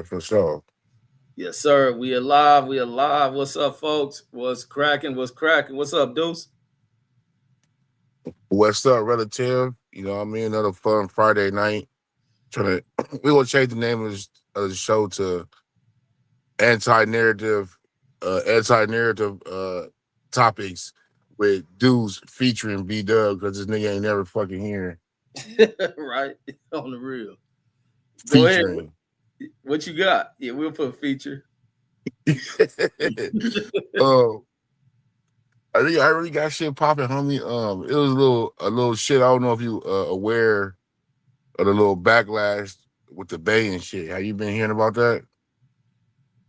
For sure. Yes, sir. We alive. We alive. What's up, folks? What's cracking? What's cracking? What's up, Duce? What's up, relative? You know what I mean? Another fun Friday night. Trying to we gonna change the name of the show to anti-narrative, anti-narrative topics with dudes featuring B Dub because this nigga ain't never fucking here. Right on the real. Go ahead. Featuring. What you got? Yeah, we'll put a feature. Oh, I think I really got shit popping, homie. It was a little shit. I don't know if you aware of the little backlash with the Bay and shit. Have you been hearing about that?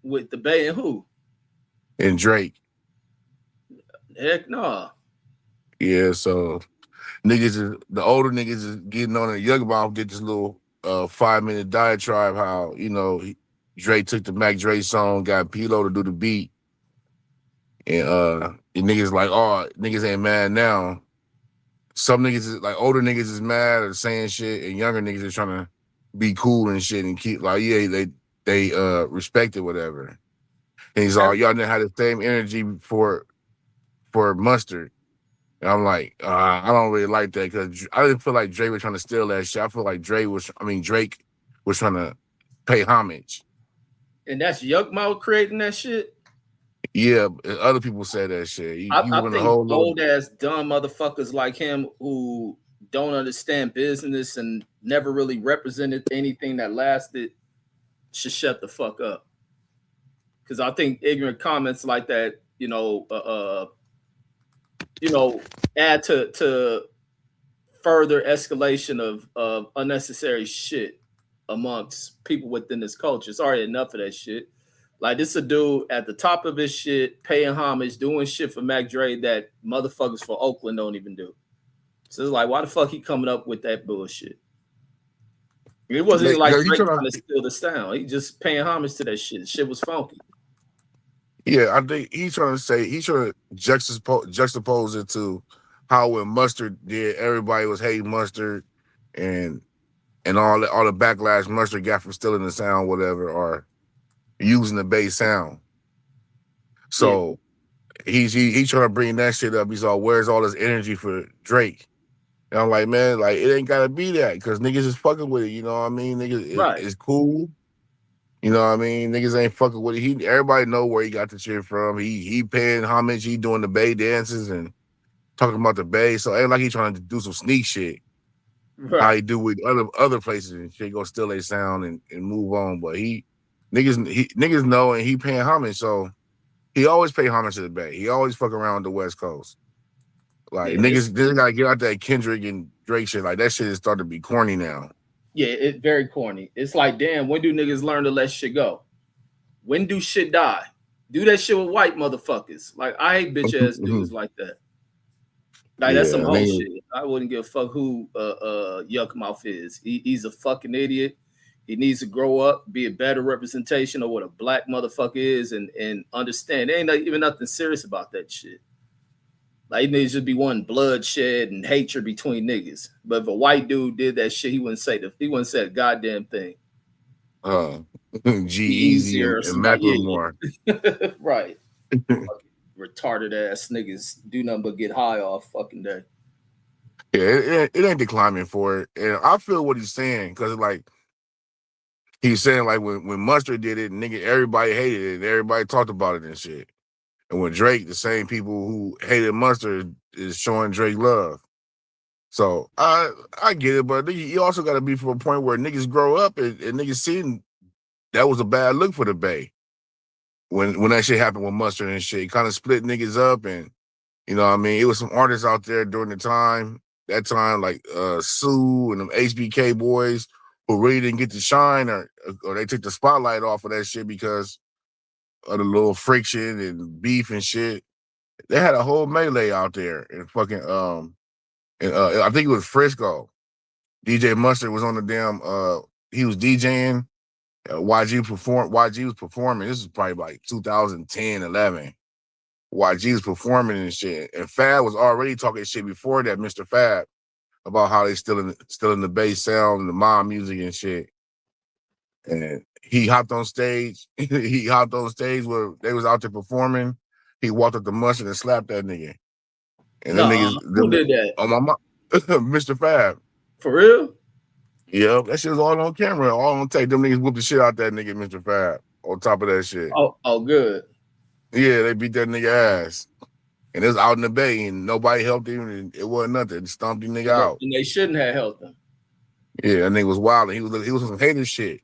With the Bay and who? And Drake. Heck no. Yeah, so the older niggas is getting on the young mouth, did this little 5 minute diatribe how, Drake took the Mac Dre song, got P-Lo to do the beat, and the niggas like, oh, niggas ain't mad now. Some niggas is like older niggas is mad or saying shit, and younger niggas is trying to be cool and shit and keep like, yeah, they respect it, whatever. And he's all, y'all didn't have the same energy for Mustard. And I'm like, I don't really like that because I didn't feel like Drake was trying to steal that shit. I feel like Drake was trying to pay homage. And that's Yuck Mouth creating that shit. Yeah, other people said that shit. You I went a think whole little, old ass dumb motherfuckers like him who don't understand business and never really represented anything that lasted should shut the fuck up. Because I think ignorant comments like that, you know, add to further escalation of unnecessary shit amongst people within this culture. It's already enough of that shit. Like this a dude at the top of his shit, paying homage, doing shit for Mac Dre that motherfuckers for Oakland don't even do. So it's like, why the fuck he coming up with that bullshit? It wasn't even like you Drake trying trying to to, steal the style. He just paying homage to that shit. Shit was funky. yeah, I think he's trying to juxtapose it to how when Mustard did, everybody was hating Mustard and all the backlash Mustard got from stealing the sound, whatever, or using the bass sound. Yeah, So he's trying to bring that shit up. He's all, where's all this energy for Drake? And I'm like, man, like it ain't gotta be that because niggas is fucking with it. You know what I mean? Niggas, right. it's cool. You know what I mean? Niggas ain't fucking with it. Everybody know where he got the shit from. He paying homage. He doing the Bay dances and talking about the Bay. So ain't like he trying to do some sneak shit. How Right. he do with other places and shit. Go steal their sound and move on. But niggas know and he paying homage. So he always pay homage to the Bay. He always fuck around the West Coast. Like Yeah, it's niggas gotta get out that Kendrick and Drake shit. Like that shit is starting to be corny now. yeah, it's very corny. It's like, damn, when do niggas learn to let shit go? When do shit die? Do that shit with white motherfuckers. Like I hate bitch ass dudes like that. Like that's some Yeah, whole niggas. shit. I wouldn't give a fuck who Yuck Mouth is. He's a fucking idiot. He needs to grow up, be a better representation of what a black motherfucker is, and understand. There ain't even nothing serious about that shit. Like it needs to be one bloodshed and hatred between niggas. But if a white dude did that shit, he wouldn't say a goddamn thing. Uh, G Be Easy easier or and somebody. Macklemore. Yeah, yeah. Right. Fucking retarded ass niggas do nothing but get high off fucking day. Yeah, it ain't declining for it. And I feel what he's saying because like he's saying like when Mustard did it, nigga, everybody hated it and everybody talked about it and shit. And with Drake, the same people who hated Mustard is showing Drake love. So I get it, but you also got to be from a point where niggas grow up and niggas seen that was a bad look for the Bay when that shit happened with Mustard and shit. Kind of split niggas up, and you know what I mean. It was some artists out there during that time like Sue and them HBK boys who really didn't get to shine, or they took the spotlight off of that shit because of the little friction and beef and shit. They had a whole melee out there and fucking and I think it was Frisco. DJ Mustard was on the damn he was DJing. YG was performing. This is probably like 2010, 11. YG was performing and shit. And Fab was already talking shit before that, Mr. Fab, about how they still in the bass sound and the mob music and shit. And he hopped on stage. He hopped on stage where they was out there performing. He walked up to Mustard and slapped that nigga. And them Nah, niggas, who did that? on my mom, Mr. Fab. For real? Yep, that shit was all on camera, all on tape. Them niggas whooped the shit out that nigga, Mr. Fab. On top of that shit, Oh, good. yeah, they beat that nigga ass, and it was out in the bay, and nobody helped him, and it wasn't nothing. They stomped the nigga out. And they shouldn't have helped him. Yeah, that nigga was wild, and he was some hater shit.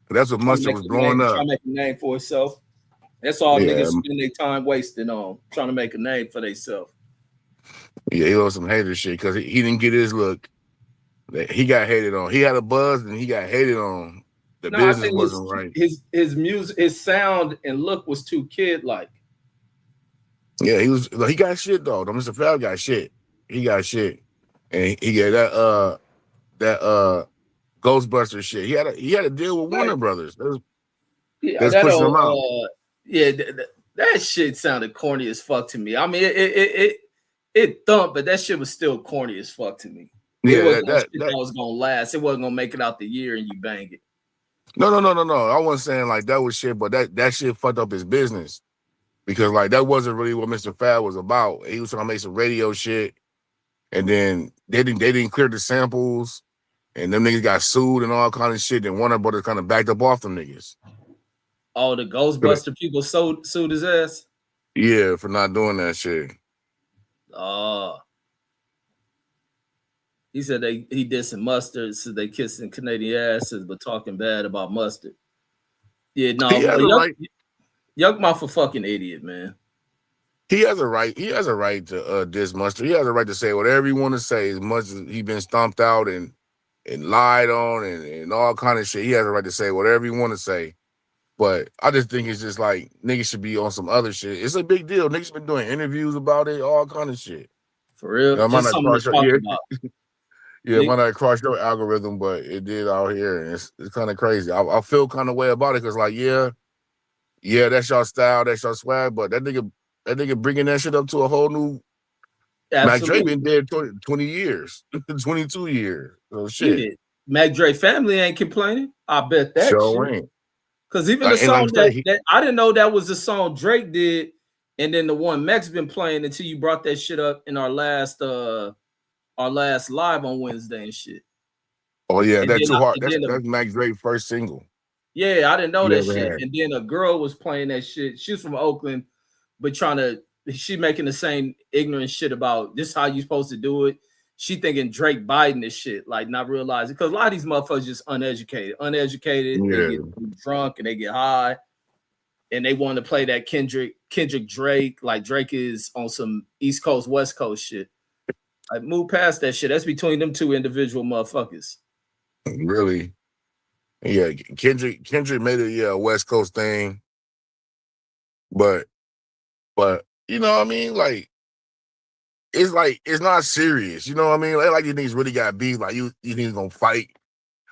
But that's what Mustard was blowing up. Trying to make a name for himself. That's all Yeah, niggas spend their time wasting on, trying to make a name for themselves. yeah, he was some hater shit because he didn't get his look. He got hated on. He had a buzz, and he got hated on. The No, I business think wasn't right. his music, his sound and look was too kid-like. Yeah, he got shit though. Mr. Fab got shit. He got shit. And he got that Ghostbuster shit. He had a deal with Warner Brothers. That's that pushing him out. old, that shit sounded corny as fuck to me. I mean, it thumped, but that shit was still corny as fuck to me. Yeah, it wasn't that was gonna last. It wasn't gonna make it out the year and you bang it. No. I wasn't saying like that was shit, but that shit fucked up his business because like that wasn't really what Mr. Fab was about. He was trying to make some radio shit, and then they didn't clear the samples, and them niggas got sued and all kind of shit. And Warner Brothers kind of backed up off them niggas. Oh, the Ghostbuster people sued his ass? Yeah, for not doing that shit. He said he did some Mustard, so they kissing Canadian asses, but talking bad about Mustard. Yeah, no, Yuck Mouth a fucking idiot, man. He has a right. He has a right to diss Mustard. He has a right to say whatever he want to say. As much as he been stomped out and lied on and all kind of shit, he has a right to say whatever he want to say. But I just think it's just like niggas should be on some other shit. It's a big deal. Niggas been doing interviews about it, all kind of shit. For real, you know, just something to talk about. Yeah, it might not cross your algorithm, but it did out here, and it's kind of crazy. I feel kind of way about it because, like, yeah, that's your style, that's your swag, but that nigga bringing that shit up to a whole new. Mac Dre been dead 20 years, 22 years. So shit. Mac Dre family ain't complaining. I bet that sure shit. Ain't. Because even the song that I didn't know that was the song Drake did, and then the one Mac's been playing until you brought that shit up in our last live on Wednesday and shit. Oh yeah, that's too hard. That's Mac Dre's first single. Yeah, I didn't know that shit. And then a girl was playing that shit. She's from Oakland, but she making the same ignorant shit about this how you supposed to do it. She thinking Drake Biden this shit, like not realizing because a lot of these motherfuckers just uneducated. They get drunk and they get high, and they want to play that Kendrick Drake, like Drake is on some East Coast, West Coast shit. Like move past that shit. That's between them two individual motherfuckers. Really? Yeah, Kendrick made it a West Coast thing, but you know what I mean, like it's not serious. You know what I mean? Like these niggas really got beef. Like you niggas gonna fight,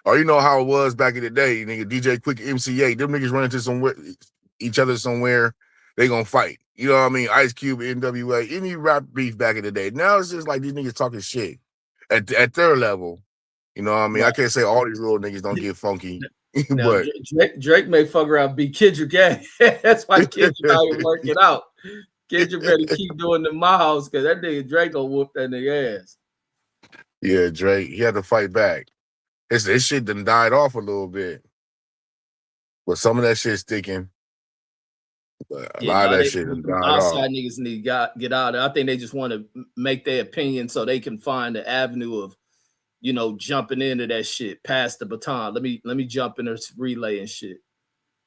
or you know how it was back in the day. Nigga, DJ Quick, MCA, them niggas run into each other somewhere, they gonna fight. You know what I mean? Ice Cube, NWA, any rap beef back in the day. Now it's just like these niggas talking shit at their level. You know what I mean? Right. I can't say all these little niggas don't get funky. But Drake may fuck around be Kendrick gay. That's why Kendrick out here working out. Kendrick better keep doing the miles because that nigga Drake gonna whoop that nigga ass. Yeah, Drake, he had to fight back. His shit done died off a little bit. But some of that shit's sticking. But a lot of that shit done died off. Outside niggas need to get out of it. I think they just want to make their opinion so they can find the avenue of, you know, jumping into that shit, past the baton. Let me jump in this relay and shit.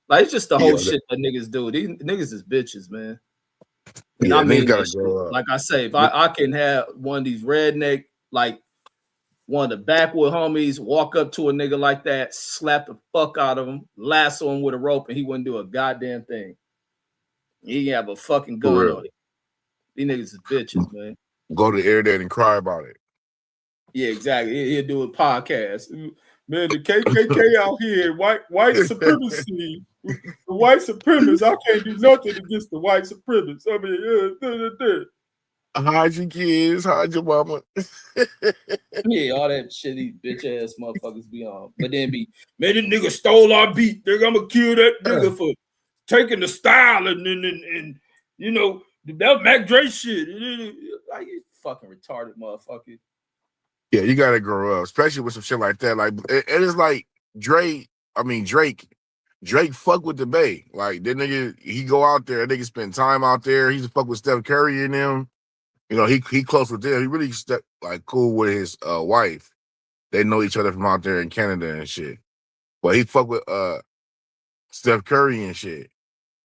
Like it's just the whole shit that niggas do. These niggas is bitches, man. And I mean, like I say, if I can have one of these redneck, like one of the backwood homies, walk up to a nigga like that, slap the fuck out of him, lasso him with a rope, and he wouldn't do a goddamn thing. He have a fucking gun on him. These niggas is bitches, man. Go to air date and cry about it. Yeah, exactly. He'll do a podcast. Man, the KKK out here, white supremacy. The white supremacists, I can't do nothing against the white supremacists. I mean, Hide your kids, hide your mama. Yeah, all that shit these bitch ass motherfuckers be on. But then be, man, this nigga stole our beat. Nigga, I'ma kill that nigga for taking the style and you know, that Mac Dre shit. Like, you fucking retarded motherfucker. Yeah, you gotta grow up, especially with some shit like that. Like it is like Drake. I mean Drake. Drake fuck with the Bay. Like that nigga, he go out there. That nigga spend time out there. He's fuck with Steph Curry and them. You know, he close with them. He really like cool with his wife. They know each other from out there in Canada and shit. But he fuck with Steph Curry and shit.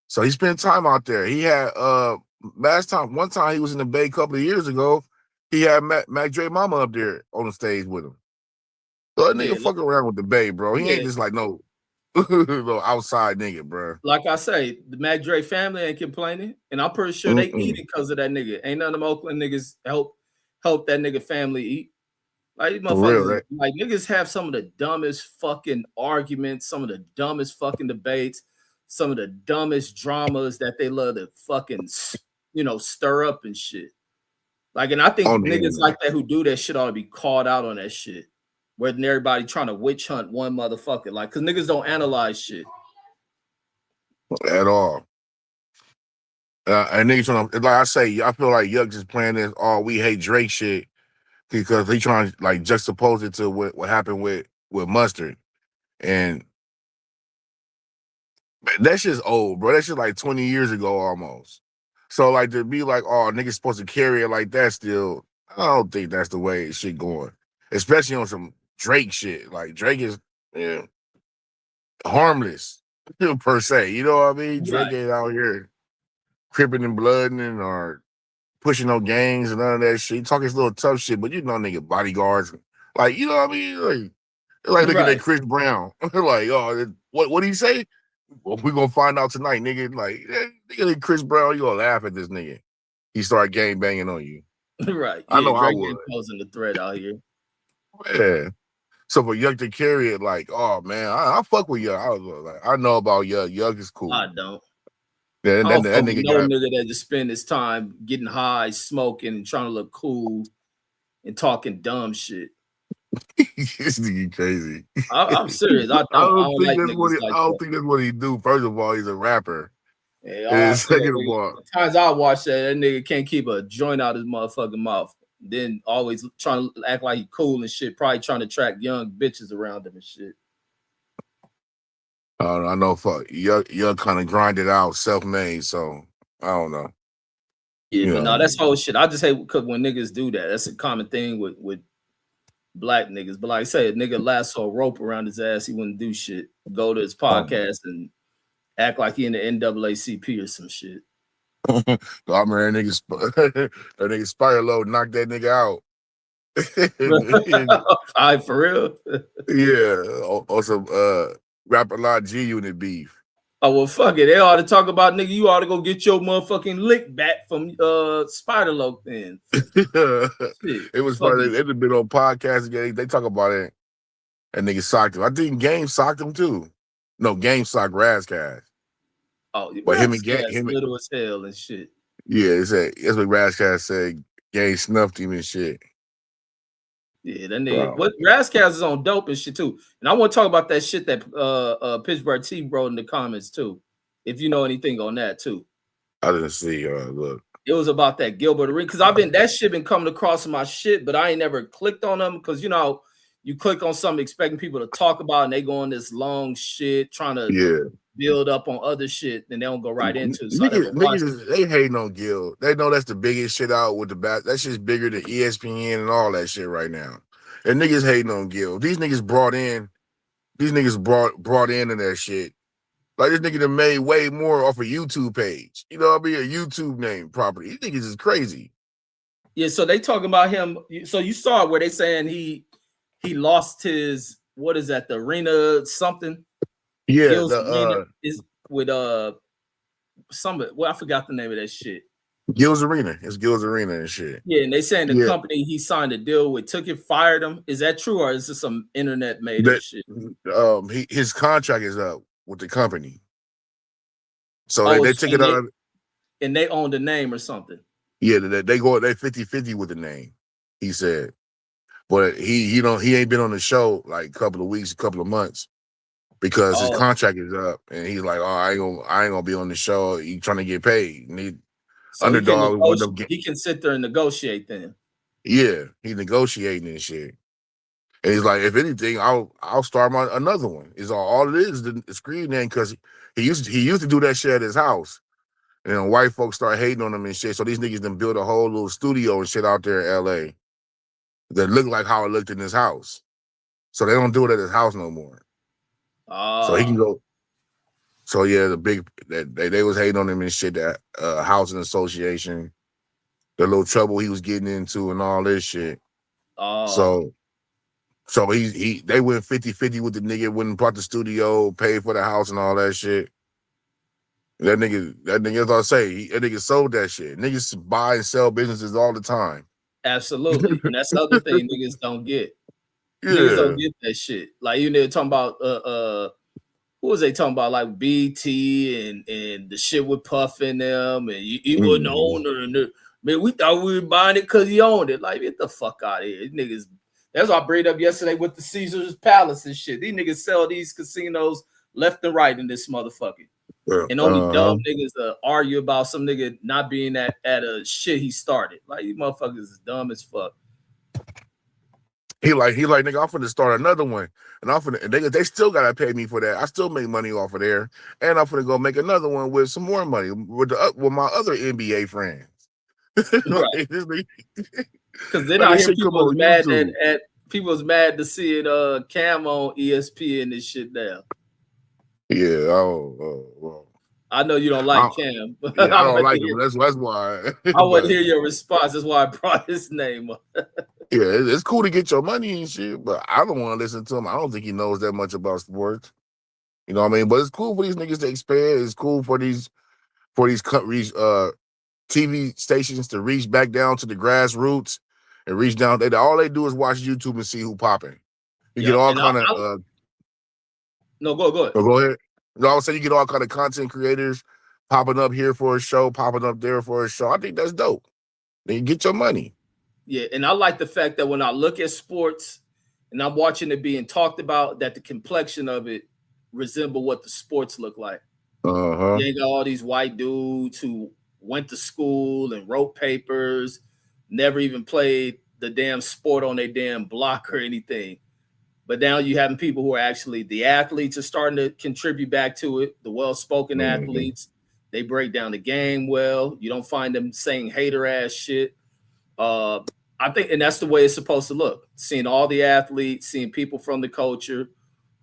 So he spent time out there. He had one time he was in the Bay a couple of years ago. He had Mac Dre mama up there on the stage with him. So that nigga Yeah, fuck around with the Bay, bro. He yeah. ain't just like no, no outside nigga, bro. Like I say, the Mac Dre family ain't complaining, and I'm pretty sure they eat it because of that nigga. Ain't none of them Oakland niggas help that nigga family eat. Like these For real, motherfuckers, right? like niggas have some of the dumbest fucking arguments, some of the dumbest fucking debates, some of the dumbest dramas that they love to fucking, stir up and shit. Like, and I On think the niggas internet like that who do that shit ought to be called out on that shit. Rather than everybody trying to witch hunt one motherfucker, like, cause niggas don't analyze shit. at all. And niggas trying to, like I say, I feel like Yuck just playing this "oh we hate Drake" shit because he trying to like juxtapose it to what happened with Mustard, and that shit's old, bro. That shit like 20 years ago almost. So like to be like, oh, niggas supposed to carry it like that still, I don't think that's the way shit going. Especially on some Drake shit. Like Drake is harmless per se. You know what I mean? Drake Right, ain't out here cripping and blooding or pushing no gangs and none of that shit. He talking his little tough shit, but you know nigga bodyguards. Like, you know what I mean? Like looking right, at Chris Brown. Like, oh, what did he say? Well, we're gonna find out tonight, nigga. Like, nigga, Chris Brown, you gonna laugh at this nigga. He started gang banging on you. right. I Yeah, know I Drake ain't would. posing the threat out here. Yeah. So for Yuck to carry it, like, oh man, I fuck with Yuck. I was like, I know about Yuck. Yuck is I cool. don't. Yeah, I that, don't that fuck with nigga no got nigga that just spend his time getting high, smoking, and trying to look cool and talking dumb shit. this nigga crazy. I'm serious. I I don't. I don't don't think like that's niggas what he. like I don't that. think that's what he do. First of all, he's a rapper. Yeah, all I And see that second of nigga. all, The times I watch that nigga can't keep a joint out his motherfucking mouth. Then always trying to act like he cool and shit. Probably trying to attract young bitches around him and shit. I know fuck Yuck kind of grinded out, self-made. So I don't know. Yeah, You but know what no, I that's mean? whole shit. I just hate because when niggas do that, that's a common thing with black niggas. But like I say, a nigga lasso a rope around his ass, he wouldn't do shit. Go to his podcast and act like he in the NAACP or some shit. I remember that nigga Spiralo knocked that nigga out. And, I for real. yeah, on some rapper lot G Unit beef. Oh well, fuck it. They ought to talk about nigga. You ought to go get your motherfucking lick back from Spider Loc. Then shit, It was fuck funny. it. They'd been on podcast again. They talk about it. And nigga socked him. I think Game socked him too. No, Game socked Razcast. Oh, But him Raps and Game, gas little as hell and shit. yeah, that's what Razcast said. Game snuffed him and shit. Yeah, that nigga. Wow. What Razzcast is on dope and shit too. And I want to talk about that shit that Pittsburgh T wrote in the comments too. If you know anything on that too. I didn't see. Look. It was about that Gilbert Arenas because that shit been coming across my shit, but I ain't never clicked on them because you click on something expecting people to talk about and they go on this long shit trying to Yeah. build up on other shit, then they don't go right into it. So I never watched it. Niggas, they hating on Gil. They know that's the biggest shit out with the back. That shit's bigger than ESPN and all that shit right now. And niggas hating on Gil. These niggas brought in that shit. Like this nigga done made way more off a YouTube page. You know what I mean? A YouTube name property. These niggas is crazy. Yeah, so they talking about him. So you saw it where they saying he lost his, what is that, the arena something? Yeah, Gil's Arena is with I forgot the name of that shit. Gil's Arena. It's Gil's Arena and shit. Yeah, and they saying the Yeah. company he signed a deal with took it, fired him. Is that true, or is this some internet made up shit? His contract is up with the company. So Oh, they took it out of and they own the name or something. Yeah, they 50-50 with the name. He said, but he ain't been on the show like a couple of weeks, a couple of months because his Oh, contract is up, and he's like, oh, I ain't gonna be on the show. He trying to get paid. And so he can underdog would negotiate. up get He can sit there and negotiate then. yeah, he negotiating and shit. And he's like, if anything, I'll start my another one. Is all it is the screen name because he used to do that shit at his house. And then white folks start hating on him and shit. So these niggas then build a whole little studio and shit out there in LA that look like how it looked in his house. So they don't do it at his house no more. So he Ah, can go. So yeah, the big that they was hating on him and shit, that housing association, the little trouble he was getting into and all this shit. oh, So they went 50-50 with the nigga, went and bought the studio, paid for the house and all that shit. That nigga, as I say, that nigga sold that shit. Niggas buy and sell businesses all the time. absolutely. And that's the other thing niggas don't get. Niggas don't Yeah. get that shit. Like you know, talking about who was they talking about? Like BT and the shit with Puff in them, and he wasn't the Mhm. owner. And man, we thought we were buying it because he owned it. Like, get the fuck out of here, these niggas. That's what I brought up yesterday with the Caesar's Palace and shit. These niggas sell these casinos left and right in this motherfucker. Yeah. And only dumb niggas argue about some nigga not being at a shit he started. Like, these motherfuckers is dumb as fuck. He like nigga, I'm finna start another one, and they still gotta pay me for that. I still make money off of there, and I'm finna go make another one with some more money with my other NBA friends. Right. Like, this nigga, Because then let I this hear shit come people was on mad YouTube. at people was mad to see it Cam on ESPN and this shit now. Yeah, well, I know you don't like I, Cam, but yeah, I don't like him. That's why. I want to But hear your response. That's why I brought his name up. yeah, it's cool to get your money and shit, but I don't want to listen to him. I don't think he knows that much about sports. You know what I mean? But it's cool for these niggas to expand. It's cool for these countries, TV stations to reach back down to the grassroots and reach down. All they do is watch YouTube and see who popping. You get Yeah, all and kind of no, go ahead. go ahead. All of a sudden you get all kind of content creators popping up here for a show, popping up there for a show. I think that's dope. Then you get your money. Yeah, and I like the fact that when I look at sports and I'm watching it being talked about, that the complexion of it resemble what the sports look like. Uh-huh. You ain't got all these white dudes who went to school and wrote papers, never even played the damn sport on their damn block or anything. But now you having people who are actually the athletes are starting to contribute back to it. The well-spoken Mm-hmm. athletes, they break down the game well. You don't find them saying hater ass shit. Uh, I think, and that's the way it's supposed to look. Seeing all the athletes, seeing people from the culture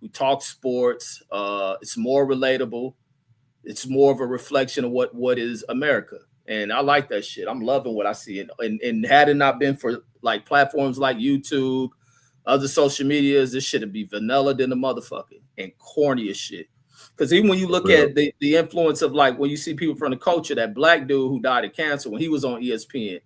who talk sports. It's more relatable. It's more of a reflection of what is America. And I like that shit. I'm loving what I see. And had it not been for like platforms like YouTube, other social medias, this shit would be vanilla than a motherfucker and corny as shit. Because even when you look Yeah. at the influence of like when you see people from the culture, that black dude who died of cancer when he was on ESPN,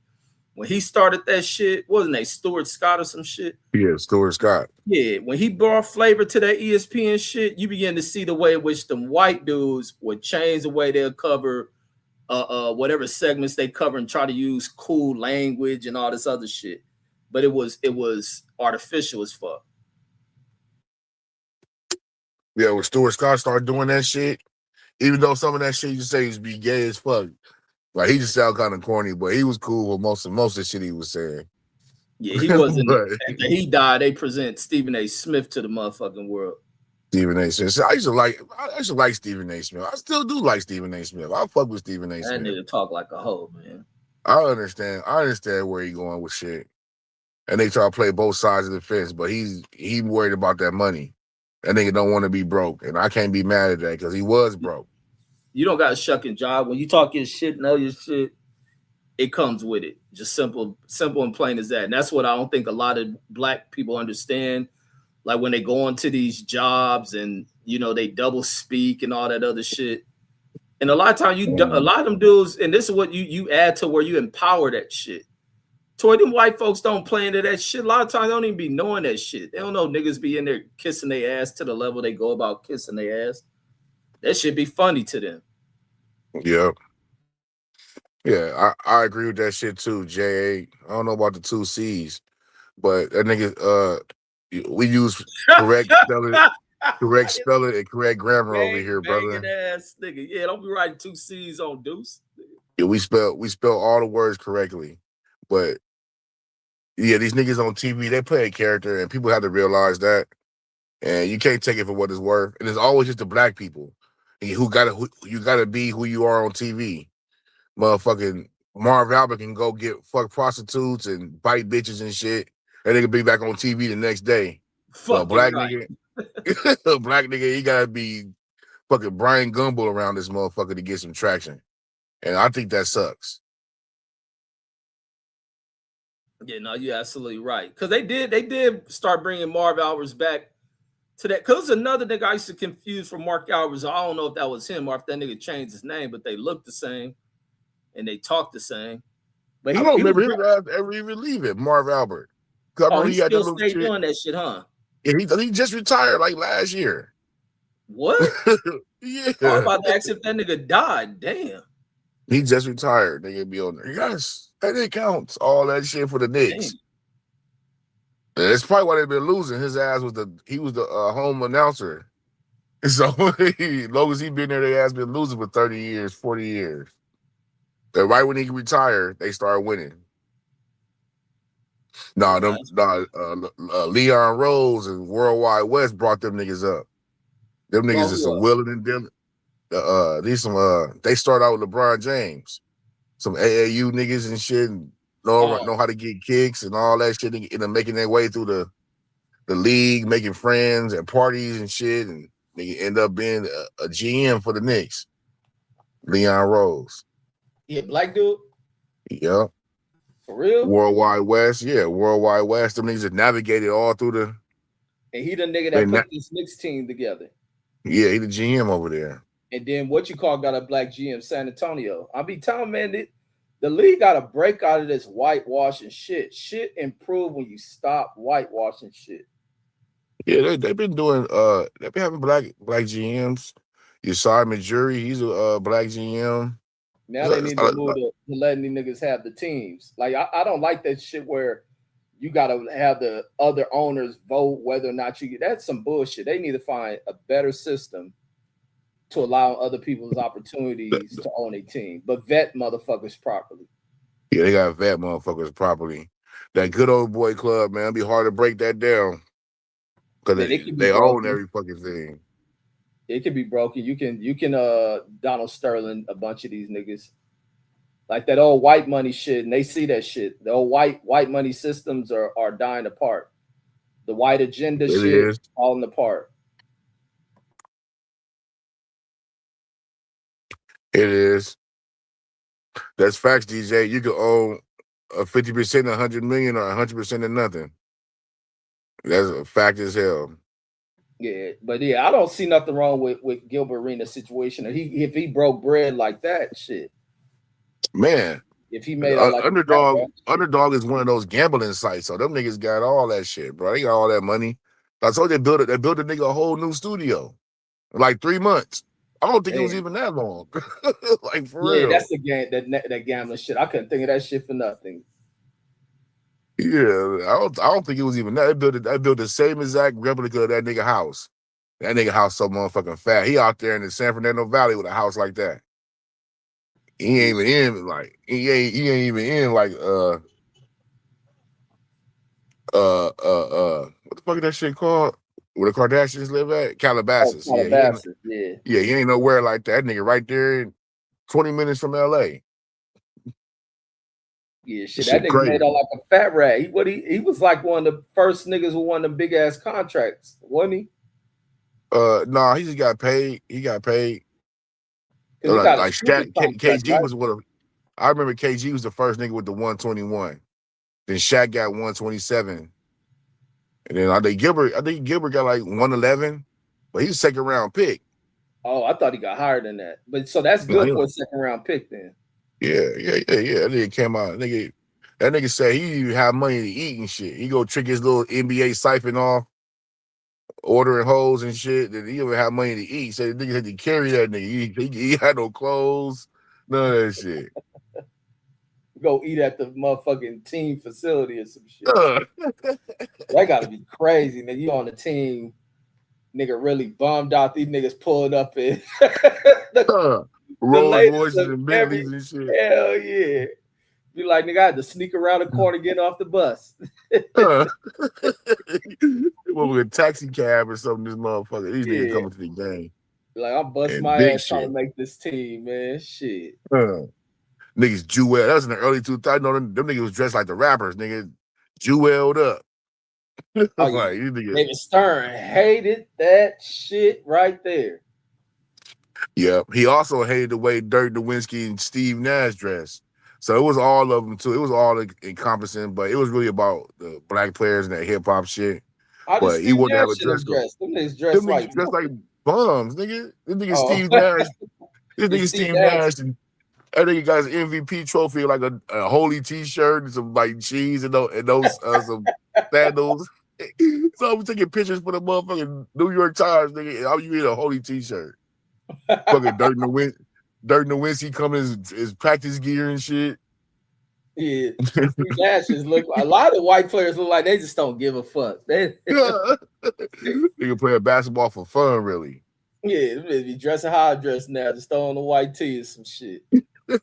when he started that shit, wasn't they Stuart Scott or some shit? Yeah, Stuart Scott. Yeah, when he brought flavor to that ESPN shit, you begin to see the way in which them white dudes would change the way they'll cover whatever segments they cover and try to use cool language and all this other shit. But it was artificial as fuck. Yeah, when Stuart Scott started doing that shit, even though some of that shit you say is be gay as fuck, like he just sound kind of corny, but he was cool with most of the shit he was saying. Yeah, he wasn't. But After he died, they present Stephen A. Smith to the motherfucking world. Stephen A. Smith. I used to like Stephen A. Smith. I still do like Stephen A. Smith. I fuck with Stephen A. That Smith. nigga talk like a hoe, man. I understand. I understand where he going with shit. And they try to play both sides of the fence, but he worried about that money. That nigga don't want to be broke, and I can't be mad at that because he was broke. You don't got a shucking job. When you talk your shit, know your shit, it comes with it. Just simple and plain as that. And that's what I don't think a lot of black people understand. Like when they go into these jobs and they double speak and all that other shit. And a lot of times a lot of them dudes, and this is what you add to where you empower that shit. Toy them white folks don't play into that shit. A lot of times they don't even be knowing that shit. They don't know niggas be in there kissing their ass to the level they go about kissing their ass. That should be funny to them. Yeah. Yeah, I agree with that shit too, J. I don't know about the two C's, but that nigga we use correct spelling and correct grammar over here, Banging brother. ass nigga. Yeah, don't be writing two C's on Duece. Yeah, we spell all the words correctly. But yeah, these niggas on TV, they play a character and people have to realize that. And you can't take it for what it's worth. And it's always just the black people. And who you gotta be who you are on TV. Motherfucking Marv Albert can go get fuck prostitutes and bite bitches and shit, and they can be back on TV the next day. But a Fucking black right. nigga, a black nigga, he gotta be fucking Brian Gumble around this motherfucker to get some traction. And I think that sucks. Yeah, no, you're absolutely right. Because they did start bringing Marv Albers back to that. Because another nigga I used to confuse for Mark Albers. I don't know if that was him or if that nigga changed his name, but they look the same and they talk the same. But I he don't he was remember his ass ever even leave it, Marv Albert. Cause I oh, remember he he had that still little stayed shit. doing that shit, huh? Yeah, he just retired like last year. What? Oh, I'm Yeah, about to ask if that nigga died. Damn. he just retired. They gonna be on there. Yes, that it counts. All that shit for the Damn. Knicks. That's probably why they've been losing. His ass was the home announcer. So as long as he been there, they ass been losing for 30 years, 40 years. And right when he retired, they started winning. Yeah, Nah, no, them that's nah, Leon Rose and Worldwide West brought them niggas up. Them bro. niggas is Who some up? willing and dealing. These some they start out with LeBron James, some AAU niggas and shit, and Oh, know how to get kicks and all that shit, and making their way through the league, making friends and parties and shit, and they end up being a GM for the Knicks. Leon Rose. yeah, black dude Yep. for real. Worldwide West. Yeah, Worldwide West. Them niggas that navigated all through the And he the nigga that man, put this Knicks team together. yeah, he the GM over there. And then what you call got a black GM San Antonio. I be telling man that the league got to break out of this whitewashing shit. Shit improve when you stop whitewashing shit. Yeah, they've been doing they've been having black GMs. Simon Jury, he's a black GM. Now they need to move to letting these niggas have the teams. Like I don't like that shit where you gotta have the other owners vote whether or not you get that's some bullshit. They need to find a better system to allow other people's opportunities to own a team, but vet motherfuckers properly. Yeah, they got vet motherfuckers properly. That good old boy club, man, it'd be hard to break that down because Man, it can be they own broken. every fucking thing. It can be broken. You can Donald Sterling a bunch of these niggas. Like that old white money shit, and they see that shit. The old white money systems are dying apart. The white agenda It shit is. falling apart. It is. That's facts, DJ. You can own a 50% 100 million or 100% of nothing. That's a fact as hell. Yeah, but yeah, I don't see nothing wrong with Gilbert Arenas' situation. If he broke bread like that, shit. Man, If he made a like a fat rap shit. Underdog is one of those gambling sites. So them niggas got all that shit, bro. They got all that money. I told you they built a nigga a whole new studio in like 3 months. I don't think it was Damn. even that long. Like for Yeah, real. that's the game that gambling shit. I couldn't think of that shit for nothing. Yeah, I don't think it was even that. They built the same exact replica of that nigga house. That nigga house so motherfucking fat. He out there in the San Fernando Valley with a house like that. He Yeah, ain't even in like he ain't even in like what the fuck is that shit called? Where the Kardashians live at? oh, Calabasas. Calabasas. Yeah, He ain't nowhere like that. That nigga right there 20 minutes from LA. yeah. Shit, This that shit nigga made crazy. out like a fat rat. He was like one of the first niggas who won the big ass contracts, wasn't he? Nah, he just got paid. He got paid. Because he got a Like stupid contract, KG right? was one of I remember KG was the first nigga with the 121. Then Shaq got 127. And then I think Gilbert got like 111, but he's a second round pick. Oh, I thought he got higher than that. But so that's No, good for a second round pick then. yeah. That nigga came out. That nigga said he even have money to eat and shit. He go trick his little NBA siphon off, ordering hoes and shit. That he even have money to eat. So the nigga had to carry that nigga. He had no clothes, none of that shit. Go eat at the motherfucking team facility or some shit. Uh, That gotta be crazy, nigga. You on the team, nigga, really bummed out. These niggas pulling up in the, uh, the Rolls latest Royces of and every. Bentleys and shit. Hell yeah. Be like, nigga, I had to sneak around the corner, get off the bus. Uh, well, with a taxi cab or something, this motherfucker, these niggas Yeah. coming to the game. Like, I'm busting And my big ass trying to shit. make this team, man. Shit. Niggas Jewel. That was in the early 2000s. No, them niggas was dressed like the rappers, nigga. Jeweled up. Oh, yeah. Like, these niggas. David Stern hated that shit right there. Yeah. He also hated the way Dirk Nowitzki and Steve Nash dressed. So it was all of them too. It was all encompassing, but it was really about the black players and that hip hop shit. How did But he Steve wanted to have a Nash and dress them code. dress? Them niggas Them dressed like, niggas dressed like bums, nigga. This nigga oh, Steve Nash. This yeah, nigga Steve Steve Nash. Nash and that nigga got his MVP trophy, like a holy T-shirt and some like cheese and those some sandals. So I'm taking pictures for the motherfucking New York Times, nigga. How you in a holy T-shirt? Fucking Dirk Nowitzki coming his practice gear and shit. Yeah, Steve Nash just look. A lot of white players look like they just don't give a fuck. Nigga playing basketball for fun, really. Yeah, they be dressing how I dress now, just throwing the white tee and some shit.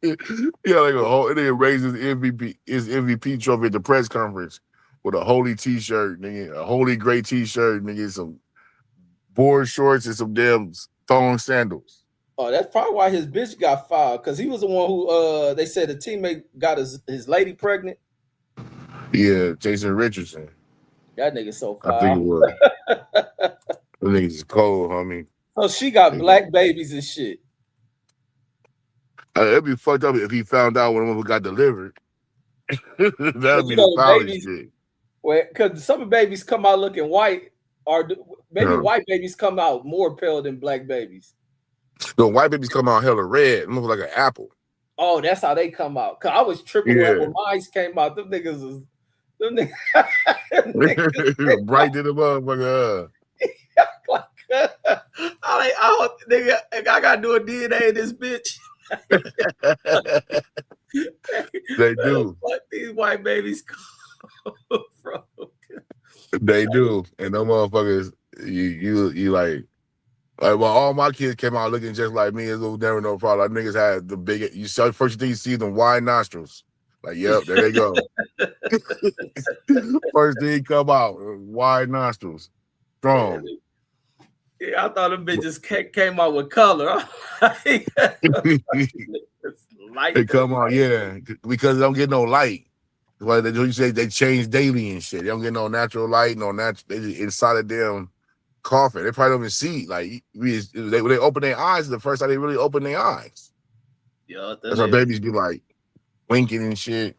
Yeah, like a whole. And then raised his MVP trophy at the press conference with a holy T-shirt, nigga, a holy gray T-shirt, nigga, some board shorts and some damn thong sandals. Oh, that's probably why his bitch got fired, because he was the one who they said a teammate got his lady pregnant. Yeah, Jason Richardson. That nigga so I think foul. it was. The niggas is cold, homie. So she got black babies and shit. It'd be fucked up if he found out when one got delivered. Because That'd you be the know the foulest babies, shit. because some of the babies come out looking white, or maybe Yeah. white babies come out more pale than black babies. The white babies come out hella red, look like an apple. Oh, that's how they come out. Cause I was tripping Yeah. when mine came out. Them niggas was them niggas Bright to the motherfucker. like, nigga, I gotta do a DNA in this bitch. They do. What these white babies come from? They do. And them motherfuckers, you like well, all my kids came out looking just like me. It was never no problem. Like, niggas had the big. You saw first thing you see them wide nostrils. Like, yep, there they go. First thing come out, wide nostrils, strong. Yeah, I thought them bitches came out with color. They come out, yeah, because they don't get no light. Like you say, they change daily and shit. They don't get no natural light, no natural. They just inside of them coffin. They probably don't even see. Like they open their eyes, the first time they really open their eyes. Yeah, that's why babies be like winking and shit.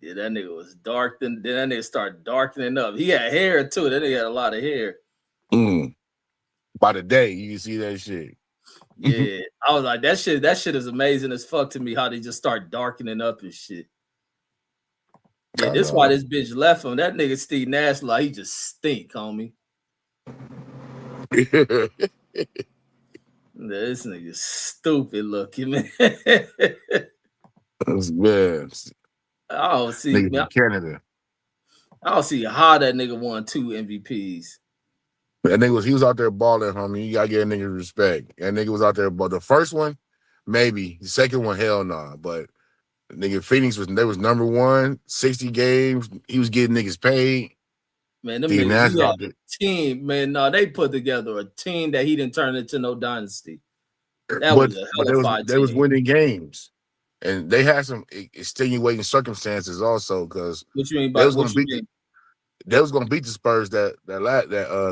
Yeah, that nigga was dark. Then that nigga started darkening up. He had hair too. That nigga had a lot of hair. By the day, you can see that shit. Yeah, I was like, that shit is amazing as fuck to me. How they just start darkening up and shit. Yeah, this why this bitch left him. That nigga Steve Nash, like, he just stink, homie. This nigga stupid looking, man. That's bad. I don't see nigga Canada. I don't see how that nigga won 2 MVPs. That nigga he was out there balling, homie. You gotta get a nigga respect. That nigga was out there, but the first one, maybe. The second one, hell nah. But nigga Phoenix was number 1, 60 games. He was getting niggas paid. Man, them niggas out there. Team, man. No, they put together a team that he didn't turn into no dynasty. That was a hell of a team. They was winning games. And they had some extenuating circumstances also, because what you mean by what you mean? They was gonna beat the Spurs that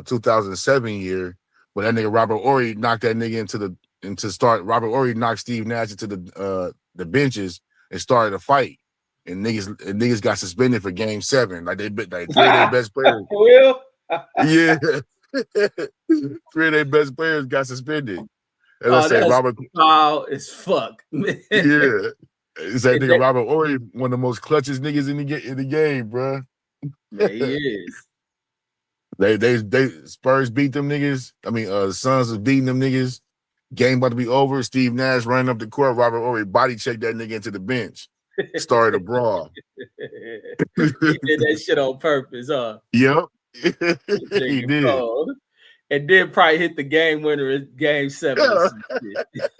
2007 year when that nigga Robert Horry knocked that nigga Robert Horry knocked Steve Nash into the benches and started a fight. And niggas got suspended for game 7. Like 3 of their best players. For real? Yeah. 3 of their best players got suspended. And I say Robert foul as fuck. Man. Yeah. It's that nigga Robert Horry, one of the most clutchest niggas in the game, bro. Yeah, he is. They Spurs beat them niggas. I mean, the Suns was beating them niggas. Game about to be over. Steve Nash running up the court. Robert Ory body checked that nigga into the bench. Started a brawl. He did that shit on purpose, huh? Yep. This He nigga did. cold. And then probably hit the game winner in game 7 or some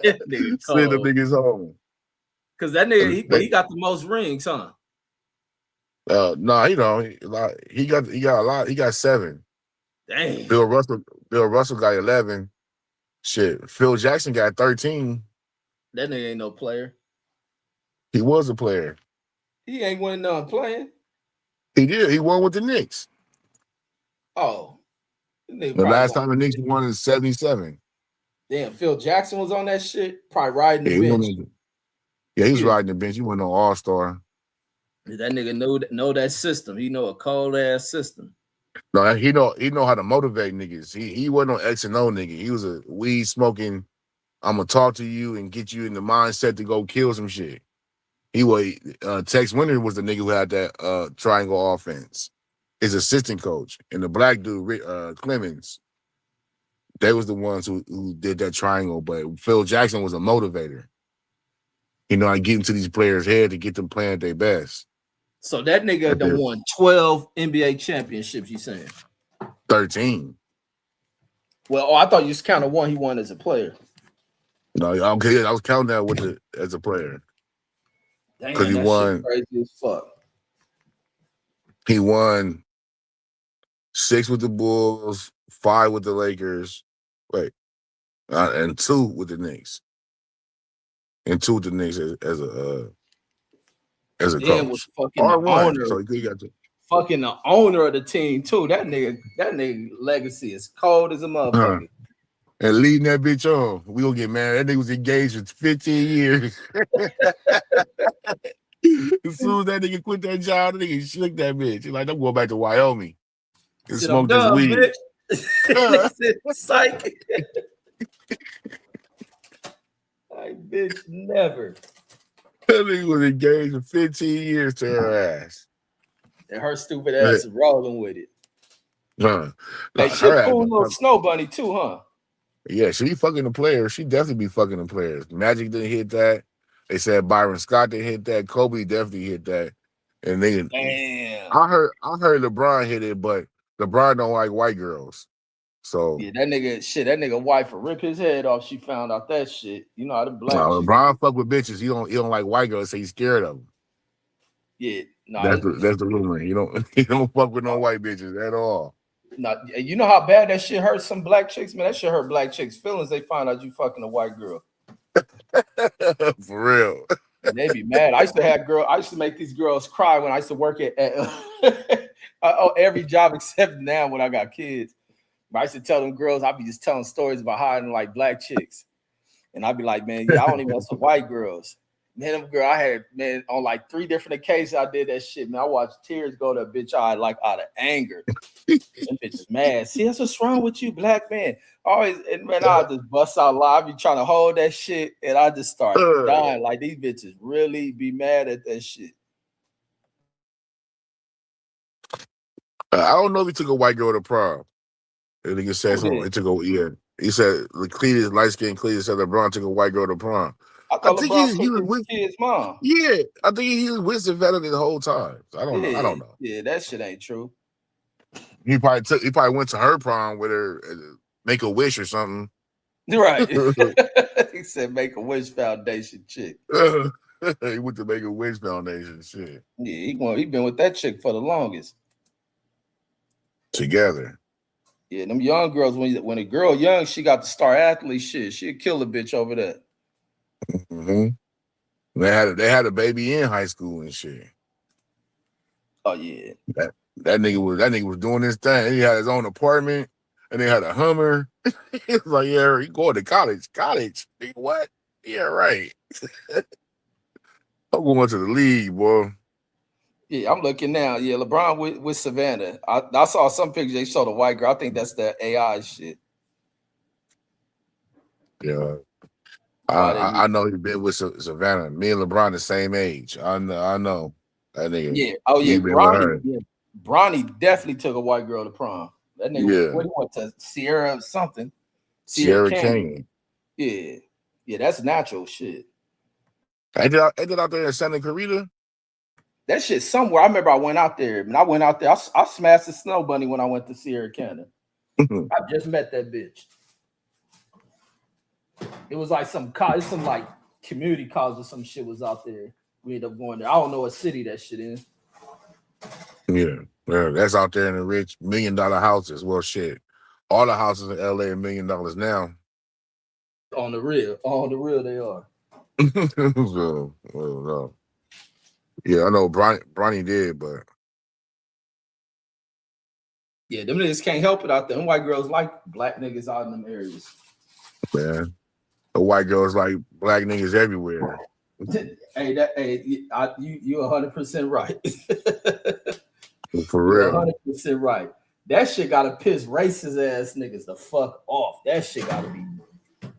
shit. Nigga Send the cold. niggas home. Cause that nigga he got the most rings, huh? No, he got a lot. He got 7. Damn. Bill Russell got 11. Shit. Phil Jackson got 13. That nigga ain't no player. He was a player. He ain't won none playing. He did. He won with the Knicks. Oh. The last time the Knicks won in 77. Damn, Phil Jackson was on that shit. Probably riding the bench. He was riding the bench. He wasn't no all-star. That nigga know that system. He know a cold ass system. No, he know how to motivate niggas. He wasn't no X and O nigga. He was a weed smoking. I'm gonna talk to you and get you in the mindset to go kill some shit. He was Tex Winter was the nigga who had that triangle offense. His assistant coach and the black dude Clemens. They was the ones who did that triangle. But Phil Jackson was a motivator. You know, I get into these players' head to get them playing at their best. So that nigga done won 12 NBA championships, you saying? 13. Well, I thought you just counted one he won as a player. No, okay, I was counting that as a player. Because he won. Crazy as fuck. He won 6 with the Bulls, 5 with the Lakers, and 2 with the Knicks. And 2 with the Knicks as a coach. Was fucking the owner. So he got to fucking the owner of the team too. That nigga legacy is cold as a motherfucker. And leading that bitch on. We gonna get married. That nigga was engaged for 15 years. As soon as that nigga quit that job, the nigga shook that bitch. He's like, I'm going back to Wyoming and smoke this weed. Psych. Like, bitch, never. That nigga was engaged for 15 years to her ass. And her stupid ass is rolling with it. Hey, she a cool little snow bunny too, huh? Yeah, she be fucking the players. She definitely be fucking the players. Magic didn't hit that. They said Byron Scott didn't hit that. Kobe definitely hit that. And damn. I heard LeBron hit it, but LeBron don't like white girls. So yeah, that nigga wife will rip his head off. She found out that shit. You know how the black. LeBron fuck with bitches. He don't like white girls, so he's scared of them. Yeah, no, that's the rumor. He don't fuck with no white bitches at all. No, you know how bad that shit hurts some black chicks, man. That shit hurt black chicks' feelings. They find out you fucking a white girl. For real. And they be mad. I used to make these girls cry when I used to work at every job except now when I got kids. But I used to tell them girls, I'd be just telling stories about how I didn't like black chicks. And I'd be like, man, yeah, I don't even want some white girls. Man, them girl, I had, man, on like 3 different occasions I did that shit, man. I watched tears go to a bitch eye like out of anger. That bitch is mad. See, that's what's wrong with you, black man. Always, and man, I just bust out loud. I be trying to hold that shit, and I just start dying. Like, these bitches really be mad at that shit. I don't know if he took a white girl to prom. The nigga said something. He took He said Cletus, light-skinned Cletus said LeBron took a white girl to prom. I think he was with his mom. Yeah, I think he was with Savannah the whole time. I don't know. Yeah, that shit ain't true. He probably went to her prom with her, make a wish or something. Right. He said Make a Wish Foundation chick. He went to Make a Wish Foundation shit. Yeah, he been with that chick for the longest. Together. Yeah, them young girls, when a girl young, she got the star athlete shit. She'd kill a bitch over that. Mm-hmm. They had a baby in high school and shit. Oh yeah. That nigga was doing his thing. He had his own apartment and they had a Hummer. He was like, yeah, he going to college. College? What? Yeah, right. I'm going to the league, boy. Yeah, I'm looking now. Yeah, LeBron with Savannah. I saw some pictures. They showed a white girl. I think that's the AI shit. Yeah. I know he's been with Savannah. Me and LeBron the same age. I know. That nigga. Yeah. Oh yeah. Bronny definitely took a white girl to prom. That nigga. Yeah. What he went to Sierra something. Sierra Canyon. Yeah, yeah, that's natural shit. Ain't that out there in Santa Clarita? That shit somewhere. I remember I went out there. And I went out there. I smashed the snow bunny when I went to Sierra Canada. I just met that bitch. It was like some college, some like community college or some shit was out there. We ended up going there. I don't know what city that shit in. Yeah, yeah, that's out there in the rich $1 million houses. Well, shit, all the houses in LA are $1 million now. On the real, they are. So, well, no. Yeah, I know Bronny did, but Yeah, them niggas can't help it out there. Them white girls like black niggas out in them areas. man, the white girls like black niggas everywhere. You 100% right. For You're real. 100% right. That shit gotta piss racist ass niggas the fuck off. That shit gotta be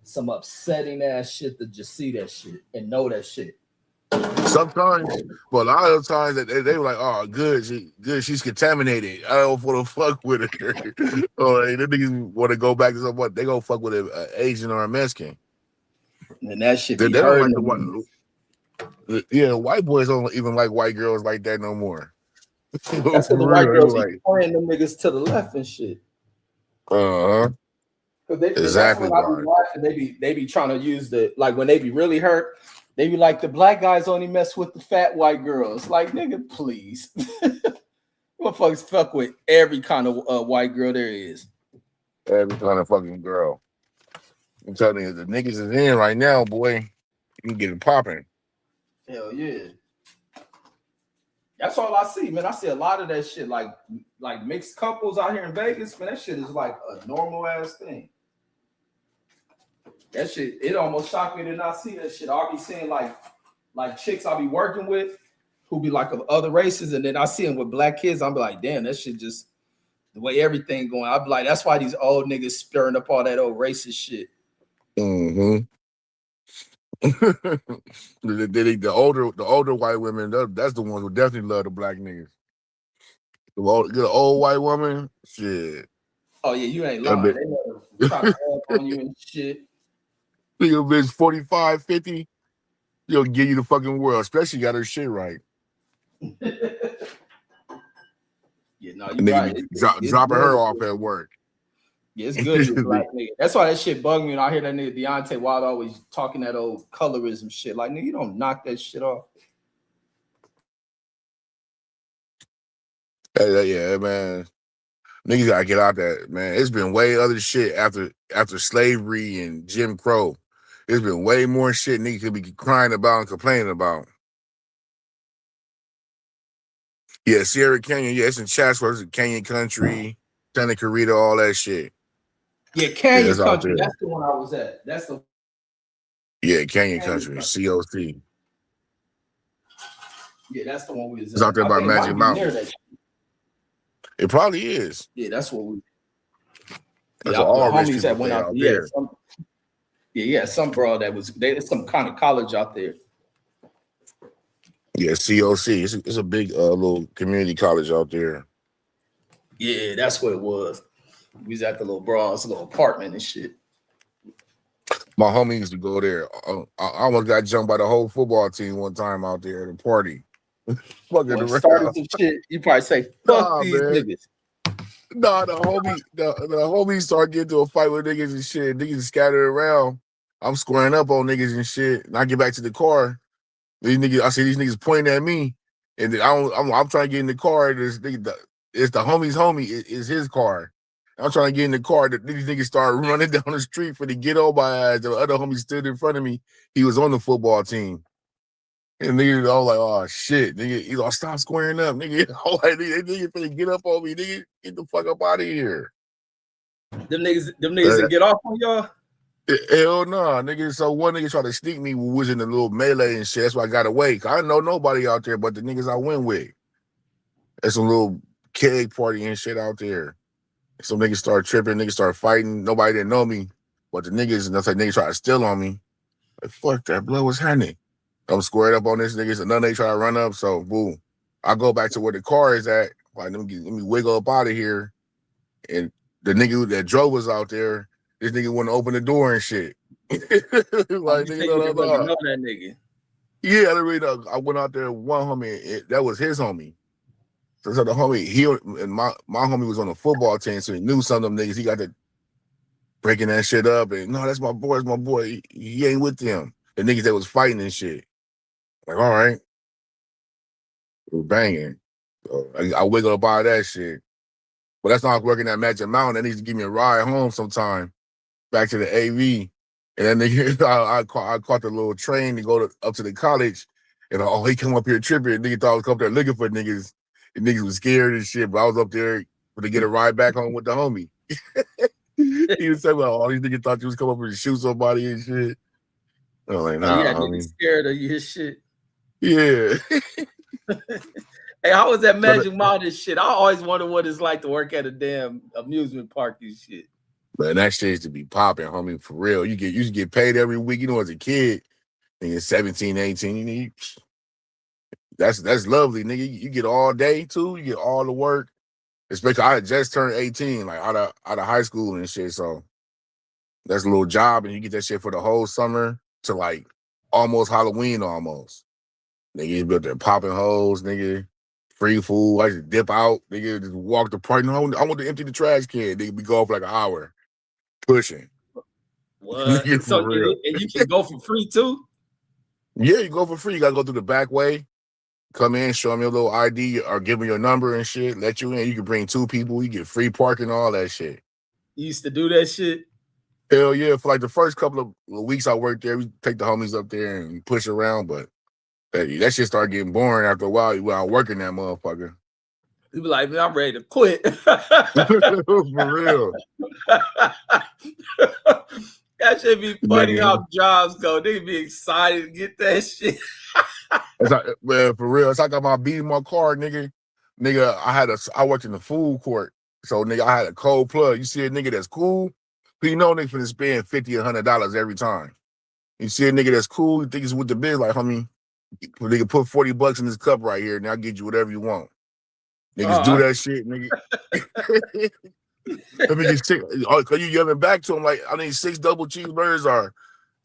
some upsetting ass shit to just see that shit and know that shit. Sometimes, but a lot of the times that they were like, "Oh, good, she's contaminated. I don't want to fuck with her." Or they niggas want to go back to someone. They go fuck with an Asian or a Mexican. And that shit They be don't like hurting the white. them. Yeah, white boys don't even like white girls like that no more. For That's because the real, white they girls were be like, playing them niggas to the left and shit. uh huh, Cause that's exactly when I be why. watching. They be trying to use the like when they be really hurt. They be like the black guys only mess with the fat white girls. Like nigga, please. Motherfuckers fuck with every kind of white girl there is. Every kind of fucking girl. I'm telling you, the niggas is in right now, boy. You can get it popping. Hell yeah. That's all I see, man. I see a lot of that shit, like mixed couples out here in Vegas, man. That shit is like a normal ass thing. That shit, it almost shocked me to not see that shit. I'll be seeing like chicks I'll be working with who be like of other races, and then I see them with black kids. I'm be like, damn, that shit just the way everything going. I'll be like, that's why these old niggas stirring up all that old racist shit. Mm-hmm. The older white women, that's the ones who definitely love the black niggas. The old white woman, shit. Oh yeah, you ain't That lying. bitch, They never try to rub on you and shit. nigga bitch 45, 50, you'll give you the fucking world, especially got her shit right. Yeah, no, And you nigga right. be It's dropping her good. off at work. Yeah, it's good to be a black nigga. That's why that shit bugged me when I hear that nigga Deontay Wilder always talking that old colorism shit. Like, nigga, you don't knock that shit off. Yeah, man. Niggas gotta get out that, man. It's been way other shit after slavery and Jim Crow. It's been way more shit niggas could be crying about and complaining about. Yeah, Sierra Canyon. Yeah, it's in Chatsworth, Canyon Country, Santa Clarita, all that shit. Yeah, Yeah, Canyon it's out Country. there. That's the one I was at. That's the Yeah, Canyon Canyon Country, Country. COC. Yeah, that's the one we was It's out at. there I by think it Magic might be near Mountain. that shit. It probably is. Yeah, that's what we. That's Yeah, what the all rich homies people that went stay out out there. there. Yeah, some bro that was there's some kind of college out there. Yeah, COC. It's a big little community college out there. Yeah, that's what it was. We was at the little bronze little apartment and shit. My homie used to go there. I almost got jumped by the whole football team one time out there at a party. Fucking Well, it started around. some shit. You probably say, fuck Nah, these man. niggas. Nah, the homie started getting into a fight with niggas and shit. Niggas scattered around. I'm squaring up on niggas and shit. And I get back to the car. I see these niggas pointing at me. And then I'm trying to get in the car. It's the homie's homie. It's his car. I'm trying to get in the car. These niggas start running down the street for to get on my ass. The other homie stood in front of me. He was on the football team. And niggas all like, oh shit, nigga, you know, stop squaring up, nigga. All like, nigga finna get up on me, nigga. Get the fuck up out of here. Them niggas didn't get off on y'all. Hell no, nigga. So one nigga tried to sneak me, who was in the little melee and shit. That's why I got away. I didn't know nobody out there but the niggas I went with. There's some little keg party and shit out there. Some niggas start tripping, niggas start fighting. Nobody didn't know me. But the niggas, and that's like niggas try to steal on me. Like, fuck that, blood, what's happening? I'm squared up on this niggas, another nigga try to run up, so boom. I go back to where the car is at. Like, let me wiggle up out of here. And the nigga that drove us out there, this nigga wouldn't open the door and shit. Oh, Like you nigga, say you no, no, didn't really no. know that nigga. Yeah, I didn't really know. I went out there, one homie, that was his homie. So the homie, he and my homie was on the football team, so he knew some of them niggas. He got to breaking that shit up, and no, that's my boy, that's my boy. He ain't with them. The niggas that was fighting and shit. Like, all right, we're banging. So I wiggle up out of that shit. But that's not working at Magic Mountain. That needs to give me a ride home sometime, back to the AV. And then nigga, I caught the little train to go up to the college. And he come up here tripping. Nigga thought I was up there looking for niggas. And niggas was scared and shit. But I was up there to get a ride back home with the homie. He was saying, well, all these niggas thought you was come up here to shoot somebody and shit. I was like, Oh, you nah, had niggas homie. scared of your shit. Yeah. Hey, how was that But Magic Mountain shit? I always wonder what it's like to work at a damn amusement park and shit. man, that shit used to be popping, homie, for real. You used to get paid every week. You know, as a kid, nigga, 17, 18, that's lovely, nigga. You get all day too. You get all the work. Especially I had just turned 18, like out of high school and shit. So that's a little job, and you get that shit for the whole summer to like almost Halloween almost. Nigga, you built there popping holes, nigga. Free food. I just dip out, nigga. Just walk the park. No, I want to empty the trash can. Nigga, be gone for like an hour pushing. What? Nigga, So for real. and you can go for free too? Yeah, you go for free. You gotta go through the back way. Come in, show me a little ID or give me your number and shit. Let you in. You can bring 2 people. You get free parking, all that shit. You used to do that shit? Hell yeah. For like the first couple of weeks I worked there, we take the homies up there and push around, but that shit started getting boring after a while when I working that motherfucker. You be like, man, I'm ready to quit. For real. That should be funny Nigga. how jobs go. They be excited to get that shit. It's like, man, for real. It's like I got my beat in my car, nigga. Nigga, I worked in the food court. So nigga, I had a cold plug. You see a nigga that's cool, you know nigga finna spend $50 or $100 every time. You see a nigga that's cool, you think he's with the biz, like, homie, nigga put $40 in this cup right here, and I'll get you whatever you want. Niggas do Uh-huh. that shit, nigga. Let me get sick. Cause you yelling back to him like, I need 6 double cheeseburgers or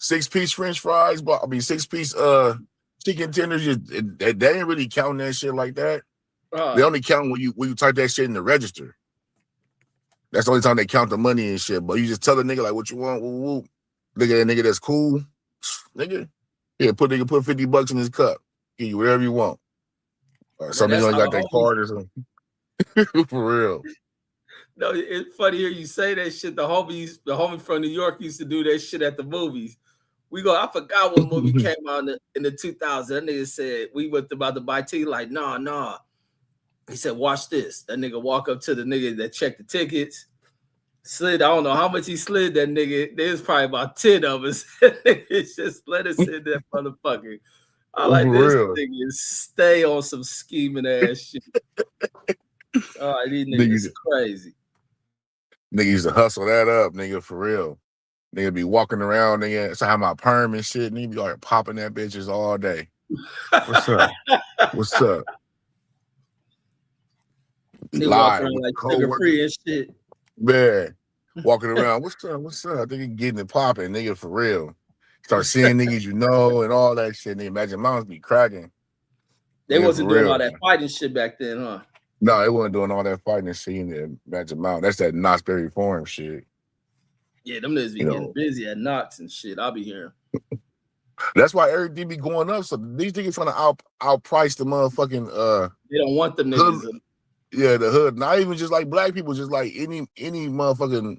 6-piece French fries, but I mean 6-piece chicken tenders. They ain't really counting that shit like that. They Uh-huh. only count when you type that shit in the register. That's the only time they count the money and shit. But you just tell the nigga like what you want. Woo, woo. Look at that nigga that's cool, nigga. Yeah, put $50 in his cup. Give you whatever you want. Or Man, some nigga that's only how got the that homies. card or something. For real. No, it's funny here you say that shit. The homie from New York used to do that shit at the movies. I forgot what movie came out in the 2000s. That nigga said, we went about to buy tea. Like, nah. He said, watch this. That nigga walk up to the nigga that checked the tickets. Slid, I don't know how much he slid that nigga. There's probably about 10 of us. It's just let us in that motherfucker. I For like this real. nigga stay on some scheming ass shit. All right, these niggas Nigga, crazy. nigga used to hustle that up, nigga, for real. Nigga be walking around, nigga. So I have my perm and shit. Nigga be like popping that bitches all day. What's up? What's up? Be They walk live around with like sugar co-workers. free and shit. Man, walking around. What's up? What's up? Nigga getting it popping, nigga, for real. Start seeing niggas you know and all that shit. Nigga, Magic Mountains be cracking. They Nigga, for wasn't doing real. all that fighting shit back then, huh? No, they wasn't doing all that fighting and shit in the Magic Mountain. That's that Knott's Berry Farm shit. Yeah, them niggas be You getting know, busy at Knox and shit. I'll be hearing. that's why everything be going up. So these niggas trying to outprice the motherfucking They don't want them hood. niggas. Yeah, the hood. Not even just like black people, just like any motherfucking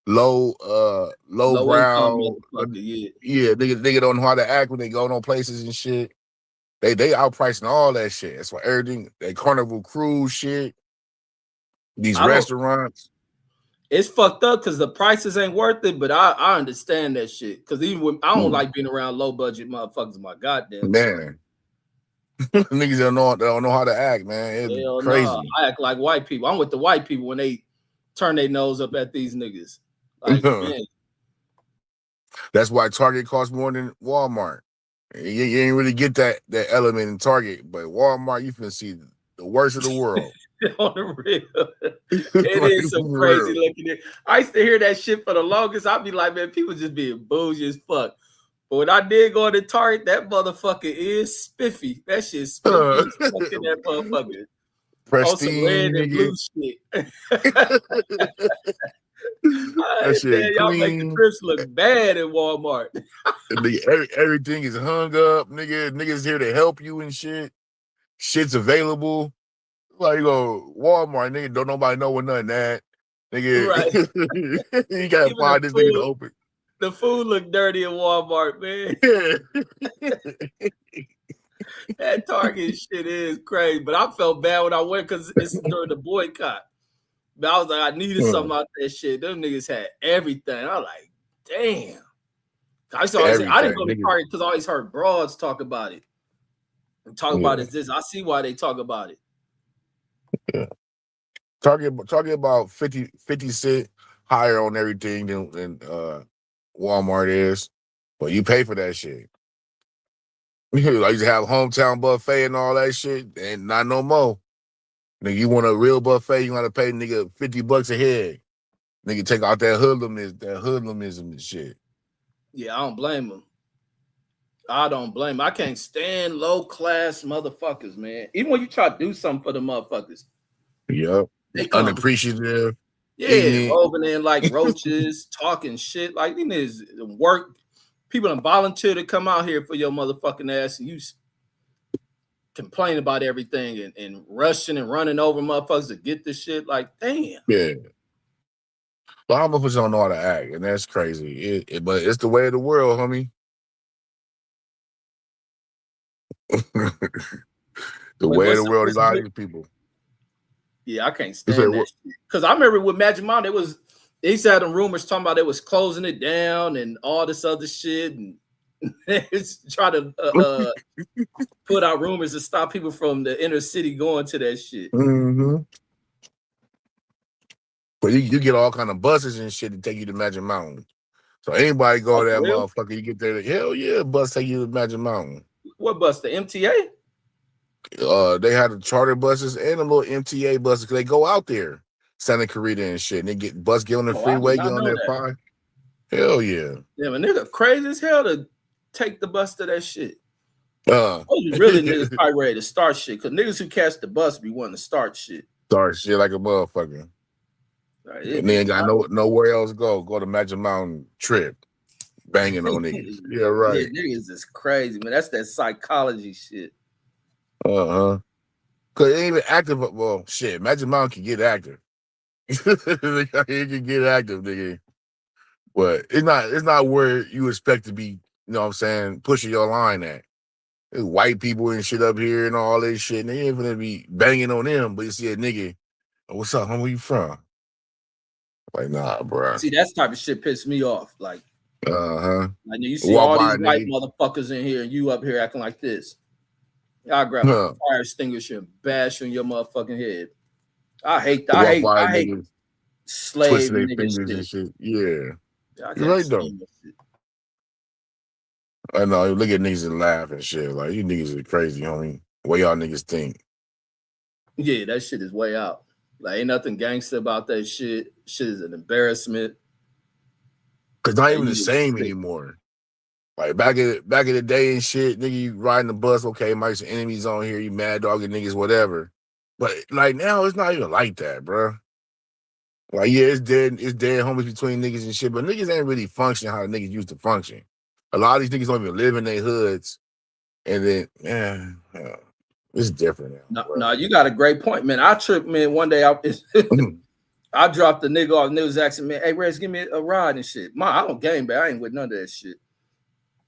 low Low income brow. motherfucker, yeah. Yeah, nigga don't know how to act when they go on places and shit. They outpricing all that shit. That's why everything, that Carnival cruise shit, these I don't. restaurants. It's fucked up because the prices ain't worth it, but I understand that shit. Because even when I don't Mm, like being around low budget motherfuckers, my goddamn self. man, niggas don't know how to act, man. It'd be Hell nah. crazy. I act like white people. I'm with the white people when they turn their nose up at these niggas. Like, man, That's why Target costs more than Walmart. You ain't really get that element in Target, but Walmart, you finna see the worst of the world. On the real. It Like, is some for crazy real. looking. I used to hear that shit for the longest. I'd be like, man, people just being bougie as fuck. But when I did go to Target, that motherfucker is spiffy. That shit spiffy Uh, as fuck in that motherfucker. On some red Pristine, and nigga. blue shit. That Damn, shit y'all make the clean. trips look bad in Walmart. Nigga, everything is hung up. Niggas here to help you and shit. Shit's available. Like, you go Walmart, nigga, don't nobody know what none of that. Right. Nigga, you gotta Even the find this nigga to food, open. the food look dirty in Walmart, man. Yeah. That Target shit is crazy. But I felt bad when I went because it's during the boycott. But I was like, I needed something out that shit. Them niggas had everything. I was like, damn. I didn't Everything, go to nigga. Target because I always heard broads talk about it. And talk about Yeah. it this. I see why they talk about it. Yeah. Talking about 50 cent higher on everything than Walmart is. But you pay for that shit. I used to have hometown buffet and all that shit, and not no more. Nigga, you want a real buffet, you gotta pay nigga $50 a head. Nigga, take out that hoodlumism and shit. Yeah, I don't blame them. I don't blame 'em. I can't stand low class motherfuckers, man. Even when you try to do something for the motherfuckers, Yep. they come, Unappreciative, yeah, ignorant. roving in like roaches, talking shit. Like, these work. People don't volunteer to come out here for your motherfucking ass, and you complain about everything and rushing and running over motherfuckers to get this shit. Like, damn. Yeah. But how motherfuckers don't know how to act, and that's crazy. But it's the way of the world, homie. The Wait, way of what's the the world, these what's a the lot of big? these people. Yeah, I can't You say stand that what? shit. Because I remember with Magic Mountain, they used to have them rumors talking about it was closing it down and all this other shit, and it's try to put out rumors to stop people from the inner city going to that shit. Mm-hmm. But you get all kind of buses and shit to take you to Magic Mountain. So anybody go Oh, to for that real? motherfucker, you get there, hell yeah, bus take you to Magic Mountain. What bus? The MTA? They had the charter buses and the little MTA buses because they go out there, Santa Clarita and shit. And they get bus, get on the Oh, I did freeway, get not on know that that. fine. Hell yeah. Yeah, a nigga crazy as hell to take the bus to that shit. Uh, Oh, you really niggas probably ready to start shit because niggas who catch the bus be wanting to start shit. start shit like a motherfucker. Like, And then got nowhere else to go. Go to Magic Mountain trip, banging on niggas. Yeah, yeah, right. niggas is crazy, man. That's that psychology shit. Uh-huh. Cause it ain't even active. Well, shit, Magic Mountain can get active. It can get active, nigga. But it's not where you expect to be, you know what I'm saying, pushing your line at. There's white people and shit up here and all this shit, and they ain't gonna be banging on them, but you see a nigga, "Oh, what's up, homie, where you from?" Like, nah, bruh. See, that type of shit pissed me off. Uh-huh. Like you see Walk all by these a white nigga. motherfuckers in here, and you up here acting like this. I grab a Huh. fire extinguisher and bash on your motherfucking head. I hate that. Walk by a I hate nigga, slave twisting their nigga fingers and shit. shit. Yeah. I You're can't right, though. stand that shit. I know. You look at niggas and laugh and shit. Like, you niggas are crazy, homie. What y'all niggas think? Yeah, that shit is way out. Like, ain't nothing gangster about that shit. Shit is an embarrassment. Cause not And even the you niggas same sick. anymore. Like back in the day and shit, nigga, you riding the bus, okay, might some enemies on here, you mad dogging niggas, whatever. But like now, it's not even like that, bro. Like, yeah, it's dead homies between niggas and shit, but niggas ain't really functioning how the niggas used to function. A lot of these niggas don't even live in their hoods, and then, it's different now, No, bro. no, you got a great point, man. I tripped, man. One day I dropped the nigga off. And was asking, man, hey, Rez, give me a ride and shit. I don't game back. I ain't with none of that shit.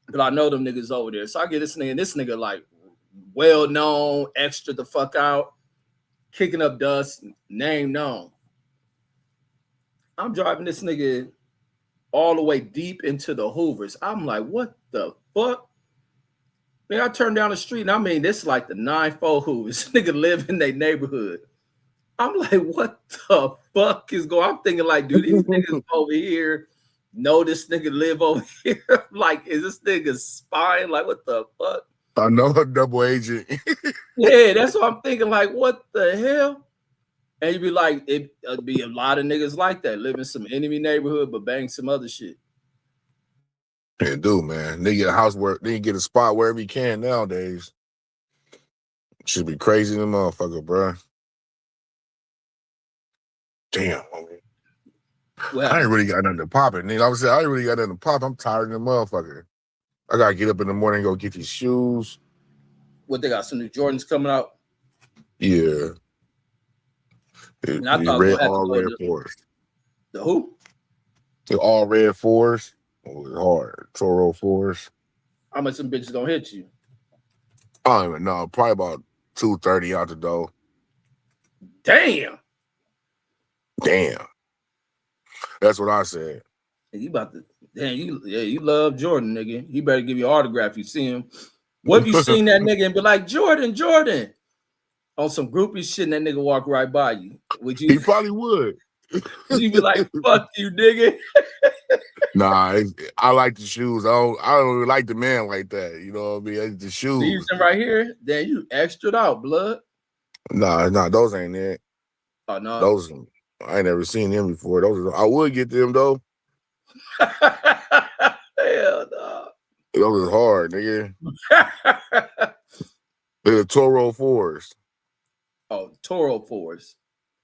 But I know them niggas over there. So I get this nigga like well known, extra the fuck out, kicking up dust, name known. I'm driving this nigga all the way deep into the Hoovers. I'm like, what the fuck? Man, I turned down the street and I mean, this is like the 9-4 Hoovers. Nigga live in their neighborhood. I'm like, what the fuck is going on? I'm thinking, like, do these niggas over here know this nigga live over here? Like, is this nigga spying? Like, what the fuck? I know a double agent. Yeah, that's what I'm thinking. Like, what the hell? And you'd be like, it'd be a lot of niggas like that, live in some enemy neighborhood, but bang some other shit. Yeah, do man. They get a house where they get a spot wherever he can nowadays. Should be crazy than motherfucker, bro. Damn, homie. Well, I ain't really got nothing to pop it. Nigga, I was saying I ain't really got nothing to pop. I'm tired of the motherfucker. I gotta get up in the morning and go get these shoes. what they got? Some new Jordans coming out. Yeah. And I The thought I was red, gonna have to all go red to fours. the who? The all red fours. Oh, it's hard. Toro fours. How much some bitches gonna hit you? I don't even know. Probably about 230 out the door. Damn. Damn. That's what I said. And you about to damn you love Jordan, nigga. He better give you an autograph. You see him. What if you seen that nigga and be like, Jordan, on some groupie shit, and that nigga walk right by you? Would you? He probably would. You be like, fuck you, nigga. Nah, I like the shoes. I don't really like the man like that. You know what I mean? It's the These shoes. them right here. Then you extra out, blood. Nah, those ain't it. Oh no. Those I ain't never seen them before. I would get them though. Hell no. Those is hard, nigga. They're the Toro fours. Oh, Toro Force.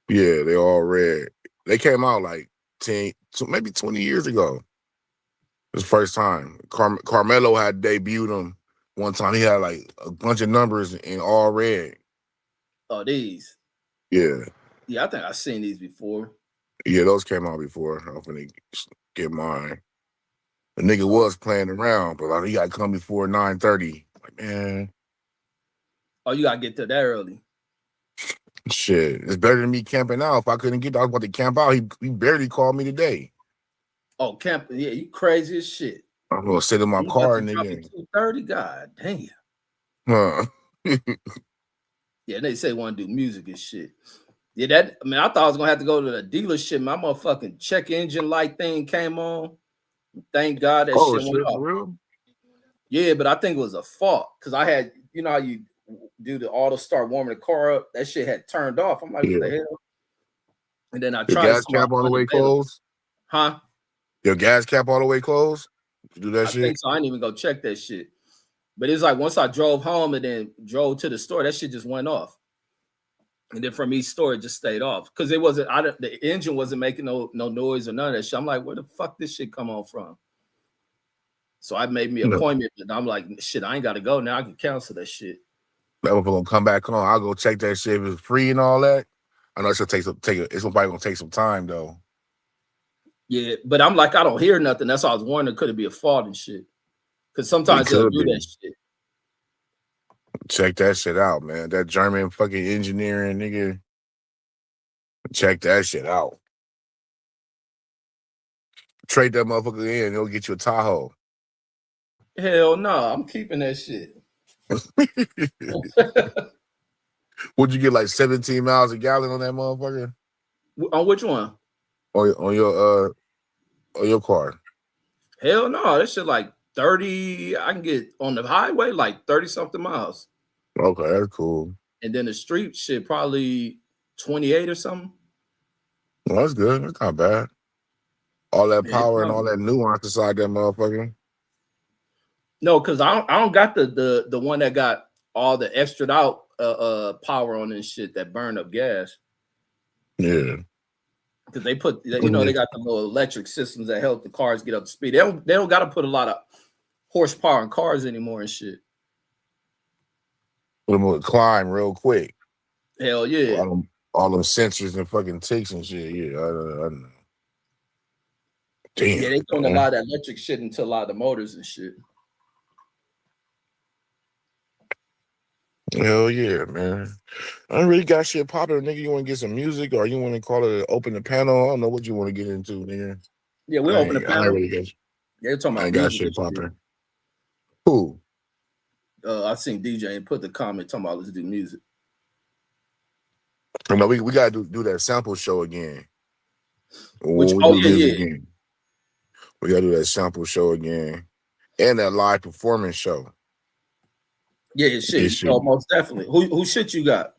Yeah, they all red. They came out like 10, maybe 20 years ago. It was the first time. Carmelo had debuted them one time. He had like a bunch of numbers in all red. Oh, these. Yeah. Yeah, I think I've seen these before. Yeah, those came out before. I'm finna get mine. The nigga was playing around, but like, he got to come before 9:30. Like, man. Oh, you gotta get to that early. Shit. It's better than me camping out. If I couldn't get I was about to camp out, he barely called me today. Oh, camping. Yeah, you crazy as shit. I'm gonna sit in my You about car, to drop nigga. at 2:30? God damn. Huh. Yeah, they say want to do music and shit. Yeah, that I mean, I thought I was gonna have to go to the dealership. My motherfucking check engine light thing came on. Thank God that shit went Shit, off. for real? Yeah, but I think it was a fault because I had, you know how you do the auto start warming the car up. That shit had turned off. I'm like, what the hell? And then I Your tried gas cap all the way closed? Huh? Your gas cap all the way closed? You do that I shit? think so. I didn't even go check that shit. But it's like once I drove home and then drove to the store, that shit just went off. And then from each store, it just stayed off because it wasn't. The engine wasn't making no noise or none of that shit. I'm like, where the fuck this shit come on from? So I made me an appointment, and I'm like, shit, I ain't got to go now. I can cancel that shit. That motherfucker gonna come back on. I'll go check that shit if it's free and all that. I know it's gonna it's probably gonna take some time though. Yeah, but I'm like, I don't hear nothing. That's why I was wondering, could it be a fault and shit? Because sometimes they'll do that shit. Check that shit out, man. That German fucking engineering nigga. Check that shit out. Trade that motherfucker in, he'll get you a Tahoe. Hell no, I'm keeping that shit. Would you get like 17 miles a gallon on that motherfucker? On which one? On your car. Hell no, that shit like 30. I can get on the highway like 30 something miles. Okay, that's cool. And then the street shit probably 28 or something. Well, that's good. That's not bad. All that power and all that nuance inside that motherfucker. No, because I don't got the one that got all the extra out power on this shit that burn up gas. Yeah. Because they put, you know, they got the little electric systems that help the cars get up to speed. They don't got to put a lot of horsepower in cars anymore and shit. Put them on climb real quick. Hell yeah. All them sensors and fucking ticks and shit. Yeah, I know. Damn. Yeah, they throwing a lot of electric shit into a lot of the motors and shit. Hell yeah, man. I don't really got shit popping, nigga. You want to get some music or you want to call it open the panel? I don't know what you want to get into, nigga. Yeah, we'll open the panel. I really got, They're talking about I ain't got shit popping. Who? I seen DJ and put the comment talking about let's do music. No, we gotta do that sample show again. Which again. We gotta do that sample show again. And that live performance show. Yeah, shit. Oh, most definitely. Who shit you got?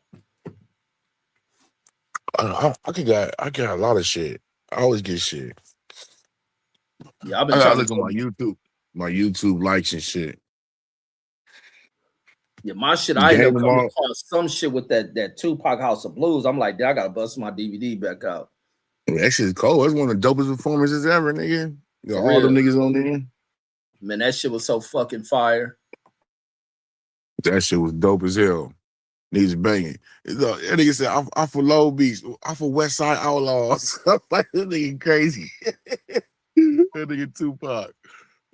I got a lot of shit. I always get shit. Yeah, I've I been gotta trying to look at tell. My YouTube likes and shit. Yeah, my shit. You I end gain up them coming all. across some shit with that Tupac House of Blues. I'm like, I gotta bust my DVD back out I mean, that shit's cold. That's one of the dopest performances ever, nigga. You got for all them real. niggas on there. Man, that shit was so fucking fire. That shit was dope as hell. Niggas banging. That nigga said, I'm for Low Beach. I'm for West Side Outlaws. I'm like, that nigga crazy. That nigga Tupac.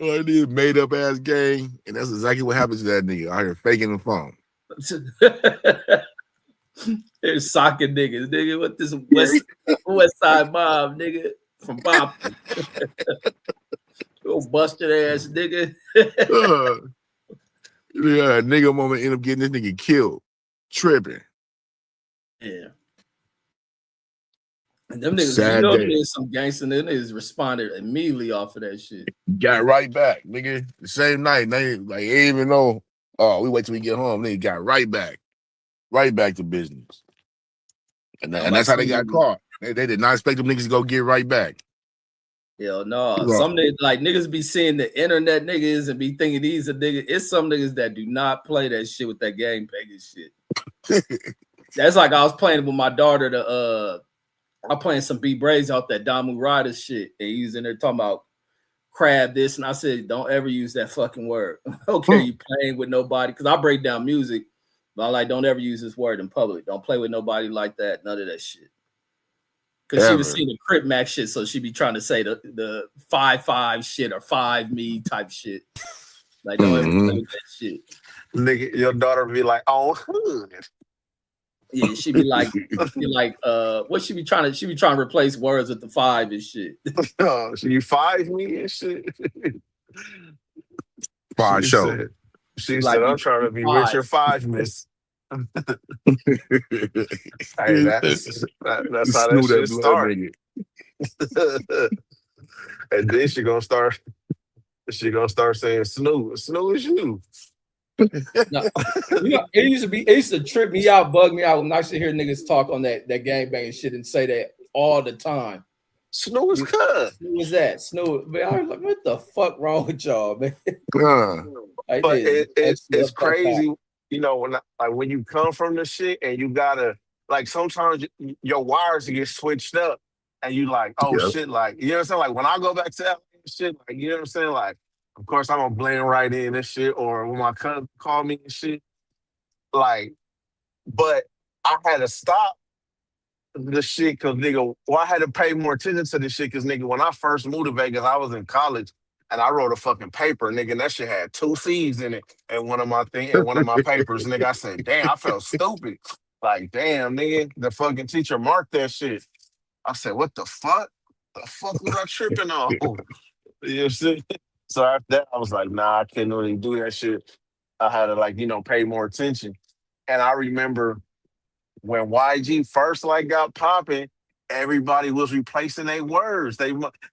Oh, that nigga made up ass gang. And that's exactly what happens to that nigga out here faking the phone. They're socking niggas, nigga. What this Yeah. West Side Mob, nigga, from Bompton. Go busted ass nigga. Uh, yeah, nigga moment end up getting this nigga killed. Tripping. Yeah. And them niggas, you Sad know, them day. niggas some gangster niggas responded immediately off of that shit. Got right back, nigga. The same night. They like ain't even know. Oh, we wait till we get home. Nigga got right back. Right back to business. I'm And like that's how they some got niggas. caught. They did not expect them niggas to go get right back. Hell no. Right. Some niggas like niggas be seeing the internet niggas and be thinking these are niggas. It's some niggas that do not play that shit with that gang banging shit. That's like I was playing with my daughter I'm playing some B Braves off that Damu Rider shit. And he was in there talking about crab this. And I said, don't ever use that fucking word. Okay, you playing with nobody. Cause I break down music, but I like don't ever use this word in public. Don't play with nobody like that. None of that shit. Cause she was Ever. seeing the Crip Mac shit, so she be trying to say the 5-5 shit or 5 me type shit. Like don't ever play Mm-hmm. with that shit. Nigga, your daughter be like, "Oh, hood." Yeah, she be like, what she be trying to replace words with the five and shit. Oh, so you 5 me and shit. Fine She show. said, She she be like, said, you I'm trying to be five. Richard 5 Miss. Hey, that's how that Snoo that shit blood start. nigga. And then she gonna start saying snoo is you. No, you know, it used to trip me out, bug me out when I used to hear niggas talk on that gang banging shit and say that all the time. Snoo is cut. Who was that? Snoop. Man, I was like, what the fuck wrong with y'all, man? Uh, I But did. it's The fuck out. crazy, when you come from the shit and you gotta like sometimes your wires get switched up and you like, oh yeah. shit, like you know what I'm saying? Like when I go back to that shit, like you know what I'm saying? Like, of course I'm gonna blend right in and shit, or when my cousin call me and shit, like, but I had to stop the shit because nigga, well, I had to pay more attention to this shit because nigga, when I first moved to Vegas, I was in college and I wrote a fucking paper, nigga, and that shit had two C's in it and one of my papers. Nigga, I said, damn, I felt stupid. Like, damn, nigga, the fucking teacher marked that shit. I said, what the fuck? The fuck was I tripping on? You see? So after that, I was like, nah, I couldn't really do that shit. I had to like, pay more attention. And I remember when YG first like got popping, everybody was replacing their words.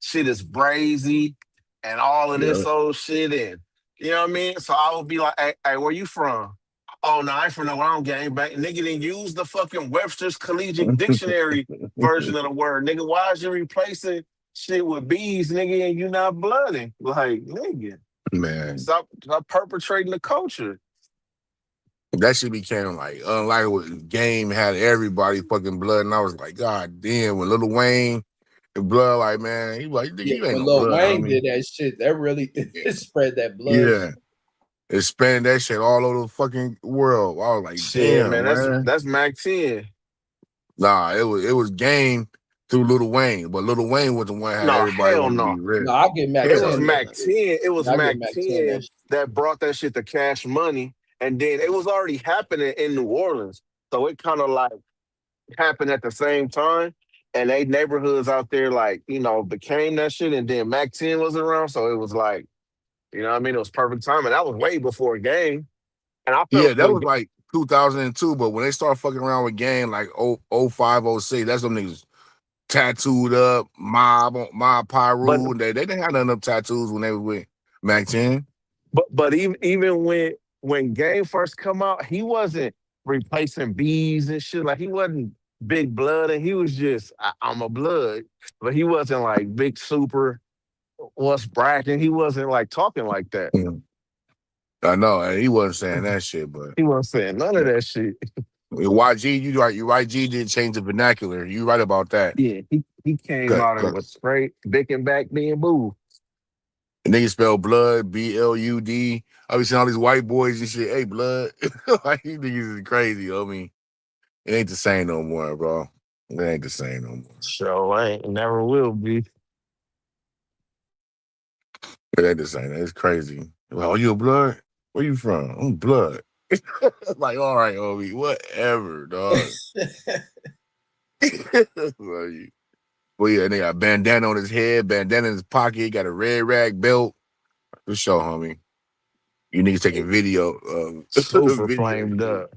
Shit is brazy and all of yeah. this old shit in. You know what I mean? So I would be like, hey, where you from? Oh no, I ain't from no I don't gang bang. Nigga didn't use the fucking Webster's Collegiate Dictionary version of the word. Nigga, why is you replacing shit with bees, nigga, and you not blooding? Like, nigga, Man, stop perpetrating the culture. that shit became like unlike what Game had everybody fucking blood, and I was like, God damn, when Lil Wayne and blood, like man, he like, nigga, Yeah, you ain't when no Lil blood, Wayne homie. did that shit, that really spread that blood. Yeah, it spanned that shit all over the fucking world. I was like, Shit, man, damn, that's man. that's Mac 10. Nah, it was Game through Lil Wayne, but Lil Wayne was the one that had No, everybody hell wanting to no. be rich. No, I get Mac It Hell was 10 yeah. Mac that shit. 10. It was I get Mac Mac 10 that 10 shit. that brought that shit to Cash Money. And then it was already happening in New Orleans. So it kind of like happened at the same time. And they neighborhoods out there like, became that shit. And then Mac 10 was around. So it was like, you know what I mean? It was perfect time. And that was way before game. And I Yeah, felt that when was like 2002, but when they start fucking around with Game like 05, 06, that's them niggas tattooed up, mob but Pyru. They didn't have nothing up tattoos when they was with Mac 10. but even when game first come out, he wasn't replacing bees and shit. Like he wasn't. big blood, and he was just I'm a blood, but he wasn't like big super. What's bragging? He wasn't like talking like that. Mm. I know, and he wasn't saying that shit, but He wasn't saying none of yeah. that shit. YG, you right. You right. G did change the vernacular. You right about that. Yeah, he came Cut, out and cut. was straight, dick and back being boo. Niggas spell blood, BLUD. I be seeing all these white boys and shit. Hey, blood. Like these niggas is crazy. I mean, it ain't the same no more, bro. It ain't the same no more. So I ain't never will be. It ain't the same. It's crazy. Like, oh, you a blood? Where you from? I'm blood. Like, all right, homie, whatever, dog. Like, well, yeah, they got a bandana on his head, bandana in his pocket, got a red rag belt. For sure, homie. You niggas taking video Super video flamed shit. up.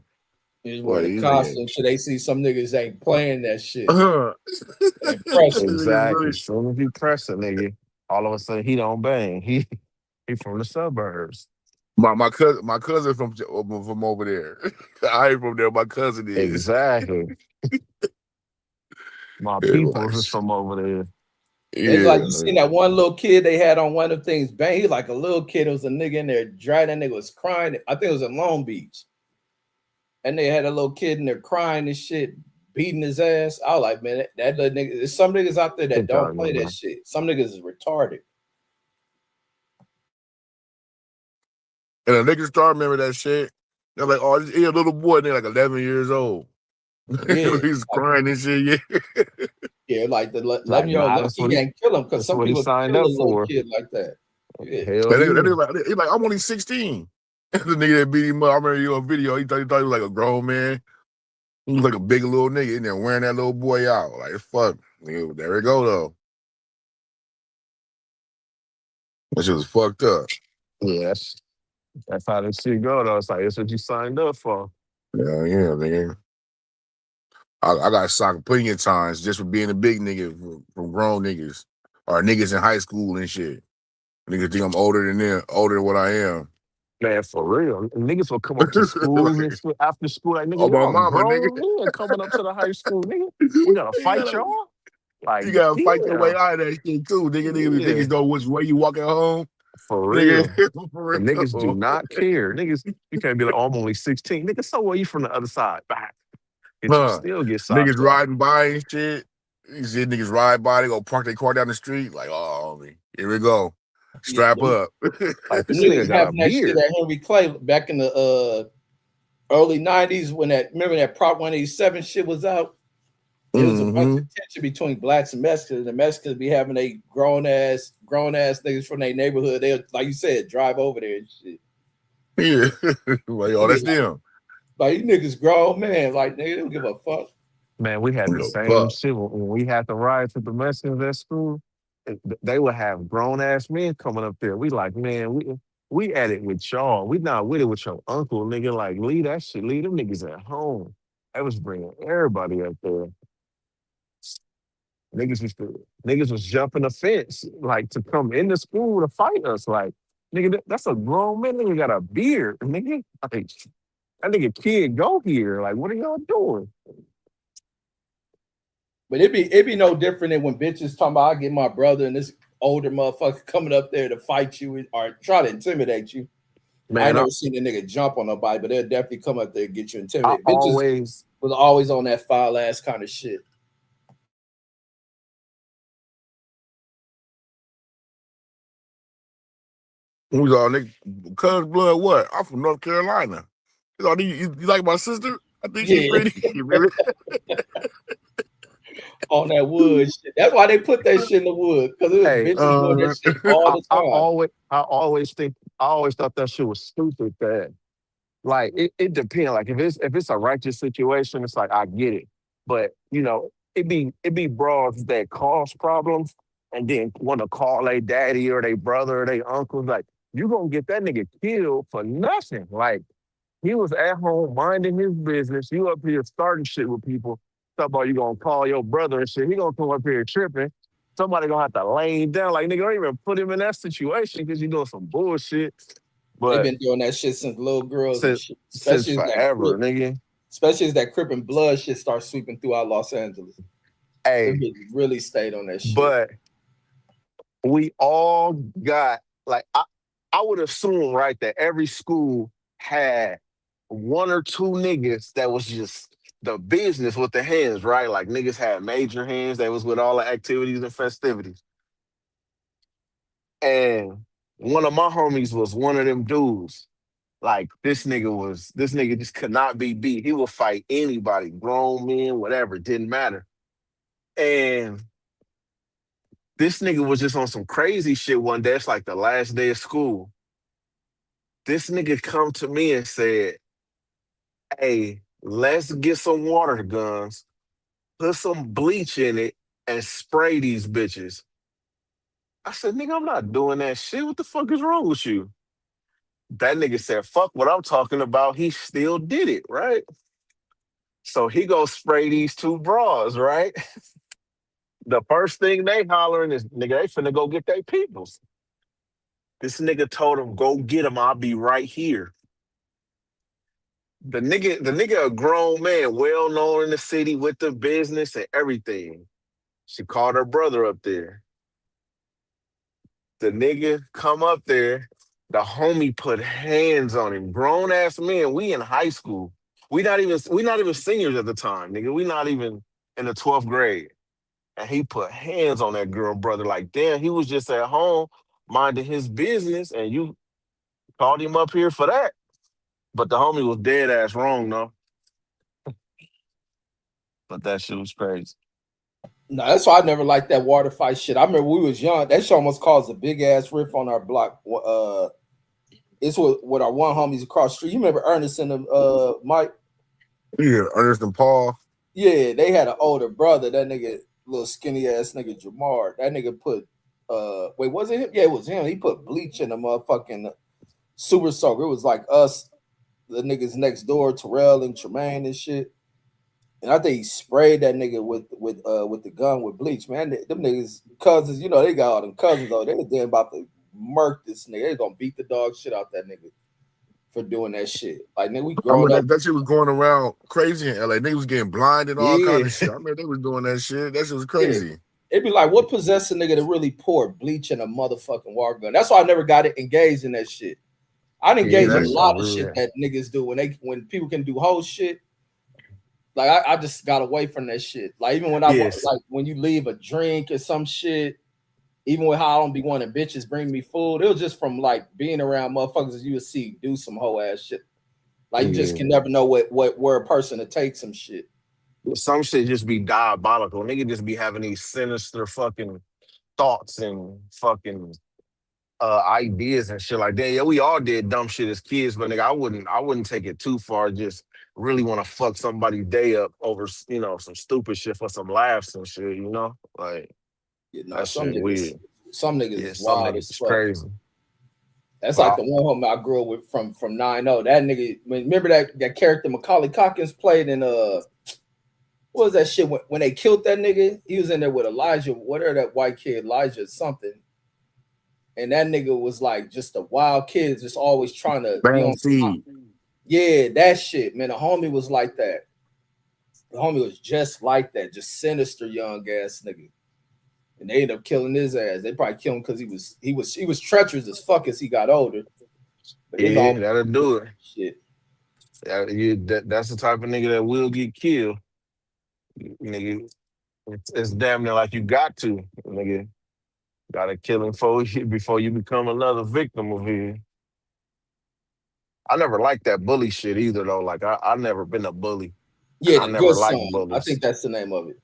He's Boy, wearing a you costume so they see some niggas ain't playing that shit. Impressive. Exactly. As soon as you press a nigga, all of a sudden he don't bang. He from the suburbs. My cousin from over there. I ain't from there. My cousin is. Exactly. My Yeah, like, peoples is from over there. It's like yeah. you seen that one little kid they had on one of the things. Bang, he like a little kid. It was a nigga in there dry. That nigga was crying. I think it was in Long Beach. And they had a little kid in there crying and shit, beating his ass. I was like, man, that little nigga. There's some niggas out there that Think I don't play that remember. shit. Some niggas is retarded. And the niggas start remember that shit. They're like, oh, he a little boy. They're like 11 years old. Yeah. He's crying and shit. Yeah. Yeah, like the Like, 11-year-old nah, lucky he ain't kill him because that's some what he people signed kill a up little for. kid like that. Yeah. Hell And yeah. he's like, I'm only 16. The nigga that beat him up, I remember you on video. He thought he was like a grown man. He was like a big little nigga in there wearing that little boy out. Like, fuck. Nigga, there we go, though. That shit was fucked up. Yeah, that's how this shit go though. It's like that's what you signed up for. Yeah, nigga. I got socked plenty of times just for being a big nigga from grown niggas or niggas in high school and shit. Niggas think I'm older than them, older than what I am. Man, for real. Niggas will come up to schools and Like, after school, like, nigga, oh, my y'all mama, nigga. grown men coming up to the high school, nigga. We gotta you, fight gotta, y'all? Like, you gotta fight your way damn. out of that shit too, nigga. Yeah, Niggas know which way you walking home. for Nigga, real. for And niggas do real. not care. Niggas, you can't be like, oh, I'm only 16. Nigga, so what? You from the other side. Bah. Get you Huh. still get socked Niggas up. riding by and shit. You see niggas ride by, they go park their car down the street. Like, oh, homie, here we go. Yeah, Strap up. Like, them this nigga niggas got a having that shit beard. at Henry Clay back in the early 90s when remember that Prop 187 shit was out? It was a bunch Mm-hmm. of tension between blacks and Mexicans. The Mexicans be having a grown ass niggas from their neighborhood. They'll, like you said, drive over there and shit. Yeah. Like, oh, that's them. Like you niggas grown man. Like nigga, they don't give a fuck. Man, we had the No same fuck. shit when we had the riots with the Mexicans at school. They would have grown ass men coming up there. We like, man, we at it with y'all. We not with it with your uncle, nigga. Like, leave that shit. Leave them niggas at home. I was bringing everybody up there. Niggas was jumping the fence like to come into school to fight us. Like, nigga, that's a grown man. Nigga got a beard, nigga. Like, that nigga kid go here. Like, what are y'all doing? But it be no different than when bitches talking about I get my brother and this older motherfucker coming up there to fight you or try to intimidate you. I ain't Man, never seen a nigga jump on nobody, but they'll definitely come up there and get you I intimidated. Bitches always was always on that foul ass kind of shit. Who's all nigga? Cuz blood, what? I'm from North Carolina. He's all, you like my sister? I think she's Yeah, pretty. Really? on that wood shit. That's why they put that shit in the wood because it was hey, bitches doing that shit all the time. I always thought that shit was stupid. That like it depends. Like if it's a righteous situation, it's like I get it. But it be broads that cause problems and then want to call their daddy or their brother or their uncle. Like you gonna get that nigga killed for nothing. Like he was at home minding his business. You up here starting shit with people. Talk about you gonna call your brother and shit. He gonna come up here tripping. Somebody gonna have to lay him down. Like nigga, don't even put him in that situation because you doing some bullshit. They've But been doing that shit since little girls and since shit, since especially in that forever, crip. nigga. Especially as that Crip and Blood shit starts sweeping throughout Los Angeles. Them Hey, bitches really stayed on that shit. but we all got like I would assume, right, that every school had one or two niggas that was just the business with the hands, right? Like niggas had major hands that was with all the activities and festivities. And one of my homies was one of them dudes. Like this nigga just could not be beat. He would fight anybody, grown men, whatever, didn't matter. And this nigga was just on some crazy shit one day. It's like the last day of school. This nigga come to me and said, "Hey, let's get some water guns, put some bleach in it, and spray these bitches." I said, "Nigga, I'm not doing that shit. What the fuck is wrong with you?" That nigga said, "Fuck what I'm talking about." He still did it, right? So he go spray these two bras, right? The first thing they hollering is, "Nigga, they finna go get their peoples." This nigga told him, "Go get him. I'll be right here." The nigga, a grown man, well known in the city with the business and everything. She called her brother up there. The nigga come up there. The homie put hands on him. Grown ass men. We in high school. We not even seniors at the time, nigga. We not even in the 12th grade. And he put hands on that girl brother. Like, damn, he was just at home minding his business, and you called him up here for that. But the homie was dead ass wrong, though. But that shit was crazy. No, that's why I never liked that water fight shit. I remember we was young. That shit almost caused a big ass riff on our block. It's with our one homies across the street. You remember Ernest and Mike? Yeah, Ernest and Paul. Yeah, they had an older brother. That nigga, little skinny ass nigga Jamar. That nigga put wait, was it him? Yeah, it was him. He put bleach in the motherfucking super soaker. It was like us, the niggas next door, Terrell and Tremaine and shit. And I think he sprayed that nigga with the gun with bleach, man. Them niggas cousins, you know, they got all them cousins though. They was damn about to murk this nigga. They gonna beat the dog shit out that nigga for doing that shit. Like nigga, we I growing remember up. that shit was going around crazy in LA. Niggas was getting blinded, all kind Yeah. of shit. I remember they was doing that shit. That shit was Yeah. crazy. It'd be like, what possessed a nigga to really pour bleach in a motherfucking water gun? That's why I never got it engaged in that shit. I'd Yeah, engage in a That me shit. lot of either. shit Yeah. that niggas do when people can do whole shit. Like I just got away from that shit. Like even when Yes. like when you leave a drink or some shit, even with how I don't be wanting bitches bring me food, it was just from like being around motherfuckers you would see do some whole ass shit. Like you just Yeah. can never know what where a person to take some shit. Some shit just be diabolical. Nigga just be having these sinister fucking thoughts and fucking ideas and shit like that. Yeah, we all did dumb shit as kids, but nigga, I wouldn't take it too far. Just really want to fuck somebody's day up over some stupid shit for some laughs and shit. Like You know, that shit weird. some niggas Yeah, is some wild niggas as is fuck. crazy. That's like Well, the one homie I grew up with from 9-0. That nigga, remember that character Macaulay Calkins played in what was that shit when they killed that nigga? He was in there with Elijah, whatever that white kid, Elijah something. And that nigga was like just a wild kid, just always trying to be Bad on top. seed. Yeah, that shit, man. The homie was like that. The homie was just like that, just sinister young ass nigga. And they ended up killing his ass. They probably killed him because he was treacherous as fuck as he got older. But his yeah, homie that'll do it. shit. That's the type of nigga that will get killed. Nigga, it's damn near like you got to, nigga. Gotta kill him before you become another victim of his. I never liked that bully shit either though. Like I never been a bully, and Yeah, I the good never son. liked I think bullies. that's the name of it.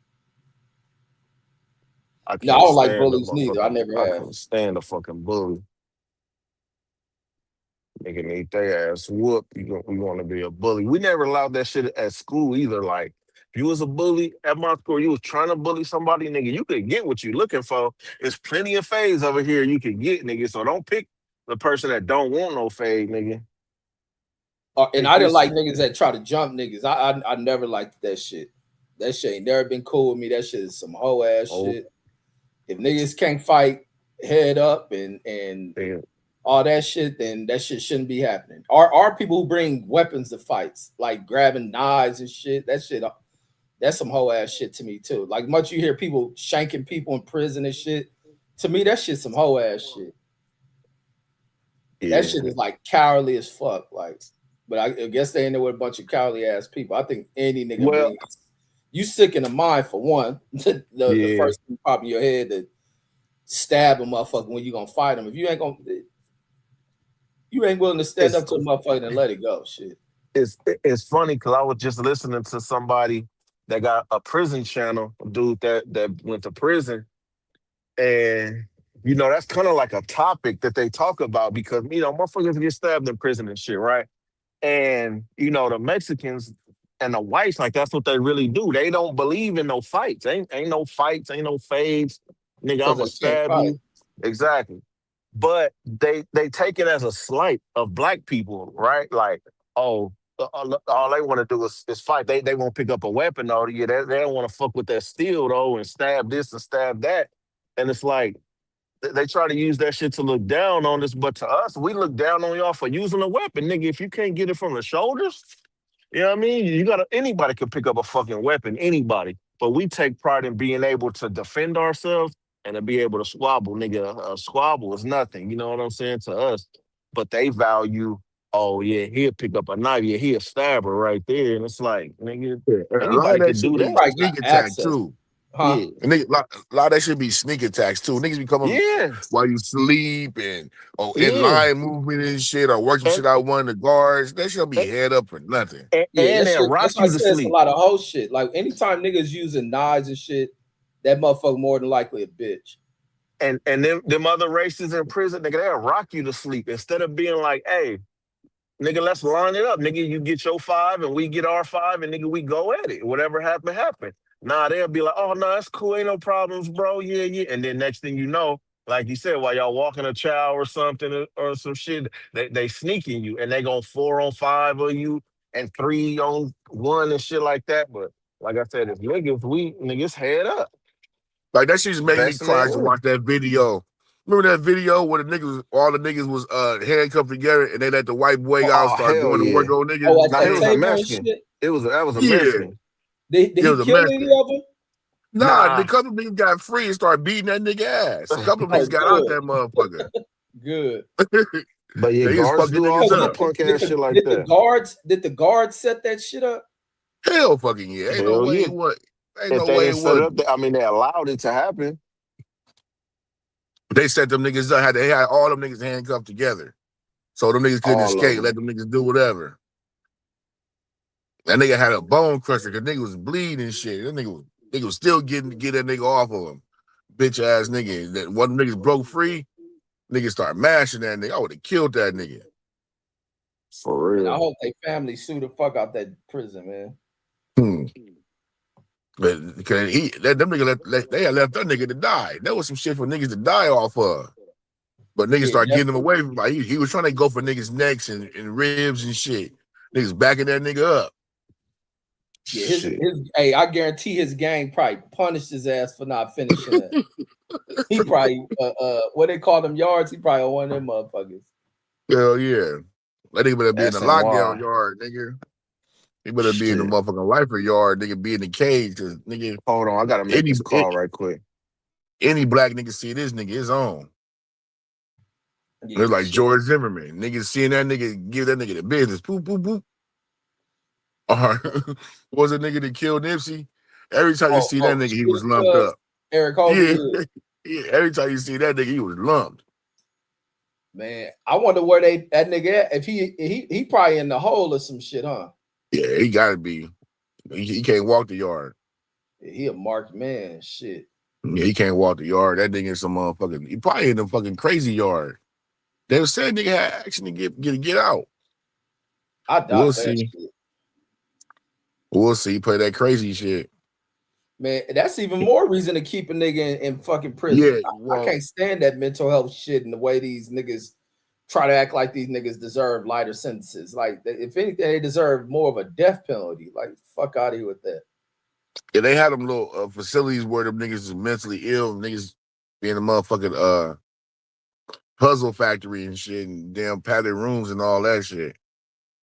I No, I couldn't don't like stand the bullies neither. I motherfucking. never I have. couldn't stand the fucking bully. Nigga need their ass whooped. We want to be a bully. We never allowed that shit at school either. Like if you was a bully at my school, you was trying to bully somebody, nigga. You could get what you looking for. There's plenty of fades over here you can get, nigga. So don't pick the person that don't want no fade, nigga. And Pick I didn't this. like niggas that try to jump niggas. I never liked that shit. That shit ain't never been cool with me. That shit is some whole ass Oh, shit. If niggas can't fight head up and yeah. all that shit, then that shit shouldn't be happening. Are people who bring weapons to fights, like grabbing knives and shit, that shit, that's some whole ass shit to me too. Like much you hear people shanking people in prison and shit. To me, that shit some whole ass shit. That Yeah. shit is like cowardly as fuck. Like, but I guess they in there with a bunch of cowardly ass people. I think any nigga Well, being you sick in the mind for one. The yeah. first thing pop in your head to stab a motherfucker when you gonna fight him. If you ain't willing to stand It's up to a motherfucker and let it go. Shit. it's funny because I was just listening to somebody that got a prison channel, a dude that went to prison, and that's kind of like a topic that they talk about because motherfuckers get stabbed in prison and shit, right? And the Mexicans and the whites, like that's what they really do. They don't believe in no fights. Ain't no fights, ain't no fades. Nigga, Because I'ma they can't stab fight. you. Exactly. But they take it as a slight of black people, right? Like, oh, all they want to do is fight. They won't pick up a weapon though. Yeah, they don't want to fuck with that steel though and stab this and stab that. And it's like they try to use that shit to look down on us, but to us, we look down on y'all for using a weapon, nigga. If you can't get it from the shoulders, you know what I mean? Anybody can pick up a fucking weapon, anybody. But we take pride in being able to defend ourselves and to be able to squabble, nigga. A squabble is nothing, you know what I'm saying, to us. But they value, oh yeah, he'll pick up a knife, yeah, he'll stab her right there. And it's like, nigga, Yeah, a lot of anybody that could should do He be that. probably got sneak attacks access. too. Huh? Yeah. And a lot of that should be sneak attacks too. Niggas be coming Yeah. while you sleep and in Yeah. line movement and shit or working And, shit out one of the guards. That should be and, head up for nothing. Yeah, that they'll shit. rock That's why I you to said it's a sleep. lot of whole shit. Like anytime niggas using knives and shit, that motherfucker more than likely a bitch. And them other races in prison, nigga, they'll rock you to sleep instead of being like, hey, nigga, let's line it up. Nigga, you get your 5 and we get our 5 and nigga, we go at it. Whatever happened, happened. Nah, they'll be like, oh no, it's cool, ain't no problems, bro. Yeah, yeah. And then next thing you know, like you said, while y'all walking a chow or something or some shit, they sneaking you and they going 4 on 5 of you and 3 on 1 and shit like that. But like I said, if niggas head up. Like that shit just make me Best in cry their to way. watch that video. Remember that video where all the niggas was handcuffed together and they let the white boy out Oh start hell going to work yeah. on niggas Oh, and at Now he that was shit. a table and Mexican. shit. That was a Yeah, Mexican. Did it he was a kill mess. any of them? Nah, the Nah. couple niggas got free and started beating that nigga ass. A couple of Oh, niggas got out good, that motherfucker. good. But yeah, Yeah, he was guards fucking do all niggas Because kind of up. punk ass shit like that. did the guards set that shit up? Hell fucking yeah. Ain't no Hell way yeah. it was. Ain't If no they way didn't it set it up, wasn't. I mean, they allowed it to happen. They set them niggas up. They had all them niggas handcuffed together. So them niggas couldn't All of escape. Let them. them niggas do whatever. That nigga had a bone crusher because nigga was bleeding and shit. That nigga was still get that nigga off of him. Bitch ass nigga. That one niggas broke free. Niggas start mashing that nigga. I would have killed that nigga. For And I real. hope they family sue the fuck out that prison, man. Hmm. But because them nigga they had left that nigga to die. There was some shit for niggas to die off of. But niggas Yeah, start getting him definitely. away from like he was trying to go for niggas' necks and ribs and shit. Niggas backing that nigga up. Yeah, Shit. hey, I guarantee his gang probably punished his ass for not finishing it. He probably what they call them yards, he probably on one of them motherfuckers. Hell yeah. That nigga better be in the lockdown SNY. yard, nigga. He better be in the Shit. motherfucking lifer yard, nigga. Be in the cage, cause nigga, Hold on, I gotta make any this call right quick. any black nigga see this nigga, his own. Yeah, It's like shit. George Zimmerman. Niggas seeing that nigga give that nigga the business. Poop, poop, poop. Or was a nigga that killed Nipsey? Every time you see that nigga, he was lumped up. Eric Holder, Yeah. yeah. Yeah. Every time you see that nigga, he was lumped. Man, I wonder where that nigga at. If he probably in the hole or some shit, huh? Yeah, he gotta be. He can't walk the yard. Yeah, he a marked man, shit. Yeah, he can't walk the yard. That nigga in some motherfucking. He probably in the fucking crazy yard. They said nigga had action to get out. I doubt We'll that see. shit. We'll see. Play that crazy shit. Man, that's even more reason to keep a nigga in fucking prison. Yeah, I well, can't stand that mental health shit and the way these niggas try to act like these niggas deserve lighter sentences. Like, if anything, they deserve more of a death penalty. Like, fuck out of here with that. yeah, they had them little facilities where them niggas is mentally ill. Niggas being a motherfucking Puzzle Factory and shit, and damn padded rooms and all that shit.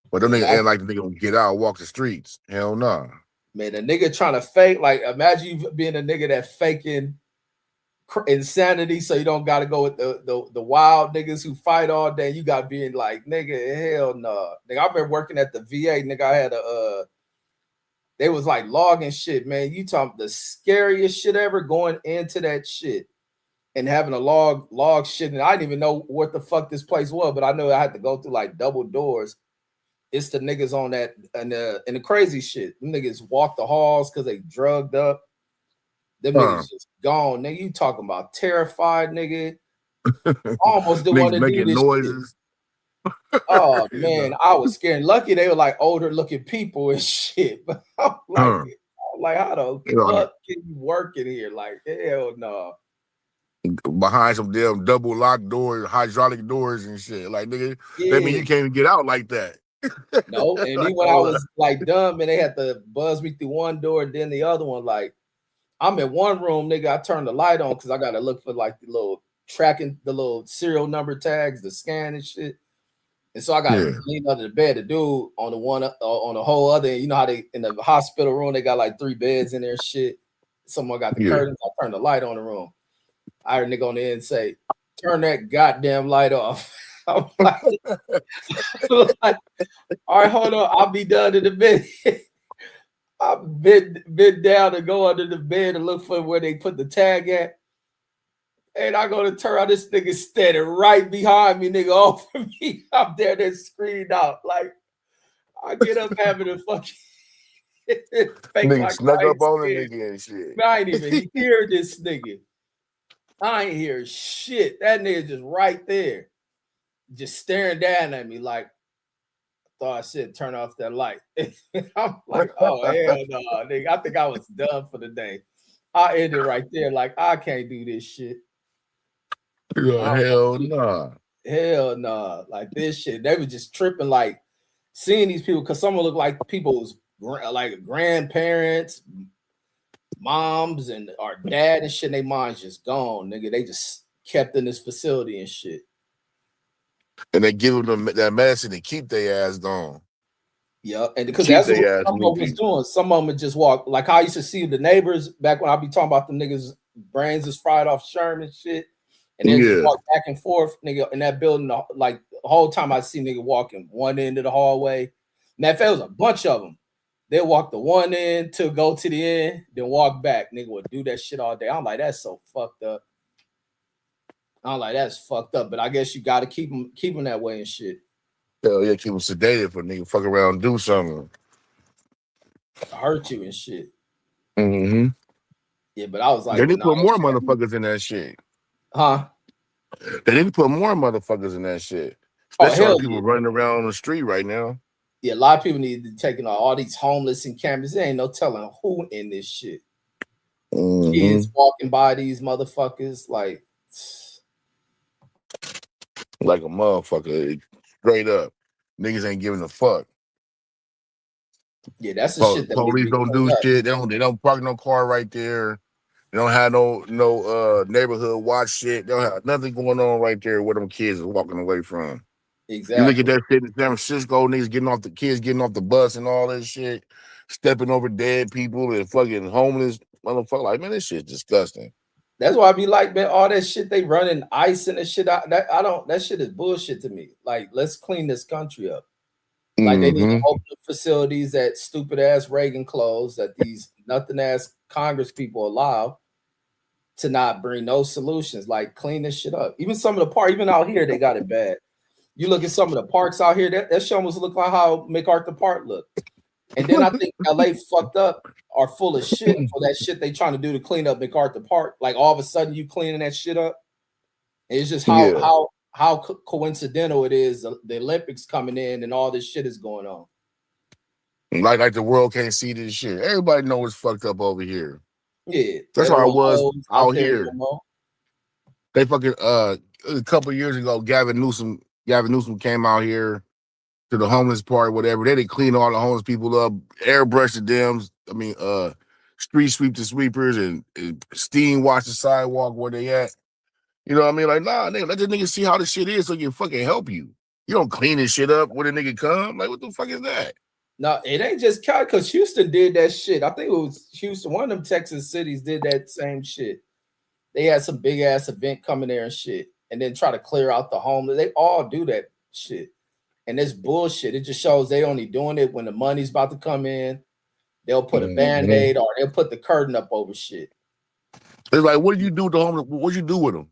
But them And niggas I, ain't like the nigga gonna get out, walk the streets. Hell no. man, a nigga trying to fake, like, imagine you being a nigga that faking insanity, so you don't got to go with the wild niggas who fight all day. You got being like, nigga, hell no. Nigga, I've been working at the VA. Nigga, I had they was like logging shit, man. You talk the scariest shit ever, going into that shit and having a log shit. And I didn't even know what the fuck this place was, but I know I had to go through like double doors. It's the niggas on that and the crazy shit. Them niggas walk the halls because they drugged up. Them niggas just gone. Nigga, you talking about terrified, nigga. I almost didn't want Niggas to do making this shit. noises. Oh man, I was scared. Lucky they were like older looking people and shit. But I'm like how the fuck can you work in here? Like, hell no. Behind some damn double locked doors, hydraulic doors and shit. Like, nigga, that mean Yeah. you can't even get out like that. No, and then when I was like dumb and they had to buzz me through one door and then the other one, like I'm in one room, nigga. I turned the light on because I gotta look for like the little tracking, the little serial number tags, the scan and shit. And so I got to lean under the bed. The dude on the one on the whole other, you know how they in the hospital room they got like 3 beds in there, shit. Someone got the curtains. I turned the light on the room. I heard a nigga on the end say, "Turn that goddamn light off." I'm like, like, all right, hold on. I'll be done in the bed. I've been down to go under the bed and look for where they put the tag at. And I go to turn out, this nigga standing right behind me, nigga, off of me. I'm there, that screamed out. Like, I get up having a fucking fake nigga like snuck I up on the scared. nigga and shit. I ain't even hear this nigga. I ain't hear shit. That nigga just right there, just staring down at me like, I thought I said turn off that light. I'm like, oh hell no, nigga. I think I was done for the day. I ended right there, like I can't do this shit. Hell nah. Hell nah. Like this shit. They were just tripping, like seeing these people because some look like people's like grandparents, moms, and our dad and shit. Their minds just gone, nigga. They just kept in this facility and shit. And they give them that medicine to keep their ass gone. Yeah, and because that's what some of them was doing. Some of them would just walk. Like I used to see the neighbors back when I be talking about the niggas' brains is fried off Sherman shit. And then just walk back and forth, nigga, in that building. Like the whole time I see nigga walking one end of the hallway. And that was a bunch of them. They walk the one end to go to the end, then walk back. Nigga would do that shit all day. I'm like, that's so fucked up. I'm like, that's fucked up. But I guess you got to keep them that way and shit. Hell yeah, keep them sedated for nigga fuck around and do something. Hurt you and shit. Mm-hmm. Yeah, but I was like, they need to put more motherfuckers in that shit. Huh? They need to put more motherfuckers in that shit. Especially all the people running around on the street right now. Yeah, a lot of people need to take all these homeless and cameras. There ain't no telling who in this shit. Mm-hmm. Kids walking by these motherfuckers like a motherfucker. Straight up. Niggas ain't giving a fuck. Yeah, that's the shit that police don't do shit. They don't park no car right there. They don't have no neighborhood watch shit. They don't have nothing going on right there where them kids are walking away from. Exactly. You look at that shit in San Francisco, niggas getting off the bus and all that shit, stepping over dead people and fucking homeless motherfucker. Like, man, this shit's disgusting. That's why I be like, man, all that shit they running ice and the shit. That shit is bullshit to me. Like, let's clean this country up. Like they need to open up facilities that stupid ass Reagan closed, that these nothing ass Congress people allow to not bring no solutions. Like clean this shit up. Even some of the park, even out here, they got it bad. You look at some of the parks out here, that shit almost look like how MacArthur Park looked. And then I think LA fucked up are full of shit for that shit they trying to do to clean up MacArthur Park. Like all of a sudden you cleaning that shit up. It's just how coincidental it is the Olympics coming in and all this shit is going on. Like the world can't see this shit. Everybody knows it's fucked up over here. Yeah, that's how it was out here. They fucking a couple years ago, Gavin Newsom came out here to the homeless part, whatever. They did clean all the homeless people up, airbrush the dams. I mean, street sweep the sweepers and steam wash the sidewalk where they at. You know what I mean? Like, nah, nigga, let the nigga see how the shit is so he can fucking help you. You don't clean this shit up when a nigga come. Like, what the fuck is that? No, it ain't just Cali, because Houston did that shit. I think it was Houston. One of them Texas cities did that same shit. They had some big ass event coming there and shit, and then try to clear out the homeless. They all do that shit, and it's bullshit. It just shows they only doing it when the money's about to come in. They'll put a band-aid or they'll put the curtain up over shit. It's like, what did you do with the homeless? What you do with them?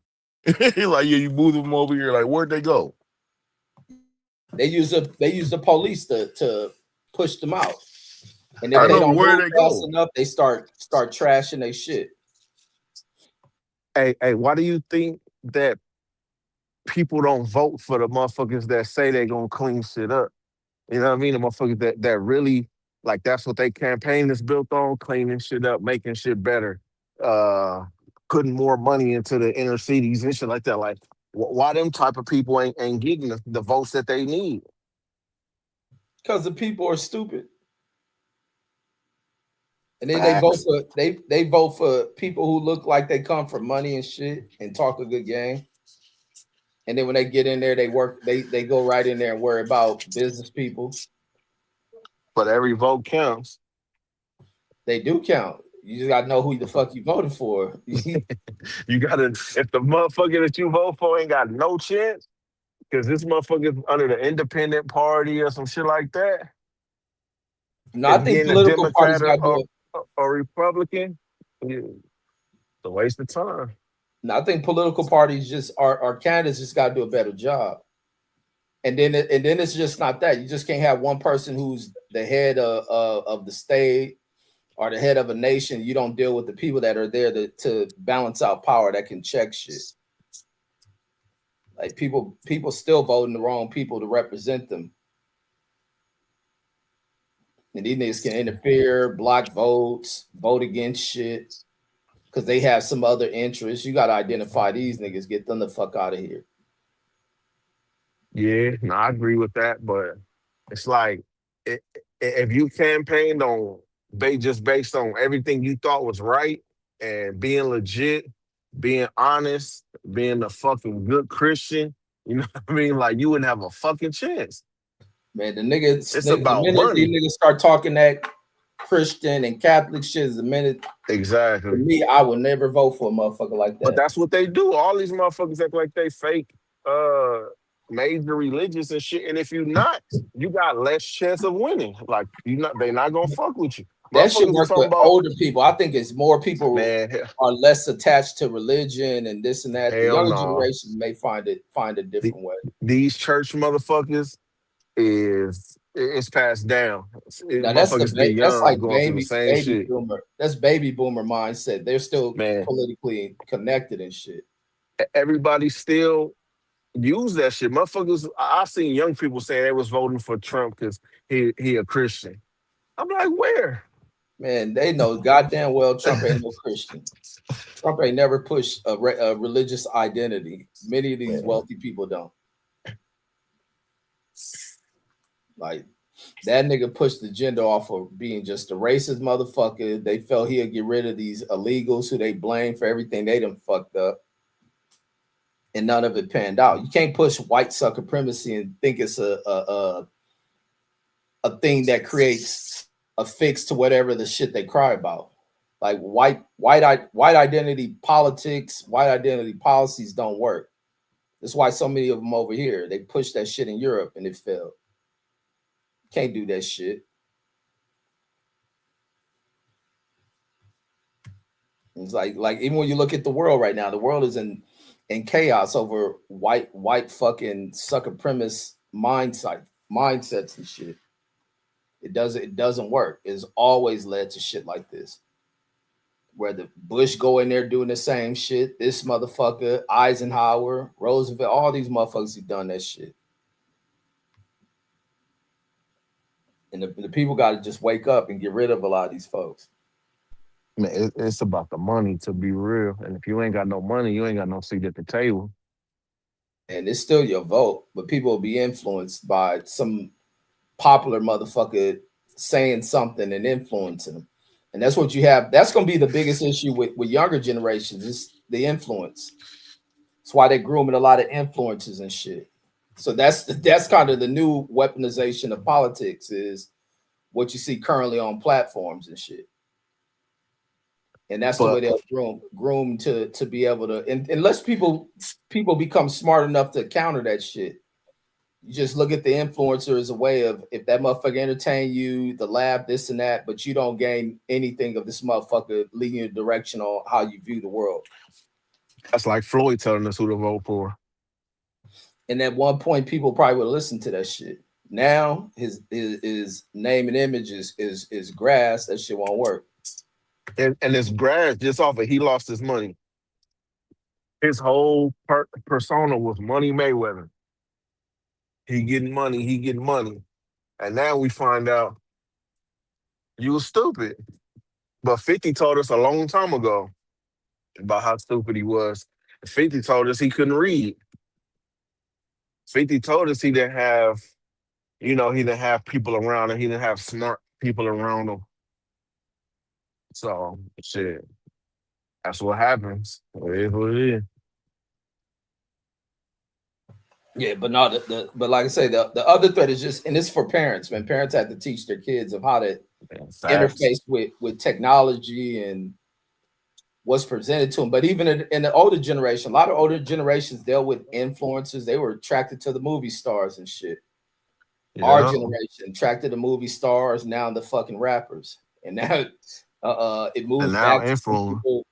Like, yeah, you move them over here. Like, where'd they go? They use the police to push them out, and if I they know, don't where move they fast go? enough, they start trashing their shit. Hey, why do you think that people don't vote for the motherfuckers that say they gonna clean shit up? You know what I mean? The motherfuckers that really like that's what they campaign is built on, cleaning shit up, making shit better, uh, putting more money into the inner cities and shit like that. Like, why them type of people ain't getting the votes that they need? Because the people are stupid. And then Facts. they vote for people who look like they come for money and shit and talk a good game. And then when they get in there, they go right in there and worry about business people. But every vote counts. They do count. You just gotta know who the fuck you voted for. You gotta if the motherfucker that you vote for ain't got no chance, because this motherfucker's under the independent party or some shit like that, No, I and think being a political parties Democrat gotta do it. or Republican, yeah, it's a waste of time. No, I think political parties just our candidates just gotta do a better job. And then it's just not that. You just can't have one person who's the head of the state or the head of a nation. You don't deal with the people that are there to balance out power that can check shit. Like people still voting the wrong people to represent them. And these niggas can interfere, block votes, vote against shit because they have some other interests. You got to identify these niggas, get them the fuck out of here. Yeah, no, I agree with that, but it's like if you campaigned on just based on everything you thought was right and being legit, being honest, being a fucking good Christian, you know what I mean? Like you wouldn't have a fucking chance. Man, the niggas, It's the about minute these money. niggas start talking that Christian and Catholic shit is the minute for Exactly. me, I would never vote for a motherfucker like But that. that's what they do. All these motherfuckers act like they fake uh major religious and shit. And if you not, you got less chance of winning. Like they not gonna fuck with you. That shit Motherfuckers are work talking with about, older people. I think it's more people man, are less attached to religion and this and that. The hell younger no. generation may find a The- different way. These church motherfuckers it's passed down. Now Motherfuckers still that's young like going through the same baby shit. boomer. That's baby boomer mindset. They're still Man, politically connected and shit. everybody still use that shit. Motherfuckers, I seen young people saying they was voting for Trump because he a Christian. I'm like, where? Man, they know goddamn well Trump ain't no Christian. Trump ain't never pushed a religious identity. Many of these Man. wealthy people don't. Like that nigga pushed the agenda off of being just a racist motherfucker. They felt he'd get rid of these illegals who they blame for everything they done fucked up. And none of it panned out. You can't push white supremacy and think it's a thing that creates a fix to whatever the shit they cry about. Like white identity politics, white identity policies don't work. That's why so many of them over here they pushed that shit in Europe and it failed. Can't do that shit. It's like even when you look at the world right now, the world is in chaos over white fucking sucker premise mindsets and shit. It doesn't work. It's always led to shit like this. Where the Bush go in there doing the same shit. This motherfucker, Eisenhower, Roosevelt, all these motherfuckers who done that shit. And the people got to just wake up and get rid of a lot of these folks. Man, it's about the money to be real. And if you ain't got no money, you ain't got no seat at the table. And it's still your vote, but people will be influenced by some popular motherfucker saying something and influencing them. And that's what you have. That's going to be the biggest issue with younger generations is the influence. That's why they're grooming a lot of influencers and shit. So that's kind of the new weaponization of politics is what you see currently on platforms and shit. And that's the way But they'll groom to be able to and unless people become smart enough to counter that shit. You just look at the influencer as a way of if that motherfucker entertain you, the lab, this and that, but you don't gain anything of this motherfucker leading you direction on how you view the world. that's like Floyd telling us who to vote for. And at one point, people probably would listen to that shit. Now his name and image is grass. That shit won't work. And this grad just off of he lost his money. His whole persona was Money Mayweather. He getting money, he getting money. And now we find out you was stupid. But 50 told us a long time ago about how stupid he was. 50 told us he couldn't read. 50 told us he didn't have, he didn't have people around him. He didn't have smart people around him. So, shit, that's what happens. It is what it is. Yeah, but not but like I say, the other threat is just and it's for parents, man. Parents have to teach their kids of how to Yeah, facts. interface with technology and what's presented to them. But even in the older generation, a lot of older generations dealt with influencers. They were attracted to the movie stars and shit. Our Yeah. generation attracted to movie stars, now the fucking rappers. And now it And moved now back to some influence. people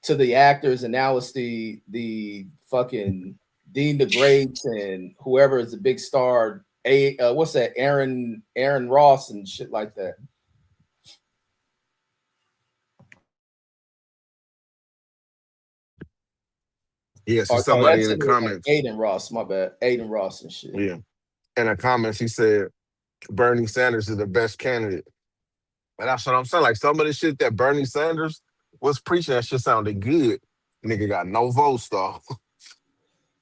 to the actors, and now it's the fucking Dean DeGrates and whoever is the big star. What's that? Aaron Ross and shit like that. Yeah, see Or no, somebody that's in the his name, comments. Aiden Ross. My bad, Aiden Ross and shit. Yeah. In the comments, he said Bernie Sanders is the best candidate. And that's what I'm saying. Like some of the shit that Bernie Sanders was preaching, that shit sounded good. Nigga got no votes though.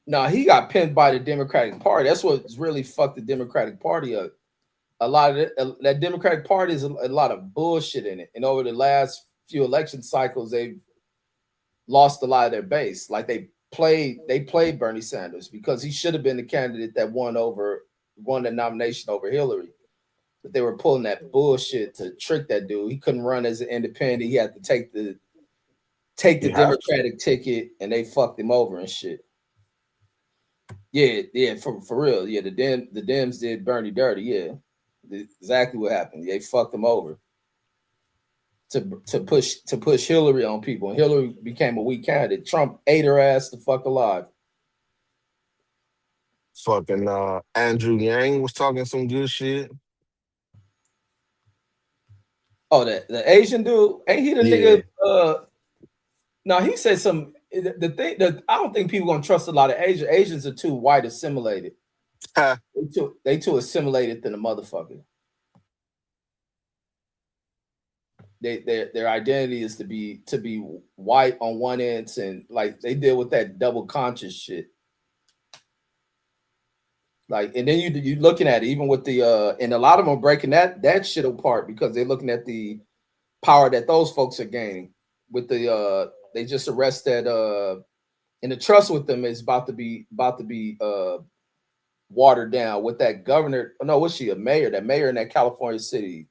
No, he got pinned by the Democratic Party. That's what's really fucked the Democratic Party up. A lot of that Democratic Party is a lot of bullshit in it. And over the last few election cycles, they've lost a lot of their base. Like they played Bernie Sanders because he should have been the candidate that won the nomination over Hillary. But they were pulling that bullshit to trick that dude. He couldn't run as an independent. He had to take the You have to. Democratic ticket, and they fucked him over and shit. Yeah, for real. Yeah, the Dems did Bernie dirty. Yeah, exactly what happened. They fucked him over to push Hillary on people, and Hillary became a weak candidate. Trump ate her ass the fuck alive. Fucking Andrew Yang was talking some good shit. Oh, the Asian dude ain't he the nigga? Yeah. No, he said some. The thing that I don't think people gonna trust a lot of Asians are too white assimilated. They too assimilated than a motherfucker. Their identity is to be white on one end and like they deal with that double conscious shit. Like and then you looking at it even with the and a lot of them are breaking that shit apart because they're looking at the power that those folks are gaining with they just arrested and the trust with them is about to be watered down with that governor. No, was she a mayor? That mayor in that California city.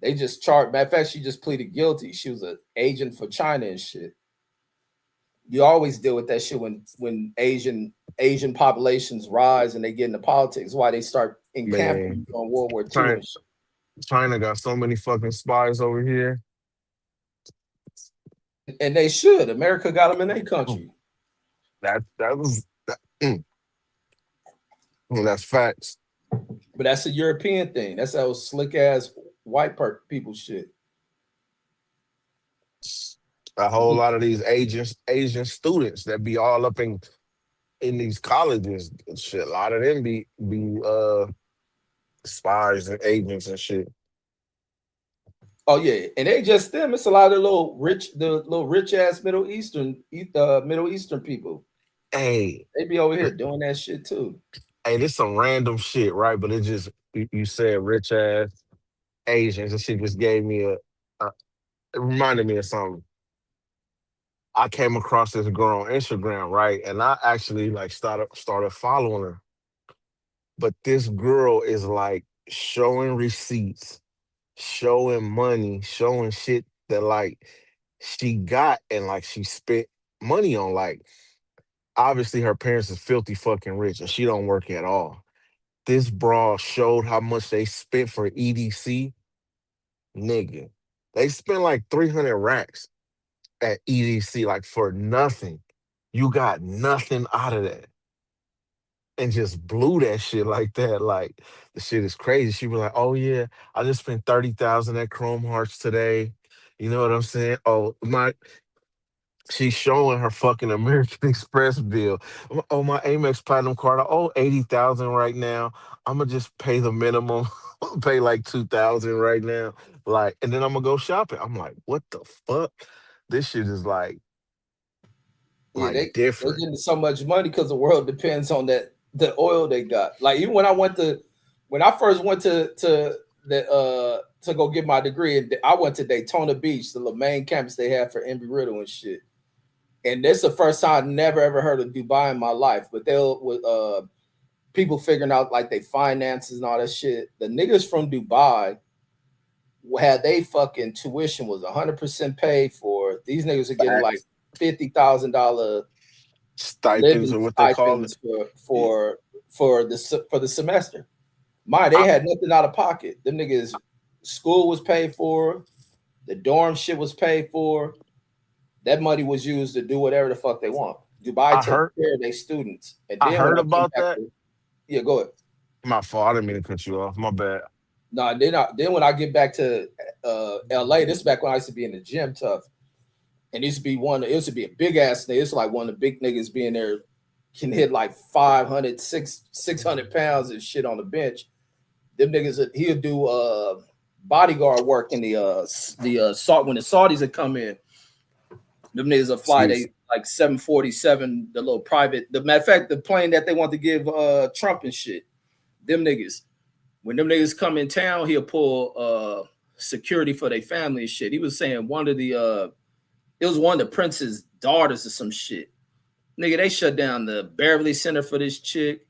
They just charged. Matter of fact, she just pleaded guilty. She was an agent for China and shit. You always deal with that shit when Asian populations rise and they get into politics. Why they start encamping Man, on World War II China, and shit. China got so many fucking spies over here. And they should. America got them in their Mm. country. That was that's facts. But that's a European thing. That's those slick ass white people shit. A whole lot of these Asian students that be all up in these colleges and shit. A lot of them be spies and agents and shit. Oh yeah, and they just them. It's a lot of the little rich ass Middle Eastern people. Hey, They be over here doing that shit too. hey, this some random shit, right? But it just you said rich ass Asians and shit just gave me a it reminded me of something. I came across this girl on Instagram, right? And I actually like started following her. But this girl is like showing receipts, showing money, showing shit that like she got and like she spent money on. Like obviously her parents is filthy fucking rich and she don't work at all. This broad showed how much they spent for EDC, nigga. They spent like 300 racks at EDC, like for nothing. You got nothing out of that. And just blew that shit like that. Like the shit is crazy. She was like, "Oh yeah, I just spent 30,000 at Chrome Hearts today." You know what I'm saying? Oh my, she's showing her fucking American Express bill. Oh, my Amex Platinum card. I owe 80,000 right now. I'm gonna just pay the minimum. Pay like 2,000 right now. Like, and then I'm gonna go shopping. I'm like, what the fuck? This shit is Yeah, like they different. getting so much money because the world depends on that the oil they got. Like even when I first went to go get my degree, I went to Daytona Beach, the little main campus they have for Embry Riddle and shit. And this is the first time I never ever heard of Dubai in my life. But they'll with people figuring out like they finances and all that shit. The niggas from Dubai had they fucking tuition was 100% paid for. These niggas are getting like Facts. $50,000 Stipends living or what they call it. stipends Yeah. for the semester. They I, had nothing out of pocket. Them niggas school was paid for, the dorm shit was paid for. That money was used to do whatever the fuck they want. Dubai I take heard care of their students. And I then when heard I came about back that. to yeah, go ahead. My fault. I didn't mean to cut you off. My bad. No, then when I get back to LA, this is back when I used to be in the gym tough. And it used to be a big ass thing. It's like one of the big niggas being there can hit like 500, 600 pounds and shit on the bench. Them niggas, he'll do bodyguard work in the salt when the Saudis would come in. Them niggas will fly Jeez. they like 747, the little private. The matter of fact, the plane that they want to give Trump and shit. Them niggas, when them niggas come in town, he'll pull security for their family and shit. He was saying it was one of the prince's daughters or some shit. Nigga, they shut down the Beverly Center for this chick.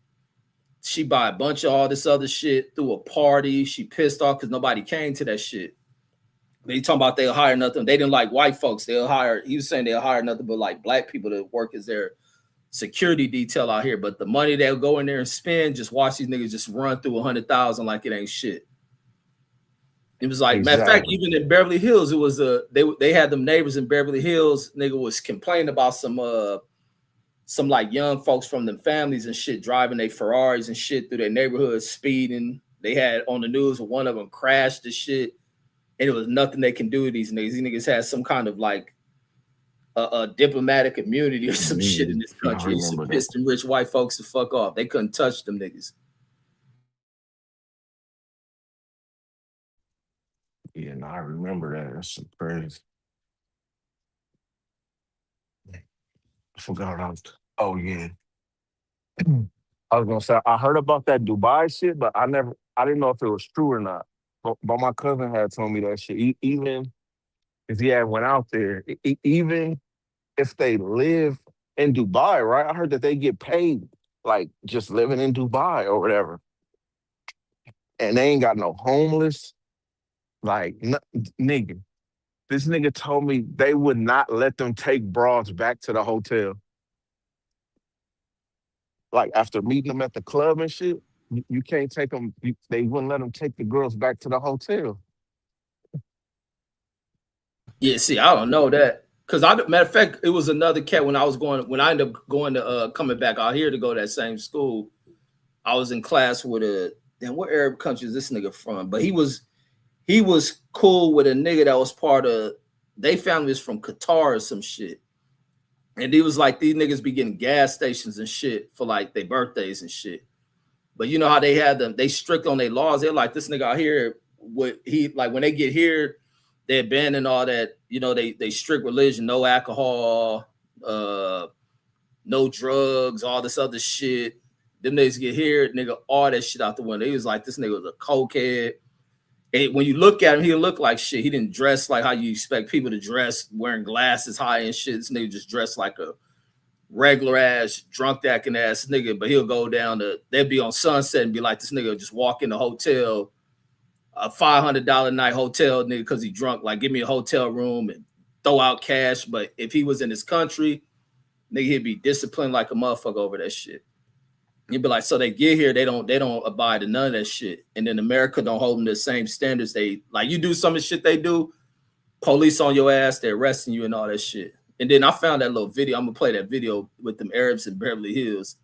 She buy a bunch of all this other shit through a party. She pissed off because nobody came to that shit. They talking about they'll hire nothing. They didn't like white folks. They'll hire. He was saying they'll hire nothing but like black people to work as their security detail out here. But the money they'll go in there and spend, just watch these niggas just run through 100,000 like it ain't shit. It was like, matter of fact, Exactly. even in Beverly Hills, it was they had them neighbors in Beverly Hills. Nigga was complaining about some like young folks from them families and shit driving their Ferraris and shit through their neighborhood, speeding. They had on the news where one of them crashed the shit, and it was nothing they can do with these niggas. These niggas had some kind of like a diplomatic immunity or some shit in this Yeah, I country. It used to remember that. piss them rich white folks to fuck off. They couldn't touch them niggas. Yeah, no, I remember that. That's some crazy. I forgot what I was. Oh yeah. I was gonna say I heard about that Dubai shit, but I didn't know if it was true or not. But my cousin had told me that shit. Even if he had went out there, even if they live in Dubai, right? I heard that they get paid like just living in Dubai or whatever, and they ain't got no homeless. Like, nigga, this nigga told me they would not let them take broads back to the hotel. Like after meeting them at the club and shit, you can't take them. They wouldn't let them take the girls back to the hotel. Yeah, see, I don't know that. Cause matter of fact, it was another cat when I ended up going to coming back out here to go to that same school. I was in class with what Arab country is this nigga from? But he was cool with a nigga that was part of they family was from Qatar or some shit. And he was like these niggas be getting gas stations and shit for like their birthdays and shit. But you know how they had them, they strict on their laws. They're like this nigga out here, what he like when they get here, they abandon all that, they strict religion, no alcohol, uh, no drugs, all this other shit. Them niggas get here, nigga, all that shit out the window. He was like, this nigga was a cokehead. when you look at him, he'll look like shit. He didn't dress like how you expect people to dress, wearing glasses high and shit. This nigga just dressed like a regular ass, drunk acting ass nigga. But he'll go down to, they'd be on Sunset and be like, this nigga just walk in the hotel, a $500 a night hotel nigga, because he drunk. Like, give me a hotel room and throw out cash. But if he was in his country, nigga, he'd be disciplined like a motherfucker over that shit. You'd be like, so they get here, they don't abide to none of that shit. And then America don't hold them to the same standards. They like, you do some of the shit they do, police on your ass, they're arresting you and all that shit. And then I found that little video. I'm gonna play that video with them Arabs in Beverly Hills.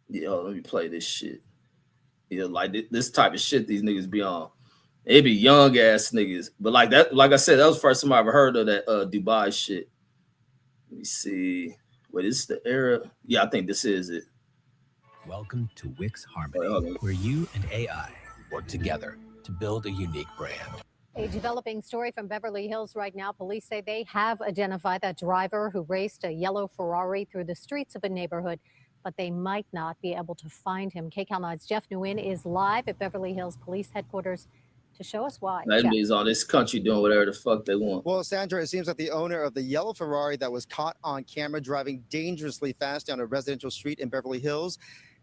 Yeah, let me play this shit. Yeah, like this type of shit these niggas be on. They be young ass niggas. But like that, like I said, that was the first time I ever heard of that Dubai shit. Let me see. Wait, is this the era? Yeah, I think this is it. Welcome to Wix Harmony, where you and AI work together to build a unique brand. A developing story from Beverly Hills right now. Police say they have identified that driver who raced a yellow Ferrari through the streets of a neighborhood, but they might not be able to find him. KCAL 9's Jeff Nguyen is live at Beverly Hills Police Headquarters to show us why. That means all this country doing whatever the fuck they want. Well, Sandra, it seems that the owner of the yellow Ferrari that was caught on camera driving dangerously fast down a residential street in Beverly Hills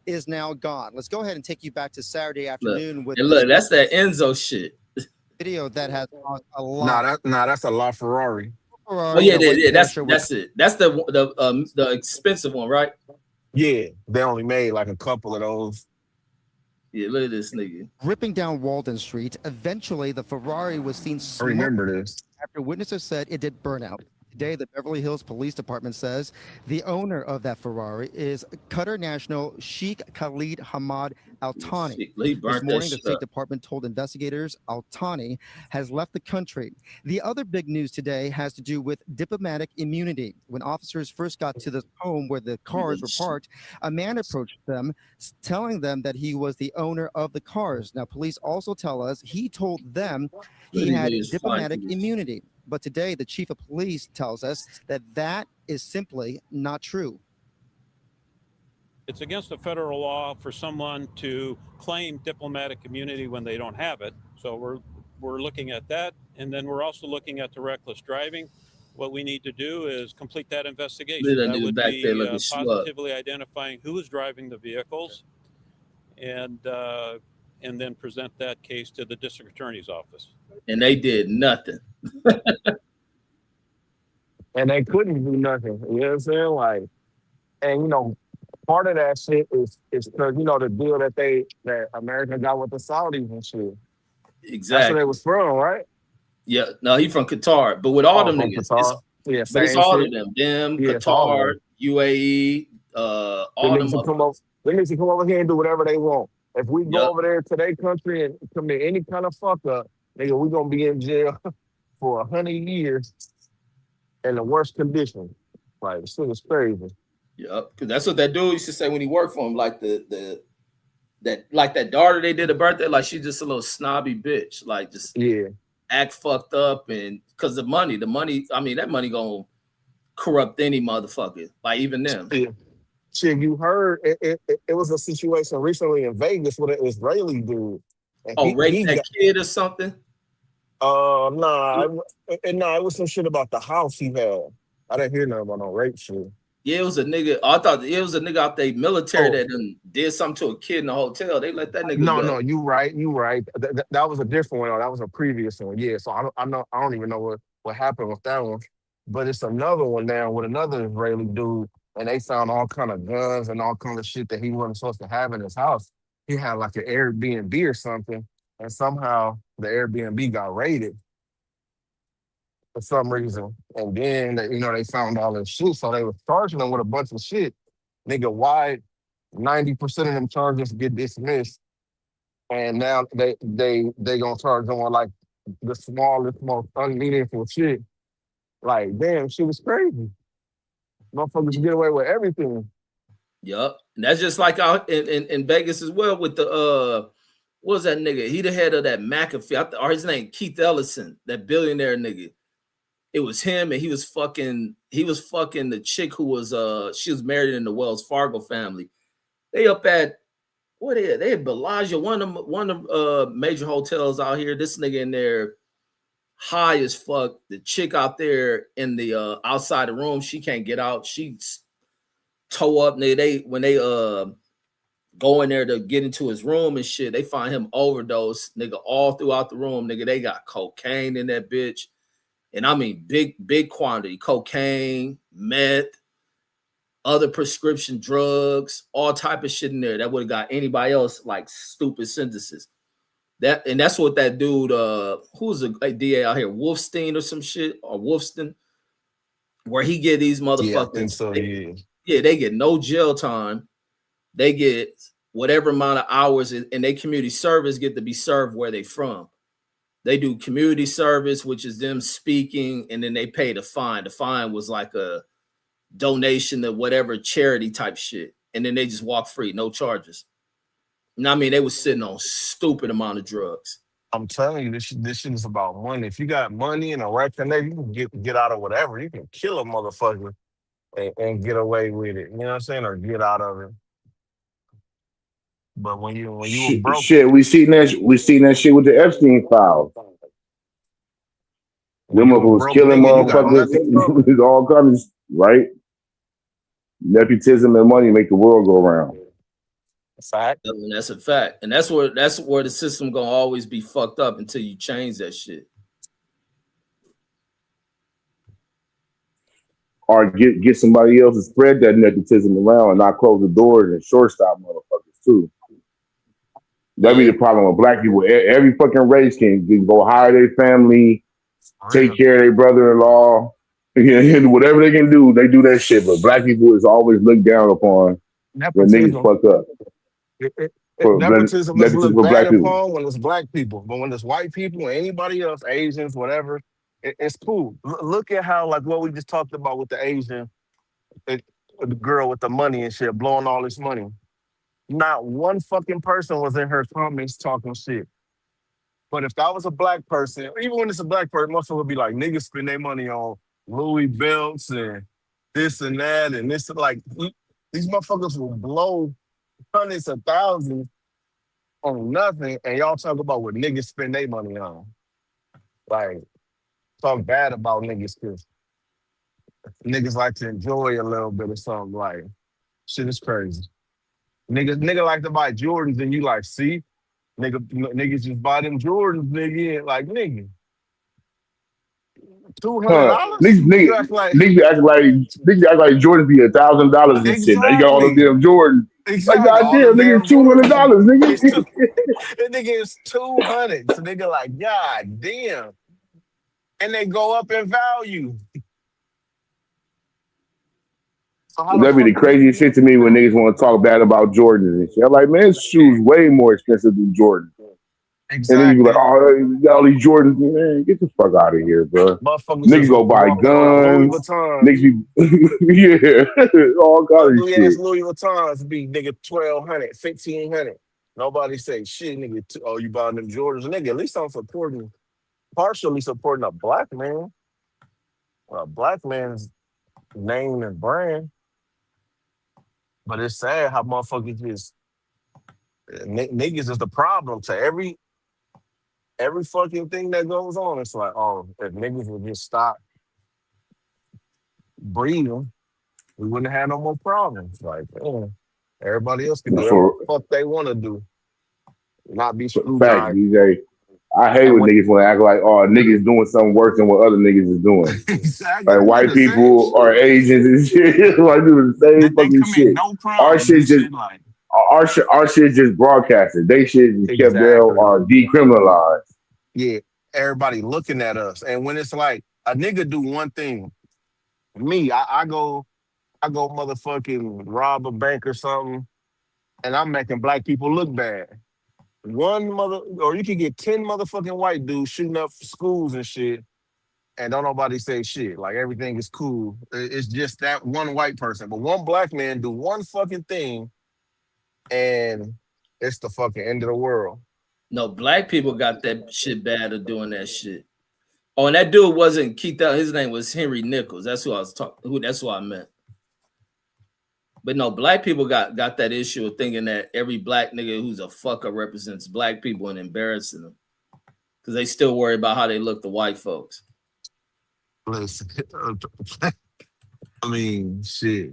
is now gone. Let's go ahead and take you back to Saturday afternoon. Look, that's that Enzo shit. Video that has a lot. That's a LaFerrari. Oh yeah, that's it. That's the expensive one, right? Yeah, they only made like a couple of those. Yeah, look at this nigga. Ripping down Walden Street. Eventually, the Ferrari was seen I remember this. after witnesses said it did burn out. Today, the Beverly Hills Police Department says the owner of that Ferrari is Qatar national Sheikh Khalid Hamad Al Thani. This morning, the State Department told investigators Al Thani has left the country. The other big news today has to do with diplomatic immunity. When officers first got to the home where the cars were parked, a man approached them, telling them that he was the owner of the cars. Now, police also tell us he told them he had diplomatic immunity. But today, the chief of police tells us that that is simply not true. It's against the federal law for someone to claim diplomatic immunity when they don't have it. So we're looking at that. And then we're also looking at the reckless driving. What we need to do is complete that investigation. That would be positively identifying who is driving the vehicles and then present that case to the district attorney's office. And they did nothing. And they couldn't do nothing. You know what I'm saying? Like, and you know, part of that shit is because you know the deal that America got with the Saudis and shit. Exactly. That's where they was from, right? Yeah. No, he from Qatar. But with all them niggas, it's all of them. Qatar, UAE, all them. They need to come over here and do whatever they want. If we go over there to their country and commit any kind of fuck up, nigga, we gonna be in jail for 100 years in the worst condition. Like, this thing is crazy. Yep, because that's what that dude used to say when he worked for him. Like that daughter they did a birthday, like she's just a little snobby bitch. Like just act fucked up, and because the money, I mean, that money gonna corrupt any motherfucker, like even them. Yeah. Shit, you heard it was a situation recently in Vegas with an Israeli dude. Raped that kid or something? It was some shit about the house he had. I didn't hear nothing about no rape shit. Yeah, it was a nigga. I thought it was a nigga out there military that did something to a kid in the hotel. They let that nigga go. No, you right. That was a different one. That was a previous one. Yeah, so I don't even know what happened with that one. But it's another one now with another Israeli dude, and they found all kind of guns and all kind of shit that he wasn't supposed to have in his house. He had like an Airbnb or something, and somehow the Airbnb got raided for some reason. And then, they found all this shit, so they were charging them with a bunch of shit. Nigga, why 90% of them charges get dismissed, and now they gonna charge them with like the smallest, most unmeaningful shit. Like, damn, shit was crazy. Motherfuckers get away with everything. Yup. And that's just like out in Vegas as well with the what was that nigga? He the head of that McAfee, or his name Keith Ellison, that billionaire nigga. It was him, and he was fucking the chick who was she was married in the Wells Fargo family. They up at what is they Bellagio, one of major hotels out here. This nigga in there high as fuck. The chick out there in the outside the room, she can't get out. She's toe up. They when they go in there to get into his room and shit, they find him overdose, nigga, all throughout the room. Nigga, they got cocaine in that bitch. And I mean big quantity. Cocaine, meth, other prescription drugs, all type of shit in there that would have got anybody else like stupid sentences. That's what that dude, who's a DA out here, Wolfstein or some shit, or Wolfston, where he get these motherfuckers. Yeah, I think so. Yeah, they get no jail time. They get whatever amount of hours, and they community service get to be served where they from. They do community service, which is them speaking, and then they pay the fine. The fine was like a donation to whatever charity type shit, and then they just walk free, no charges. And I mean, they was sitting on stupid amount of drugs. I'm telling you, this shit is about money. If you got money and a right connect, you can get out of whatever. You can kill a motherfucker and get away with it. You know what I'm saying? Or get out of it. But when you were broke, shit, we seen that shit with the Epstein files. Them was killing motherfuckers. It's all comes right. Nepotism and money make the world go around. Fact. And that's a fact, and that's where the system gonna always be fucked up until you change that shit. Or get somebody else to spread that nepotism around and not close the doors and shortstop motherfuckers too. That'd be the problem with black people. Every fucking race can go hire their family, take care of their brother-in-law, whatever they can do, they do that shit. But black people is always looked down upon when niggas fuck up. Nepotism is looked bad upon when it's black people, but when it's white people and anybody else, Asians, whatever, it's cool. Look at how, like what we just talked about with the Asian, the girl with the money and shit, blowing all this money. Not one fucking person was in her comments talking shit. But if that was a black person, even when it's a black person, most of would be like, niggas spend their money on Louis belts and this and that and this. Like, these motherfuckers will blow hundreds of thousands on nothing, and y'all talk about what niggas spend their money on. Like, talk bad about niggas because niggas like to enjoy a little bit of something. Like, shit is crazy. Nigga like to buy Jordans, and you like, see? Niggas just buy them Jordans, nigga. Like, nigga. $200? Niggas act like Jordans be $1,000 and shit. Now you got all them damn Jordans. Exactly. Like, goddamn, nigga, $200, nigga. That nigga is 200. So nigga like, god damn. And they go up in value. So that'd be the craziest shit to me when niggas want to talk bad about Jordans and shit. I'm like, man, this shoe's way more expensive than Jordan. Exactly. And then you be like, oh, you got all these Jordans. Man, get the fuck out of here, bro. Niggas go buy guns. Niggas yeah, all kinds of shit. Louis Vuittons be nigga $1,200, $1,500. Nobody say shit, nigga. Oh, you buying them Jordans, nigga? At least I'm partially supporting a black man. Well, a black man's name and brand. But it's sad how motherfuckers just niggas is the problem to every fucking thing that goes on. It's like, oh, if niggas would just stop breathing, we wouldn't have no more problems. Like, man, everybody else can do whatever the fuck they want to do. Not be screwed. Fact, DJ. I hate when niggas want to act like, oh, niggas doing something worse than what other niggas is doing. Exactly. Like white people or Asians and shit. Like doing the same fucking shit. No our shit just like our shit just broadcasted. They shit just kept there or decriminalized. Yeah, everybody looking at us. And when it's like a nigga do one thing, me, I go motherfucking rob a bank or something, and I'm making black people look bad. Or you can get 10 motherfucking white dudes shooting up schools and shit, and don't nobody say shit. Like, everything is cool. It's just that one white person. But one black man do one fucking thing, and it's the fucking end of the world. No, black people got that shit bad of doing that shit. Oh, and that dude wasn't Keith. His name was Henry Nichols. That's who I was talking. That's who I meant. But no, black people got that issue of thinking that every black nigga who's a fucker represents black people and embarrassing them because they still worry about how they look to white folks. Listen, I mean, shit.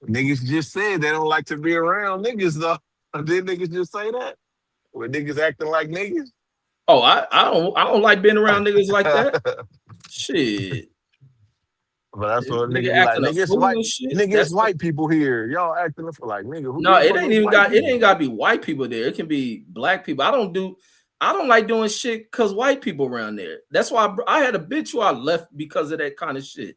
Niggas just said they don't like to be around niggas though. Did niggas just say that? Were niggas acting like niggas? Oh, I don't like being around niggas like that. Shit. But that's what Nigga niggas be like. acting a fool and shit. Niggas white people here. Y'all acting like nigga. No, it ain't got to be white people there. It can be black people. I don't like doing shit because white people around there. That's why I had a bitch who I left because of that kind of shit.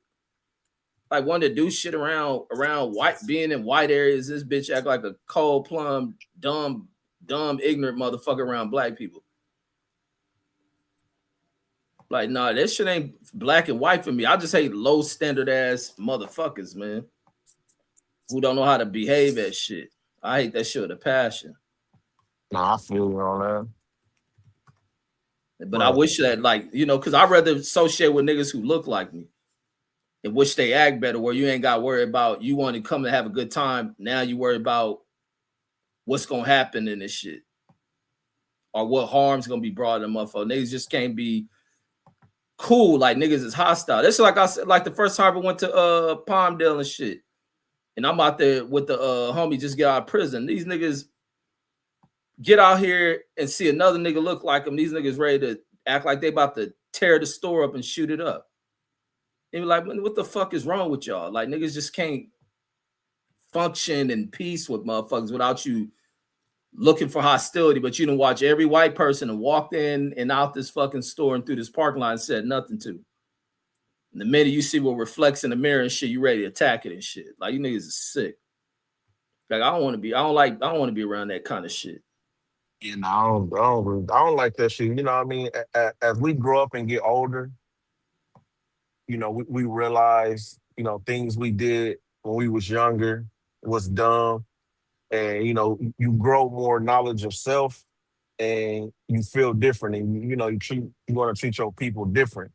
Like wanted to do shit around white, being in white areas. This bitch act like a cold plumb, dumb, ignorant motherfucker around black people. Like, nah, that shit ain't black and white for me. I just hate low standard ass motherfuckers, man, who don't know how to behave at shit. I hate that shit with a passion. Nah, I feel you on that. But I wish that, like, you know, because I'd rather associate with niggas who look like me and wish they act better, where you ain't got to worry about you want to come and have a good time. Now you worry about what's going to happen in this shit or what harm's going to be brought to the motherfucker. Niggas just can't be cool, like niggas is hostile. That's like I said, like the first time I went to Palmdale and shit, and I'm out there with the homie just get out of prison. These niggas get out here and see another nigga look like them. These niggas ready to act like they about to tear the store up and shoot it up. And be like, what the fuck is wrong with y'all? Like niggas just can't function in peace with motherfuckers without you looking for hostility, but you didn't watch every white person and walked in and out this fucking store and through this parking lot and said nothing to. And the minute you see what reflects in the mirror and shit, you ready to attack it and shit. Like you niggas is sick. Like I don't want to be around that kind of shit. You know, I don't like that shit. You know what I mean? As we grow up and get older, you know, we realize, you know, things we did when we was younger was dumb. And, you know, you grow more knowledge of self and you feel different. And, you know, you want to treat your people different.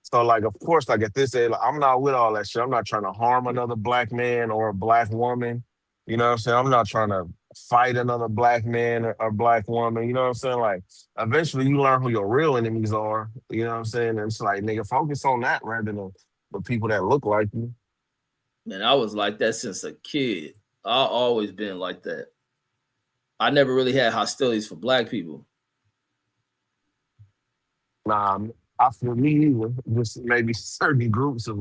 So, like, of course, like at this age, like, I'm not with all that shit. I'm not trying to harm another black man or a black woman. You know what I'm saying? I'm not trying to fight another black man or black woman. You know what I'm saying? Like, eventually you learn who your real enemies are. You know what I'm saying? And it's like, nigga, focus on that rather than the people that look like you. Man, I was like that since a kid. I've always been like that. I never really had hostilities for black people. Nah, I feel me either. Just maybe certain groups of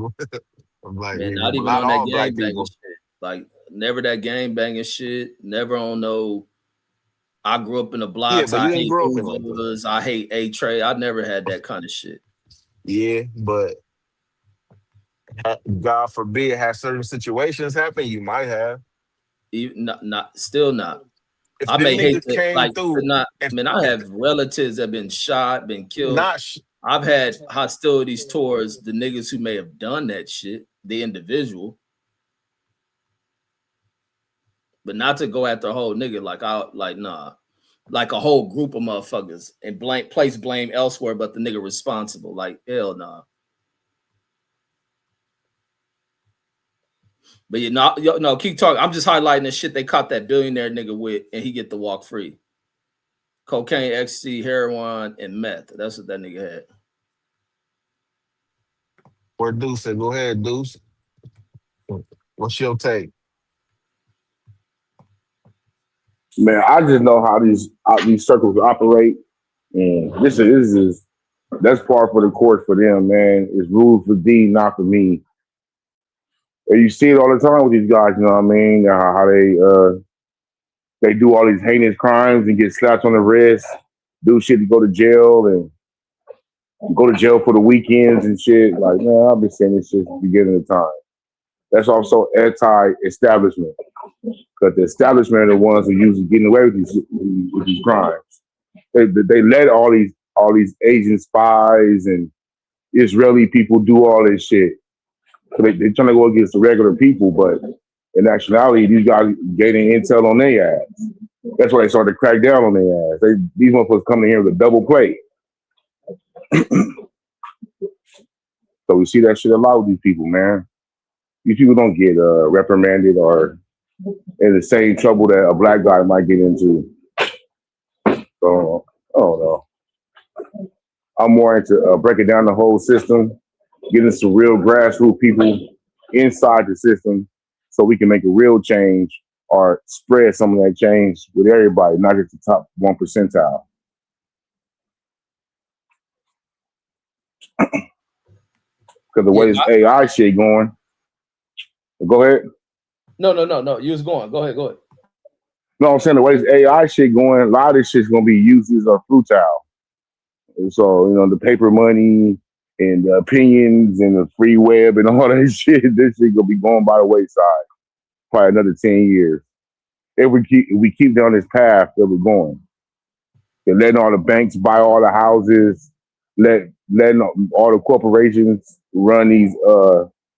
black Man, people, not but even not on all that black gang banging people. shit. Like never that gang banging shit. Never on no. I grew up in the blocks. Yeah, but I you didn't hate grow up in like that. Ubers. I hate A-Tray. I never had that kind of shit. Yeah, but God forbid, have certain situations happen, you might have. Even still not. If I them may hate niggas to came like through, not. I mean, I have relatives that have been shot, been killed. I've had hostilities towards the niggas who may have done that shit, the individual, but not to go after a whole nigga. Like a whole group of motherfuckers and place blame elsewhere, but the nigga responsible. Like hell nah. But no, keep talking. I'm just highlighting the shit they caught that billionaire nigga with, and he get to walk free. Cocaine, ecstasy, heroin, and meth. That's what that nigga had. Where Duece said, go ahead, Duece. What's your take? Man, I just know how these circles operate, and this is that's par for the course for them, man. It's rules for thee, not for me. And you see it all the time with these guys, you know what I mean? How they do all these heinous crimes and get slapped on the wrist, do shit to go to jail and go to jail for the weekends and shit. Like, man, I've been saying this since the beginning of time. That's also anti-establishment, because the establishment are the ones who usually getting away with these crimes. They let all these Asian spies and Israeli people do all this shit. So they're trying to go against the regular people, but in actuality, these guys gaining intel on their ass. That's why they started to crack down on their ass. These motherfuckers coming here with a double play. So we see that shit a lot with these people, man. these people don't get reprimanded or in the same trouble that a black guy might get into. So I don't know. I'm more into breaking down the whole system, getting some real grassroots people inside the system, so we can make a real change or spread some of that change with everybody, not just the top 1%. Because the way this AI shit going, go ahead. No. You was going. Go ahead. No, I'm saying the way this AI shit going, a lot of this shit's gonna be used as a futile. And so, the paper money and the opinions and the free web and all that shit, this shit gonna be going by the wayside. Probably another 10 years. If we keep down this path that we're going. They're letting all the banks buy all the houses, letting all the corporations run these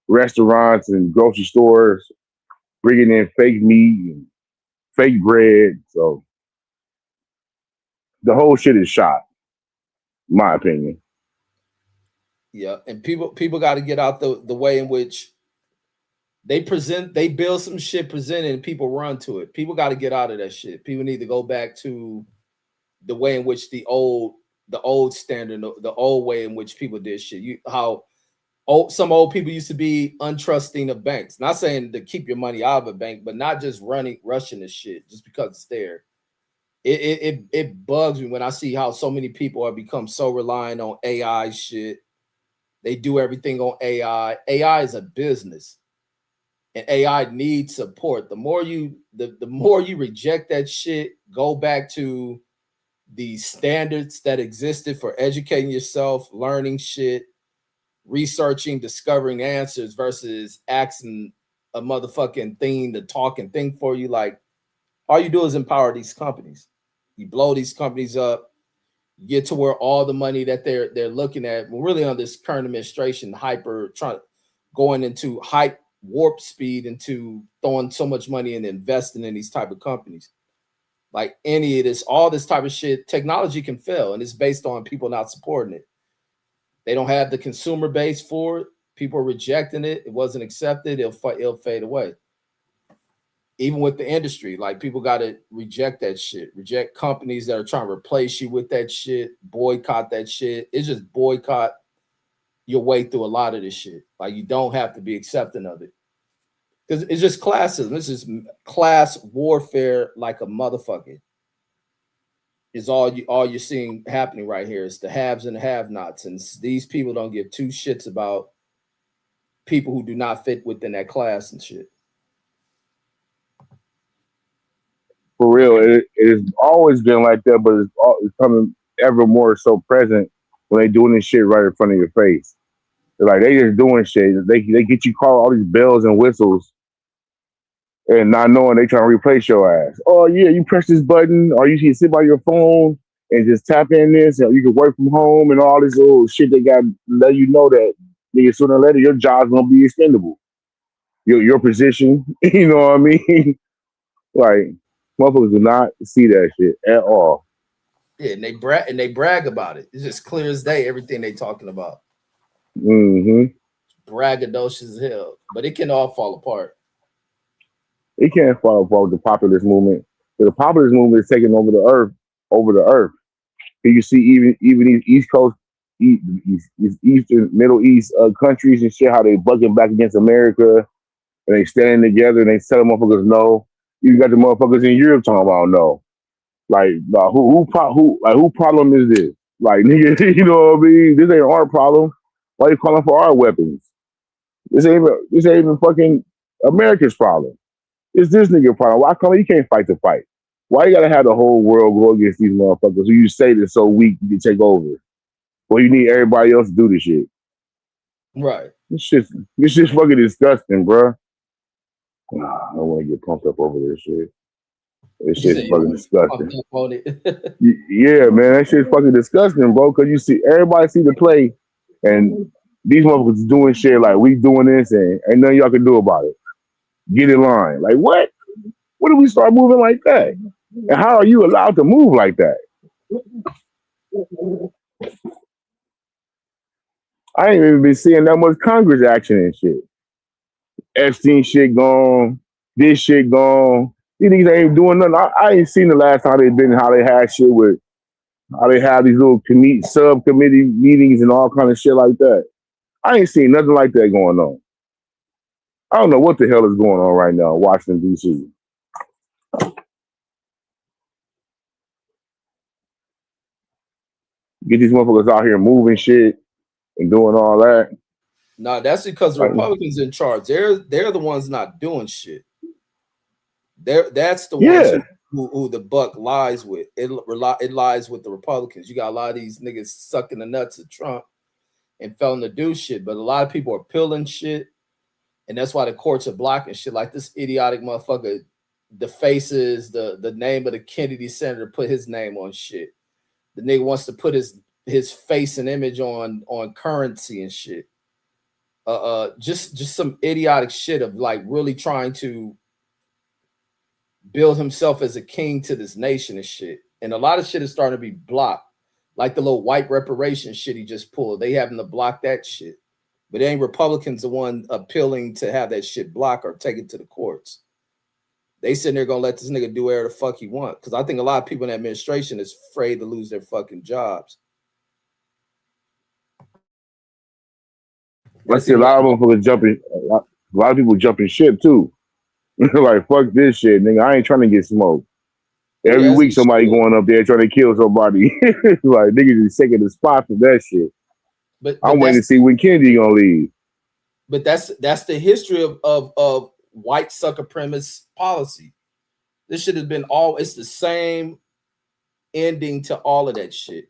restaurants and grocery stores, bringing in fake meat and fake bread. So the whole shit is shot, in my opinion. Yeah, and people got to get out the way in which they build some shit, present it, and people run to it. People got to get out of that shit. People need to go back to the way in which the old standard, the old way in which people did shit. Some old people used to be untrusting of banks. Not saying to keep your money out of a bank, but not just rushing this shit just because it's there. It bugs me when I see how so many people have become so reliant on AI shit. They do everything on AI. AI is a business, and AI needs support. The more you reject that shit, go back to the standards that existed for educating yourself, learning shit, researching, discovering answers versus asking a motherfucking thing to talk and think for you. Like, all you do is empower these companies. You blow these companies up, you get to where all the money that they're looking at, really on this current administration, going into hype warp speed into throwing so much money and investing in these type of companies. Like any of this, all this type of shit, technology can fail, and it's based on people not supporting it. They don't have the consumer base for it. People are rejecting it. It wasn't accepted. It'll fade away. Even with the industry, like, people got to reject that shit. Reject companies that are trying to replace you with that shit. Boycott that shit. It's just boycott your way through a lot of this shit. Like, you don't have to be accepting of it. Because it's just classism. This is class warfare like a motherfucker. Is all you're seeing happening right here. It's the haves and the have-nots. And these people don't give two shits about people who do not fit within that class and shit. For real, it's always been like that, but it's coming ever more so present when they doing this shit right in front of your face. They're like, they just doing shit. They get you call all these bells and whistles and not knowing they trying to replace your ass. Oh yeah, you press this button, or you can sit by your phone and just tap in this, and you can work from home and all this little shit they got to let you know that nigga, sooner or later your job's gonna be expendable. Your position, you know what I mean? Like, motherfuckers do not see that shit at all. Yeah, and they brag about it. It's just clear as day everything they talking about. Mm-hmm. Braggadocious as hell, but it can all fall apart. It can't fall apart with the populist movement. The populist movement is taking over the earth. And you see even these East Coast, Eastern, Middle East countries and shit, how they bucking back against America, and they standing together and they tell motherfuckers no. You got the motherfuckers in Europe talking about no. Like, who problem is this? Like, nigga, you know what I mean? This ain't our problem. Why you calling for our weapons? This ain't even fucking America's problem. It's this nigga problem. Why come you can't fight the fight? Why you gotta have the whole world go against these motherfuckers who you say they're so weak you can take over? Well, you need everybody else to do this shit. Right. This shit's fucking disgusting, bro. I don't want to get pumped up over this shit. This shit's fucking disgusting. Yeah, man, that shit's fucking disgusting, bro. Cause you see, everybody see the play, and these motherfuckers doing shit like we doing this, and ain't nothing y'all can do about it. Get in line. Like, what? When do we start moving like that? And how are you allowed to move like that? I ain't even been seeing that much Congress action and shit. Epstein shit gone. This shit gone. These niggas ain't doing nothing. I ain't seen the last time they been how they had shit with how they have these little subcommittee meetings and all kind of shit like that. I ain't seen nothing like that going on. I don't know what the hell is going on right now in Washington, D.C. Get these motherfuckers out here moving shit and doing all that. No, that's because the Republicans in charge. They're the ones not doing shit. That's the ones who the buck lies with. It lies with the Republicans. You got a lot of these niggas sucking the nuts of Trump and failing to do shit, but a lot of people are pilling shit, and that's why the courts are blocking shit. Like this idiotic motherfucker defaces the name of the Kennedy senator, put his name on shit. The nigga wants to put his face and image on currency and shit. Just some idiotic shit of like really trying to build himself as a king to this nation and shit. And a lot of shit is starting to be blocked. Like the little white reparation shit he just pulled. They having to block that shit. But it ain't Republicans the one appealing to have that shit blocked or take it to the courts. They sitting there gonna let this nigga do whatever the fuck he want. Because I think a lot of people in the administration is afraid to lose their fucking jobs. I see a lot of motherfuckers jumping. A lot of people jumping shit too. Like, fuck this shit, nigga. I ain't trying to get smoked. Every week somebody going up there trying to kill somebody. Like, niggas is taking the spot for that shit. But I'm waiting to see when Kennedy gonna leave. But that's the history of white supremacist policy. This shit has been it's the same ending to all of that shit.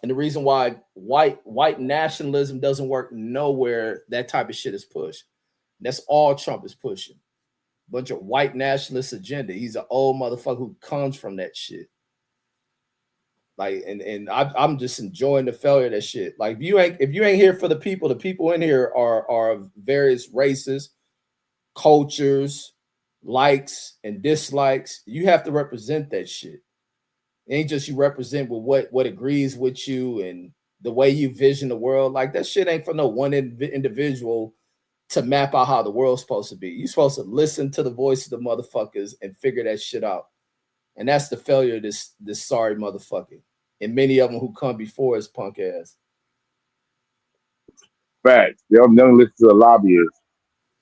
And the reason why white nationalism doesn't work nowhere, that type of shit is pushed. That's all Trump is pushing. Bunch of white nationalist agenda. He's an old motherfucker who comes from that shit. Like, and I'm just enjoying the failure of that shit. Like, if you ain't here for the people in here are of various races, cultures, likes and dislikes. You have to represent that shit. It ain't just you represent with what agrees with you and the way you vision the world. Like, that shit ain't for no one individual to map out how the world's supposed to be. You're supposed to listen to the voice of the motherfuckers and figure that shit out. And that's the failure of this sorry motherfucker. And many of them who come before his punk ass. Facts. They'll never listen to the lobbyists.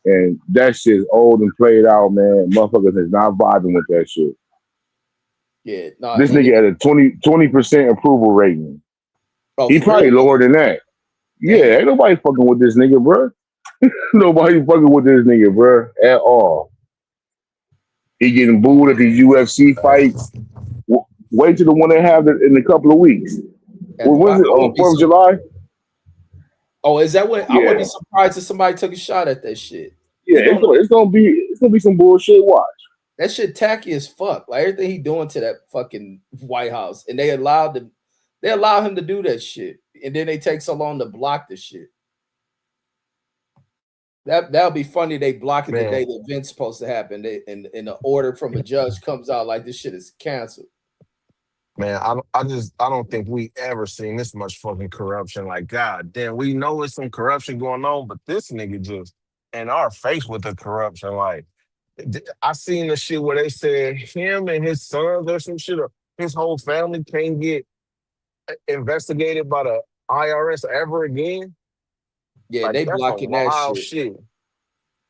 And that shit's old and played out, man. Motherfuckers is not vibing with that shit. Yeah. No, this nigga had a 20% approval rating. Oh, he probably real? lower than that. Yeah, ain't nobody fucking with this nigga, bro. Nobody fucking with this nigga, bro, at all. He getting booed at these UFC fights. Wait till the one they have in a couple of weeks. What was it? On 4th of July? Oh, is that what? Yeah. I wouldn't be surprised if somebody took a shot at that shit. Yeah, it's gonna be some bullshit. Watch. That shit tacky as fuck. Like everything he doing to that fucking White House, and they allow him to do that shit, and then they take so long to block the shit. That'll be funny. They block it the day the event's supposed to happen. And the order from a judge comes out like this shit is canceled. Man, I don't think we ever seen this much fucking corruption. Like, God damn, we know it's some corruption going on, but this nigga just in our face with the corruption. Like, I seen the shit where they said him and his sons or some shit, or his whole family can't get investigated by the IRS ever again. Yeah, like, they blocking that shit.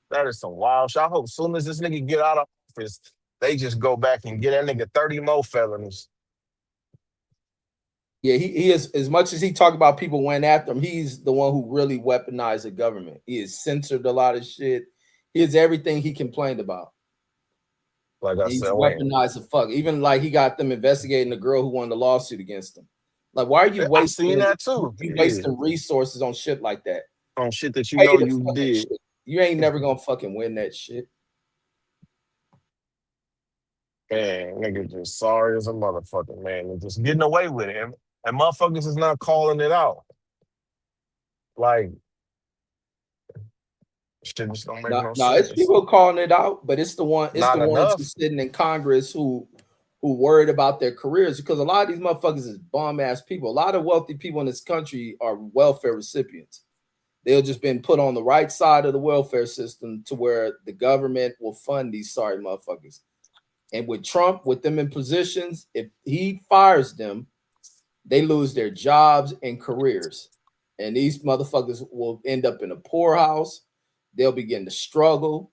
That is some wild shit. I hope as soon as this nigga get out of office, they just go back and get that nigga 30 more felonies. Yeah, he is, as much as he talked about people went after him, he's the one who really weaponized the government. He has censored a lot of shit. He is everything he complained about. Like I he's said, weaponized the fuck. Even like he got them investigating the girl who won the lawsuit against him. Like, why are you wasting that too? You wasting resources on shit like that? On shit that you know you did. Shit. You ain't never gonna fucking win that shit. Man, nigga just sorry as a motherfucker, man. They're just getting away with it. And motherfuckers is not calling it out. Like, shit just don't make no sense. No, it's people calling it out, but it's the ones who's sitting in Congress who worried about their careers, because a lot of these motherfuckers is bum ass people. A lot of wealthy people in this country are welfare recipients. They'll just been put on the right side of the welfare system to where the government will fund these sorry motherfuckers. And with Trump, with them in positions, if he fires them, they lose their jobs and careers. And these motherfuckers will end up in a poorhouse. They'll begin to struggle.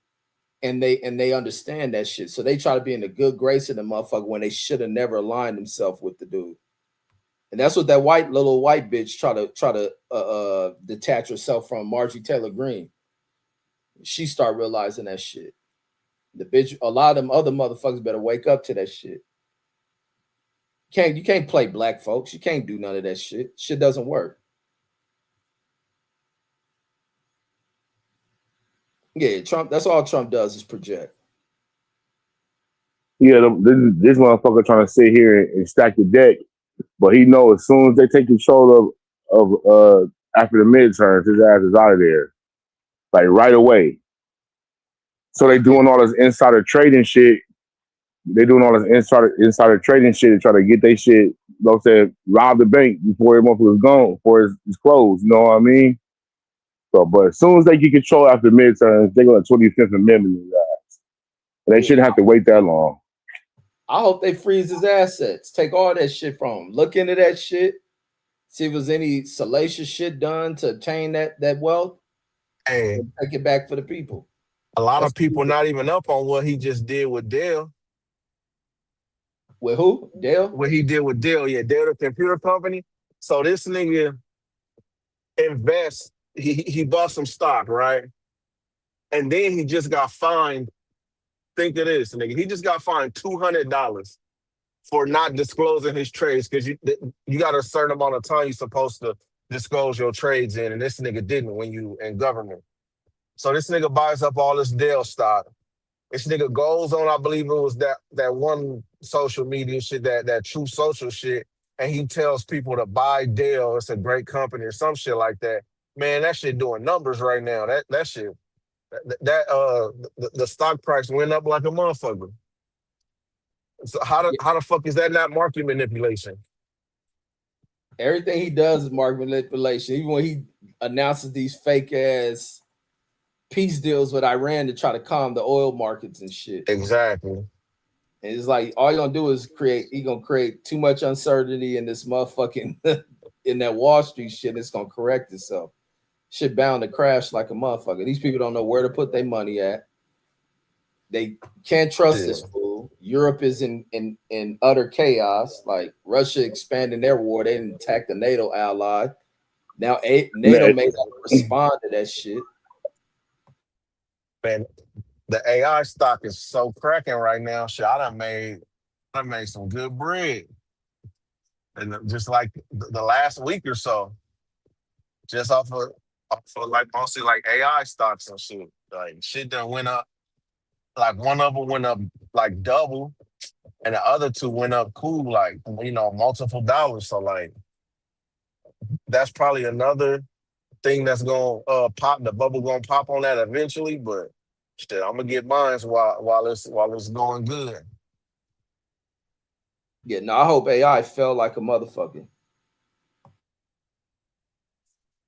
And they understand that shit. So they try to be in the good grace of the motherfucker when they should have never aligned themselves with the dude. And that's what that little white bitch try to detach herself from, Marjorie Taylor Greene. She start realizing that shit. The bitch, a lot of them other motherfuckers better wake up to that shit. You can't play black folks. You can't do none of that shit. Shit doesn't work. Yeah, Trump. That's all Trump does is project. Yeah, this motherfucker trying to sit here and stack the deck, but he knows as soon as they take control of after the midterms, his ass is out of there, like right away. So they doing all this insider trading shit. They doing all this insider trading shit to try to get their shit. You know what I'm saying? Rob the bank before everyone was gone, before it's closed. You know what I mean? So, but as soon as they get control after the midterms, they go to 25th Amendment. And they shouldn't have to wait that long. I hope they freeze his assets. Take all that shit from him. Look into that shit. See if there's any salacious shit done to obtain that wealth. And take it back for the people. A lot of people not even up on what he just did with Dell. With who? Dell? What he did with Dell, yeah, Dell, the computer company. So this nigga invests, he bought some stock, right? And then he just got fined. Think of this, nigga. He just got fined $200 for not disclosing his trades because you got a certain amount of time you're supposed to disclose your trades in, and this nigga didn't when you in government. So this nigga buys up all this Dell stock. This nigga goes on, I believe it was that one social media shit, that True Social shit, and he tells people to buy Dell. It's a great company or some shit like that. Man, that shit doing numbers right now. That shit, the stock price went up like a motherfucker. So how the fuck is that not market manipulation? Everything he does is market manipulation. Even when he announces these fake ass peace deals with Iran to try to calm the oil markets and shit. Exactly. And it's like all you're gonna do is create too much uncertainty in this motherfucking in that Wall Street shit, and it's gonna correct itself. Shit bound to crash like a motherfucker. These people don't know where to put their money at. They can't trust this fool. Europe is in utter chaos. Like Russia expanding their war, they didn't attack the NATO ally. Now NATO may not respond to that shit. Man, the AI stock is so cracking right now. Shit, I done made some good bread. And just like the last week or so, just off of like mostly like AI stocks and shit. Like shit done went up. Like one of them went up like double, and the other two went up cool, like multiple dollars. So like that's probably another thing that's gonna pop. The bubble gonna pop on that eventually, but shit, I'm gonna get mine while it's going good. Yeah, no, I hope AI fell like a motherfucker.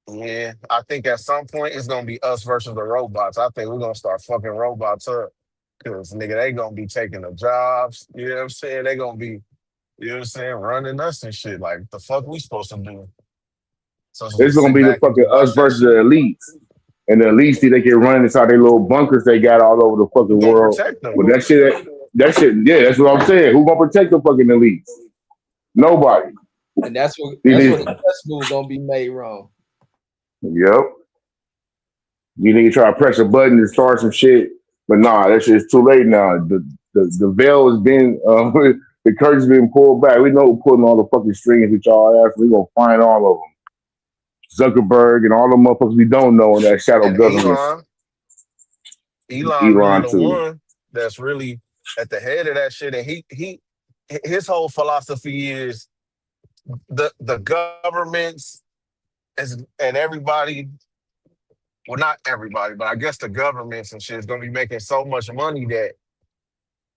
Yeah, I think at some point it's gonna be us versus the robots. I think we're gonna start fucking robots up. Cause nigga, they gonna be taking the jobs. You know what I'm saying? They gonna be, you know what I'm saying, running us and shit. Like the fuck we supposed to do? So It's just gonna sit be the back and fucking just watch us that versus the shit. elites. And the elites see they can run inside their little bunkers they got all over the fucking Who gonna world. protect them? But that shit, yeah, that's what I'm saying. Who gonna protect the fucking elites? Nobody. And that's what the press move gonna be made wrong. Yep. You nigga try to press a button to start some shit, but nah, that shit's too late now. The veil has been the curtain's been pulled back. We know who pulling all the fucking strings with y'all ass. We gonna find all of them. Zuckerberg and all the motherfuckers we don't know in that shadow And government. Elon really the too. one that's really at the head of that shit. And his whole philosophy is the governments and everybody, well, not everybody, but I guess the governments and shit is gonna be making so much money that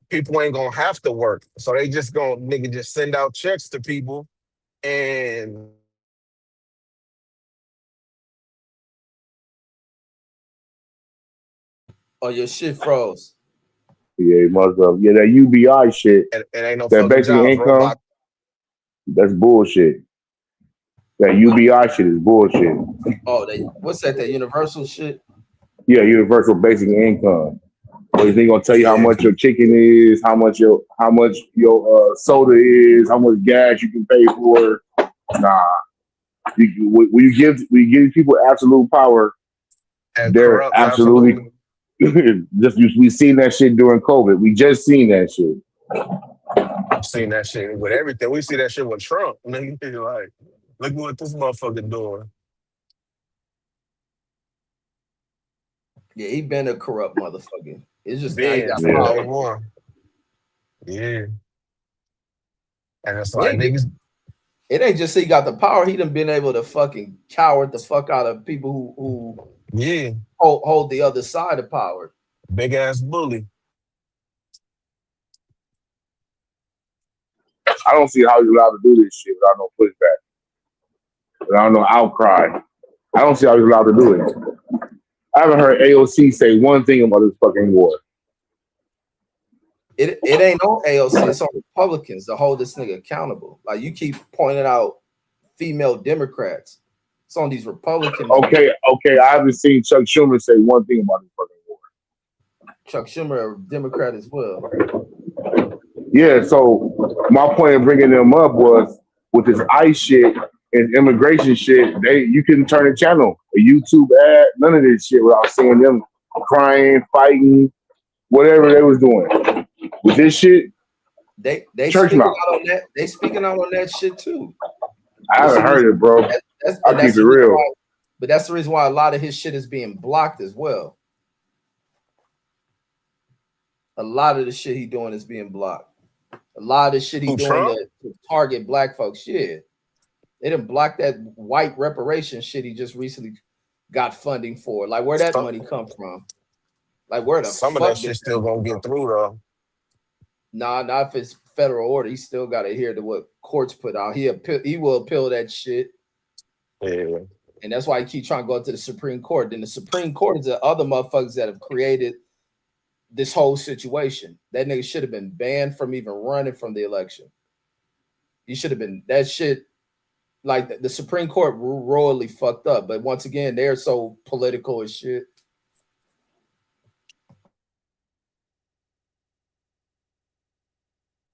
people ain't gonna have to work. So they just gonna just send out checks to people and Oh, your shit froze. Yeah, it must have. Yeah, that UBI shit, It ain't no that fucking basic jobs, income, robot. that's bullshit. That What? UBI shit is bullshit. Oh, what's that? That universal shit? Yeah, universal basic income. But he's gonna tell you how Yeah. much your chicken is, how much your soda is, how much gas you can pay for. Nah, when you give people absolute power, And they're corrupts, absolutely absolutely. we seen that shit during COVID. We just seen that shit. I've seen that shit with everything. We see that shit with Trump. Nigga, like, look what this motherfucker doing. Yeah, he been a corrupt motherfucker. It's just now he Ben got from Yeah. day power. one. Yeah. And it's He like ain't, niggas, it ain't just he got the power. He done been able to fucking coward the fuck out of people who yeah, hold the other side of power. big ass bully. I don't see how he's allowed to do this shit without no pushback, without no outcry. I don't see how he's allowed to do it. I haven't heard AOC say one thing about this fucking war. It ain't on AOC, it's on Republicans to hold this nigga accountable. Like you keep pointing out female Democrats. It's on these Republican motherfuckers. Okay, I haven't seen Chuck Schumer say one thing about this fucking war. Chuck Schumer, a Democrat as well. Yeah, so my point of bringing them up was with this ICE shit and immigration shit, you couldn't turn the channel, a YouTube ad, none of this shit without seeing them crying, fighting, whatever they was doing. With this shit, They church speaking mouth. out on that. They speaking out on that shit too. I haven't heard it, bro. I'll keep it real. But that's the reason why a lot of his shit is being blocked as well. A lot of the shit he doing is being blocked. A lot of the shit he Who, doing Trump? to target black folks. Yeah. They didn't block that white reparation shit he just recently got funding for. Like where that money come from? Like where the Some of fuck that did shit still gonna get through though. Nah, not if it's federal order. He still got to adhere to what courts put out. He will appeal that shit. Yeah. And that's why he keep trying to go to the Supreme Court. Then the Supreme Court is the other motherfuckers that have created this whole situation. That nigga should have been banned from even running from the election. He should have been that shit. Like the Supreme Court royally fucked up. But once again, they're so political as shit.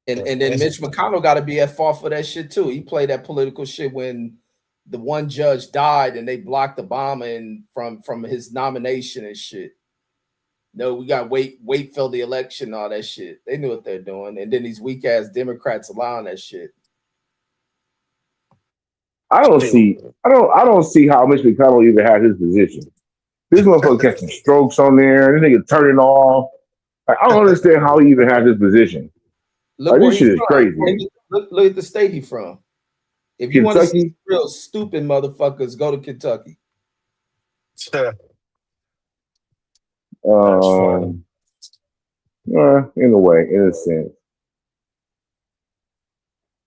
And then Mitch McConnell got to be at fault for that shit too. He played that political shit when the one judge died and they blocked Obama and from his nomination and shit. No, we got wait for the election, all that shit. They knew what they're doing, and then these weak ass Democrats allowing that shit. I don't see how Mitch McConnell even has his position. This motherfucker catching strokes on there. This nigga turning off. Like, I don't understand how he even has his position. Look where this shit is crazy. Look at the state he from. If you want to see Kentucky? real stupid motherfuckers, go to Kentucky. In a way, in a sense.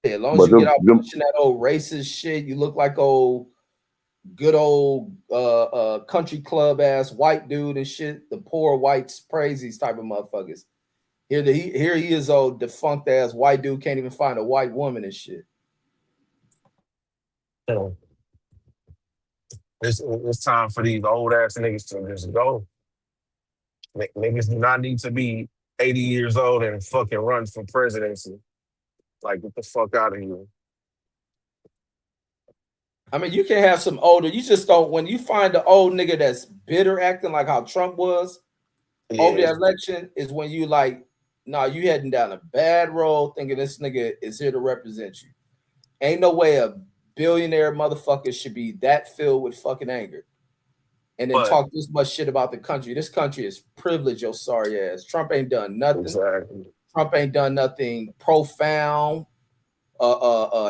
Yeah, as long as you get out pushing that old racist shit, you look like good old country club ass white dude and shit. The poor whites praise these type of motherfuckers. Here he is, old defunct ass white dude, can't even find a white woman and shit. It's time for these old ass niggas to just go. Niggas do not need to be 80 years old and fucking run for presidency. Like, get the fuck out of here. I mean, you can have some older. You just don't. When you find the old nigga that's bitter, acting like how Trump was over the election, is when you like, nah, you heading down a bad road, thinking this nigga is here to represent you. Ain't no way a billionaire motherfucker should be that filled with fucking anger, and then talk this much shit about the country. This country is privileged, your sorry ass. Trump ain't done nothing. Exactly. Trump ain't done nothing profound.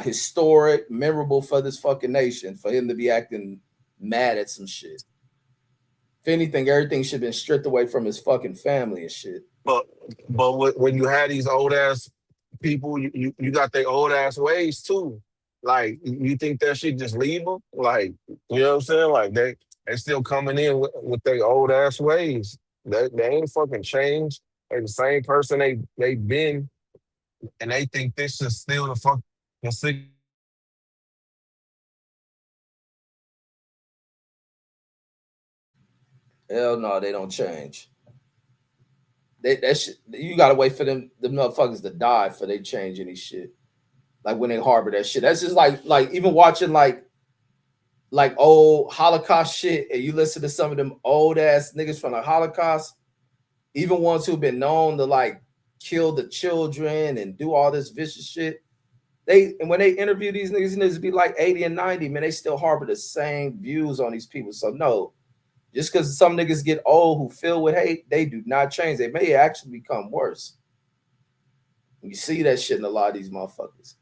Historic, memorable for this fucking nation, for him to be acting mad at some shit. If anything, everything should have been stripped away from his fucking family and shit. But when you had these old ass people, you got their old ass ways too. Like, you think that shit just leave them? Like, you know what I'm saying? Like, they still coming in with their old ass ways. They ain't fucking changed. They're the same person they been, and they think this is still the fucking Hell no, they don't change. You gotta wait for them motherfuckers to die for they change any shit. Like when they harbor that shit. That's just like even watching like old Holocaust shit, and you listen to some of them old ass niggas from the Holocaust, even ones who've been known to like kill the children and do all this vicious shit. And when they interview these niggas be like 80 and 90, man, they still harbor the same views on these people. So no, just because some niggas get old who filled with hate, they do not change. They may actually become worse. You see that shit in a lot of these motherfuckers.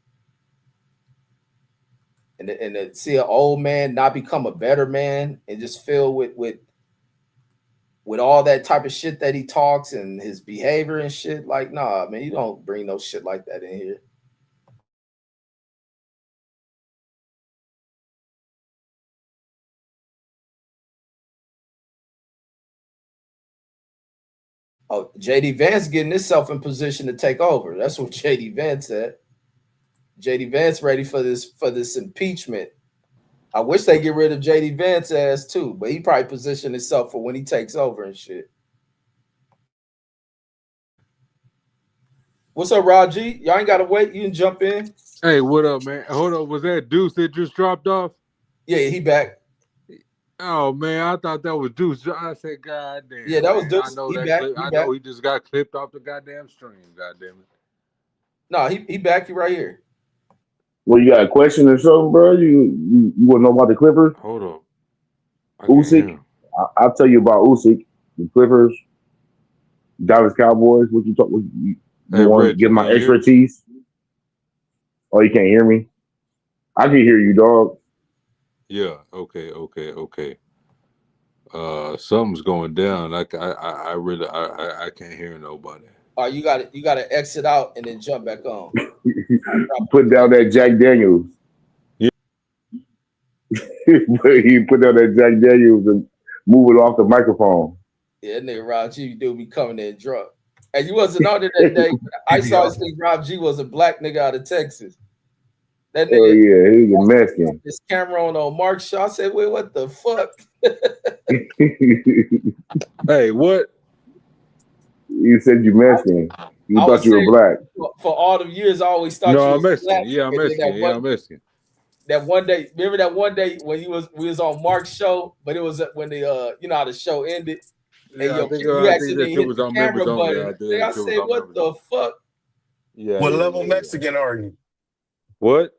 And to see an old man not become a better man and just fill with all that type of shit that he talks and his behavior and shit, like, nah, man, you don't bring no shit like that in here. Oh, JD Vance getting himself in position to take over. That's what JD Vance said. JD Vance ready for this impeachment. I wish they get rid of JD Vance ass too, but he probably positioned himself for when he takes over and shit. What's up, Raji? Y'all ain't gotta wait. You can jump in. Hey, what up, man? Hold up. Was that Duece that just dropped off? Yeah, he back. Oh man, I thought that was Duece. I said, God damn. Yeah, that was man. Duece. I know he that back. clip. He I back. know he just got clipped off the goddamn stream. God damn it. No, he back. He right here. Well, you got a question or something, bro? You want to know about the Clippers? Hold up. Usyk. I'll tell you about Usyk, the Clippers, Dallas Cowboys. What you talk? You want to give my expertise? Oh, you can't hear me? I can hear you, dog. Yeah. Okay. Something's going down. I really can't hear nobody. You got to exit out and then jump back on. Put down that Jack Daniels. Yeah. He put down that Jack Daniels and move it off the microphone. Yeah, nigga Rob G do be coming in drunk. And you wasn't on there that day. I saw think Rob G was a black nigga out of Texas. That nigga, oh yeah, he's a Mexican. This camera on Mark Shaw. I said, wait, what the fuck? Hey, what? You said you Mexican. You thought you were black. For all the years, I always thought no, you I'm Mexican. Black. Yeah, I'm Mexican. I'm Mexican. That one day, remember that one day when we was on Mark's show, but it was when the you know how the show ended. Yeah, I think that shit was on members only. I said, what the fuck? Yeah. What level Mexican are you? What?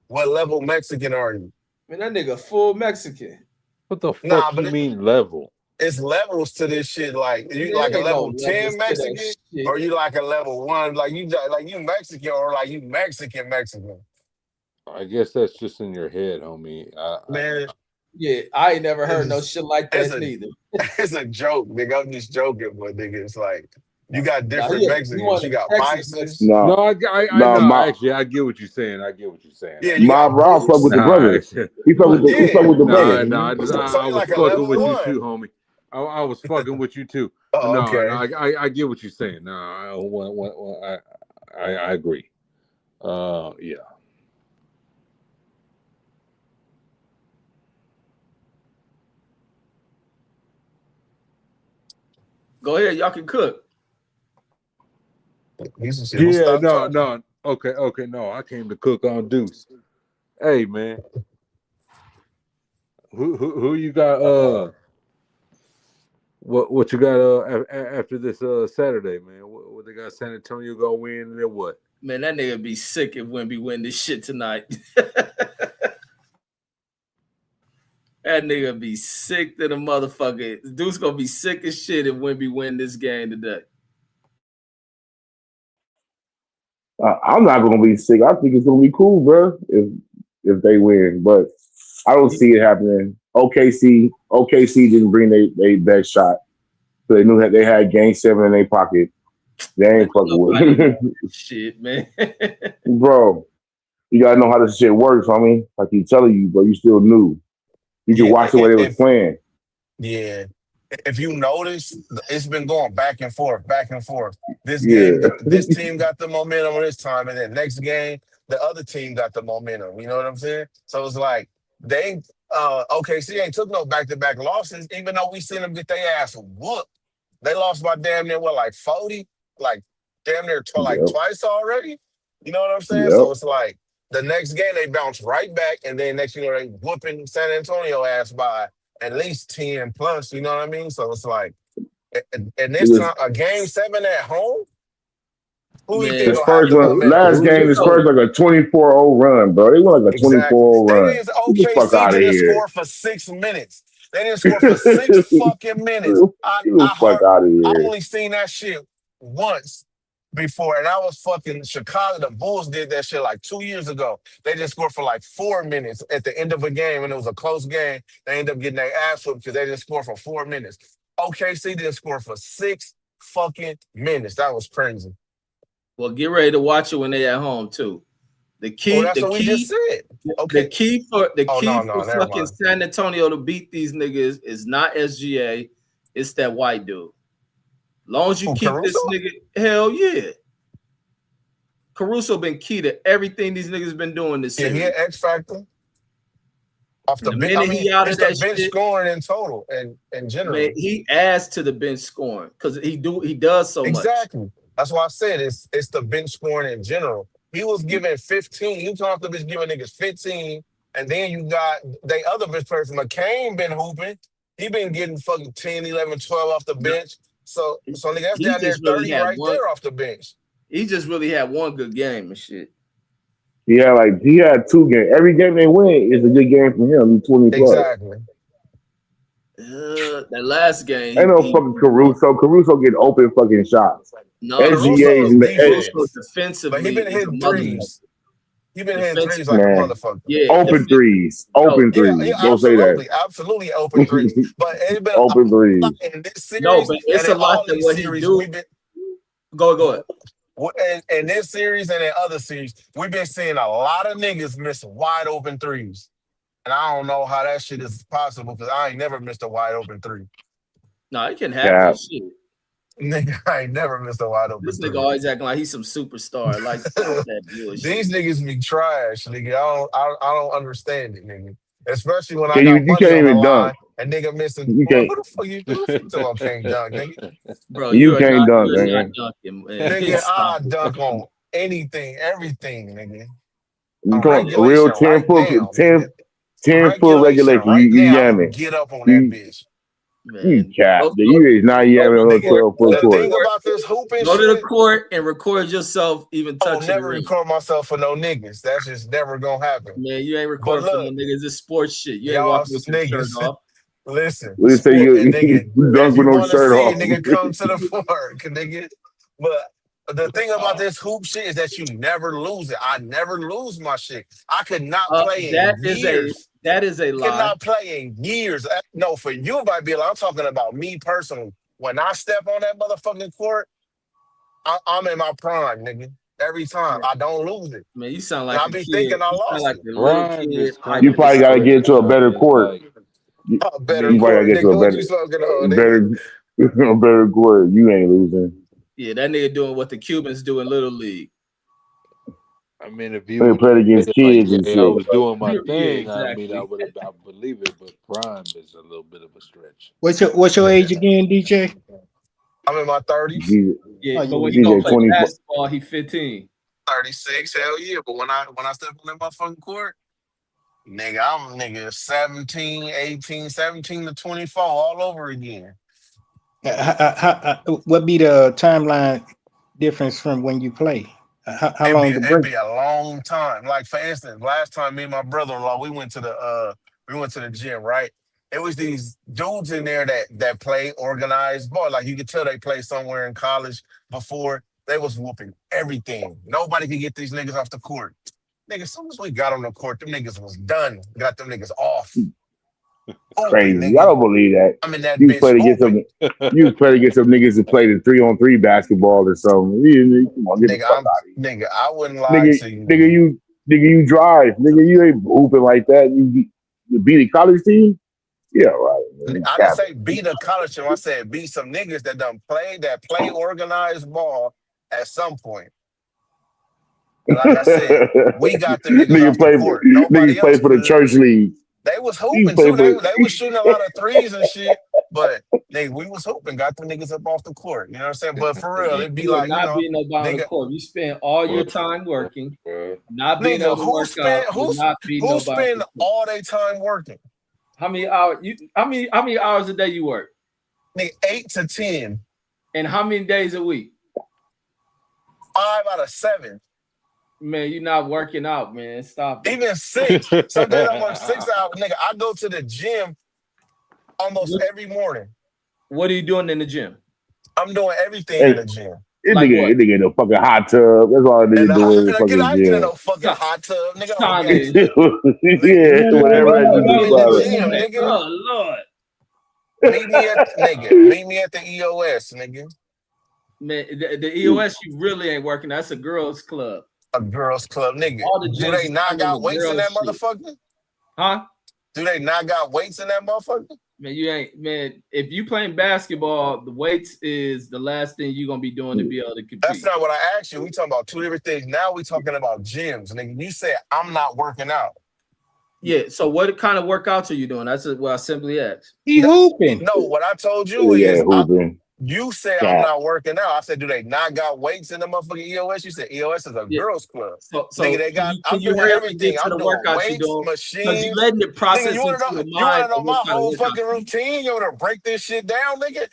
What level Mexican are you? Man, that nigga full Mexican. What the fuck you mean level? It's levels to this shit. Like you like a level 10 Mexican, or you like a level 1? Like you Mexican, or like you Mexican. I guess that's just in your head, homie. Man, I ain't never heard no shit like that neither. It's a joke, nigga. I'm just joking, but nigga, it's like you got different Mexicans. You got Pisces. No, I actually I get what you're saying. Yeah, you got Rob fuck with the brother. He fuck with the brother. No, I was fucking with you too, homie. I was fucking with you too. Okay. I get what you're saying. No, I agree. Yeah. Go ahead, y'all can cook. Yeah, no. Okay, no. I came to cook on Duece. Hey, man. Who you got? What you got after this Saturday, man? What they got? San Antonio gonna win and then what? Man, that nigga be sick if Wemby win this shit tonight. That nigga be sick to the motherfucker. Dude's gonna be sick as shit if Wemby win this game today. I'm not gonna be sick. I think it's gonna be cool, bro. If they win, but I don't see it happening. OKC didn't bring their best shot, so they knew that they had Game 7 in their pocket. They ain't fucking with shit, man. Bro, you gotta know how this shit works. I mean, like he's telling you, but you still new. You can watch the way they was playing. Yeah, if you notice, it's been going back and forth, back and forth. This game, Yeah. this team got the momentum this time, and then next game, the other team got the momentum. You know what I'm saying? So it's like they OKC ain't took no back-to-back losses, even though we seen them get their ass whooped. They lost by damn near what, like 40, like damn near like Yep. twice already. You know what I'm saying? Yep. So it's like the next game they bounce right back, and then next you know they whooping San Antonio ass by at least 10 plus. You know what I mean? So it's like, and this time a game 7 at home. Who you think The gonna have Spurs the went momentum? last game. The Spurs like a 24-0 run, bro. They went like a Exactly. 24-0 They run. didn't. Get the fuck OKC out of didn't here. score for 6 minutes. They didn't score for 6 fucking minutes. Get the fuck out of I here. only seen that shit once before, and I was fucking Chicago. The Bulls did that shit like 2 years ago. They just scored for like 4 minutes at the end of a game, and it was a close game. They ended up getting their ass whooped because they didn't score for 4 minutes. OKC didn't score for 6 fucking minutes. That was crazy. Well, get ready to watch it when they at home too. The key, that's what we just said. Okay. The key for never fucking mind. San Antonio to beat these niggas is not SGA, it's that white dude. Long as you keep Caruso? this nigga, hell yeah. Caruso been key to everything these niggas been doing this season. Yeah, he had X factor. Off the bench, I mean, it's the bench scoring in total and in general. Man, he adds to the bench scoring because he does so much. Exactly. That's why I said it's the bench scoring in general. He was giving 15. You talked to bitch giving niggas 15, and then you got the other bench players. McCain been hooping. He been getting fucking 10, 11, 12 off the bench. So nigga, that's down there 30 right there off the bench. He just really had one good game and shit. Yeah, like he had 2 games. Every game they win is a good game for him. 20 plus. Exactly. That last game. Ain't no fucking Caruso. Caruso get open fucking shots. No, Caruso's defensively. But he been hitting threes. He been hitting threes like a motherfucker. Yeah, open threes. Open threes. Don't say that. Absolutely open threes. But it's been open threes. In this series. No, but it's a lot that what he do. Go ahead. In this series and in other series, we've been seeing a lot of niggas miss wide open threes. And I don't know how that shit is possible because I ain't never missed a wide open three. No, it can happen. Shit. Nigga, I ain't never missed a wide open This three. Nigga always acting like he's some superstar. Like that bullshit. These niggas be trash, nigga. I don't understand it, nigga. Especially when I you got money can't on even the dunk. line and nigga missing. You can't. What the fuck you do? I can't dunk, nigga. Bro, you can't dunk, man. Nigga, I dunk on anything, everything, nigga. A real 10-foot regulation. Right you now, yamming. Get up on that bitch. Man. You cap. You is not yamming on a 12-foot The court. thing about this hooping Go shit, to the court and record yourself even touching. I'll never record myself for no niggas. That's just never gonna happen. Man, you ain't recording for no niggas. It's sports shit. You ain't y'all walking with your shirt off. Listen, We say you dunk with no shirt off. Nigga, come to the park, nigga. But the thing about this hoop shit is that you never lose it. I never lose my shit. I could not play in years. That is a lie. I could not play in years. No, for you it might be a lie. I'm talking about me personally. When I step on that motherfucking court, I'm in my prime, nigga. Every time. I don't lose it. Man, you sound like I be thinking I lost like it. You probably gotta get to a better court. A better court, nigga. What you talking about, better court. You ain't losing. Yeah, that nigga doing what the Cubans do in Little League. I mean, if you played against kids and shit. I was doing my thing. Yeah, exactly. I mean, I believe it, but prime is a little bit of a stretch. What's your age again, DJ? I'm in my 30s. Yeah, but when you gonna play basketball, he 15. 36, hell yeah. But when I step on that motherfucking court, nigga, I'm 17, 18, 17 to 24 all over again. What be the timeline difference from when you play? How long? It'd be a long time. Like for instance, last time me and my brother-in-law, we went to the gym, right? It was these dudes in there that play organized ball. Like you could tell they played somewhere in college before. They was whooping everything. Nobody could get these niggas off the court. Nigga, as soon as we got on the court, them niggas was done. Got them niggas off. Crazy. I don't believe that. I'm in that you bitch play to get some niggas that played in 3-on-3 basketball or something. Come on, get the fuck out of here. Nigga, I wouldn't lie to you. Nigga, you drive. Nigga, you ain't hooping like that. You beat a college team? Yeah, right. I didn't say beat a college team. I said beat some niggas that done play organized ball at some point. And like I said, we got them niggas off the court. Nobody Niggas play else for the could. church league. They was You hooping play too. for They was shooting a lot of threes and shit. But we was hooping, got them niggas up off the court. You know what I'm saying? But for real, it'd be You are like, you not know, being nobody on the nigga, court. You spend all your time working, not being able to who work out, would not be who nobody on spend the court. all their time working? How many hours? How many hours a day you work? Nigga, 8 to 10. And how many days a week? 5 out of 7. Man, you're not working out, man. Stop it. Even 6. Some days I work 6 hours. Nigga, I go to the gym almost every morning. What are you doing in the gym? I'm doing everything in the gym. Like nigga in a fucking hot tub. That's all a nigga doing in the fucking I get in gym. no fucking hot tub, nigga. Yeah, whatever that you do about it. Gym, nigga. Oh Lord. Meet me at the EOS, nigga. Man, the EOS, you really ain't working. That's a girls' club. A girls' club, nigga. All the Do gyms they not got weights in that shit. motherfucker? Huh? Do they not got weights in that motherfucker? Man, you ain't, man. If you playing basketball, the weights is the last thing you're gonna be doing to be able to compete. That's not what I asked you. We talking about two different things. Now we talking about gyms, nigga. You said I'm not working out. Yeah. So what kind of workouts are you doing? That's what I simply asked. He hooping. No, what I told you is hooping. you said I'm not working out. I said, do they not got weights in the motherfucking EOS? You said EOS is a girls club. So nigga, they got. can I'm you doing hurry up and everything. get to I'm the doing workouts weights, you're doing? machines. You letting it process nigga, you want into to your know? You want mind to know of my what kind of whole workout fucking you're routine? You want to break this shit down, nigga?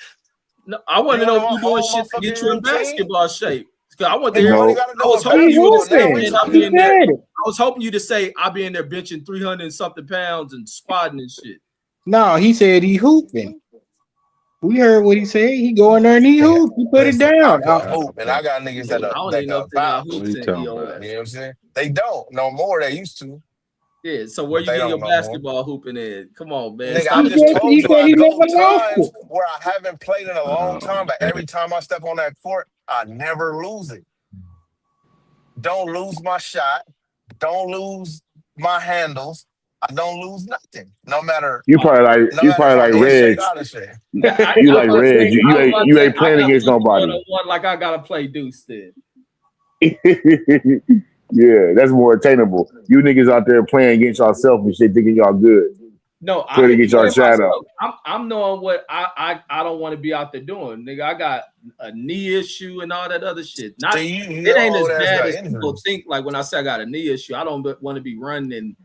No, I want to know if you're doing shit to get you in routine? basketball shape. I want to Nigga, hear. all you I gotta do was is hoping you would basketball. Now we say, I'll talking. be in there. I was hoping you to say I'll be in there benching 300 and something pounds and squatting and shit. No, he said he hooping. We heard what he said. He go in there and he hoop. He put it down. I can hoop, and I got niggas that I don't that even know can if they got vouch. hoops in EOS. You know what I'm saying? They don't no more. They used to. Yeah, so where you They get your don't no more. basketball hooping in? Come on, man. Nigga, Stop I just told he you said I he go never lost times it. where I haven't played in a long time, but every time I step on that court, I never lose it. Don't lose my shot. Don't lose my handles. I don't lose nothing. No matter. You probably like if I'm in shape, Reg. out of shape. You like Reg. You ain't playing against nobody. Like I gotta play Duece then. Yeah, that's more attainable. You niggas out there playing against yourself and shit, thinking y'all good. No, I can get y'all shadow. I'm knowing what I don't want to be out there doing, nigga. I got a knee issue and all that other shit. Not it ain't as bad as people think. Like when I say I got a knee issue, I don't want to be running and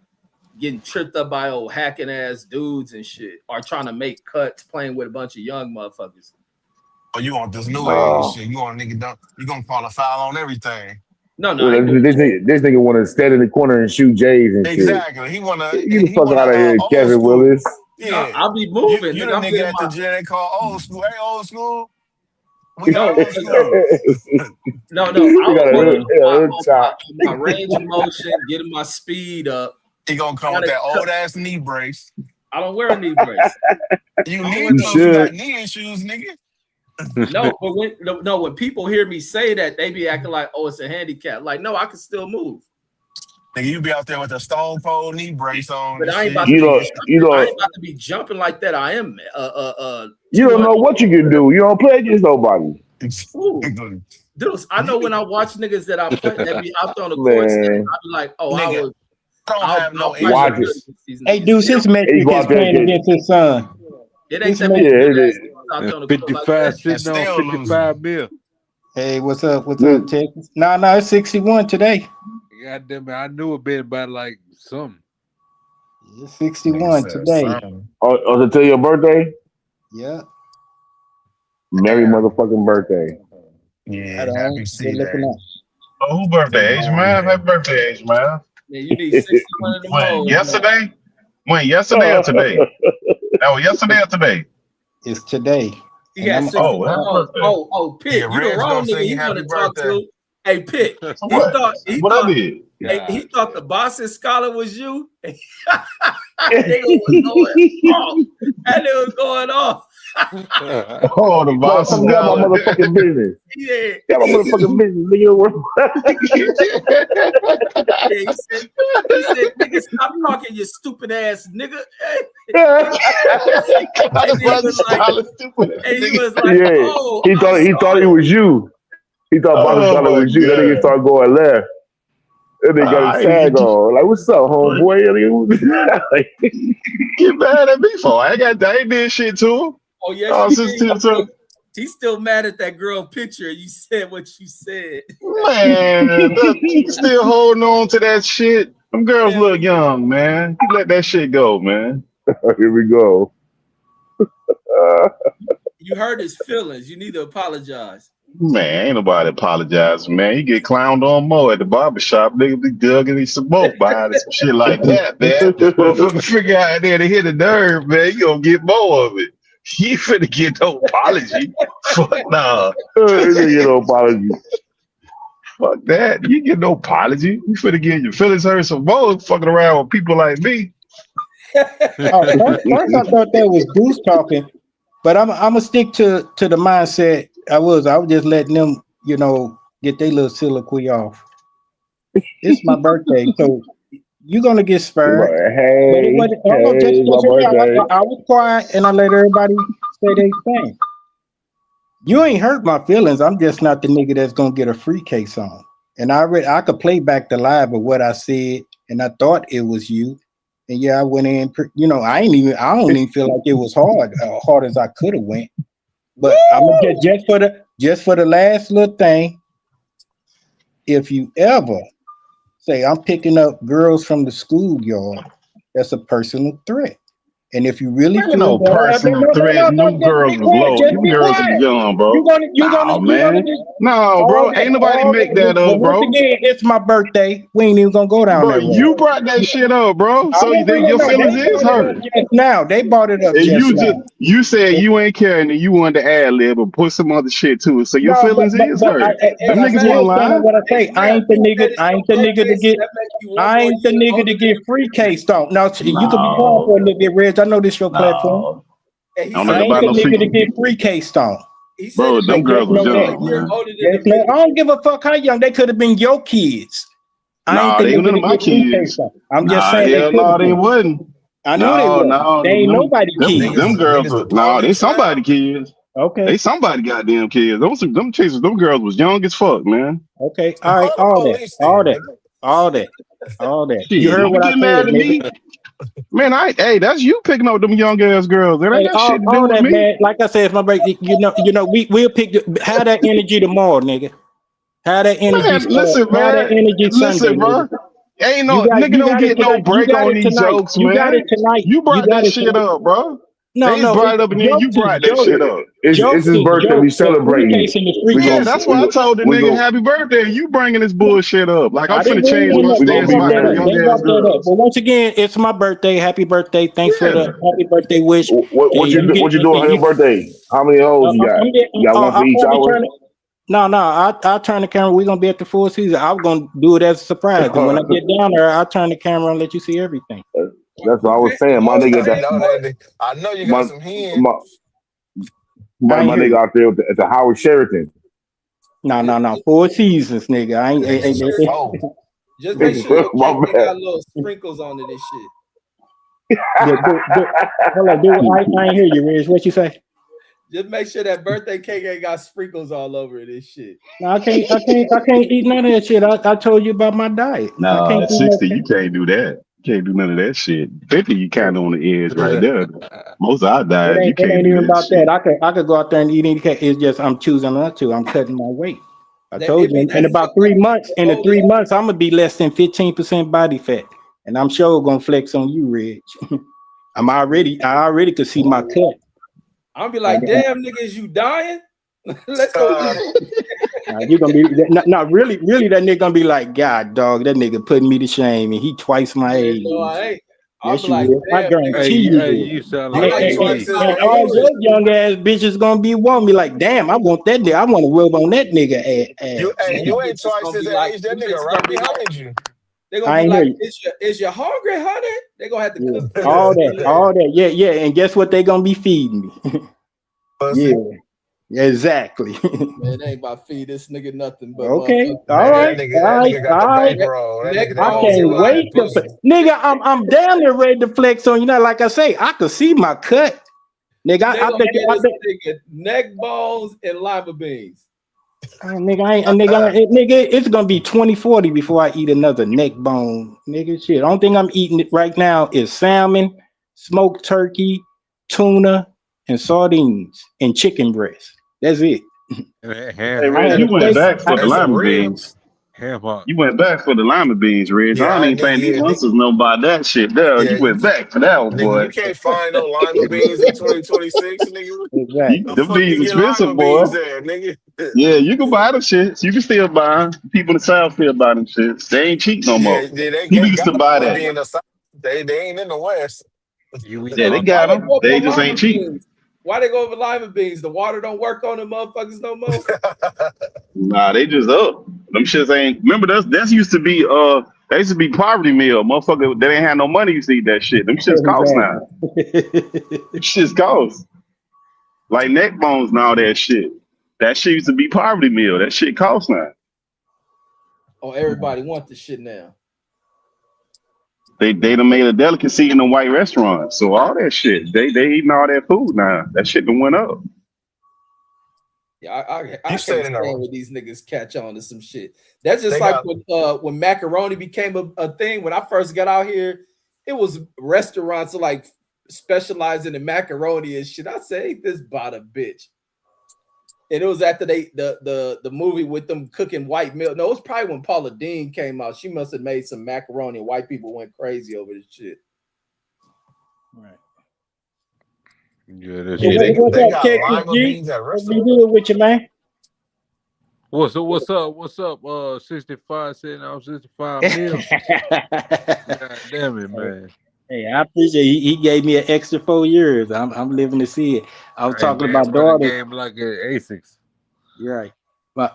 getting tripped up by old hacking ass dudes and shit, or trying to make cuts playing with a bunch of young motherfuckers. Oh, you want this new age shit? You want a nigga done? You gonna call a foul on everything? No. This nigga want to stand in the corner and shoot J's and shit. Exactly. He wanna. Get the fuck out of here, Kevin Willis. Yeah, no, I'll be moving. You the nigga at the gym they call old school. Hey, old school. We got old school. No. I'm my range of motion, getting my speed up. He gonna come with that old ass knee brace. I don't wear a knee brace. You need to. You got knee issues, nigga. No, but when people hear me say that, they be acting like, oh, it's a handicap. Like, no, I can still move. Nigga, you be out there with a stone cold knee brace on. But I ain't about to be jumping like that. I am. You don't know what you can do. You don't play against nobody. Dude, I know when I watch niggas that I play that be out on the court, I be like, oh, nigga, watch it. Hey, Dude, his metric is playing against his son. It ain't that 55 sitting on 55 mil. Hey, what's up? What's up, Texas? No, it's 61 today. God damn it, I knew it been about like something. It's 61 today. Oh, to tell your birthday? Yeah. Merry motherfucking birthday. Yeah, happy to see that. Oh, who birthday? Age man? Happy birthday, Age man. Yeah, you need 61 in the morning. Yesterday? When yesterday or today? No, yesterday or today? It's today. He got 61. Pitt, you the wrong nigga you want to talk to. Hey, Pitt. He thought the Boston Scholar was you. That nigga was going off. Oh, the boss is Motherfucker, get out my gone. motherfucking business. Yeah. Get out my motherfucking business, nigga. Yeah, he said, nigga, stop talking, you stupid ass nigga. And he was like, Yeah, oh, he I'm thought it sorry. was you. He thought Bobby Oh thought it my was you. That nigga god. started going left. And they got his tag on. Like, what's up, homeboy? Get mad at me for? I ain't did shit to him. Oh, yes, Oh, you since did. He's still mad at that girl picture. You said what you said. man, you still holding on to that shit. Them girls look young, man. You let that shit go, man. Here we go. You hurt his feelings. You need to apologize. Man, ain't nobody apologizing, man. You get clowned on more at the barbershop, nigga be dugging some smoke behind it, some shit like that, man. Motherfucker figure out there to hit the nerve, man. You gonna get more of it. You finna get no apology. Fuck nah. You no apology. Fuck that. You get no apology. You finna get your feelings hurt some more fucking around with people like me. First I thought that was Duece talking, but I'm gonna stick to the mindset I was just letting them, get their little soliloquy off. It's my birthday, so you're gonna get spared. Hey, my birthday. I was quiet and I let everybody say their thing. You ain't hurt my feelings. I'm just not the nigga that's gonna get a free case on. And I could play back the live of what I said, and I thought it was you. And yeah, I went in. I don't even feel like it was hard as I could have went. But I'm gonna just for the last little thing. If you ever say I'm picking up girls from the schoolyard, that's a personal threat. And if you really Ain't feel no that, personal threat. Them girls was low. Them girls was young, bro. No, bro. Ain't nobody make that up, bro. Once again, it's my birthday. We ain't even gonna go down Bro, that road. you brought that shit up, bro. So your feelings is hurt. Now they bought it up. And you said you ain't caring and you wanted to ad lib or put some other shit to it. So your feelings is hurt. Them niggas won't lie. What I say, I ain't the nigga to get free case on. Now you can be quiet for a little bit, Reg. I know this your platform. I don't know I ain't about the no nigga to free. get free case on. Bro, them girls was young, man. I don't give a fuck how young. They could have been your kids. I ain't the they nigga none to of my get free case kids. on. I'm just saying Hell no, they wouldn't. I know they would. They ain't nobody kids. Them girls were they somebody kids. Okay. They somebody goddamn kids. Them chasers, them girls was young as fuck, man. Okay. All right. All that. Shit, You heard what I get mad said, at me. Man, that's you picking up them young ass girls. That ain't got shit to do with me. Man, like I said, it's my birthday. We'll pick have that energy tomorrow, nigga. Have that energy. Man, listen, Sunday, bro. Nigga. Ain't no nigga don't get no break on these jokes, man. You got it tonight. You brought that shit up, bro. No, they brought it up and then you brought that shit up. It's his birthday. We celebrating. Yeah, that's why I told the nigga happy birthday. You bringing this bullshit up. Like, I'm finna change my stance about them young ass girls. Well, once again, it's my birthday. Happy birthday. Thanks for the happy birthday wish. What you doing on your birthday? How many hoes you got? You got one for each hour? No, I'll turn the camera. We're gonna be at the Four Seasons. I was gonna do it as a surprise. And when I get down there, I'll turn the camera and let you see everything. That's what I was saying. My nigga, I know you got some hands. My nigga out there at the Howard Sheraton. No. 4 Seasons, nigga. I ain't. Just make sure your cake got little sprinkles on it and shit. Hold on, dude. I ain't hear you, Riz. What you say? Just make sure that birthday cake ain't got sprinkles all over it and shit. No, I can't eat none of that shit. I told you about my diet. No, at 60, you can't do that. You can't do none of that shit. 50, you kind of on the edge right there. Most of our diet, you can't do even that about shit. that. I could go out there and eat any cake. It's just I'm choosing not to. I'm cutting my weight. I told you in about 3 months. In the 3 months, I'm gonna be less than 15% body fat, and I'm sure gonna flex on you, Reg. I already could see my cut. I'm be like, damn, nigga, is you dying? Let's go. You're gonna be not really. That nigga gonna be like, God, dog, that nigga putting me to shame, and he twice my age. No, I ain't. Yes, I'm like, I guarantee you sound like all those young ass bitches gonna be wanting me like, damn, I want that nigga. I want to rub on that nigga ass. You ain't twice his age. That nigga right behind you. They're gonna be like, is you hungry, honey? They're gonna have to cook all that. Yeah. And guess what they gonna be feeding me? pussy. Yeah, exactly. Man, they ain't about to feed this nigga nothing but Okay, motherfucking all right, That all right, nigga got the all right. bankroll. That nigga I they don't can't give a neck wait damn to, pussy. nigga. I'm down there ready to flex on you. Know, like I say, I could see my cut, nigga. They I gonna think, get this nigga neck bones and lima beans. nigga, it's gonna be 2040 before I eat another neck bone, nigga. Shit, only thing I'm eating it right now is salmon, smoked turkey, tuna, and sardines and chicken breast. That's it. Hey, I Reg, had a you went steak. back for the And some lima ribs. beans. You went back for the lima beans, Reg. I Yeah, don't even think these youngsters know about that shit. There, yeah. you went back for that one, Nigga, you boy. can't find no lima beans in 2026, nigga. Exactly. The Them fuck beans you get expensive, lima boy. beans there, nigga? Yeah, you can buy them shits. You can still buy them. People in the South still buy them shits. They ain't cheap no Yeah, more. they People used to gotta buy probably that. be in the south. They ain't in the west. Yeah, they got Why they them. go They for just lima ain't cheap. beans? Why they go over lima beans? The water don't work on them motherfuckers no more. Nah, they just up. Them shits ain't. Remember that's used to be they used to be poverty meal. Motherfucker, they ain't had no money used to eat that shit. Them shits cost now. Them shits cost. Like neck bones and all that shit. That shit used to be poverty meal. That shit costs now. Oh, everybody want this shit now. They done made a delicacy in the white restaurants. So all that shit, they eating all that food now. That shit done went up. Yeah, I You can't said stand in a when these niggas catch on to some shit. That's just they like got when macaroni became a thing. When I first got out here, it was restaurants like specializing in macaroni and shit. I said, ain't this about a bitch? And it was after the movie with them cooking white milk. No, it was probably when Paula Deen came out. She must have made some macaroni and white people went crazy over this shit. Right. Yeah, that's So yeah, true. what's they up, got Texas lima G? beans at What we restaurants. doing with you, man? What's up? What's up? 65 sitting on 65 mil. God damn it, man. Hey, I appreciate he gave me an extra 4 years. I'm living to see it. I was Hey talking to man, my for the daughter. game like ASICs. You're right.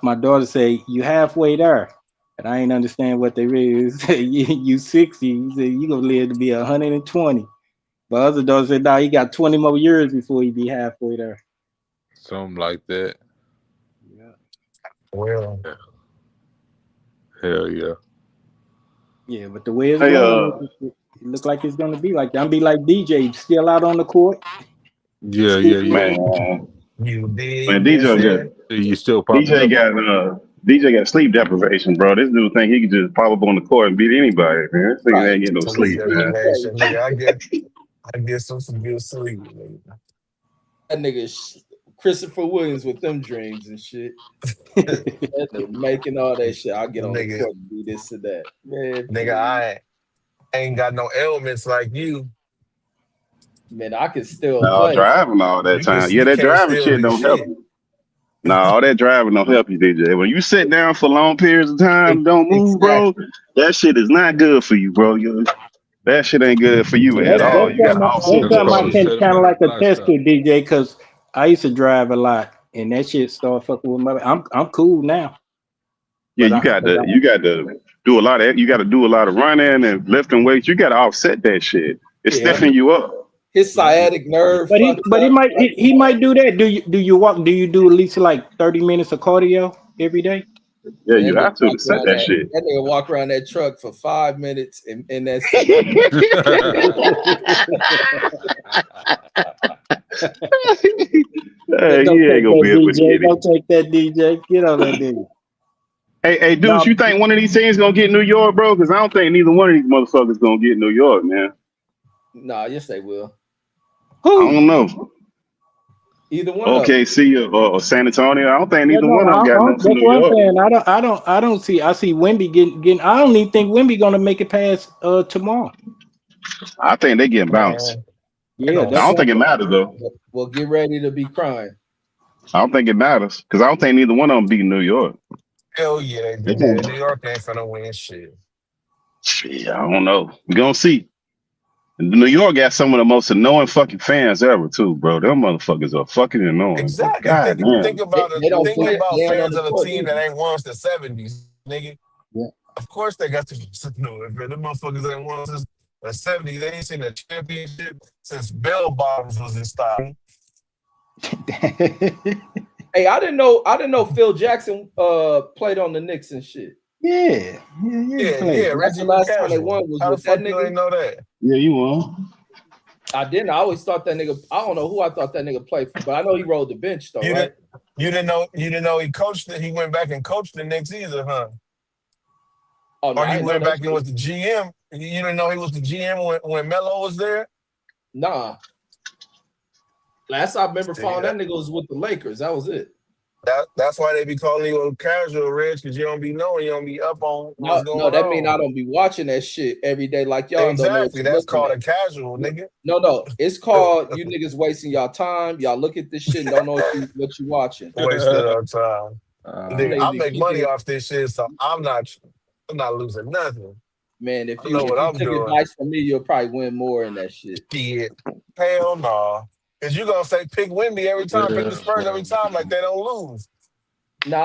My daughter say you halfway there, and I ain't understand what they really say. You 60. You say you gonna live to be 120. But other daughter said, nah, he got 20 more years before he be halfway there. Something like that. Yeah. Well, Yeah. Hell yeah. Yeah, but the way it's Hey, going, it look like it's gonna be like that. I'm be like DJ, still out on the court. Yeah. man, you dig man, this here? You still popping up. DJ got sleep deprivation, bro. This dude think he can just pop up on the court and beat anybody, man. This nigga Right. ain't getting no Sleep sleep, man. deprivation, nigga. I get some good sleep, nigga. That nigga Christopher Williams with them dreams and shit. That nigga making all that shit. I'll get on the Nigga, court and do this and that. Man, nigga, I ain't got no ailments like you. man, I can still No, play. driving all that time. Yeah, You that can't driving still shit do don't help shit. you. No, all that driving don't help you, DJ. When you sit down for long periods of time, don't move, bro. Exactly. That shit is not good for you, bro. That shit ain't good for you at That all. You got all That's sorts That's of something I called a shit. can kind of sedentary like attest to, lifestyle. DJ, because I used to drive a lot, and that shit started fucking with my. I'm cool now, Yeah, but you got to do a lot of you got to do a lot of running and lifting weights. You got to offset that shit. It's Yeah. stiffing you up. His sciatic nerve but he fucked but he up. might he might do that. Do you walk? Do you do at least like 30 minutes of cardio every day? Yeah, Man, you have to set that shit. that nigga walk around that truck for 5 minutes and that's it. Don't He ain't take gonna that be able to DJ. get it. Don't take that DJ. Get on that nigga. Hey, dudes, No, you think one of these teams gonna get New York, bro? Because I don't think neither one of these motherfuckers gonna get New York, man. Nah, yes they will. I don't know. Either one of them. OKC or San Antonio. I don't think yeah, neither no, one of them got nothing for that's New what I'm York. saying. I don't see. I see Wemby getting. I don't even think Wemby gonna make it past tomorrow. I think they getting bounced. man, they Yeah, I gonna that's don't what. think it matters though. Well, get ready to be crying. I don't think it matters because I don't think neither one of them beat New York. hell yeah, They yeah. gonna, New York ain't finna win shit. shit, I don't know. We gonna see. New York got some of the most annoying fucking fans ever too, bro. Them motherfuckers are fucking annoying, bro. Exactly. God Think damn. about it. They don't Think about land on fans the of a court team that either. ain't won since the '70s, nigga. Yeah. Of course they got to know it, man. Them motherfuckers ain't won since the '70s. They ain't seen a championship since bell bottoms was in style. Hey, I didn't know Phil Jackson played on the Knicks and shit. Yeah. Yeah. That's Reggie the was last time they casual. won was How the with that fuck you nigga. ain't know that? Yeah, you won. I didn't. I always thought that nigga. I don't know who I thought that nigga played for, but I know he rode the bench though, right? You didn't know he coached it. He went back and coached the Knicks either, huh? Oh no, Or I he didn't know went that back and was the GM. You didn't know he was the GM when Melo was there? Nah. Last I remember following that nigga was with the Lakers. That was it. That's why they be calling you a casual, Reg, because you don't be knowing, you don't be up on what's going No, that on. mean I don't be watching that shit every day like y'all. Exactly. Don't know what you're That's called at. a casual, nigga. No. It's called you niggas wasting y'all time. Y'all look at this shit and don't know what you watching. Wasted our time. Nigga, I make money it. off this shit, so I'm not losing nothing. Man, if I you know what I'm took doing. advice from me, you'll probably win more in that shit. Shit. Hell no. Because you gonna say pick Wemby every time, pick the Spurs every time, like they don't lose. No,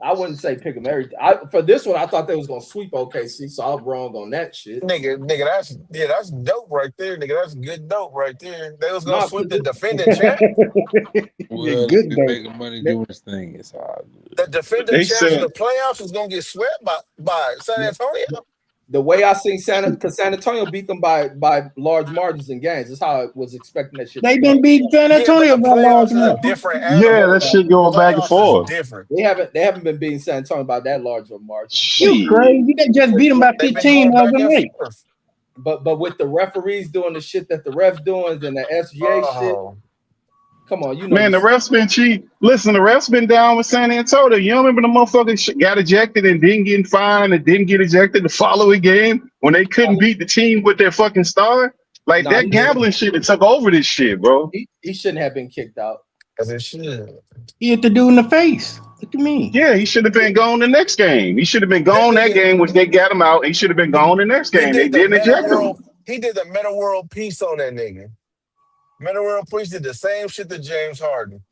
I wouldn't say pick them every. For this one, I thought they was gonna sweep OKC, so I was wrong on that shit. Nigga, that's dope right there, nigga. That's good dope right there. They was gonna sweep the defending champ. Well, good if day. making money doing this thing, it's all good. The defending They champs in said the playoffs was gonna get swept by San Antonio. The way I seen because San Antonio beat them by large margins in games. That's how I was expecting that shit. They been beating San Yeah, but Antonio the by large playoffs is a margin. different yeah, animal. that shit going back and Playoffs is forth. different. They haven't been beating San Antonio by that large of a margin. You Shit. crazy? They just beat them by They've been 15 going the back other and night. forth. But with the referees doing the shit that the refs doing and the SGA shit, come on, you know. Man, the refs been cheap. Listen, the refs been down with San Antonio. You don't remember the motherfucker got ejected and didn't get fined and didn't get ejected the following game when they couldn't beat the team with their fucking star? Like that gambling shit that took over this shit, bro. He shouldn't have been kicked out. As it should. He hit the dude in the face. What do you mean? Yeah, he should have been gone the next game. He should have been gone that game, which they got him out. He should have been gone the next game. They didn't eject him. He did the Meta World Peace on that nigga. Meta World Peace did the same shit to James Harden.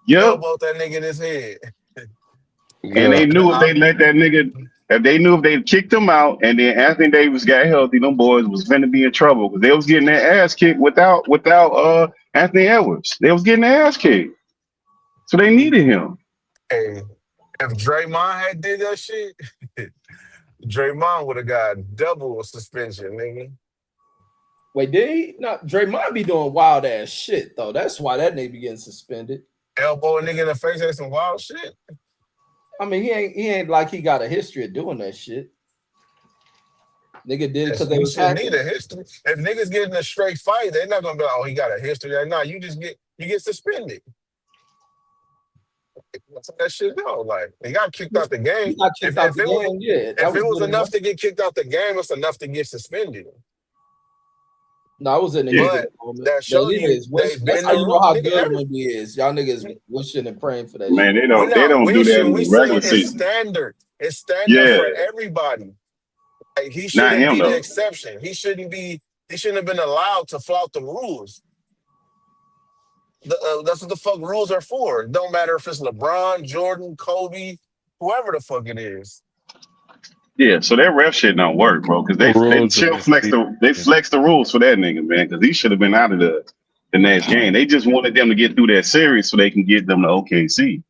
Yep. Elbowed that nigga in his head. And they knew if they let that nigga, if they kicked him out and then Anthony Davis got healthy, them boys was finna be in trouble because they was getting their ass kicked without Anthony Edwards. They was getting their ass kicked. So they needed him. Hey, if Draymond had did that shit, Draymond would have got double suspension, nigga. Wait, did he? No, Draymond be doing wild ass shit though. That's why that nigga be getting suspended. Elbow a nigga in the face had some wild shit. I mean, he ain't like he got a history of doing that shit. Nigga did it because they was need a history. If niggas get in a straight fight, they're not gonna be like, oh, he got a history. No, you get suspended. That's that shit go. Like he got kicked out the game. If it was enough to get kicked out the game, it's enough to get suspended. No, I was in the but that shows you that's how you know how good Wemby is. Y'all niggas wishing and praying for that. Man, shit. they don't do that in the regular season. It's standard for everybody. Like, he shouldn't be the exception. He shouldn't have been allowed to flout the rules. That's what the fuck rules are for. It don't matter if it's LeBron, Jordan, Kobe, whoever the fuck it is. Yeah, so that ref shit don't work, bro, because they flex the rules for that nigga, man, because he should have been out of the next game. They just wanted them to get through that series so they can get them to OKC.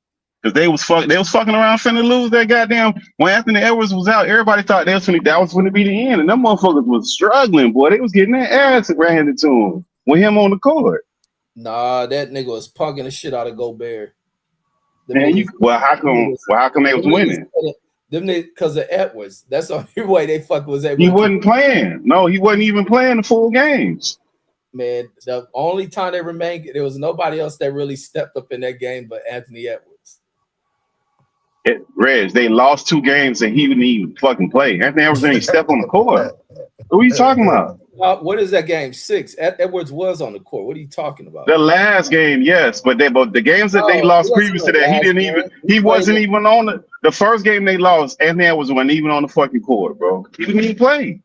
Because they was fucking around finna lose that goddamn when Anthony Edwards was out, everybody thought that was gonna be the end. And them motherfuckers was struggling, boy. They was getting their ass handed to them with him on the court. Nah, that nigga was punking the shit out of Gobert. How come they was winning? Them because of Edwards. That's the only way they was able. He wasn't playing. No, he wasn't even playing the full games. Man, the only time they remained, there was nobody else that really stepped up in that game but Anthony Edwards. Reg, they lost 2 games and he didn't even fucking play. Anthony Edwards didn't step on the court. What are you talking about? What is that game 6? Edwards was on the court. What are you talking about? The last game, yes, but the games that they lost previous to that, he wasn't even on the first game they lost. Anthony Edwards wasn't even on the fucking court, bro. He didn't even play.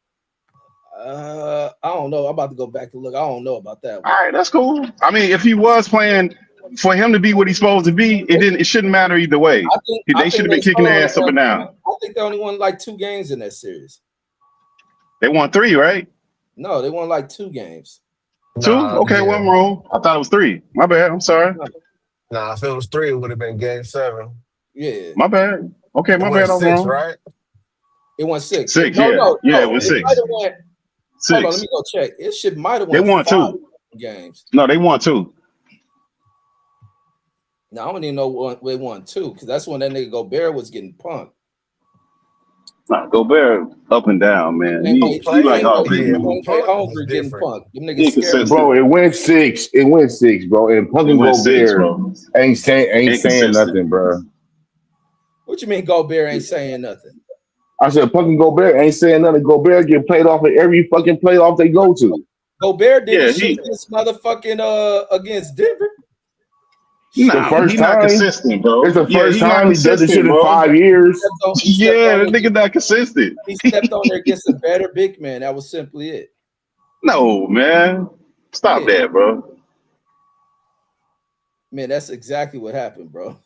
I don't know. I'm about to go back and look. I don't know about that one. All right, that's cool. I mean, if he was playing, for him to be what he's supposed to be, it shouldn't matter either way. They should have been kicking their ass up and down. I think they only won like 2 games in that series. They won 3, right? No, they won like 2 games. 2? Okay, well, I'm wrong. I thought it was 3. My bad. I'm sorry. Nah, if it was 3, it would have been Game 7. Yeah. My bad. Okay, my went bad. I'm 6, wrong. right? It went 6. 6, No, yeah. no, Yeah, no. it was It 6. might have went. 6. Hold on, let me go check. It shit might have They went won 5 2. games. No, they won 2. Now I don't even know they won 2 because that's when that nigga Gobert was getting punked. Nah, Gobert up and down, man. And He like all he big. hungry getting punked. Them niggas scared. Bro, it went 6. It went 6, bro. And fucking Gobert ain't saying nothing, bro. What you mean Gobert ain't saying nothing? I said fucking Gobert ain't saying nothing. Gobert get played off at every fucking playoff they go to. Gobert did his shit against motherfucking against Denver. Nah, he's not consistent, bro. It's the first time he does this shit in 5 years. Yeah, the nigga not consistent. He stepped on there against a better big man. That was simply it. No, man. Stop that, bro. Man, that's exactly what happened, bro.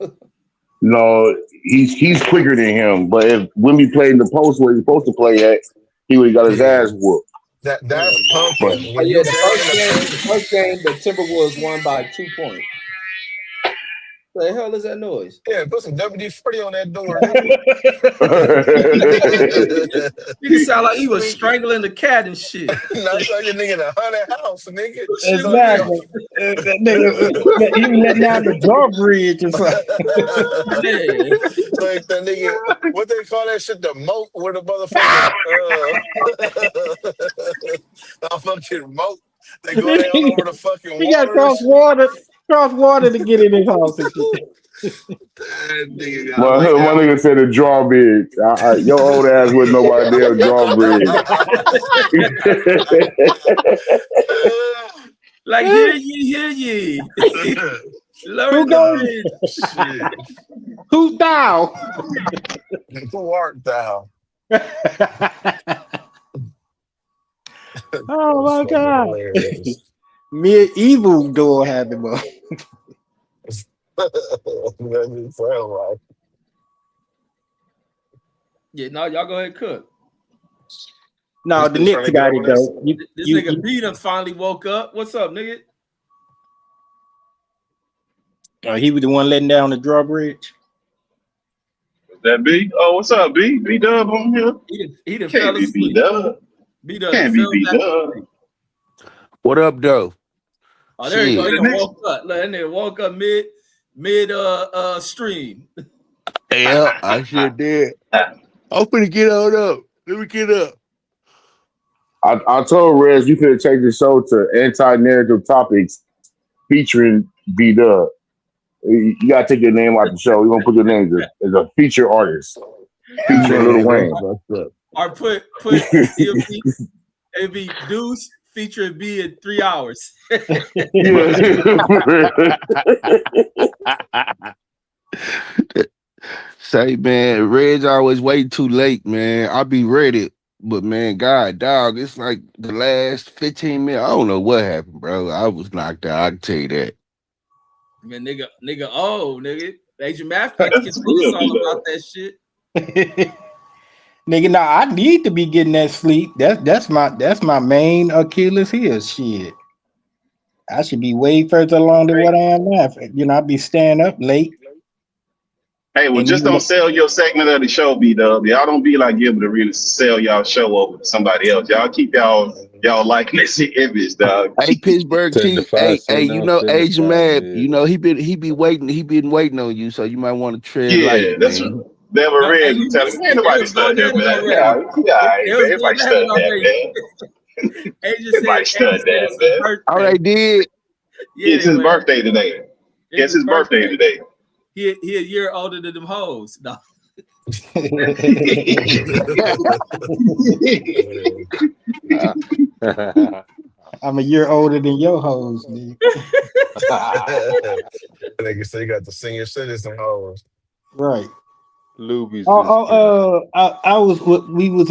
No, he's quicker than him. But if when we played in the post where he's supposed to play at, he would have got his ass whooped. That's punking. Oh, yeah, the first game, the Timberwolves won by 2 points. What the hell is that noise? Yeah, put some WD-40 on that door, nigga. Nigga sound like he was strangling the cat and shit. Not like a nigga in a haunted house, nigga. Exactly. That nigga, he was letting down the drawbridge or something. Like that nigga, what they call that shit, the moat, where the motherfucking fucking moat. They go down over the fucking water. He got cross water to get in his house and shit. My nigga said a drawbridge. Your old ass wouldn't know about a damn drawbridge. Like, hear ye. Lower the bridge. Who's thou? Who art thou? Oh my god. Medieval door having one. Yeah, no, y'all go ahead and cook. No, the Knicks got it though. This nigga B done finally woke up. What's up, nigga? He was the one letting down the drawbridge. That B? Oh, what's up, B? B Dub on here? He done fell asleep. B Dub. B Dub Can't be B Dub. What up, though? Oh, there you go. He done woke up. Look, that nigga woke up mid stream. Yeah, I sure did. I'm finna get on up. Let me get up. I told Rez you could take the show to anti-narrative topics featuring B-Dub. You gotta take your name out the show. You gonna put your name as a feature artist. Featuring Lil Wayne. Or put it'd be Duece featuring B in 3 hours. Say, man, Red's always waiting too late, man. I'll be ready. But, man, God, dog, it's like the last 15 minutes. I don't know what happened, bro. I was knocked out. I can tell you that. Man, nigga, Agent Mathemax gets all about that shit. Nigga, nah, I need to be getting that sleep. That's my main Achilles heel. Shit, I should be way further along than what I am now. You know, I'd be staying up late. Hey, well, just don't sell your segment of the show, B-Dub. Y'all don't be like able to really sell y'all show over to somebody else. Y'all keep y'all likeness and image, dog. Hey, Pittsburgh Chief. Hey, you know, Agent Mad, you know, he been waiting on you, so you might want to tread light, that's man. Never read. You tell him, ain't nobody studying that, man. Yeah, everybody studying that, man. Everybody studying that, man. Oh, they did? Yeah, it's his birthday today. It's his birthday today. He a year older than them hoes. No. I'm a year older than your hoes, nigga. Nigga say you got the senior citizen hoes. Right. Luby's. We was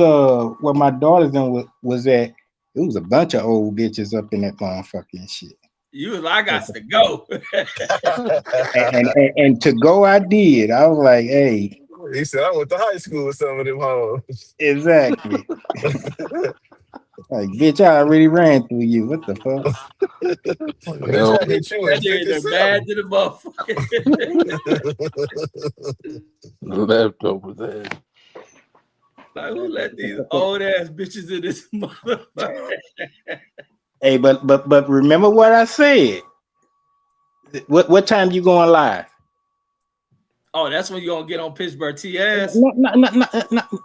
where my daughter's in was at. It was a bunch of old bitches up in that motherfucking shit. You was like, I got to go. and to go, I did. I was like, hey. He said, I went to high school with some of them hoes. Exactly. Like, bitch, I already ran through you. What the fuck? Bitch, I hit you in That nigga 57. bad to the motherfucker. Leftovers ass. Like, who let these old ass bitches in this motherfucker? Hey, but remember what I said. What time you going live? Oh, that's when you gonna get on Pittsburgh TS. No.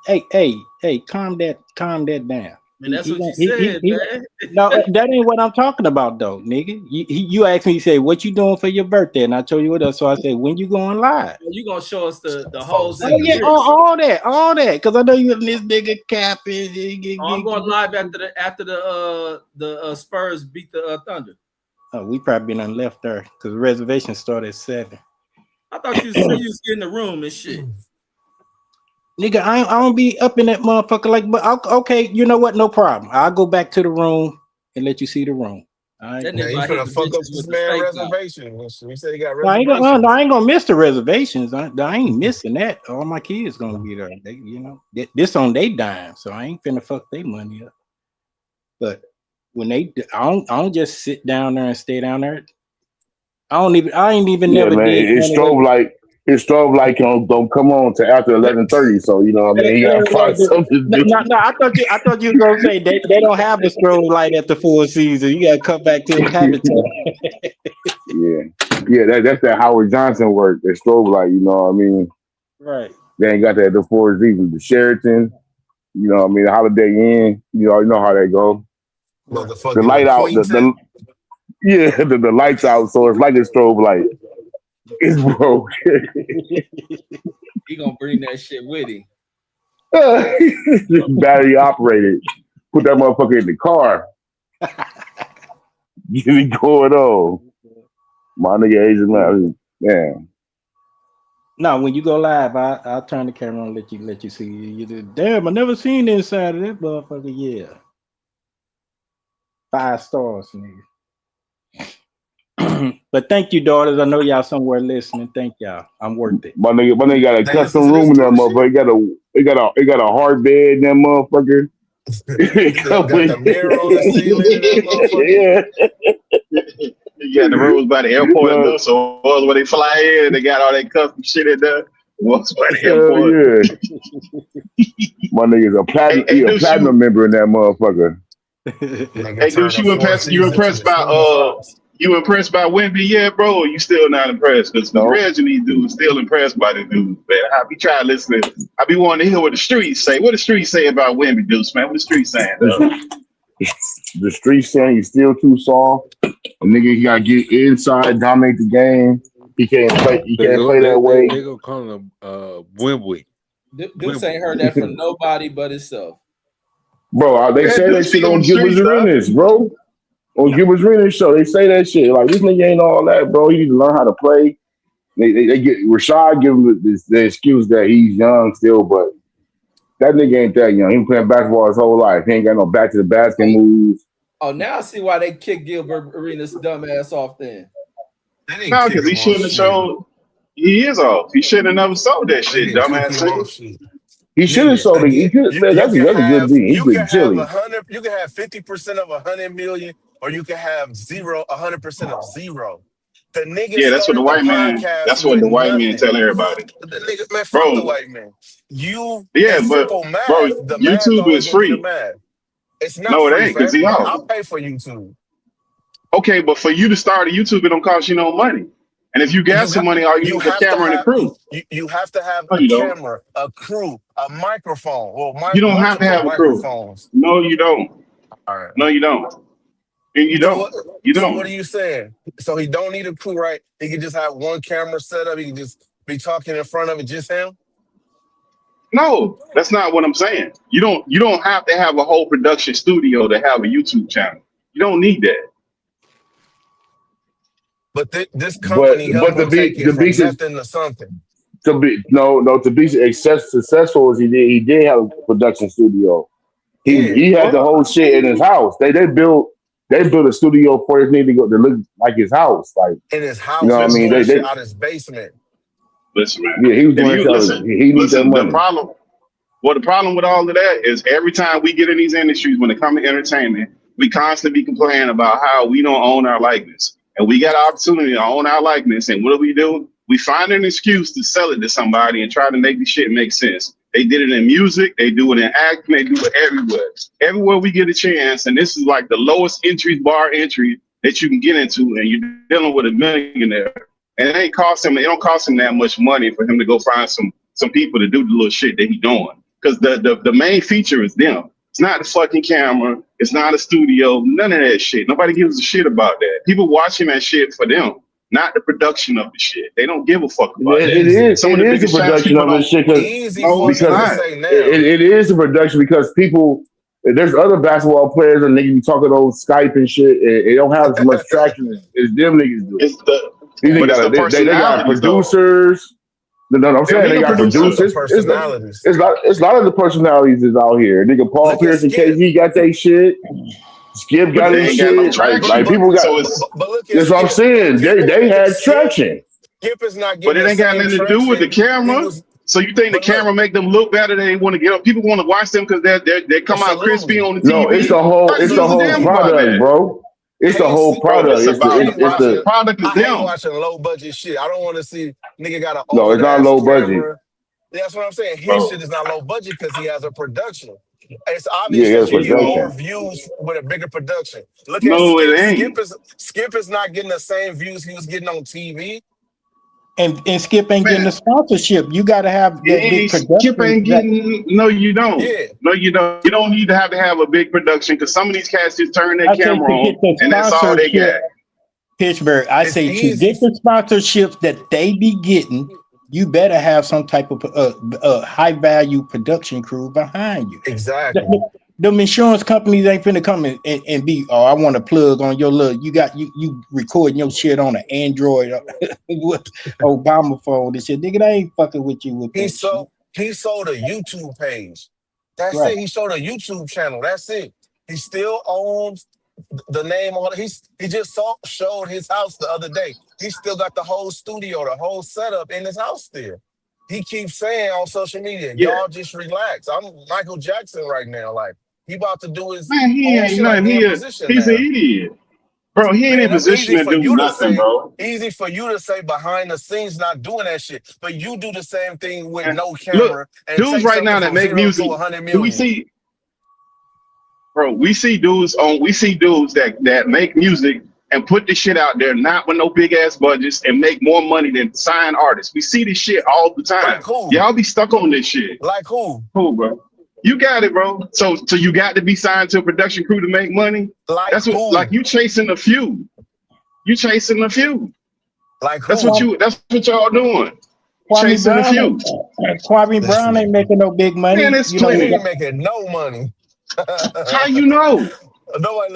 Hey, calm that down. And that's what you said, man. No, that ain't what I'm talking about, though, nigga. You asked me, you say, what you doing for your birthday? And I told you what else. So I said, when you going live? You gonna show us the holes in Oh, the yeah, bricks. all that. Because I know you in this nigga capping. I'm going live after the Spurs beat the Thunder. Oh, we probably been left there because the reservation started at 7. I thought you said you was in the room and shit. Nigga, I don't be up in that motherfucker like, but okay, you know what? No problem. I'll go back to the room and let you see the room. All right. Now you finna fuck up this man reservation. You said he got I ain't reservations. gonna miss the reservations. I ain't missing that. All my kids gonna be there. They, this on they dime, so I ain't finna fuck their money up. But when I don't just sit down there and stay down there. I ain't even never man, did. It's Strobe like don't come on to after 11:30. So you know what I mean. You gotta find something to do. No, I thought you were gonna say they don't have a strobe light at the full season. You gotta come back to the habitat. Yeah, that's that Howard Johnson work. That Strobe light, you know what I mean. Right. They ain't got that at the Four Seasons, the Sheraton. You know what I mean. The Holiday Inn. You already know how that go. The light out. The lights out. So it's like a strobe light. It's broke. He gonna bring that shit with him. Battery operated. Put that motherfucker in the car. Get it going on. My nigga Asian man. No, when you go live, I'll turn the camera and let you see. Damn, I never seen the inside of that motherfucker. Yeah. 5 stars, nigga. But thank you, daughters. I know y'all somewhere listening. Thank y'all. I'm worth it. My nigga got a custom room in that motherfucker. It got a hard bed in that motherfucker. Got the mirror on the ceiling in that motherfucker. You got the rooms by the airport and those, so when they fly in, they got all that custom shit in there. Once by the airport. My nigga's a platinum member in that motherfucker. Hey, dude, you impressed by Wemby yet, bro? Or you still not impressed? Because Reg and these dudes still impressed by the dudes, man. I be trying to listen. I be wanting to hear what the streets say. What the streets say about Wemby, dudes, man? What the streets saying, though? The streets saying he's still too soft. A nigga, he gotta get inside, dominate the game. He can't play. He can't play that way. They gonna call him Wemby. Dudes ain't heard that from nobody but himself. Bro, they say that shit on Gilbert's Arenas, bro. On Gilbert's Arenas show, they say that shit. Like, this nigga ain't all that, bro. He need to learn how to play. They get Rashad give him the excuse that he's young still, but that nigga ain't that young. He been playing basketball his whole life. He ain't got no back to the basket moves. Oh, now I see why they kicked Gilbert Arenas' dumb ass off then. No, because he shouldn't have showed. He is off. He shouldn't have never sold that shit, dumbass. He should have sold it. That's a good thing. He could chili. You can have 50% of 100 million, or you can have 100% of zero. The nigga that's what the white man. That's what the white man tell everybody. The nigga, man, fuck the white man. But simple math. Bro, the YouTube math is free. Math. It's not no, it free, ain't because he off. I'll pay for YouTube. Okay, but for you to start a YouTube, it don't cost you no money. And if you got some money, all you need is a camera and a crew. You have to have a camera, a crew, a microphone. Well, you don't have to have a crew. No, you don't. All right. No, you don't. And you don't. You don't. So what are you saying? So he don't need a crew, right? He can just have one camera set up. He can just be talking in front of it, just him. No, that's not what I'm saying. You don't have to have a whole production studio to have a YouTube channel. You don't need that. But this company helped him take it from nothing to something. To be successful as he did have a production studio. He had the whole shit in his house. They built a studio for his nigga to look like his house, like in his house. You know what I mean? They out his basement. Listen, man. Yeah, he was doing he needs that money. The problem with all of that is every time we get in these industries, when it comes to entertainment, We constantly be complaining about how we don't own our likeness. And we got an opportunity to own our likeness. And what do? We find an excuse to sell it to somebody and try to make the shit make sense. They did it in music. They do it in acting. They do it everywhere. Everywhere we get a chance. And this is like the lowest bar entry that you can get into. And you're dealing with a millionaire. And it don't cost him that much money for him to go find some people to do the little shit that he's doing. Because the main feature is them. It's not the fucking camera. It's not a studio. None of that shit. Nobody gives a shit about that. People watching that shit for them, not the production of the shit. They don't give a fuck about that. It is the production of the shit because it is the production because people. There's other basketball players and niggas be talking on Skype and shit. And it don't have as much traction as them niggas do. They got producers. No, I'm saying they got producers. It's a lot of the personalities is out here. Nigga Paul Pierce and KG got their shit. Skip got his shit. Like people got. That's what I'm saying. They had traction. Skip is not getting. But it ain't got nothing to do with the camera. So you think the camera make them look better? They want to get up. People want to watch them because they come out crispy on the TV. No, it's the whole product, bro. It's the whole product. It's the product. I ain't watching low budget shit. I don't want to see nigga got a no. It's not low budget. That's what I'm saying. His shit is not low budget because he has a production. It's obvious that you get more views with a bigger production. Look at Skip is not getting the same views he was getting on TV. And Skip ain't getting the sponsorship. You got to have that big production. Skip ain't getting. No, you don't. Yeah. No, you don't. You don't need to have a big production because some of these cats just turn their camera on and that's all they got. Pittsburgh, to get the sponsorships that they be getting, you better have some type of high value production crew behind you. Exactly. Them insurance companies ain't finna come and be, I want to plug on your little, you recording your shit on an Android Obama phone and shit. Nigga, they ain't fucking with you with He sold a YouTube page. That's it. He sold a YouTube channel. That's it. He still owns the name on it. He just showed his house the other day. He still got the whole studio, the whole setup in his house still. He keeps saying on social media, y'all just relax. I'm Michael Jackson right now. Like, he about to do his he ain't nothing. He's an idiot. Bro, he ain't in position to do nothing, bro. Easy for you to say behind the scenes not doing that shit, but you do the same thing with no camera. Look, dudes right now that make music, we see dudes that make music and put the shit out there, not with no big ass budgets, and make more money than sign artists. We see this shit all the time. Like who? Y'all be stuck on this shit. Like who? Who, bro? You got it, bro. So you got to be signed to a production crew to make money. Like like you chasing a few. You chasing a few. Like who? That's what y'all doing. Chasing a few. Kwame Brown ain't making no big money. Man, it's He ain't making no money. How you know?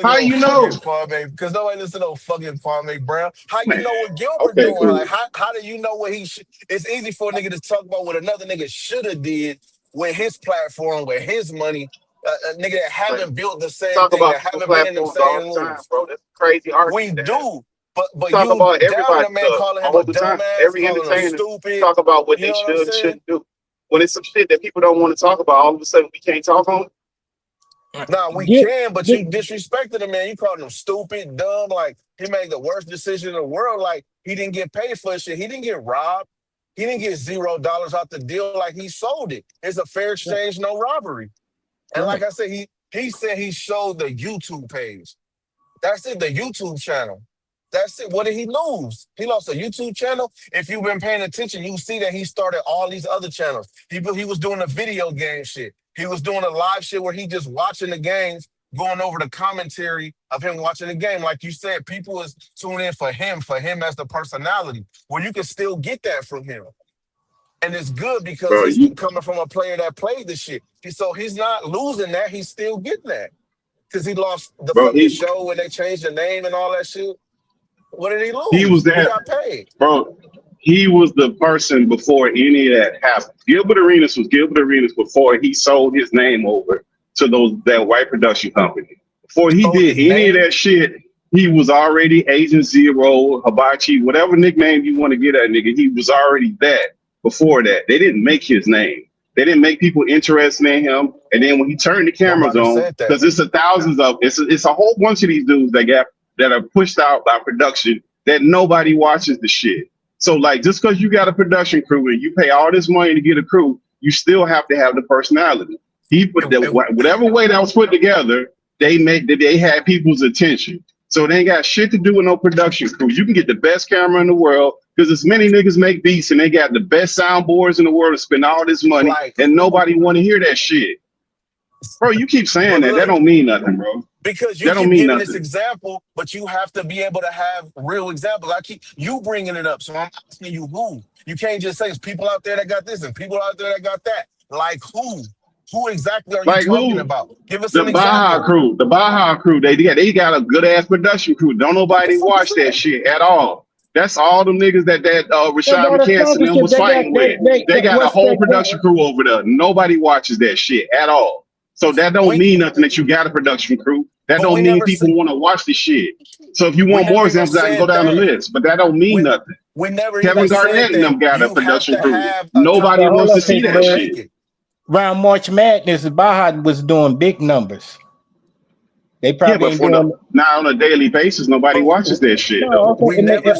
How you know? Because nobody listen to no fucking Kwame Brown. How you know what Gilbert doing? Cool. Like how do you know what he should? It's easy for a nigga to talk about what another nigga should have did with his platform, with his money. A nigga that haven't built the same thing, that haven't been in the same rooms. Bro, that's crazy argument. We do. But talk you about everybody man calling him a dumbass, every entertainer stupid. Talk about what they should and shouldn't do. When it's some shit that people don't want to talk about, all of a sudden we can't talk on it. Nah, we can, but you disrespected him, man. You called him stupid, dumb, like he made the worst decision in the world. Like he didn't get paid for shit. He didn't get robbed. He didn't get $0 out the deal. Like he sold it. It's a fair exchange, no robbery. And like I said, he said he showed the YouTube page. That's it, the YouTube channel. That's it. What did he lose? He lost a YouTube channel. If you've been paying attention, you see that he started all these other channels. He was doing the video game shit. He was doing a live shit where he just watching the games, going over the commentary of him watching the game. Like you said, people is tuning in for him as the personality. Well, you can still get that from him. And it's good because he's coming from a player that played the shit. So he's not losing that. He's still getting that. Because he lost the fucking show when they changed the name and all that shit. What did he lose? He was there. He got paid. Bro, he was the person before any of that happened. Gilbert Arenas was Gilbert Arenas before he sold his name over to that white production company. Before he did any of that shit, he was already Agent Zero, Hibachi, whatever nickname you want to get at nigga, he was already that before that. They didn't make his name. They didn't make people interested in him. And then when he turned the cameras Nobody on, said that. because it's a whole bunch of these dudes that are pushed out by production that nobody watches the shit. So like, just because you got a production crew and you pay all this money to get a crew, you still have to have the personality. He put that whatever way that was put together, they had people's attention. So they ain't got shit to do with no production crew. You can get the best camera in the world because as many niggas make beats and they got the best soundboards in the world to spend all this money and nobody want to hear that shit. Bro, you keep saying that don't mean nothing, bro. Because you keep giving this example, but you have to be able to have real examples. I keep you bringing it up, so I'm asking you who. You can't just say it's people out there that got this and people out there that got that. Like who? Who exactly are you talking about? Give us an example. The Baja crew, they got a good ass production crew. Don't nobody watch that shit at all. That's all them niggas that Rashad McCann was fighting with. They got a whole production crew over there. Nobody watches that shit at all. So that don't mean nothing that you got a production crew. That don't mean people want to watch the shit. So if you want more examples, I can go down the list. But that don't mean nothing. Kevin Garnett and them got a production crew. Nobody wants to see that shit. Around March Madness, Baja was doing big numbers. They probably ain't doing not on a daily basis. Nobody watches that shit. No, we never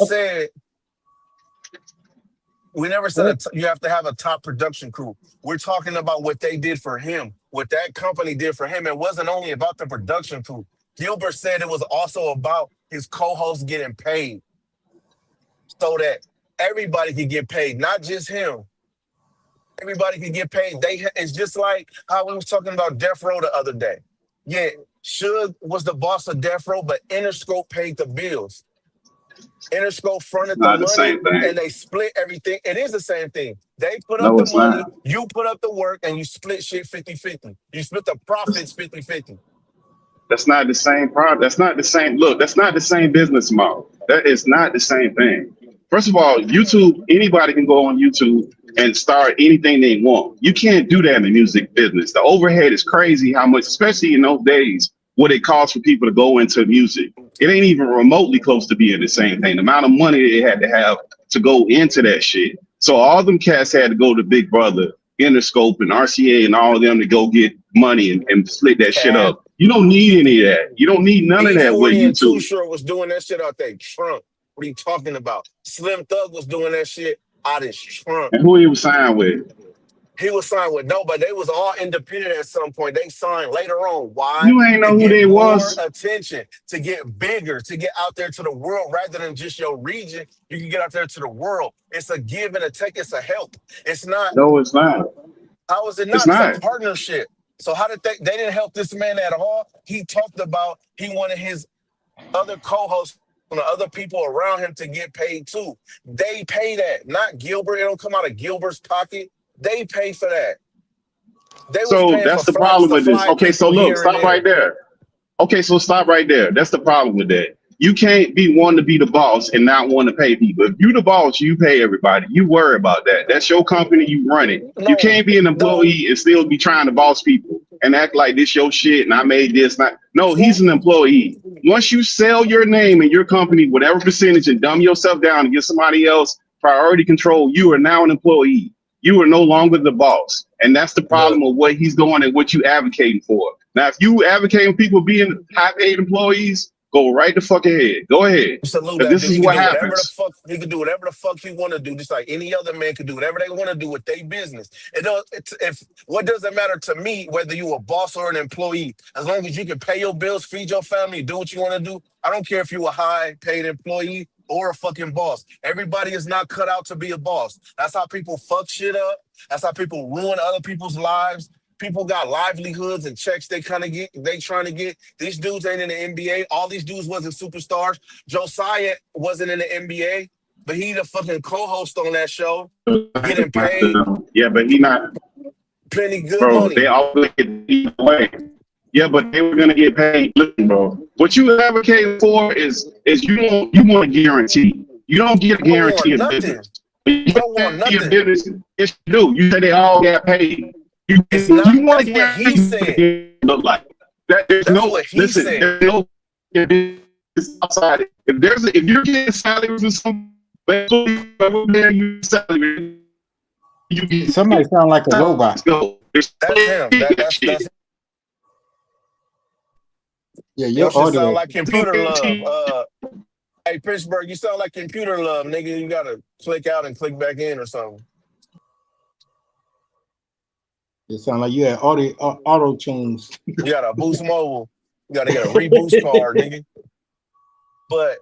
said you have to have a top production crew. We're talking about what they did for him, what that company did for him. It wasn't only about the production crew. Gilbert said it was also about his co-hosts getting paid so that everybody could get paid, not just him. Everybody can get paid. It's just like how we was talking about Death Row the other day. Yeah, Suge was the boss of Death Row, but Interscope paid the bills. Interscope fronted the money, and they split everything. It is the same thing. They put up the money, you put up the work, and you split shit 50-50. You split the profits 50-50. That's not the same product. That's not the same. Look, that's not the same business model. That is not the same thing. First of all, YouTube, anybody can go on YouTube and start anything they want. You can't do that in the music business. The overhead is crazy how much, especially in those days, what it costs for people to go into music. It ain't even remotely close to being the same thing. The amount of money they had to have to go into that shit. So all them cats had to go to Big Brother, Interscope, and RCA, and all of them to go get money and split that shit up. You don't need any of that. You don't need none of that with YouTube. Too Short was doing that shit out their trunk. What are you talking about? Slim Thug was doing that shit out his trunk. And who he was signed with? He was signed with nobody. They was all independent at some point. They signed later on. Why? You ain't know who they was. Attention, to get bigger, to get out there to the world rather than just your region. You can get out there to the world. It's a give and a take. It's a help. It's not. No, it's not. How is it not? It's a partnership. So how did they didn't help this man at all? He talked about he wanted his other co-hosts and the other people around him to get paid too. They pay that, not Gilbert. It don't come out of Gilbert's pocket. They pay for that. So that's the problem with this. Okay, so look, stop right there. Okay, so stop right there. That's the problem with that. You can't be one to be the boss and not want to pay people. If you the boss, you pay everybody. You worry about that. That's your company. You run it. You can't be an employee and still be trying to boss people and act like this your shit and I made this. No, he's an employee. Once you sell your name and your company, whatever percentage, and dumb yourself down and get somebody else priority control, you are now an employee. You are no longer the boss. And that's the problem of what he's doing and what you advocating for. Now, if you advocating people being high-paid employees, go right the fuck ahead. Go ahead. This is what happens. He can do whatever the fuck he want to do, just like any other man can do whatever they want to do with their business. What does it matter to me whether you a boss or an employee? As long as you can pay your bills, feed your family, do what you want to do. I don't care if you a high-paid employee or a fucking boss. Everybody is not cut out to be a boss. That's how people fuck shit up. That's how people ruin other people's lives. People got livelihoods and checks they trying to get. These dudes ain't in the NBA. All these dudes wasn't superstars. Josiah wasn't in the NBA, but he the fucking co-host on that show, getting paid. Yeah, but he not. Plenty good Bro, money. they always get away. Yeah, but they were gonna get paid. Listen, bro. What you advocate for is you want a guarantee. You don't get a guarantee of business. You don't want nothing. Business, yes, you do. You say they all got paid. You want to get he said. Look like that. There's no listen. There's no business outside. If you're getting salaries or something, you salary. You get Somebody sound like a robot. go. That's him. That's Yeah, your your shit sound audio. like computer love. Hey Pittsburgh, you sound like computer love, nigga. You gotta click out and click back in or something. It sound like you had auto tunes. You gotta boost mobile. You gotta get a reboost card, nigga. But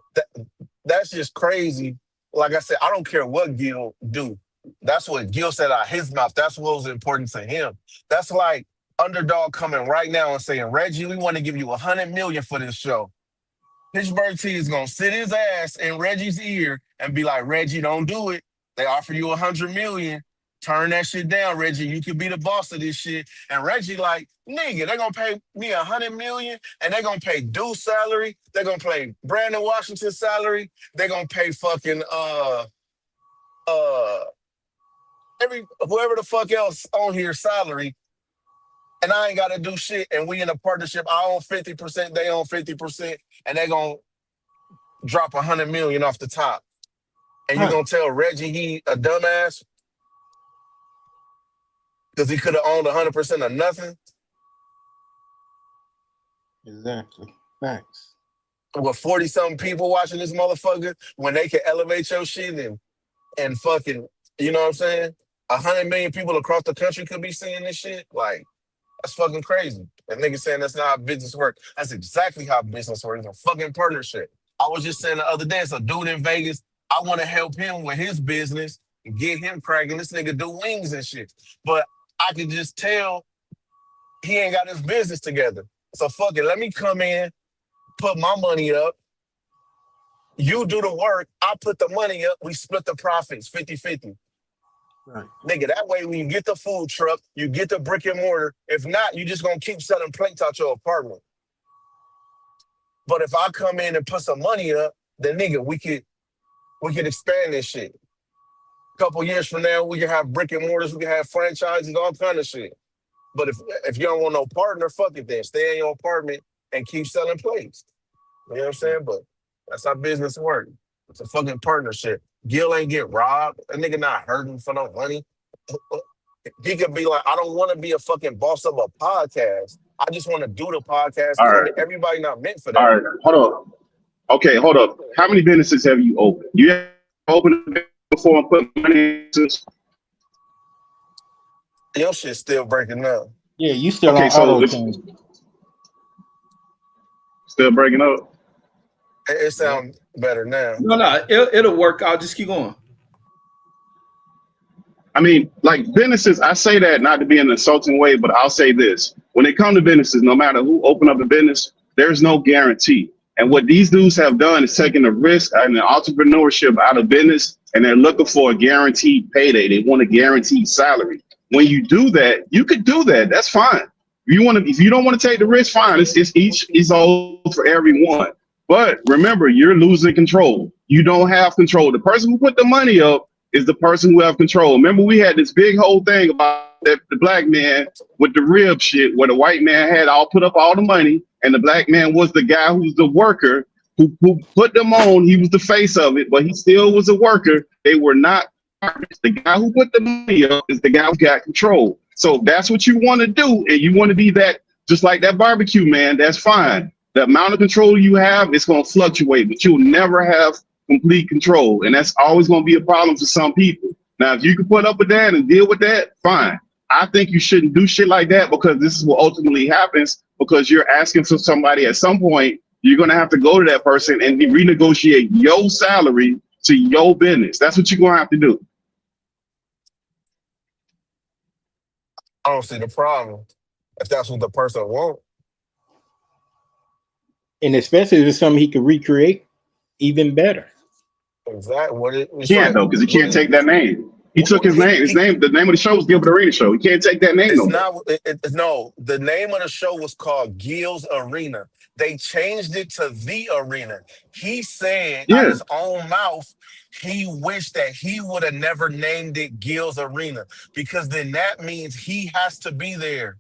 that's just crazy. Like I said, I don't care what Gil do. That's what Gil said out his mouth. That's what was important to him. That's like Underdog coming right now and saying, Reggie, we want to give you $100 million for this show. Pittsburgh T is gonna sit his ass in Reggie's ear and be like, Reggie, don't do it. They offer you $100 million. Turn that shit down, Reggie. You can be the boss of this shit. And Reggie, like, nigga, they're gonna pay me $100 million and they're gonna pay Duece salary. They're gonna pay Brandon Washington's salary. They're gonna pay fucking whoever the fuck else on here salary. And I ain't gotta do shit. And we in a partnership. I own 50%, they own 50%, and they gonna drop $100 million off the top. And you gonna tell Reggie he a dumbass? Because he could have owned 100% of nothing. Exactly. Thanks. With 40-something people watching this motherfucker, when they can elevate your shit and fucking, you know what I'm saying? 100 million people across the country could be seeing this shit. Like, that's fucking crazy. And niggas saying that's not how business works. That's exactly how business works. It's a fucking partnership. I was just saying the other day, it's a dude in Vegas. I want to help him with his business and get him cracking. This nigga do wings and shit. But I can just tell he ain't got his business together. So fuck it. Let me come in, put my money up. You do the work. I put the money up. We split the profits 50-50. Right. Nigga, that way when you get the food truck, you get the brick and mortar. If not, you just gonna keep selling plates out your apartment. But if I come in and put some money up, then nigga, we could expand this shit. A couple years from now, we can have brick and mortars, we can have franchises, all kind of shit. But if you don't want no partner, fuck it then. Stay in your apartment and keep selling plates. You know what I'm saying? But that's how business works. It's a fucking partnership. Gil ain't get robbed. A nigga not hurting for no money. He could be like, I don't want to be a fucking boss of a podcast. I just want to do the podcast. All right. Everybody not meant for that. All right. Hold up. Okay, hold up. How many businesses have you opened? You have opened a business before and put money into? Your shit's still breaking up. Yeah, you still Okay, on so auto it's tune. still breaking up. It sounds better now. No, it'll work. I'll just keep going. I mean, like businesses, I say that not to be in an insulting way, but I'll say this. When it comes to businesses, no matter who open up a business, there's no guarantee. And what these dudes have done is taking the risk and the entrepreneurship out of business, and they're looking for a guaranteed payday. They want a guaranteed salary. When you do that, you could do that. That's fine. If you don't want to take the risk, fine. It's all for everyone. But remember, you're losing control. You don't have control. The person who put the money up is the person who have control. Remember, we had this big whole thing about the black man with the rib shit, where the white man had all put up all the money, and the black man was the guy who's the worker who put them on. He was the face of it, but he still was a worker. They were not. The guy who put the money up is the guy who got control. So that's what you want to do, and you want to be that, just like that barbecue man. That's fine. The amount of control you have is going to fluctuate, but you'll never have complete control, and that's always going to be a problem for some people. Now, if you can put up with that and deal with that, fine. I think you shouldn't do shit like that, because this is what ultimately happens, because you're asking for somebody at some point. You're going to have to go to that person and renegotiate your salary to your business. That's what you're going to have to do. I don't see the problem if that's what the person wants. And especially if it's something he could recreate, even better. Exactly. He can't though, because he can't take that name. He took his name. The name of the show was Gilbert Arena Show. He can't take that name. No, the name of the show was called Gil's Arena. They changed it to The Arena. He said out his own mouth, he wished that he would have never named it Gil's Arena, because then that means he has to be there.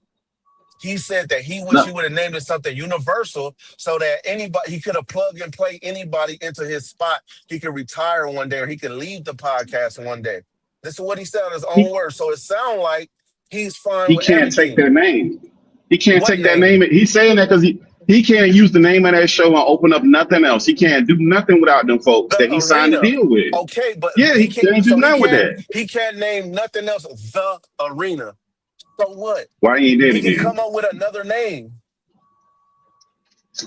He said that he wished he would have named it something universal, so that he could have plug and play anybody into his spot. He could retire one day, or he could leave the podcast one day. This is what he said in his own words. So it sounds like he's fine He with can't take that everything. name. He can't What take that name. name? He's saying that because he can't use the name of that show and open up nothing else. He can't do nothing without them folks The that he signed a arena. deal with. Okay, but Yeah, he he can't. can't do So nothing with that. he can't name nothing else. The arena. So what? Why he ain't did He it can then? come up with another name.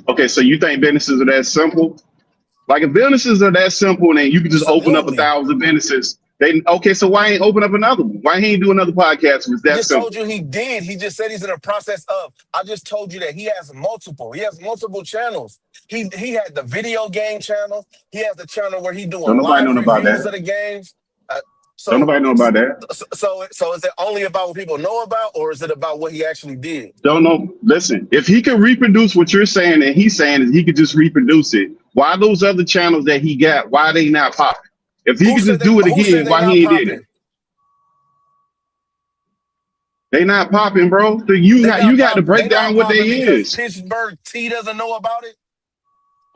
Okay, so you think businesses are that simple? Like if businesses are that simple, then you can just open up Absolutely. 1,000 businesses. Okay, so why ain't open up another one? Why he ain't do another podcast if it's I that just told simple? you he did. He just said he's in the process of. I just told you that he has multiple. He has multiple channels. He had the video game channel. He has the channel where he Don't doing nobody live know about reviews of that. the games. Uh, Don't so, nobody know about that. so is it only about what people know about, or is it about what he actually did? Don't know. Listen, if he can reproduce what you're saying and he's saying is he could just reproduce it, why those other channels that he got, why they not popping? If he Who could said just they? do it Who said again, they why not he ain't did it? popping? They not popping, bro. So They you not got to pop. break They not down what they popping because is. Pittsburgh T doesn't know about it.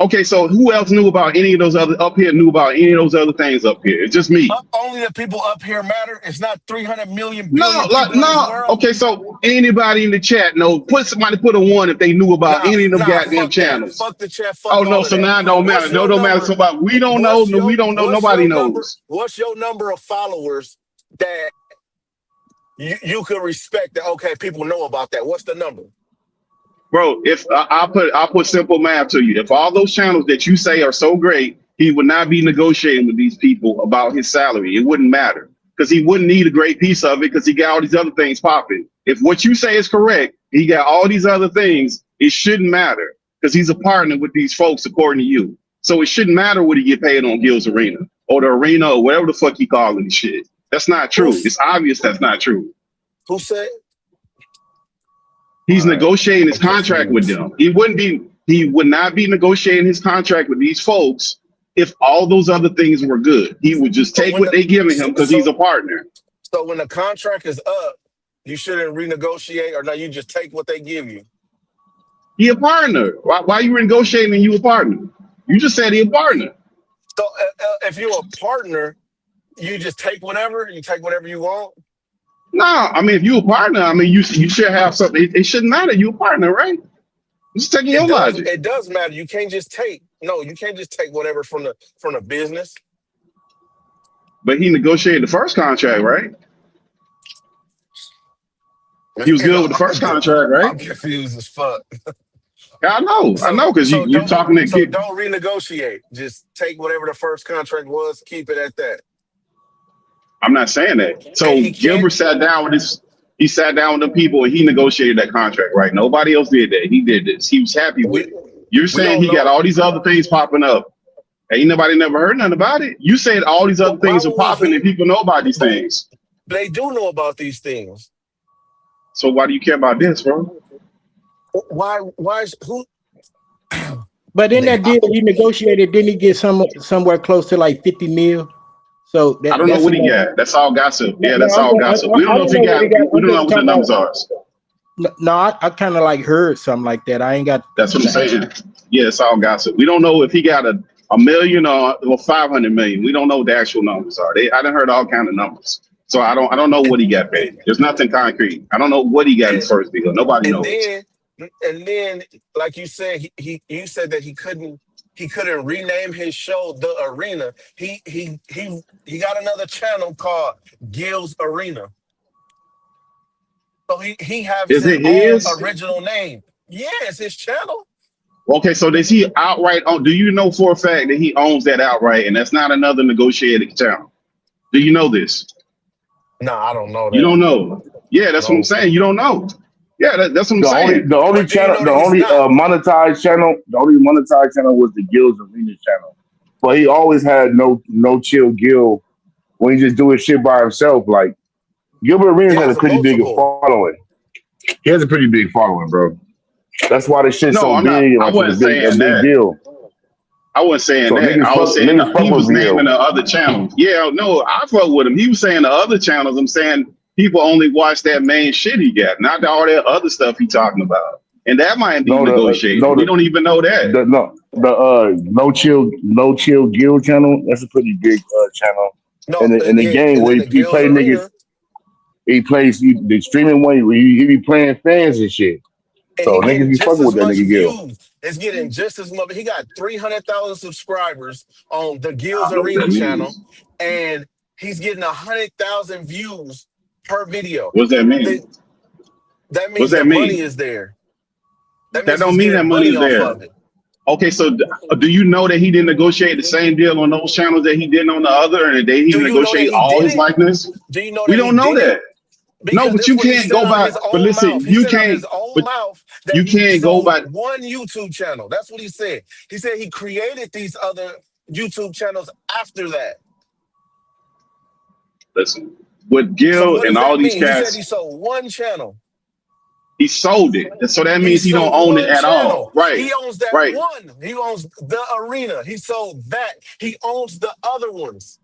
Okay, so who else knew about any of those other up here? Knew about any of those other things up here? It's just me. Only the people up here matter. It's not 300 million No, billion like people in this no. world. Okay, so anybody in the chat know? Somebody put a one if they knew about any of them goddamn Fuck that. channels. Fuck the chat. Oh Fuck no, all of so that. now it don't matter. What's No, your don't matter. number? So about we don't know. No, we don't know. Nobody Number? knows. What's your number of followers that you could respect that? Okay, people know about that. What's the number? Bro, if I'll put simple math to you. If all those channels that you say are so great, he would not be negotiating with these people about his salary. It wouldn't matter because he wouldn't need a great piece of it because he got all these other things popping. If what you say is correct, he got all these other things. It shouldn't matter because he's a partner with these folks, according to you. So it shouldn't matter what he get paid on Gil's Arena or the arena or whatever the fuck he calling the shit. That's not true. It's obvious that's not true. Who said? He's negotiating his contract with them. He would not be negotiating his contract with these folks if all those other things were good. He would just take what they giving him because he's a partner. So when the contract is up, you shouldn't renegotiate, or no, you just take what they give you. He a partner. Why you negotiating and you a partner? You just said he a partner. So if you're a partner, you just take whatever. You take whatever you want. No, I mean if you a partner, I mean you should have something. It shouldn't matter. You a partner, right? Just taking your logic. It does matter. You can't just take. No, you can't just take whatever from the business. But he negotiated the first contract, right? He was good with the first contract, right? I'm confused as fuck. I know, because you're talking to So don't renegotiate. Just take whatever the first contract was. Keep it at that. I'm not saying that. So Gilbert sat down with he sat down with the people and he negotiated that contract, right? Nobody else did that. He did this. He was happy with it. You're saying he got all these other things popping up. Ain't nobody never heard nothing about it. You said all these other things are popping and people know about these things. They do know about these things. So why do you care about this, bro? Why is who? But in that deal he negotiated, didn't he get somewhere close to like 50 mil? So I don't know what he got. That's all gossip. Yeah, that's all gossip. We don't know if he got. We don't know what the numbers are. No, I kind of like heard something like that. I ain't got. That's what I'm saying. Yeah, it's all gossip. We don't know if he got a million or 500 million. We don't know what the actual numbers are. I done heard all kind of numbers. So I don't know what he got paid. There's nothing concrete. I don't know what he got in his first deal. Nobody knows. And then, like you said, you said that he couldn't rename his show The Arena. He got another channel called Gil's Arena. So he has his own original name. Yeah, it's his channel. Okay, so does he outright own? Do you know for a fact that he owns that outright, and that's not another negotiated channel? Do you know this? No, I don't know that. You don't know. Yeah, that's what I'm saying. You don't know. Yeah, that's what I'm saying. The only monetized channel was the Gil's Arena channel. But he always had no chill Gil when he just doing shit by himself. Like Gilbert Arenas has a pretty big following. He has a pretty big following, bro. That's why the shit's so big. I wasn't saying that. Deal. I wasn't saying that. I was saying he was naming the other channels. Yeah, no, I fuck with him. He was saying the other channels. I'm saying people only watch that main shit he got, not all that other stuff he talking about. And that might be negotiated. We don't even know that. The No Chill Gil channel. That's a pretty big channel. No, in the yeah, game and where then the he Gills play niggas. Arena, He plays the streaming one where he be playing fans and shit. and So he niggas getting be just fucking as with that much nigga Gil. views. It's getting just as much. He got 300,000 subscribers on the I Gills don't know what Arena that channel, means. and he's getting 100,000 views per video. What's that Th- mean? That What's means that the money mean? is there. That That means don't he's mean that getting money money is off there. of it. Okay, so do you know that he didn't negotiate the same deal on those channels that he did on the other, and that he Do you know that negotiated he all his didn't? likeness? Do you know We that he don't know didn't? that. No, Because but this is you what he can't said go out of by. his But own mouth. listen, He you said out of can't. his own But mouth that you he can't go sold by. one YouTube channel. That's what he said. He said he created these other YouTube channels after that. Listen, with So Gil what and does all that these mean? He said he cats, sold one channel. he sold it. So that He means he don't sold own it one at all. channel. Right, He owns that right. one. He owns the arena. He sold that. He owns the other ones.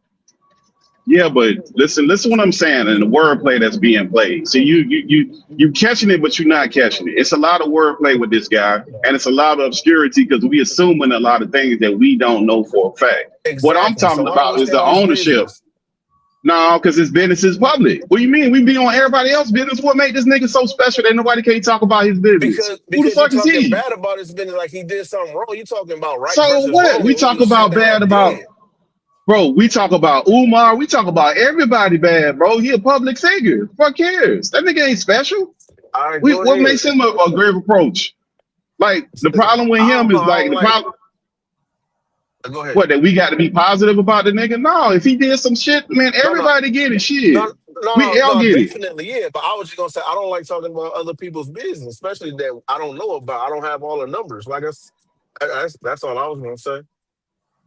Yeah, but listen what I'm saying, and the wordplay that's being played. See, you catching it, but you're not catching it. It's a lot of wordplay with this guy, and it's a lot of obscurity because we assuming a lot of things that we don't know for a fact. What I'm Exactly. talking So I don't about want to is stay the on his ownership. business. No, because his business is public. What do you mean? We be on everybody else's business. What made this nigga so special that nobody can't talk about his business? Who the Because you fuck is talking he? bad about his business like he did something wrong. You talking about right So versus what? wrong We and talk he should about bad have about. did. Bro, we talk about Umar. We talk about everybody bad, bro. He a public figure. Fuck cares? That nigga ain't special. All right, go What ahead. makes him a grave approach? Like the problem with I don't him know. is I like don't the like. problem. Go ahead. What that we got to be positive about the nigga? No, if he did some shit, man, No, no, everybody get it. Shit, no, no, we no, all no. get it. Definitely, yeah. But I was just gonna say I don't like talking about other people's business, especially that I don't know about. I don't have all the numbers. Like that's all I was gonna say.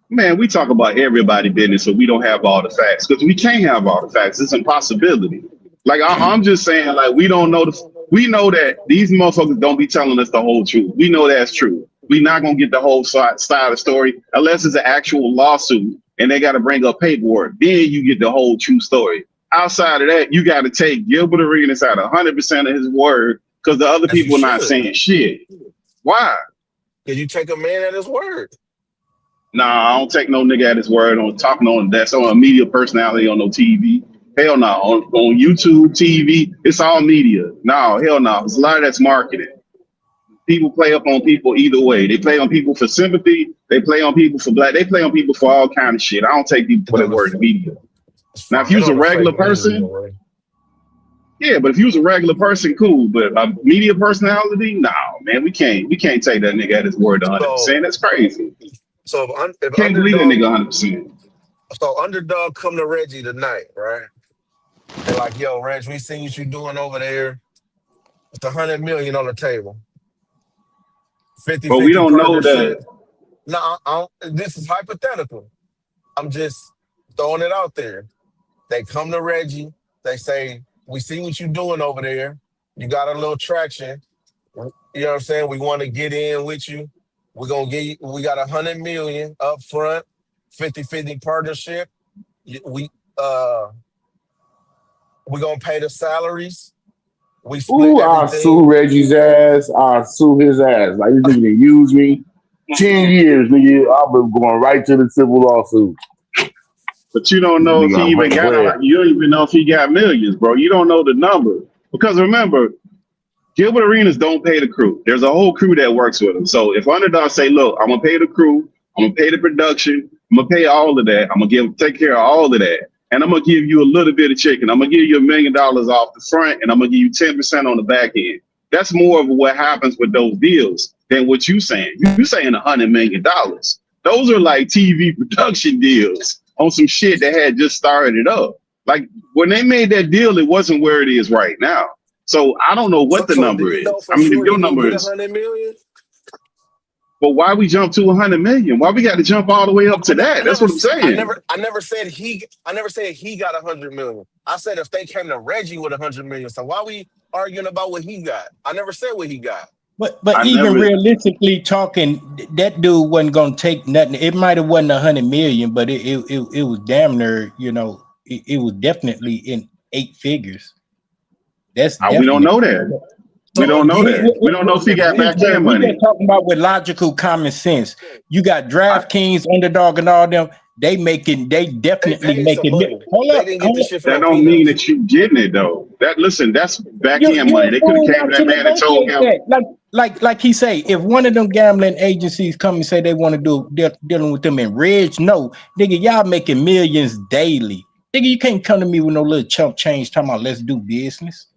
Man, we talk about everybody business, so we don't have all the facts because we can't have all the facts. It's an impossibility. Like I'm just saying, like we don't know the. We know that these motherfuckers don't be telling us the whole truth. We know that's true. We not gonna get the whole side of the story unless it's an actual lawsuit and they got to bring up paperwork. Then you get the whole true story. Outside of that, you got to take Gilbert Arenas out 100% of his word because the other As you people are not should, saying shit. Why? because you take a man at his word. Nah, I don't take no nigga at his word on talking on that's on a media personality on no TV. Hell no. On YouTube, TV, it's all media. No, hell no. There's a lot of that's marketing. People play up on people either way. They play on people for sympathy. They play on people for black. They play on people for all kind of shit. I don't take people It's for their on the, word in media. it's Now, if fine. you It's was a on the regular fake news person, anyway. yeah, but if you was a regular person, cool. But a media personality, no, man, we can't take that nigga at his word 100%. So, That's crazy. so if Can't believe that underdog, nigga 100%. so underdog come to Reggie tonight, right? And like, yo, Reg, we seen what you doing over there. It's 100 million on the table. But we 50-50 don't know that. partnership. No, this is hypothetical. I'm just throwing it out there. They come to Reggie. They say, we see what you're doing over there. You got a little traction. You know what I'm saying? We want to get in with you. We're going to give you, we got 100 million up front, 50-50 partnership. We're going to pay the salaries. We split Ooh, I'll everything. sue Reggie's ass. I'll sue his ass. Like this nigga done used me 10 years, nigga. I've been going right to the civil lawsuit. But you don't know if he Nigga, I'm even breaking got bread. you don't even know if he got millions, bro. You don't know the number. Because remember, Gilbert Arenas don't pay the crew. There's a whole crew that works with him. So if Underdog say, look, I'm gonna pay the crew, I'm gonna pay the production, I'm gonna pay all of that, I'm gonna take care of all of that, and I'm gonna give you a little bit of chicken. I'm gonna give you $1 million off the front, and I'm gonna give you 10% on the back end. That's more of what happens with those deals than what you saying. You saying $100 million. Those are like TV production deals on some shit that had just started up. Like when they made that deal, it wasn't where it is right now. So I don't know what the So do number you know is. for I mean, if sure he your didn't number get is, 100 million? but why we jump to 100 million? Why we got to jump all the way up to that? That's what I'm saying. I never said he got 100 million. I said if they came to Reggie with 100 million. So why we arguing about what he got? I never said what he got. But I even never. realistically talking, that dude wasn't gonna take nothing. It might have wasn't 100 million, but it was damn near, it was definitely in 8 figures. That's We don't definite. know that. We So don't know again, that. We don't know if he got we back end We just money. talking about with logical common sense. You got DraftKings, Underdog, and all them. They definitely paid some making. money. Hold They up, didn't get hold this up. shit for That no don't mean peanuts. that you getting it though. That's back You end you money. a They could have fool came to not that to man and told negotiate him. that. Like he say, if one of them gambling agencies come and say they want to do dealing with them in Reg, no, nigga, y'all making millions daily. Nigga, you can't come to me with no little chump change talking about let's do business.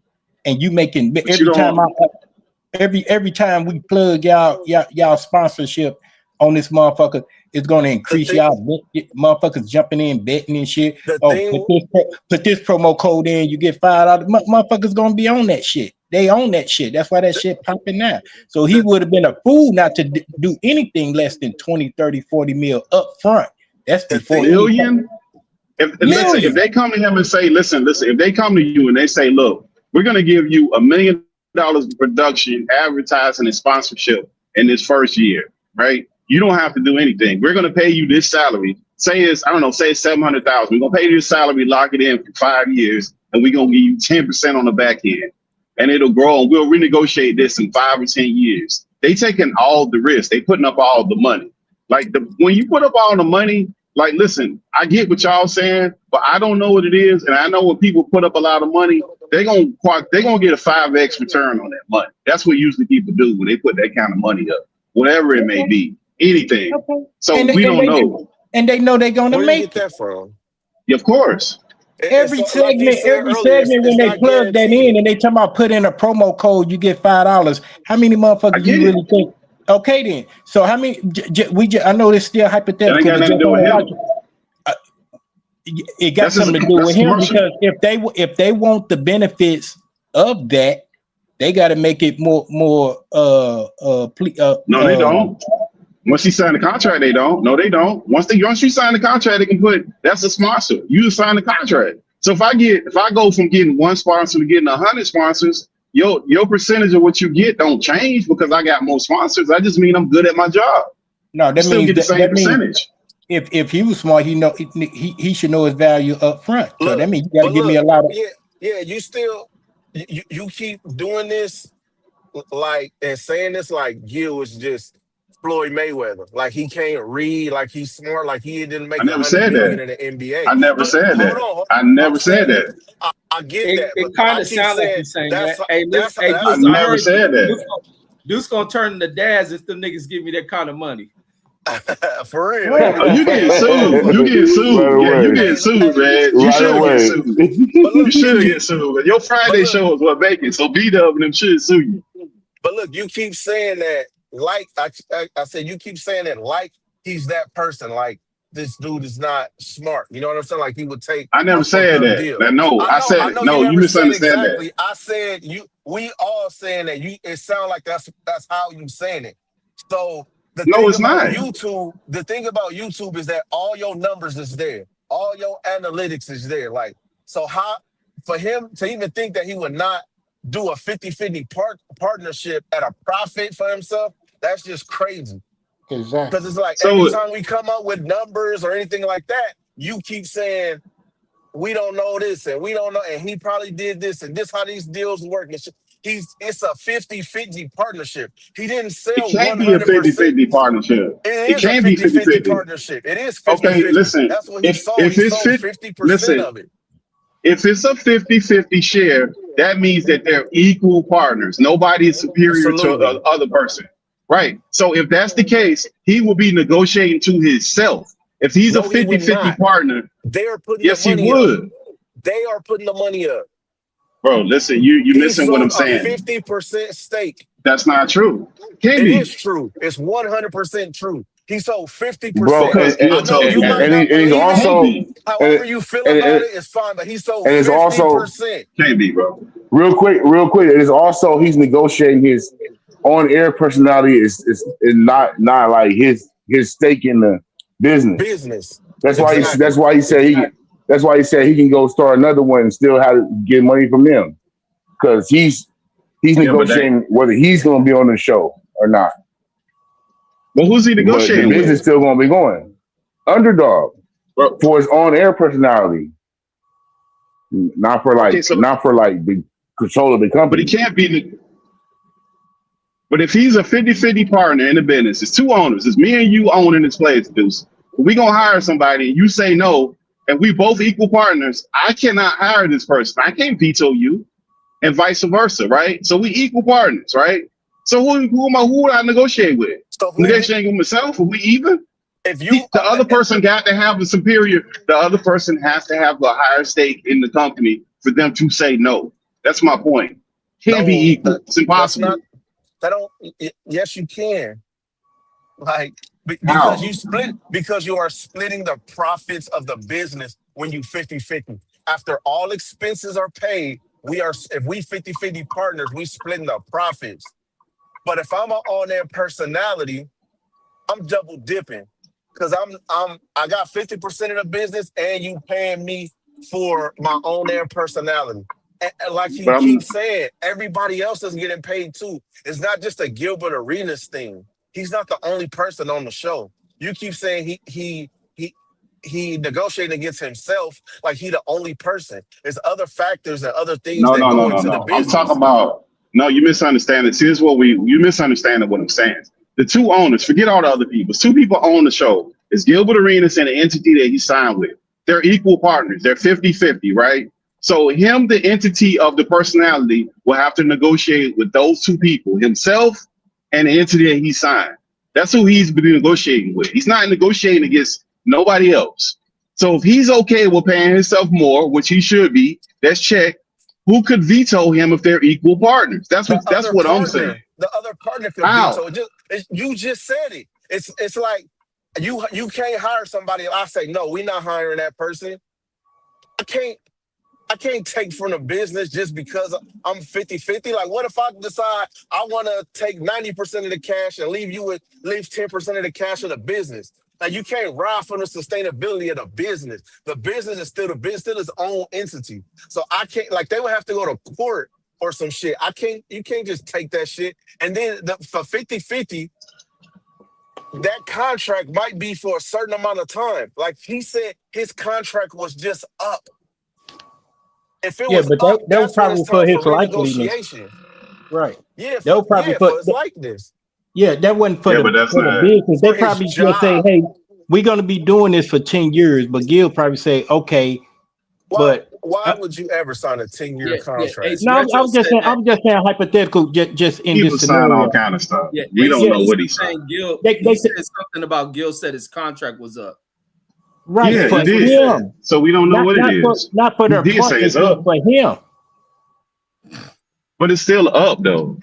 And you making But you don't. every time we plug y'all sponsorship on this motherfucker, it's gonna The increase thing, y'all motherfuckers jumping in betting and shit. the Oh, thing, put this promo code in, you get $5. Motherfuckers gonna be on that shit. They own that shit. That's why that shit popping now. So he the would have been a fool not to do anything less than 20, 30, 40 mil up front. That's the before thing. any Million? Listen, if million. they come to him and say, listen, if they come to you and they say, look, we're gonna give you $1 million of production, advertising, and sponsorship in this first year, right? You don't have to do anything. We're gonna pay you this salary. Say it's, I don't know, say it's 700,000. We're gonna pay you this salary, lock it in for 5 years, and we're gonna give you 10% on the back end. And it'll grow, and we'll renegotiate this in 5 or 10 years. They taking all the risk, they putting up all the money. Like when you put up all the money, like, listen, I get what y'all saying, but I don't know what it is. And I know when people put up a lot of money, they're gonna get a 5x return on that money. That's what usually people do when they put that kind of money up, whatever it may be, anything. Okay. So we don't know. And they know they're gonna Where do you get make it. that from? Of course. It's Every like you segment, said earlier. when It's they not plug that in guaranteed. and they talk about put in a promo code, you get $5. How many I motherfuckers get you it. really think? Okay, then. So how many? I know this still That ain't hypothetical, got but nothing just to do on with the him. logic, it got something to do That's with a him commercial. because if they want the benefits of that, they got to make it more No, they don't. Once you sign the contract, they don't. No, they don't. Once you sign the contract, they can put that's a sponsor. You just sign the contract. So if I go from getting one sponsor to getting 100 sponsors, your percentage of what you get don't change because I got more sponsors. I just mean I'm good at my job. No, You that still means get the same that means percentage. if he was smart, he should know his value up front. So that Look, means you got to but give me a look, lot of. yeah. You still, you keep doing this, like, and saying this like Gil was just Floyd Mayweather. Like he can't read, like he's smart, like he didn't I make never 100 said million that. in the NBA. I never But said hold that. on, I I'm never saying said that. I get It that, but kind I of keep sound like saying you saying that's that. Hey, that's I Deuce, I never heard said that. Deuce gonna turn into dads if them niggas give me that kind of money. for real. Right. Oh, you getting Like a sued. You motherfucker. getting Right sued. Yeah, you away. getting sued, Hey, man. You Right should get away. sued. but You look, you should get keep, sued. Your but Friday look, show is what making. So B-Dub and them should sue you. But look, you keep saying that, like I said, you keep saying that, like he's that person. Like this dude is not smart. You know what I'm saying? Like he would take I a never fucked said up that. deal. Now, no, I said I it. know. You No, you never said misunderstand that. exactly. I said you. We all saying that. You. It sounds like that's how you saying it. So No, it's not. the thing about YouTube is that all your numbers is there. All your analytics is there. Like so, how for him to even think that he would not do a 50-50 partnership at a profit for himself, that's just crazy. Because Exactly. it's like every So time we come up with numbers or anything like that, you keep saying, we don't know this and we don't know, and he probably did this and this how these deals work. It's a 50-50 partnership. He didn't it sell can't be a 100%. 50-50 partnership. It It is a can't be 50-50 50-50. partnership. It is Okay, 50-50. listen. That's what he If sold. if He it's sold fit, 50% listen. of it. If it's a 50-50 share, that means that they're equal partners. Nobody is superior to the Absolutely. other person. Right. So if that's the case, he will be negotiating to himself. If he's a No, he would 50-50 not. partner, They're putting the yes, he money up. would. They are putting the money up. Bro, listen, you He missing what I'm sold a saying. 50% stake. That's not true. Can't It is be. true. It's 100% true. He sold Bro, 50%. Because I Gil know told you you might that. not and he's believe it. Can't also be. and, However you feel about and, it, it's fine. But he sold and it's also 50%. Can't be, bro. real quick. It is also he's negotiating his on-air personality is not like his stake in the business. Business. That's Exactly. why he said he can go start another one and still have to get money from them because he's Yeah, but that. negotiating whether he's going to be on the show or not. But who's he But the negotiating business with? still going to be going. Underdog Bro, for his on-air personality, not for okay, so the control of the but he company. can't be. But if he's a 50-50 partner in the business, it's two owners. It's me and you owning this place, Deuce. we gonna hire somebody and you say no, and we both equal partners, I cannot hire this person. I can't veto you, and vice versa, right? So we equal partners, right? So who would I negotiate with? So Negotiating with myself? Are we even? if you The other person got to have a superior. The other person has to have a higher stake in the company for them to say no. That's my point. Can't be equal. It's that's impossible. not that don't yes you can. Like How? because you are splitting the profits of the business when you 50-50. After all expenses are paid, if we 50-50 partners, we splitting the profits. But if I'm an on-air personality, I'm double dipping because I got 50% of the business and you paying me for my on-air personality. And like you But keep saying, everybody else is getting paid too. It's not just a Gilbert Arenas thing. He's not the only person on the show. You keep saying he negotiating against himself like he the only person. There's other factors and other things no, that no, no, go no, into the no. I'm talking business. about no. You misunderstand it. See, this is what you misunderstanding what I'm saying. The two owners, forget all the other people. Two people own the show. It's Gilbert Arenas and the entity that he signed with. They're equal partners. They're 50-50, right? So him, the entity of the personality, will have to negotiate with those two people, himself and the entity that he signed. That's who he's been negotiating with. He's not negotiating against nobody else. So if he's okay with paying himself more, which he should be, that's check. Who could veto him if they're equal partners? That's what I'm saying. The other partner could How? veto. You just said it. It's like you can't hire somebody. I say no, we're not hiring that person. I can't take from the business just because I'm 50-50. Like, what if I decide I want to take 90% of the cash and leave 10% of the cash of the business? Like, you can't ride from the sustainability of the business. The business is still the business, still its own entity. So I can't, like, they would have to go to court or some shit. You can't just take that shit. And then for 50-50, that contract might be for a certain amount of time. Like he said, his contract was just up. If it was up, that was that's when it's probably for time for his likeliness, renegotiation. right? Yeah, That was probably for his likeness. Yeah, that wasn't for but that's for the not. business. They For his probably just say, job. "Hey, we're gonna be doing this for 10 years," but Gil probably say, "Okay." Why would you ever sign a 10-year contract? Ace No, Retro said that. I'm just saying hypothetical, just in People this sign all scenario. kind of stuff. Yeah, We Ace don't know was what he signed. saying Gil. They He said- said something about Gil said his contract was up. Right, Yeah, for he did. him. So we don't know what it is. Not for He their did say it's partnership, up. for him. But it's still up though.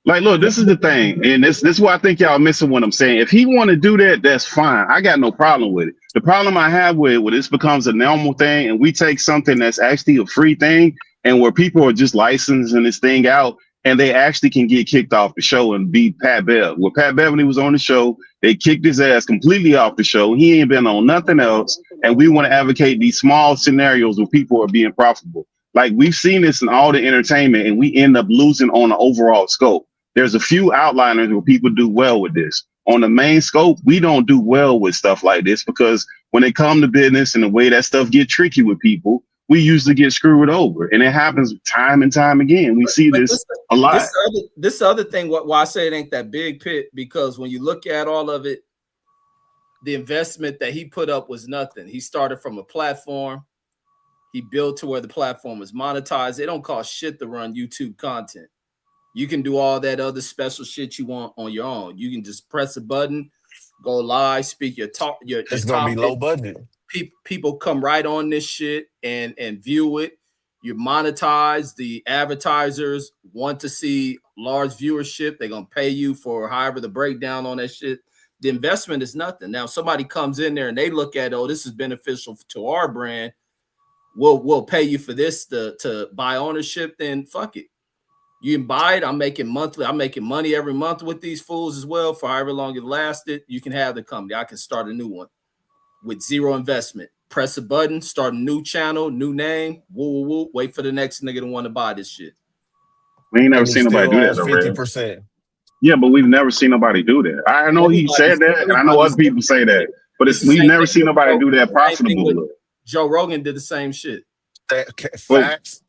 Like, look, this is the thing, and this is why I think y'all missing what I'm saying. If he want to do that, that's fine. I got no problem with it. The problem I have with it, when this becomes a normal thing, and we take something that's actually a free thing, and where people are just licensing this thing out, and they actually can get kicked off the show and beat Pat Bev. When Pat Beverly was on the show, they kicked his ass completely off the show. He ain't been on nothing else, and we want to advocate these small scenarios where people are being profitable. Like, we've seen this in all the entertainment, and we end up losing on the overall scope. There's a few outliners where people do well with this. On the main scope, we don't do well with stuff like this because when it comes to business and the way that stuff get tricky with people, we usually get screwed over. And it happens time and time again. We see this a lot. This other thing, why I say it ain't that big, Pit, because when you look at all of it, the investment that he put up was nothing. He started from a platform. He built to where the platform was monetized. It don't cost shit to run YouTube content. You can do all that other special shit you want on your own. You can just press a button, go live, speak your talk. It's gonna be low budget. People come right on this shit and view it. You monetize. The advertisers want to see large viewership. They're gonna pay you for however the breakdown on that shit. The investment is nothing. Now, if somebody comes in there and they look at, oh, this is beneficial to our brand. We'll pay you for this to buy ownership. Then fuck it. You can buy it. I'm making money every month with these fools as well for however long it lasted. You can have the company. I can start a new one with zero investment. Press a button, start a new channel, new name. Woo. Wait for the next nigga to want to buy this shit. We ain't never seen nobody do that. 50%. Yeah, but we've never seen nobody do that. I know he said that, and I know other people say that, but we've never seen nobody do that profitably. Joe Rogan did the same shit. Facts.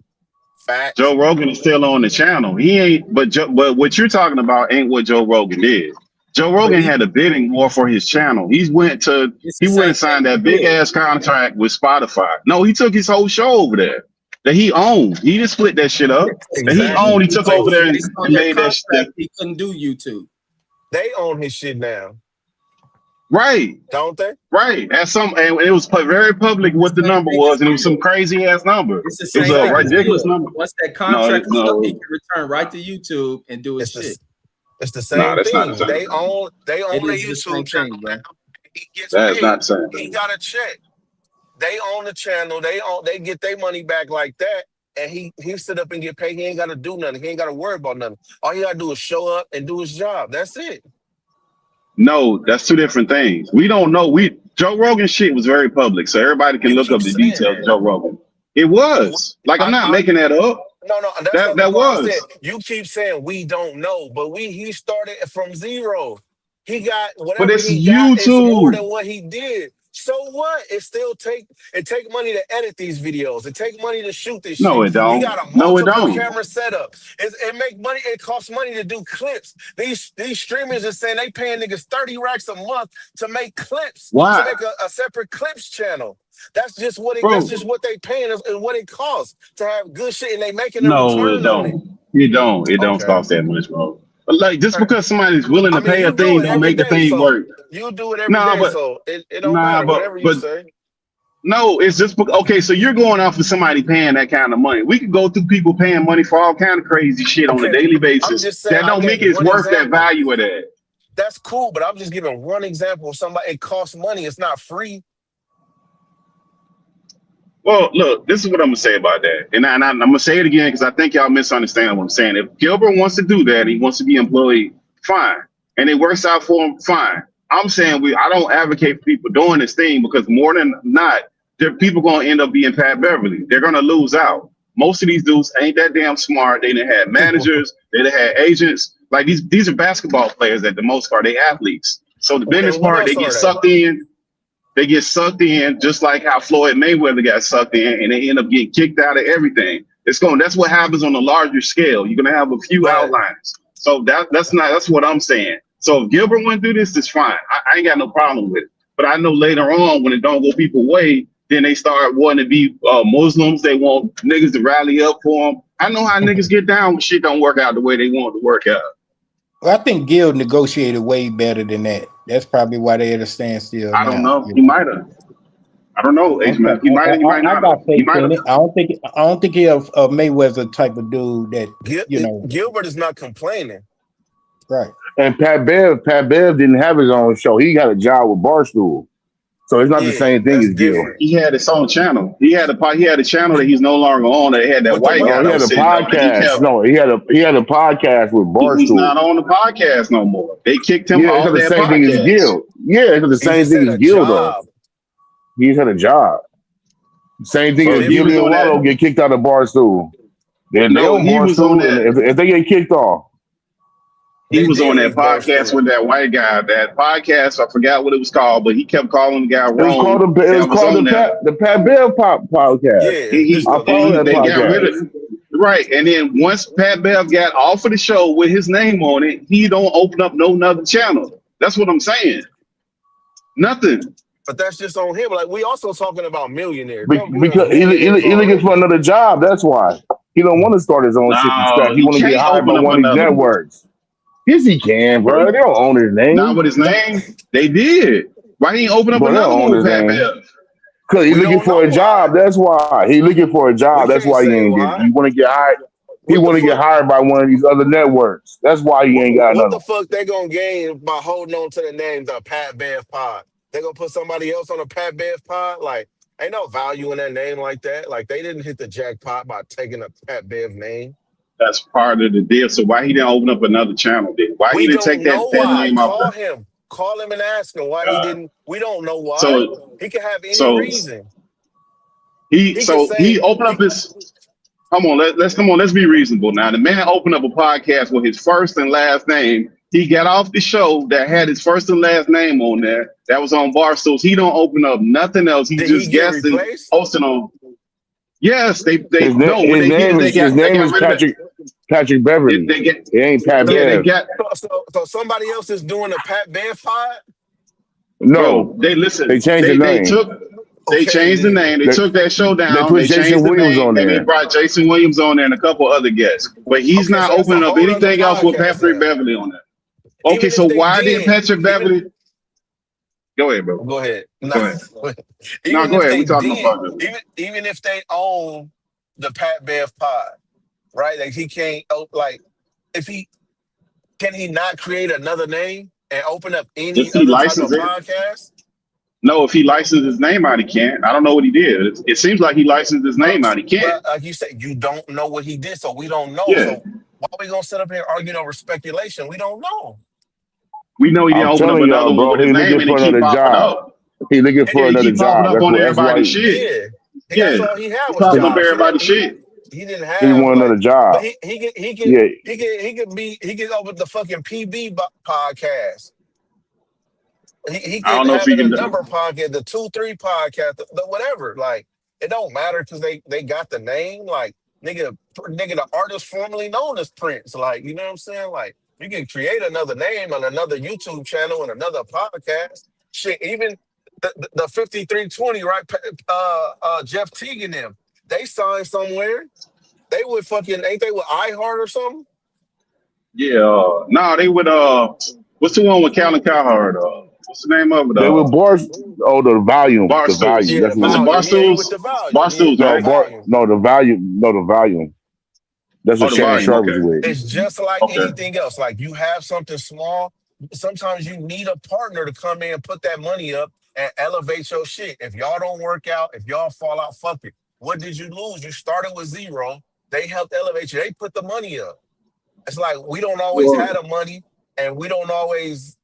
Joe Rogan is still on the channel. He ain't, but what you're talking about ain't what Joe Rogan did. Joe Rogan had a bidding war for his channel. He went and signed that big ass contract with Spotify. No, he took his whole show over there that he owned. He didn't split that shit up. That he owned. He took over there and made that shit. He couldn't do YouTube. They own his shit now. Right. Don't they? Right. And it was very public what the number was, and it was some crazy ass number. It's the It same was a thing. ridiculous number. Once that contract is up, he can return right to YouTube and do his shit. It's the same that's thing. not the same. They own their the YouTube channel now. He gets That's paid. not the same. He got a check. They own the channel. They get their money back like that. And he sit up and get paid. He ain't got to do nothing. He ain't got to worry about nothing. All he got to do is show up and do his job. That's it. No, that's two different things. We don't know. Joe Rogan shit was very public, so everybody can look up the details of Joe Rogan. It was. Like, I'm not making that up. No, that was. You keep saying we don't know, but he started from zero. He got whatever but it's he YouTube. got is more than what he did. So what? It take money to edit these videos. It take money to shoot this shit. No, it don't. You got a multiple camera setup. It make money. It costs money to do clips. These streamers are saying they paying niggas 30 racks a month to make clips. Why? To make a separate clips channel. That's just what that's just what they paying us and what it costs to have good shit, and they making a return on it. It don't cost that much, bro. But like, just because somebody's willing to pay a thing don't make the thing work. You do it every day, so it don't matter whatever you say. No, it's just okay. So you're going off of somebody paying that kind of money. We could go through people paying money for all kind of crazy shit on a daily basis. That don't make it worth that value of that. That's cool, but I'm just giving one example of somebody. It costs money. It's not free. Well, look, this is what I'm gonna say about that, and I'm gonna say it again because I think y'all misunderstand what I'm saying. If Gilbert wants to do that, he wants to be employed, fine, and it works out for him, fine. I'm saying I don't advocate for people doing this thing because more than not, people gonna end up being Pat Beverly. They're gonna lose out. Most of these dudes ain't that damn smart. They done had managers, they done had agents. Like these are basketball players at the most part. They athletes. So the business part, they get sucked in. They get sucked in just like how Floyd Mayweather got sucked in, and they end up getting kicked out of everything. That's what happens on a larger scale. You're gonna have a few outliers. So that's what I'm saying. So if Gilbert went through this, it's fine. I ain't got no problem with it. But I know later on when it don't go people's way, then they start wanting to be Muslims. They want niggas to rally up for them. I know how niggas get down when shit don't work out the way they want to work out. Well, I think Gil negotiated way better than that. That's probably why they at a standstill. I don't know. He might have. I don't know. He might not. I got faith in it. I don't think he a Mayweather type of dude that Gilbert is not complaining. Right. And Pat Bev didn't have his own show. He got a job with Barstool. So it's not the same thing as Gil. He had his own channel. He had a channel that he's no longer on. That had that white guy. He had a podcast. He had a podcast with Barstool. He's not on the podcast no more. They kicked him off it's that the same thing as Gil. Yeah, it's the same thing as Gil though. He's had a job. Same thing as Gil and Wallow get kicked out of Barstool. Then they on Barstool, if they get kicked off. He was on that podcast with that white guy. That podcast, I forgot what it was called, but he kept calling the guy wrong. It was called the Pat Bev podcast. Yeah, they got rid of it. Right, and then once Pat Bev got off of the show with his name on it, he don't open up no other channel. That's what I'm saying. Nothing. But that's just on him. Like we also talking about millionaires. Because he looking for another job. That's why he don't want to start his own shit from scratch. He want to get hired by one of these networks. Yes, he can, bro. They don't own his name. Not with his name. They did. Why he ain't open up another one with Pat Bev? Because he's looking for a job. That's why. He's looking for a job. That's why he ain't get. He want to get hired. He want to get hired by one of these other networks. That's why he ain't got nothing. What the fuck they gonna gain by holding on to the name the Pat Bev Pod? They gonna put somebody else on a Pat Bev Pod? Like, ain't no value in that name like that. Like, they didn't hit the jackpot by taking a Pat Bev name. That's part of the deal. So why he didn't open up another channel then? Why he didn't take that name off? Call him and ask him why he didn't. We don't know why. So he could have any reason. He opened up his. Come on, let's be reasonable now. The man opened up a podcast with his first and last name. He got off the show that had his first and last name on there. That was on Barstools. He don't open up nothing else. He just guessed and hosting on. Yes, his name is Patrick. Patrick Beverly. They get It ain't Pat So, yeah, they Bev. got so somebody else is doing the Pat Bev pod? bro. No, They they listen. changed the name. They Okay, changed the then. name. They They took that show they down. put They Jason changed the Williams name on and they there. brought Jason Williams on there and a couple other guests. But he's Okay, not so that's a opening up whole other anything else with podcast Patrick now. Beverly on there. Okay, Even so if they why did did, Patrick Beverly go ahead, bro? go ahead. Go ahead. No, Even go if ahead. they We talking did, about this. even if they own the Pat Bev pod, right? Like he can't like if he can he not create another name and open up any If he other type of licensed it, podcast? no, if he licensed his name out, he can't. I don't know what he did. It seems like he licensed his name out. He can't. But like you said, you don't know what he did, so we don't know. Yeah. So why are we gonna sit up here arguing over speculation? We don't know. We know he didn't I'm open up telling another y'all, one bro. with his He name looking and it for keep another popping job. up. He looking Yeah, for he another keep popping job. up on That's why everybody's shit. Yeah, that's Yeah. all he had He was popping up jobs. everybody's shit. He didn't he have want another like, but job. Yeah, he could open the fucking podcast. He I can don't know if have he it a can number of podcasts, the 2-3 podcast, the whatever. Like it don't matter because they got the name. Like nigga, the artist formerly known as Prince. Like you know what I'm saying? Like you can create another name on another YouTube channel and another podcast. Shit, even the 5320, right? Jeff Teague and them, they signed somewhere. They would fucking ain't they with iHeart or something? Yeah, no, they would what's the one with Calvin Cowherd? What's the name of it? they were bars. Oh, the volume. The Barstools. volume. Yeah, the That's what Was it it was. volume. Yeah, he with Barstools? the volume. Yeah, Barstools, with the No, right? volume. no, the volume. No, the volume. That's Oh, what the Shannon volume. Sharp was Okay. with. It's just like Okay. anything else. Like you have something small. Sometimes you need a partner to come in and put that money up and elevate your shit. If y'all don't work out, if y'all fall out, fuck it. What did you lose? You started with zero. They helped elevate you. They put the money up. It's like we don't always have Well, the money and we don't always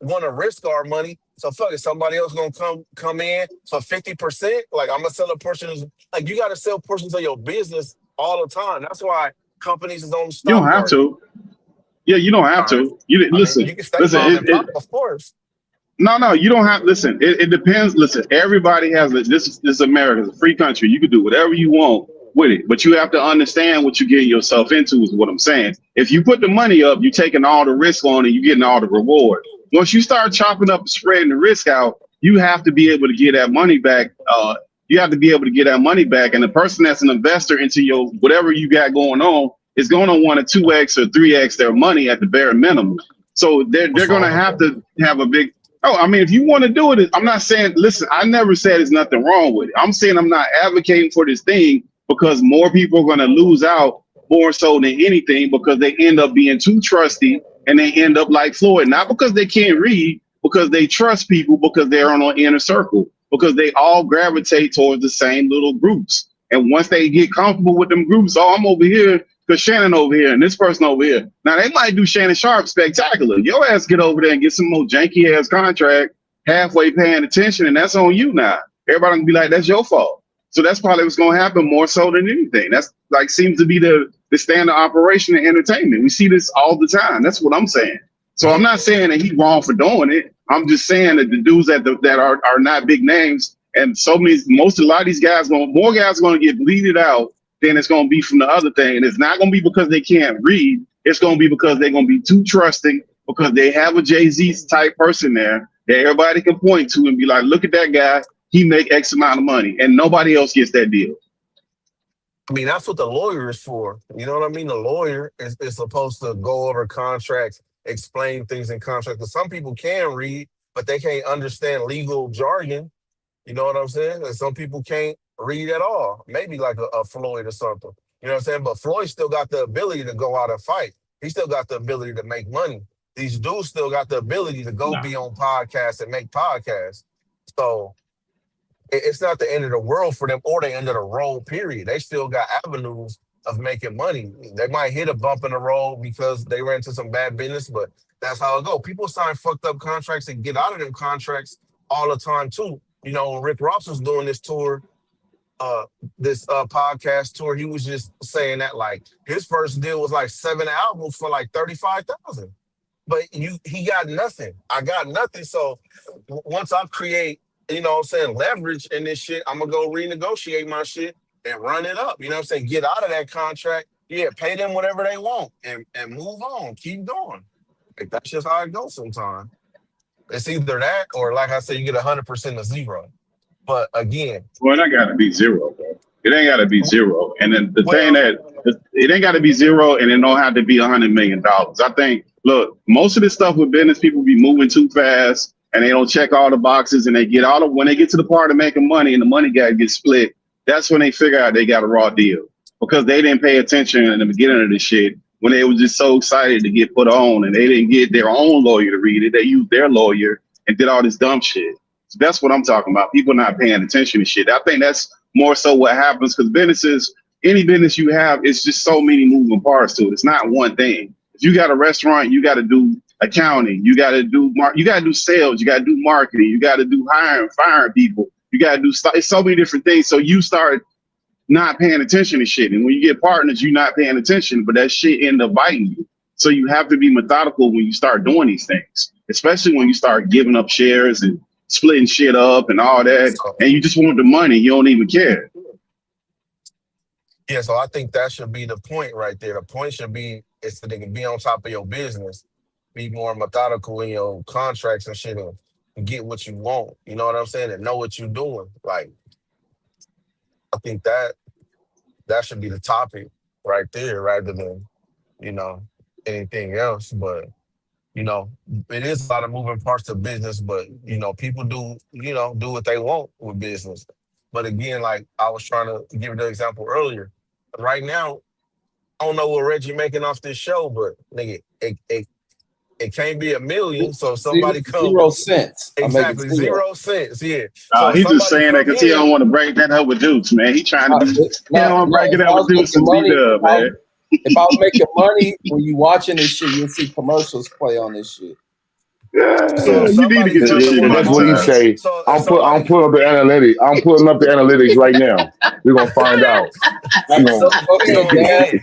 want to risk our money. So fuck it. Somebody else gonna come in for 50%. Like I'm gonna sell a portion. Like you gotta sell portions of your business all the time. That's why companies is on the you don't stock have market. to. Yeah, you don't have All right. to. You I mean, listen, you can stay listen. mom and pop, of course. No, you don't have. Listen, it depends. Listen, everybody has a, this is America, it's a free country. You can do whatever you want with it, but you have to understand what you're getting yourself into. Is what I'm saying. If you put the money up, you're taking all the risk on, and you're getting all the reward. Once you start chopping up and spreading the risk out, you have to be able to get that money back. You have to be able to get that money back, and the person that's an investor into your whatever you got going on is going to want to 2x or 3x their money at the bare minimum. So they're What's going to wrong with have that? to have a big. Oh, I mean, if you want to do it, I'm not saying, listen, I never said there's nothing wrong with it. I'm saying I'm not advocating for this thing because more people are going to lose out more so than anything because they end up being too trusty and they end up like Floyd, not because they can't read, because they trust people because they're on an inner circle, because they all gravitate towards the same little groups. And once they get comfortable with them groups, oh, I'm over here because Shannon over here and this person over here. Now they might do Shannon Sharp spectacular. Your ass get over there and get some more janky ass contract, halfway paying attention, and that's on you now. Everybody gonna be like, that's your fault. So that's probably what's gonna happen more so than anything. That's like seems to be the standard operation in entertainment. We see this all the time. That's what I'm saying. So I'm not saying that he's wrong for doing it. I'm just saying that the dudes that are not big names, and a lot of these guys, more guys are going to get bleeded out than it's going to be from the other thing. And it's not going to be because they can't read. It's going to be because they're going to be too trusting because they have a Jay-Z type person there that everybody can point to and be like, look at that guy. He make X amount of money and nobody else gets that deal. I mean, that's what the lawyer is for. You know what I mean? The lawyer is supposed to go over contracts, explain things in contracts. Because some people can read, but they can't understand legal jargon. You know what I'm saying? And some people can't read at all. Maybe like a Floyd or something. You know what I'm saying? But Floyd still got the ability to go out and fight. He still got the ability to make money. These dudes still got the ability to go be on podcasts and make podcasts. So it's not the end of the world for them or the end of the road, period. They still got avenues of making money. They might hit a bump in the road because they ran into some bad business, but that's how it go. People sign fucked up contracts and get out of them contracts all the time too. You know, when Rick Ross was doing this tour, this podcast tour, he was just saying that like his first deal was like 7 albums for like 35,000. But he got nothing. I got nothing. So once I create, you know what I'm saying, leverage in this shit, I'm gonna go renegotiate my shit and run it up. You know what I'm saying? Get out of that contract pay them whatever they want and move on, keep going. Like that's just how it goes sometimes. It's either that or like I said, you get 100% of zero. But again, Well, it ain't got to be zero, bro. It ain't got to be zero. And then the thing well, that it ain't got to be zero, and it don't have to be $100 million. I think, look, most of this stuff with business people be moving too fast, and they don't check all the boxes, and they get all the when they get to the part of making money, and the money gap gets split. That's when they figure out they got a raw deal because they didn't pay attention in the beginning of the shit when they were just so excited to get put on, and they didn't get their own lawyer to read it. They used their lawyer and did all this dumb shit. So that's what I'm talking about. People not paying attention to shit. I think that's more so what happens because businesses, any business you have, it's just so many moving parts to it. It's not one thing. If you got a restaurant, you got to do accounting, you got to do sales, you got to do marketing, you got to do hiring, firing people, you got to do it's so many different things. So you start not paying attention to shit, and when you get partners, you're not paying attention, but that shit end up biting you. So you have to be methodical when you start doing these things, especially when you start giving up shares and splitting shit up and all that, and you just want the money. You don't even care. Yeah, so I think that should be the point right there. The point should be is to be on top of your business, be more methodical in your contracts and shit, and get what you want. You know what I'm saying? And know what you're doing. Like, I think that should be the topic right there, rather than anything else. But it is a lot of moving parts to business, but people do what they want with business. But again, like I was trying to give the example earlier, right now, I don't know what Reggie making off this show, but nigga, it can't be $1 million. So if somebody come 0 cents. exactly 0 cents, yeah. So So if he's just somebody saying that come because he don't in, want to break that up with Dudes, man. He trying to do. He don't want to break it up with Dudes and B-Dub, man. If I was making money when you watching this shit, you'll see commercials play on this shit. so if You need to somebody get your come and shit want in to That's what he partner, say. so if I'm somebody putting up the analytics. I'm putting up the analytics right now. We're gonna find out. So again,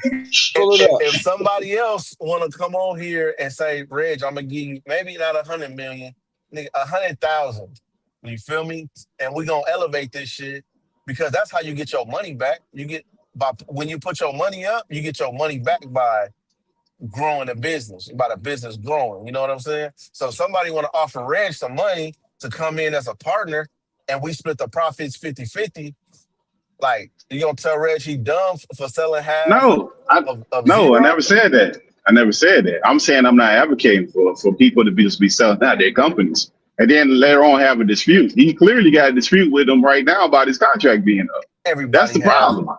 pull it up. if somebody else want to come on here and say, Reg, I'm gonna give you maybe not 100 million, nigga, 100,000. You feel me? And we gonna elevate this shit because that's how you get your money back. You get when you put your money up, you get your money back by growing a business, by the business growing. You know what I'm saying? So if somebody want to offer Reg some money to come in as a partner and we split the profits 50-50, like you gonna tell Reg he dumb for selling half No, I zero? never said that. I never said that. I'm saying I'm not advocating for people to be selling out their companies and then later on have a dispute. He clearly got a dispute with them right now about his contract being up. That's Everybody the have problem.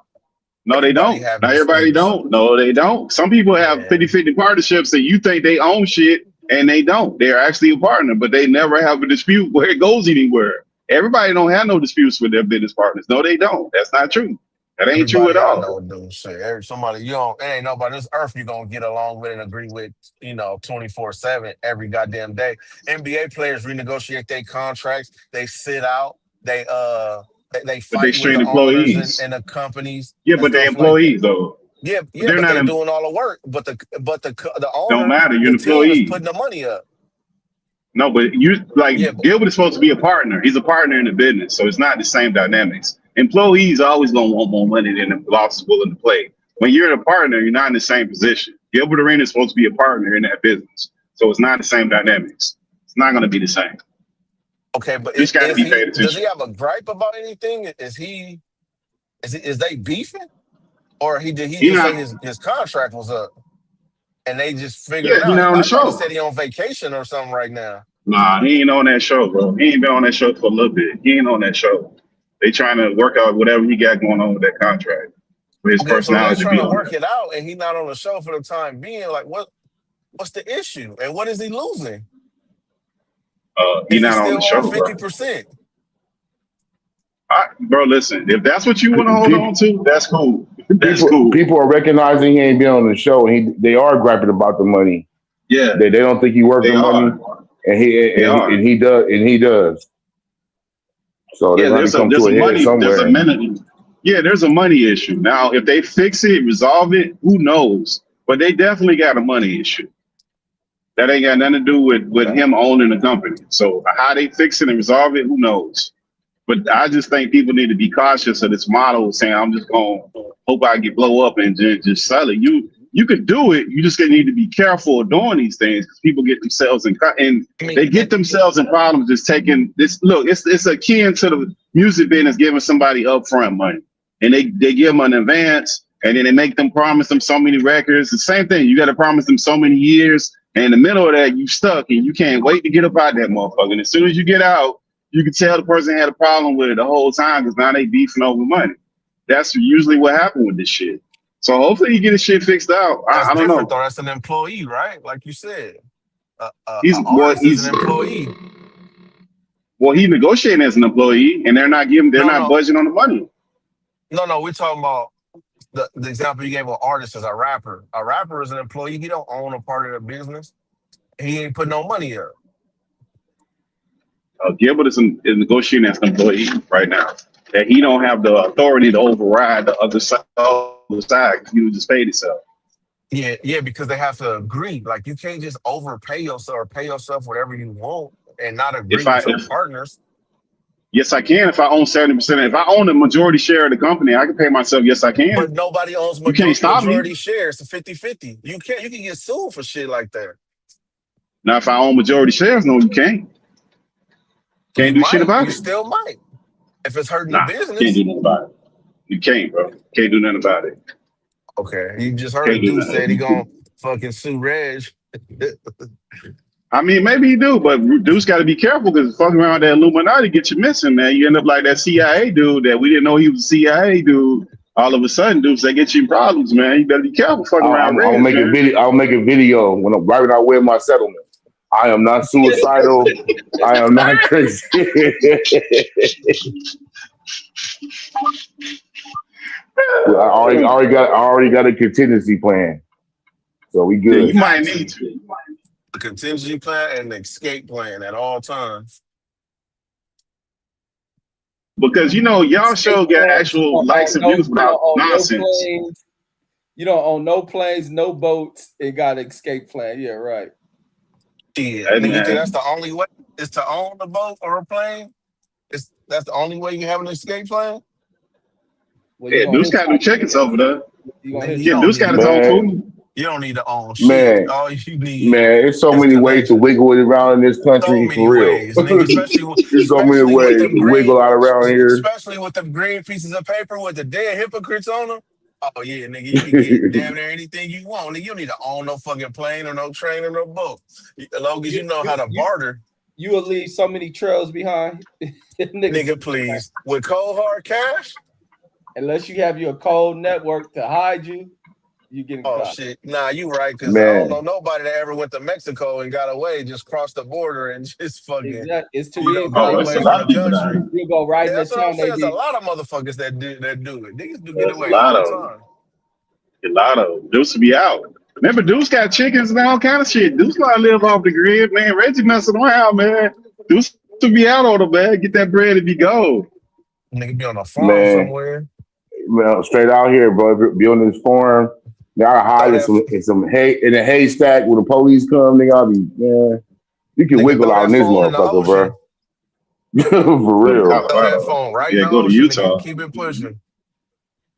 No, they everybody don't. have Not everybody disputes. don't. No, they don't. Some people have Yeah. 50-50 partnerships that you think they own shit and they don't. They're actually a partner, but they never have a dispute where it goes anywhere. Everybody don't have no disputes with their business partners. No, they don't. That's not true. That ain't true at Everybody I all. know do shit. Somebody it ain't nobody on this earth you gonna get along with and agree with, 24/7 every goddamn day. NBA players renegotiate their contracts. They sit out. They But they fight with straight the owners and, employees. and the companies Yeah, and but they're stuff like that. employees though. Yeah, But yeah, they're but not. they doing all the work. But the Don't owner, matter. You're the an team is employee. putting the money up. No, but you Yeah, like Gilbert is supposed to be a partner. He's a partner in the business, so it's not the same dynamics. Employees are always gonna want more money than the boss is willing to play. When you're a partner, you're not in the same position. Gilbert Arena is supposed to be a partner in that business, so it's not the same dynamics. It's not gonna be the same. okay, but You just got to is be he? paid Does he attention. have a gripe about anything? Is they beefing, or did he He just say not. his contract was up and they just figured Yeah, it he out? not on the I thought he said show. he on vacation or something right now. Nah, he ain't on that show, bro. He ain't been on that show for a little bit. He ain't on that show. They trying to work out whatever he got going on with that contract for his Okay, so if they personality to trying be to on work there. it out and he not on the show for the time being, like what's the issue and what is he losing? He Is he not on still the on show, bro. 50%? Bro, listen. If that's what you want to hold on to, that's cool. That's cool. People are recognizing he ain't been on the show. They are griping about the money. Yeah, They don't think he worth they the money, are. and They are. he does. So they're Yeah, going to come to a head there's a somewhere. money. Yeah, there's a money issue. Now, if they fix it, resolve it, who knows? But they definitely got a money issue. That ain't got nothing to do with Okay. him owning the company. So how they fix it and resolve it, who knows? But I just think people need to be cautious of this model saying, I'm just going to hope I get blow up and just sell it. You could do it. You just need to be careful of doing these things because people get themselves in they get themselves in problems just taking this. Look, it's akin to the music business giving somebody upfront money and they give them an advance and then they make them promise them so many records. The same thing. You got to promise them so many years. And in the middle of that, you stuck and you can't wait to get up out that motherfucker. And as soon as you get out, you can tell the person had a problem with it the whole time because now they beefing over money. That's usually what happened with this shit. So hopefully you get this shit fixed out. I don't know. Though. That's an employee, right? Like you said, He's an artist is an employee. Well, he's negotiating as an employee, and they're not budging on the money. No, we're talking about the example you gave of artist as a rapper. A rapper is an employee. He don't own a part of the business. He ain't put no money up. Gilbert is negotiating as an employee right now. That he don't have the authority to override the other side. He was just paid himself. Yeah, because they have to agree. Like you can't just overpay yourself or pay yourself whatever you want and not agree with your partners. Yes, I can. If I own 70%, if I own a majority share of the company, I can pay myself. Yes, I can. But nobody owns majority shares. It's a 50-50. You can get sued for shit like that. Now, if I own majority shares, no, you can't. Can't do shit about it. You still might. If it's hurting the business. Can't do nothing about it. You can't, bro. Can't do nothing about it. Okay. You just heard Dude said he gonna fucking sue Reg. I mean, maybe he do, but Dude's got to be careful because fucking around that Illuminati get you missing, man. You end up like that CIA dude that we didn't know he was a CIA dude. All of a sudden, dudes, they get you in problems, man. You better be careful fucking around. I'll make a video. I'll make a video right when I wear my settlement. I am not suicidal. I am not crazy. I already got a contingency plan, so we good. Yeah, you might need to. A contingency plan and an escape plan at all times. Because y'all show got actual likes and views without nonsense. You don't own no planes, no boats, and got an escape plan. Yeah, right. Yeah, you think that's the only way is to own a boat or a plane? That's the only way you have an escape plan? Well, yeah, Dude's got them chickens over there. Yeah, Dude's got his own food. You don't need to own shit. Man, all you need. Man, there's so many ways to wiggle it around in this country, for real. There's so many ways to wiggle out around here. Especially with the green pieces of paper with the dead hypocrites on them. Oh, yeah, nigga, you can get damn near anything you want. Nigga, you don't need to own no fucking plane or no train or no boat. As long as you know how to barter. You will leave so many trails behind. Nigga, please. With cold hard cash? Unless you have your cold network to hide you, you getting caught. Shit. Nah, you right, because I don't know nobody that ever went to Mexico and got away, just crossed the border and just fucking it's too easy. You go right in the town. There's a lot of motherfuckers that do it. Niggas do get away all the time. A lot of Deuce to be out. Remember, Deuce got chickens and all kind of shit. Deuce gotta live off the grid, man. Reggie messing around, man. Deuce to be out on the bag, get that bread and be gold. Nigga be on a farm somewhere. Well, straight out here, bro. Be on this farm. Y'all hide in some hay in a haystack when the police come. Nigga, I'll be man. You can wiggle out in this motherfucker, bro. For real. That phone right now. Go to Utah. Keep it pushing.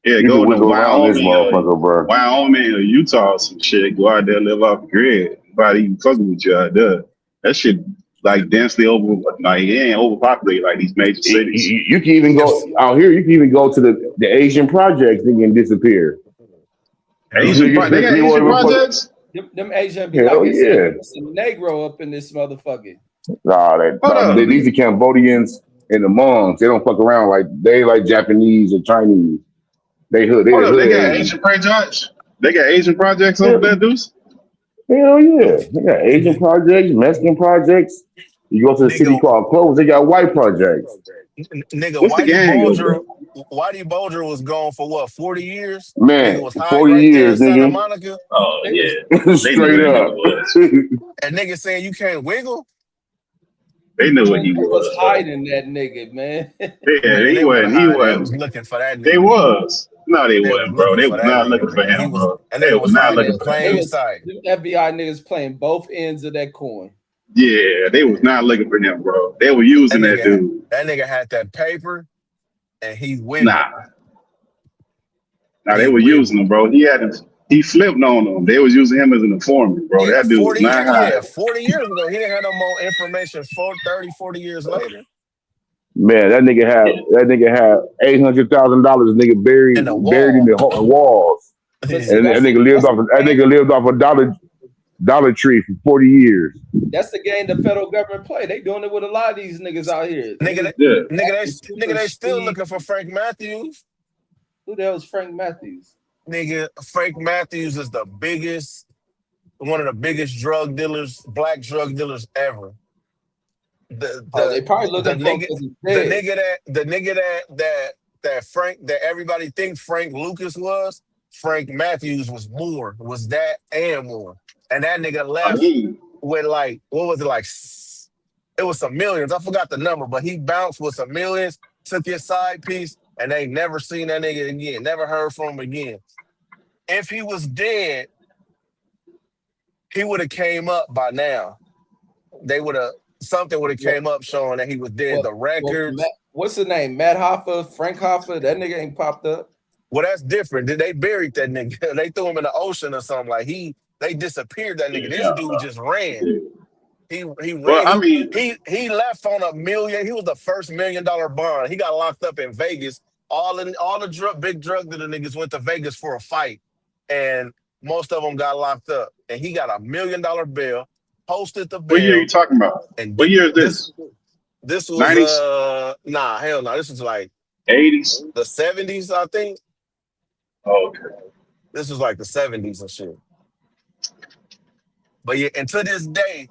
Yeah, go to Wyoming, bro. Wyoming or Utah or some shit. Go out there, live off the grid. Nobody even fucking with you out there. That shit like densely ain't overpopulated like these major cities. You can even go out here. You can even go to the Asian projects and disappear. Asian projects? Them Asian be like some Negro up in this motherfucker. Nah, these are Cambodians and the Hmongs. They don't fuck around they like Japanese or Chinese. They hood. They got Asian projects. They got Asian projects over there, Deuce. Hell yeah, they got Asian projects, Mexican projects. You go to the city called Clovis, they got white projects. Nigga, Whitey Bulger was gone for what, 40 years? Man, was 40 years, nigga. Santa Monica. Oh yeah, straight up. And nigga saying you can't wiggle. They knew what he was. Hiding that nigga, man. Yeah, he wasn't. He was looking for that nigga. They was. No, they wasn't, bro. They was not looking for him, bro. And they was not looking for him. FBI niggas playing both ends of that coin. Yeah, they was not looking for him, bro. They were using that dude. That nigga had that paper, and he whipped Nah, it. they were using him, bro. He flipped on them. They was using him as an informant, bro. Yeah, That dude was 40 not years. high. Yeah, 40 years ago. He didn't have no more information 40 years later. Man, that nigga had $800,000 nigga In the buried in wall. the walls, But see, and that nigga lived off a Dollar Tree for 40 years. that's the game the federal government play. They doing it with a lot of these niggas out here. Nigga, they still looking for Frank Matthews. Who the hell is Frank Matthews? Nigga, Frank Matthews is one of the biggest drug dealers, black drug dealers ever. They probably looking for him 'cause he's dead. the nigga that everybody thinks Frank Lucas was, Frank Matthews was that and more. And that nigga left with like, what was it like? It was some millions. I forgot the number, but he bounced with some millions, took his side piece, and they never seen that nigga again. Never heard from him again. If he was dead, he would have came up by now. Something would have came up showing that he was dead. The records. What's his name? Matt Hoffa, Frank Hoffa. That nigga ain't popped up. Well, that's different. They buried that nigga. They threw him in the ocean or something. Like they disappeared that nigga. This dude just ran. He ran. Well, he left on $1 million. He was the first $1 million bond. He got locked up in Vegas. All the big drug dealer niggas went to Vegas for a fight, and most of them got locked up. And he got $1 million bail. Posted the bail. What year are you talking about? And what year is this? This was 90s? Nah, hell no. This was like 80s, the 70s, I think. Oh, okay. This was like the 70s and shit. But yeah, and to this day,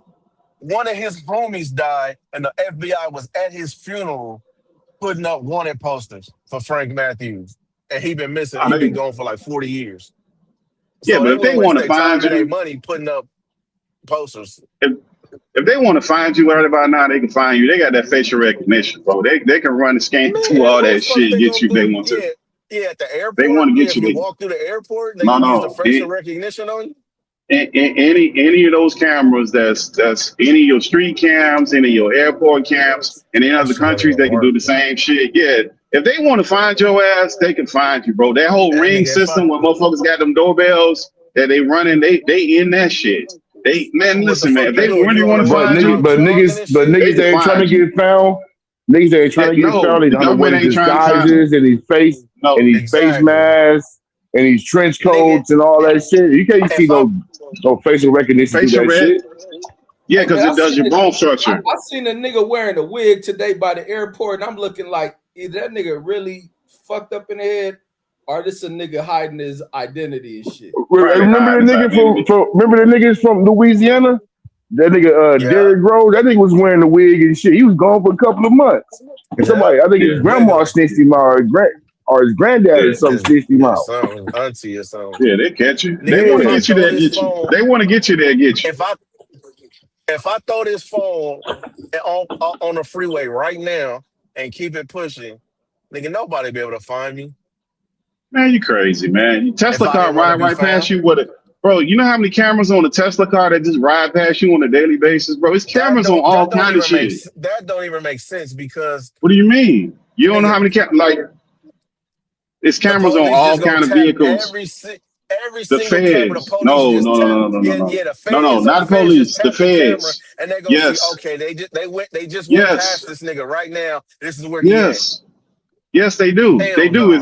one of his homies died, and the FBI was at his funeral putting up wanted posters for Frank Matthews. And he been missing. He been gone for like 40 years. Yeah, So but if they want to find their you, money putting up posters. If they want to find you right about now, they can find you. They got that facial recognition, bro. They can run the scan through all that shit and get you if they want to. Yeah, at the airport. They want to get if you. You walk through the airport, they use the facial recognition on you. Any of those cameras that's any of your street cams, any of your airport cams, and in other countries, they can do the same shit. Yeah. If they want to find your ass, they can find you, bro. That whole ring system where motherfuckers got them doorbells that they running, they in that shit. Listen, man. If they really want to find you, but niggas ain't trying to get found. Niggas ain't trying to get found. They don't wear disguises and these face masks and these trench coats and all that shit. You can't see no facial recognition. Shit. Yeah, because it does your bone structure. I seen a nigga wearing a wig today by the airport, and I'm looking like, either that nigga really fucked up in the head, or this a nigga hiding his identity and shit. Remember the niggas from Louisiana? That nigga Derrick Rose, that nigga was wearing the wig and shit. He was gone for a couple of months. And somebody, I think his grandma snitched him out, or his granddad or something snitched him out. Auntie or something. Yeah, they catch you. They want to get you there, get you. They want to get you there, get you. If I throw this phone on the freeway right now and keep it pushing, nigga, nobody be able to find me. Man, you crazy, man. Tesla car ride right past you with it. Bro, you know how many cameras on a Tesla car that just ride past you on a daily basis, bro? It's cameras on all kind of shit. That don't even make sense because... What do you mean? You don't know how many it's cameras on all kind of vehicles. Every the single feds. No, the feds. No, not the police. The feds. And they go see, okay, they just went past this nigga right now. This is where he is. Yes, they do. They do.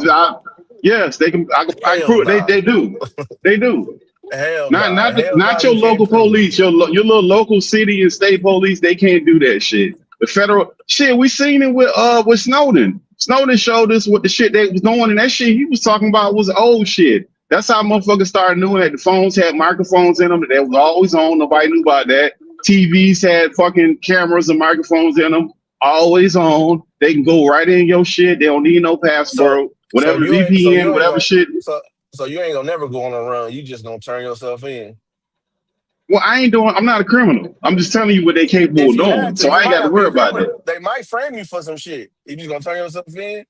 Yes, they can. I prove it. They do. They do. Not your local police. Your little local city and state police. They can't do that shit. The federal shit. We seen it with Snowden. Snowden showed us what the shit they was doing, and that shit he was talking about was old shit. That's how motherfuckers started knowing that the phones had microphones in them. That they was always on. Nobody knew about that. TVs had fucking cameras and microphones in them. Always on. They can go right in your shit. They don't need no password. Whatever VPN, whatever shit. So you ain't gonna never go on a run. You just gonna turn yourself in. Well, I'm not a criminal. I'm just telling you what they capable of doing. So I ain't got to worry about that. They might frame you for some shit. You just gonna turn yourself in?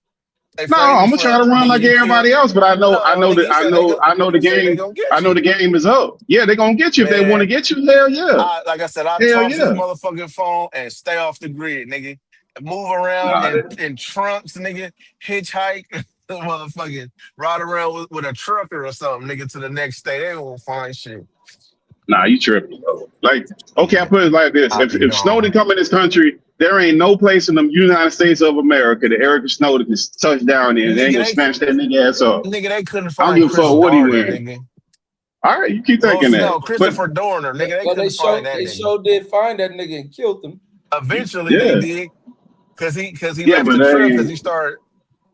No, I'm gonna try to run like everybody else, but I know the game is up. Yeah, they're gonna get you if they want to get you. Hell yeah. Like I said, I toss this motherfucking phone and stay off the grid, nigga. move around in trunks, nigga, hitchhike, motherfucking ride around with a trucker or something, nigga, to the next state. They won't find shit. Nah, you tripping, bro. Like, okay, I put it like this: I'll be if Snowden come in this country, there ain't no place in the United States of America that Eric Snowden can touch down in. They ain't gonna snatch that nigga ass up. Nigga, they couldn't I don't find give a Chris fuck what he Darden, wearing. nigga. All right, you keep thinking that, Christopher Dorner, nigga, they couldn't find that nigga. did find that nigga and killed him. Eventually, they did, cause he yeah, left but the trip because he started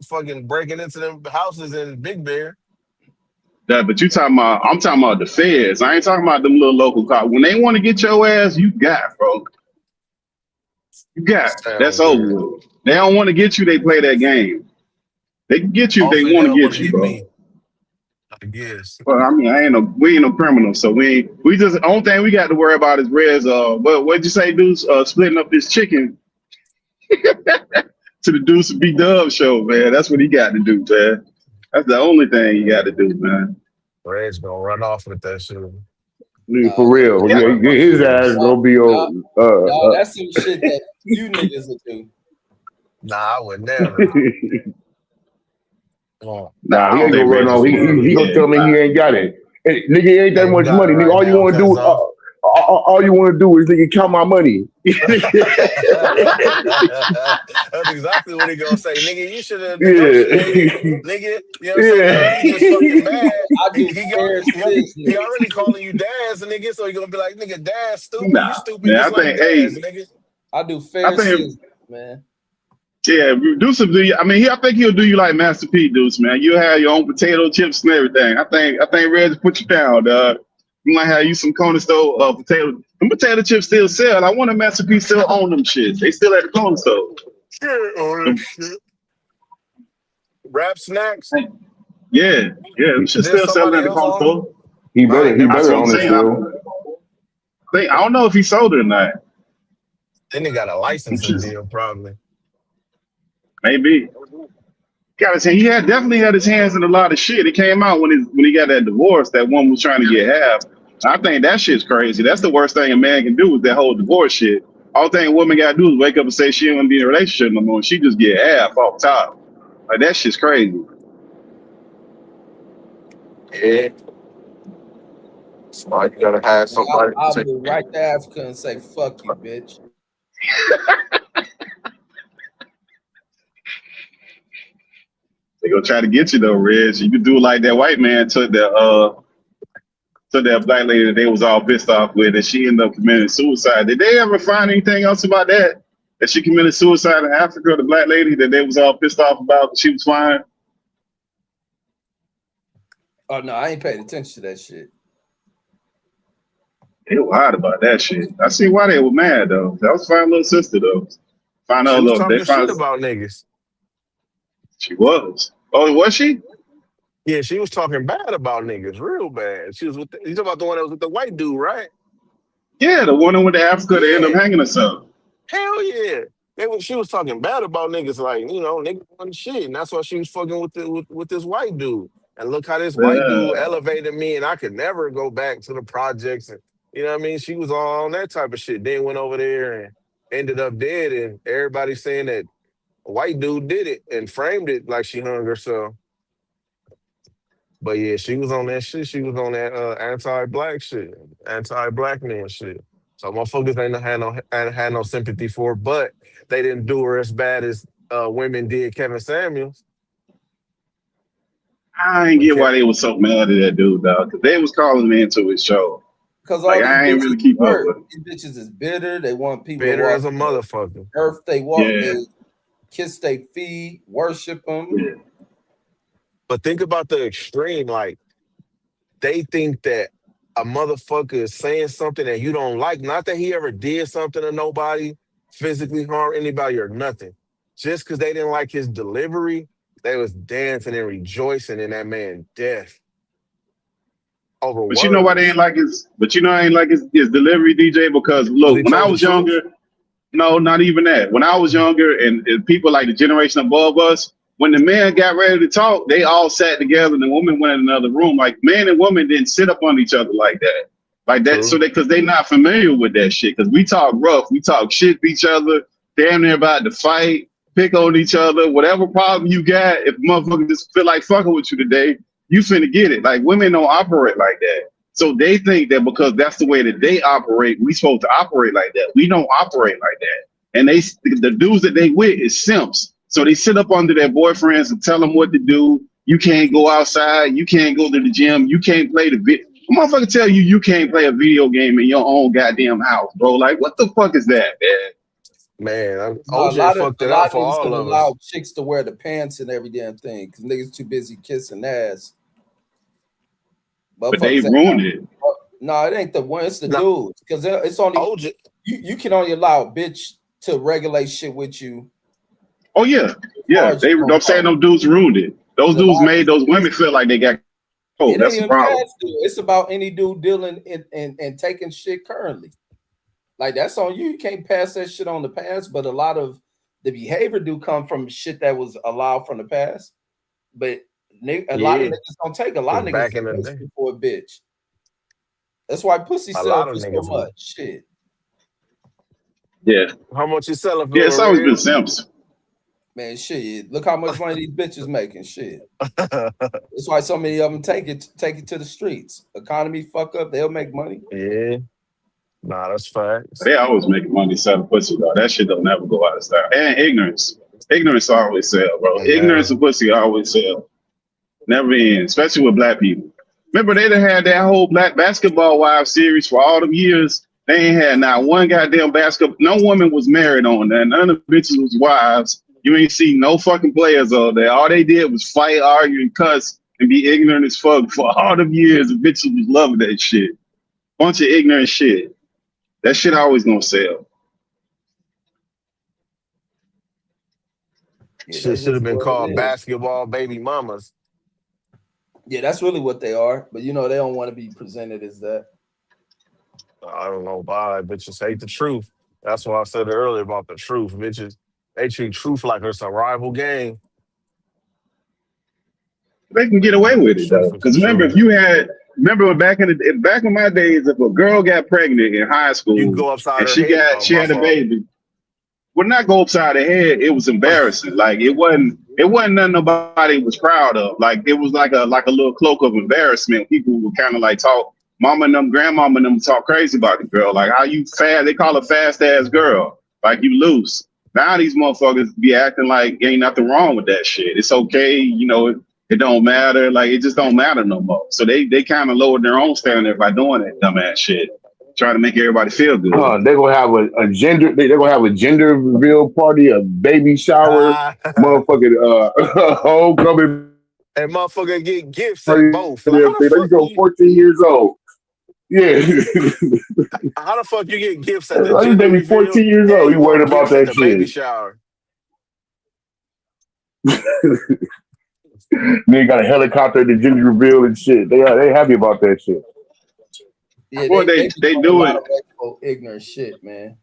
fucking breaking into them houses in Big Bear. But I'm talking about the feds. I ain't talking about them little local cops. When they want to get your ass, you got, bro. You got. That's over with. They don't want to get you, they play that game. They can get you if they want to get you, bro. Me, I guess. Well, I mean, we ain't no criminals, so we just the only thing we got to worry about is Rez. What'd you say, dudes? Splitting up this chicken to the Duece and B-Dub show, man. That's what he got to do, man. That's the only thing he got to do, man. Red's gonna run off with that shit. For real. His ass gonna be on. That's some shit that you niggas would do. Nah, I would never. Nah, he ain't gonna run off. He gonna tell me he ain't got it. Hey, nigga, ain't that much money. Nigga, all you wanna do all you want to do is nigga count my money. That's exactly what he gonna say. Nigga, you should have negotiated. Nigga, you know what I'm saying? You just fucking mad. He already calling you Daz, nigga, so he gonna be like, nigga, Daz stupid. You stupid just like Daz, nigga. I do fair shit, man. Yeah, Duece will do you. I mean, I think he'll do you like Master P, Duece, man. You have your own potato chips and everything. I think Reg put you down, dog. You might have you some corner store potato. Them potato chips still sell. I wonder Master P still own them shit. They still at the corner store. Sure, own shit. Rap snacks. Yeah, them shit still selling at the corner store. He better own it still. I don't know if he sold it or not. Then they got a licensing deal, probably. Maybe. He definitely had his hands in a lot of shit. It came out when he got that divorce. That woman was trying to get half. I think that shit's crazy. That's the worst thing a man can do with that whole divorce shit. All thing a woman gotta do is wake up and say she don't want to be in a relationship no more. And she just get half off top. Like that shit's crazy. Yeah. So you gotta have somebody. I'll be right to Africa and say, "Fuck you, bitch." They gonna try to get you though, Reg. You could do it like that white man took that black lady that they was all pissed off with, and she ended up committing suicide. Did they ever find anything else about that? That she committed suicide in Africa, the black lady that they was all pissed off about, she was fine? Oh no, I ain't paying attention to that shit. They lied about that shit. I see why they were mad though. That was fine little sister though. She was talking shit about niggas. She was. Oh, was she? Yeah, she was talking bad about niggas, real bad. She was with you talking about the one that was with the white dude, right? Yeah, the one that went to Africa that ended up hanging herself. Hell yeah. She was talking bad about niggas, like, you know, niggas wasn't shit. And that's why she was fucking with this white dude. And look how this white dude elevated me, and I could never go back to the projects. And you know what I mean? She was all on that type of shit. Then went over there and ended up dead. And everybody saying that a white dude did it and framed it like she hung herself. But yeah, she was on that shit. She was on that anti-black shit, anti-black man shit. So motherfuckers ain't had no sympathy for her, but they didn't do her as bad as women did Kevin Samuels. I ain't get why they was so mad at that dude, dog. Because they was calling me into his show. Because like, I ain't really keep up with it. These bitches is bitter. They want people bitter to as a motherfucker. Earth they walk, they kiss their feet, worship them. Yeah. But think about the extreme. Like, they think that a motherfucker is saying something that you don't like. Not that he ever did something to nobody, physically harm anybody or nothing. Just because they didn't like his delivery, they was dancing and rejoicing in that man's death. Over but words. You know why they ain't like his? But you know I ain't like his delivery, DJ. Because look, when I was younger, no, not even that. When I was younger, and people like the generation above us, when the man got ready to talk, they all sat together, and the woman went in another room. Like man and woman didn't sit up on each other like that, like that. True. So because they not familiar with that shit. Because we talk rough, we talk shit to each other. damn near about to fight, pick on each other, whatever problem you got. If motherfuckers just feel like fucking with you today, you finna get it. Like women don't operate like that. So they think that because that's the way that they operate, we supposed to operate like that. We don't operate like that. And the dudes that they with is simps. So they sit up under their boyfriends and tell them what to do. You can't go outside. You can't go to the gym. You can't play the video. Motherfucker tell you can't play a video game in your own goddamn house, bro. Like, what the fuck is that, man? Man, OJ fucked it up for all of us. Allow chicks to wear the pants and every damn thing because niggas too busy kissing ass. But they ruined it. No, it ain't the one. It's the dudes because it's only OJ. You can only allow a bitch to regulate shit with you. Oh yeah, yeah. I'm saying them dudes ruined it. Those dudes made those women feel like they got. Oh, that's the problem. It's about any dude dealing and taking shit currently. Like that's on you. You can't pass that shit on the past. But a lot of the behavior do come from shit that was allowed from the past. But a lot of niggas don't take a lot of niggas back in the day for a bitch. That's why pussy sells for so much. Shit. Yeah. How much you selling for? Yeah, it's always been simps. Man, shit. Look how much money these bitches making. Shit. That's why so many of them take it to the streets. Economy fuck up, they'll make money. Yeah. Nah, that's facts. They always make money selling pussy, though. That shit don't never go out of style. And ignorance. Ignorance always sell, bro. Yeah. Ignorance and pussy always sell. Never end, especially with black people. Remember, they done had that whole Black Basketball Wives series for all them years. They ain't had not one goddamn basketball. No woman was married on that. None of the bitches was wives. You ain't see no fucking players over there. All they did was fight, argue, and cuss, and be ignorant as fuck for all them years. The bitches was loving that shit. Bunch of ignorant shit. That shit always gonna sell. Yeah, shit should have been called basketball baby mamas. Yeah, that's really what they are. But you know, they don't want to be presented as that. I don't know why. Bitches hate the truth. That's why I said it earlier about the truth. Bitches, they treat truth like it's a rival game. They can get away with it though. Because remember, back in my days, if a girl got pregnant in high school you go upside and her head, she had a baby, would not go upside her head. It was embarrassing. Like it wasn't nothing nobody was proud of. Like it was like a little cloak of embarrassment. People would kind of like talk, mama and them, grandmama and them talk crazy about the girl. Like how you fast, they call her fast ass girl. Like you loose. Now these motherfuckers be acting like ain't nothing wrong with that shit. It's okay, you know, it don't matter. Like it just don't matter no more. So they kind of lowered their own standard by doing that dumbass shit. Trying to make everybody feel good. They're gonna have a gender. They're gonna have a gender reveal party, a baby shower, motherfucking homecoming, and motherfucker get gifts at both. Like, you go 14 years old. Yeah. How the fuck you get gifts at the gender baby 14 years old? You worried about that shit? Baby shower. They got a helicopter at the gender reveal and shit. They happy about that shit. Yeah, boy, they do it. Ignorant shit, man.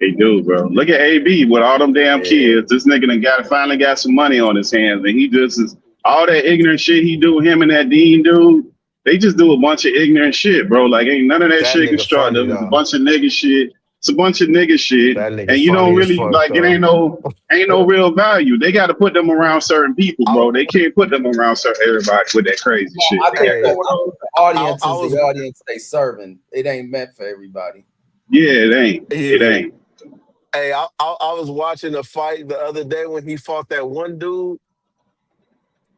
They do, bro. Look at AB with all them damn kids. This nigga done finally got some money on his hands, and he just is all that ignorant shit he do. Him and that Dean dude, they just do a bunch of ignorant shit, bro. Like ain't none of that shit constructive. It's a bunch of nigga shit. It's a bunch of nigga shit, and you don't really like it. Ain't no real value. They got to put them around certain people, bro. They can't put them around everybody with that crazy shit. I think the audience is the audience they serving. It ain't meant for everybody. Yeah, it ain't. It ain't. Hey, I was watching a fight the other day when he fought that one dude,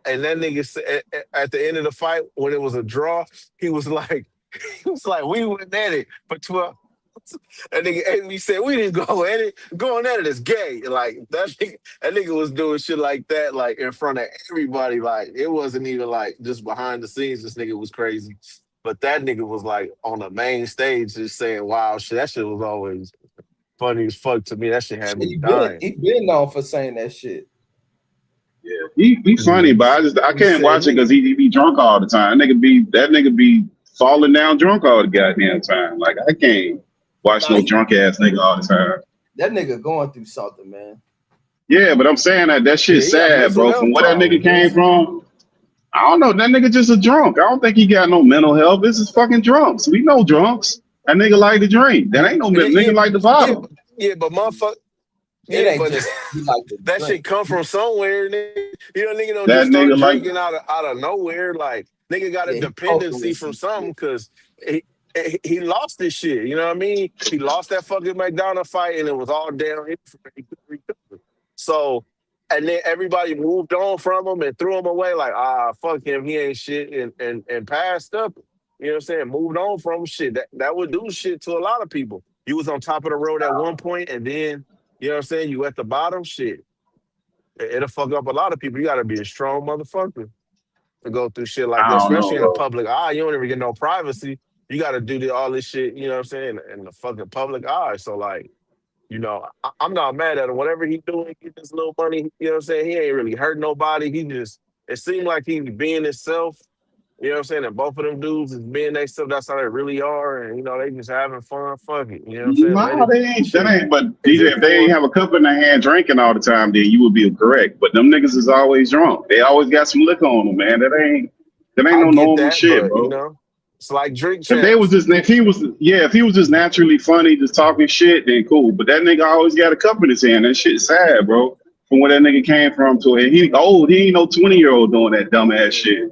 and that nigga at the end of the fight when it was a draw, he was like, we went at it for 12. That nigga Amy said we didn't go at it. Going at it is gay. Like that nigga was doing shit like that, like in front of everybody. Like it wasn't even like just behind the scenes. This nigga was crazy, but that nigga was like on the main stage, just saying wild shit. That shit was always funny as fuck to me. That shit had me dying. He been known for saying that shit. Yeah, he funny, but I can't watch it because he be drunk all the time. That nigga be falling down drunk all the goddamn time. Like I can't watch no drunk ass nigga all the time. That nigga going through something, man. Yeah, but I'm saying that shit's sad, bro. From where that nigga came from, I don't know. That nigga just a drunk. I don't think he got no mental health. This is fucking drunks. We know drunks. That nigga like to drink. That ain't no nigga like the bottle. But motherfucker. It ain't just like that shit come from somewhere. Nigga. You know, nigga don't That just start nigga like drinking out of nowhere. Like nigga got a dependency from something because he lost this shit. You know what I mean? He lost that fucking McDonald's fight, and it was all downhill from there. He couldn't recover. So, and then everybody moved on from him and threw him away. Like fuck him, he ain't shit, and passed up. You know what I'm saying? Moved on from shit. That would do shit to a lot of people. You was on top of the road at one point, and then. You know what I'm saying? You at the bottom, shit. It'll fuck up a lot of people. You gotta be a strong motherfucker to go through shit like that, I don't know, especially in the bro. public eye. You don't even get no privacy. You gotta do all this shit, you know what I'm saying, in the fucking public eye. So like, you know, I'm not mad at him. Whatever he doing, get this little money, you know what I'm saying? He ain't really hurt nobody. It seemed like he being himself. You know what I'm saying? And both of them dudes is being themselves. That's how they really are. And, you know, they just having fun. Fuck it. You know what I'm saying? No, they ain't. That ain't. But Is DJ, it if they ain't for- have a cup in their hand drinking all the time, then you would be correct. But them niggas is always drunk. They always got some liquor on them, man. That ain't no get normal that, shit, but, bro. you know, it's like drink If they was champs. just, if he was just naturally funny, just talking shit, then cool. But that nigga always got a cup in his hand. That shit's sad, bro. From where that nigga came from to it. He old. He ain't no 20-year-old doing that dumbass shit.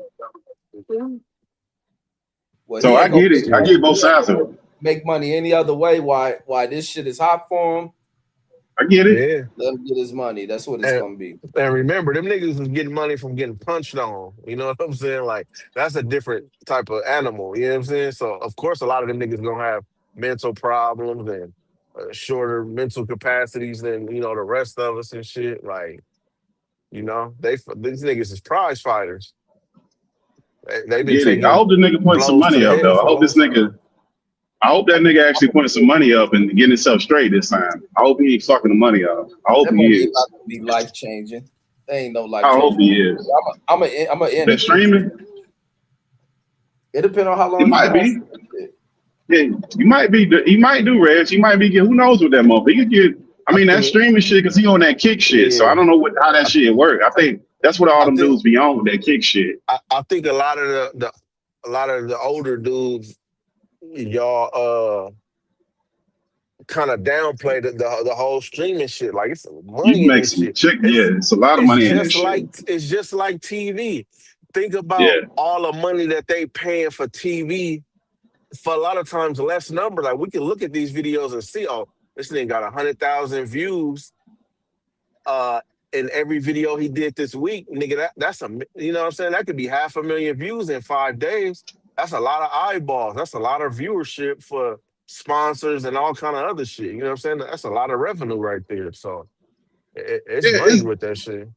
Well, So he I ain't gonna get it. I get both sides of it. make money any other way. Why this shit is hot for him? I get it. Yeah. Let him get his money. That's what it's gonna be. And remember, them niggas was getting money from getting punched on. You know what I'm saying? Like, that's a different type of animal. You know what I'm saying? So, of course, a lot of them niggas gonna have mental problems and shorter mental capacities than, you know, the rest of us and shit. Like, you know, these niggas is prize fighters. They've been Get it. I taking hope the nigga putting some blows to money the up head though. for a long time. I hope that nigga actually putting some money up and getting himself straight this time. I hope he ain't fucking the money up. I hope That he money is. about to be life changing. There ain't no life I changing. hope he is. I'm a end That it. streaming? It depends on how long It might be. Yeah, you might be. He might do, Reg. He might be getting. Who knows with that motherfucker? He could get. I mean, that streaming shit because he on that kick shit. So I don't know how that shit work. I think that's what all them dudes be on with that kick shit. I think a lot of the older dudes, y'all kind of downplay the whole streaming shit. Like, it's You money can in make this some shit. chick. Yeah, it's a lot of money in this shit. It's just like TV. Think about Yeah. all the money that they paying for TV. For a lot of times, less number. Like, we can look at these videos and see, oh, this thing got 100,000 views. In every video he did this week, nigga, that's you know what I'm saying? That could be 500,000 views in 5 days. That's a lot of eyeballs. That's a lot of viewership for sponsors and all kind of other shit. You know what I'm saying? That's a lot of revenue right there. So it's money with that shit.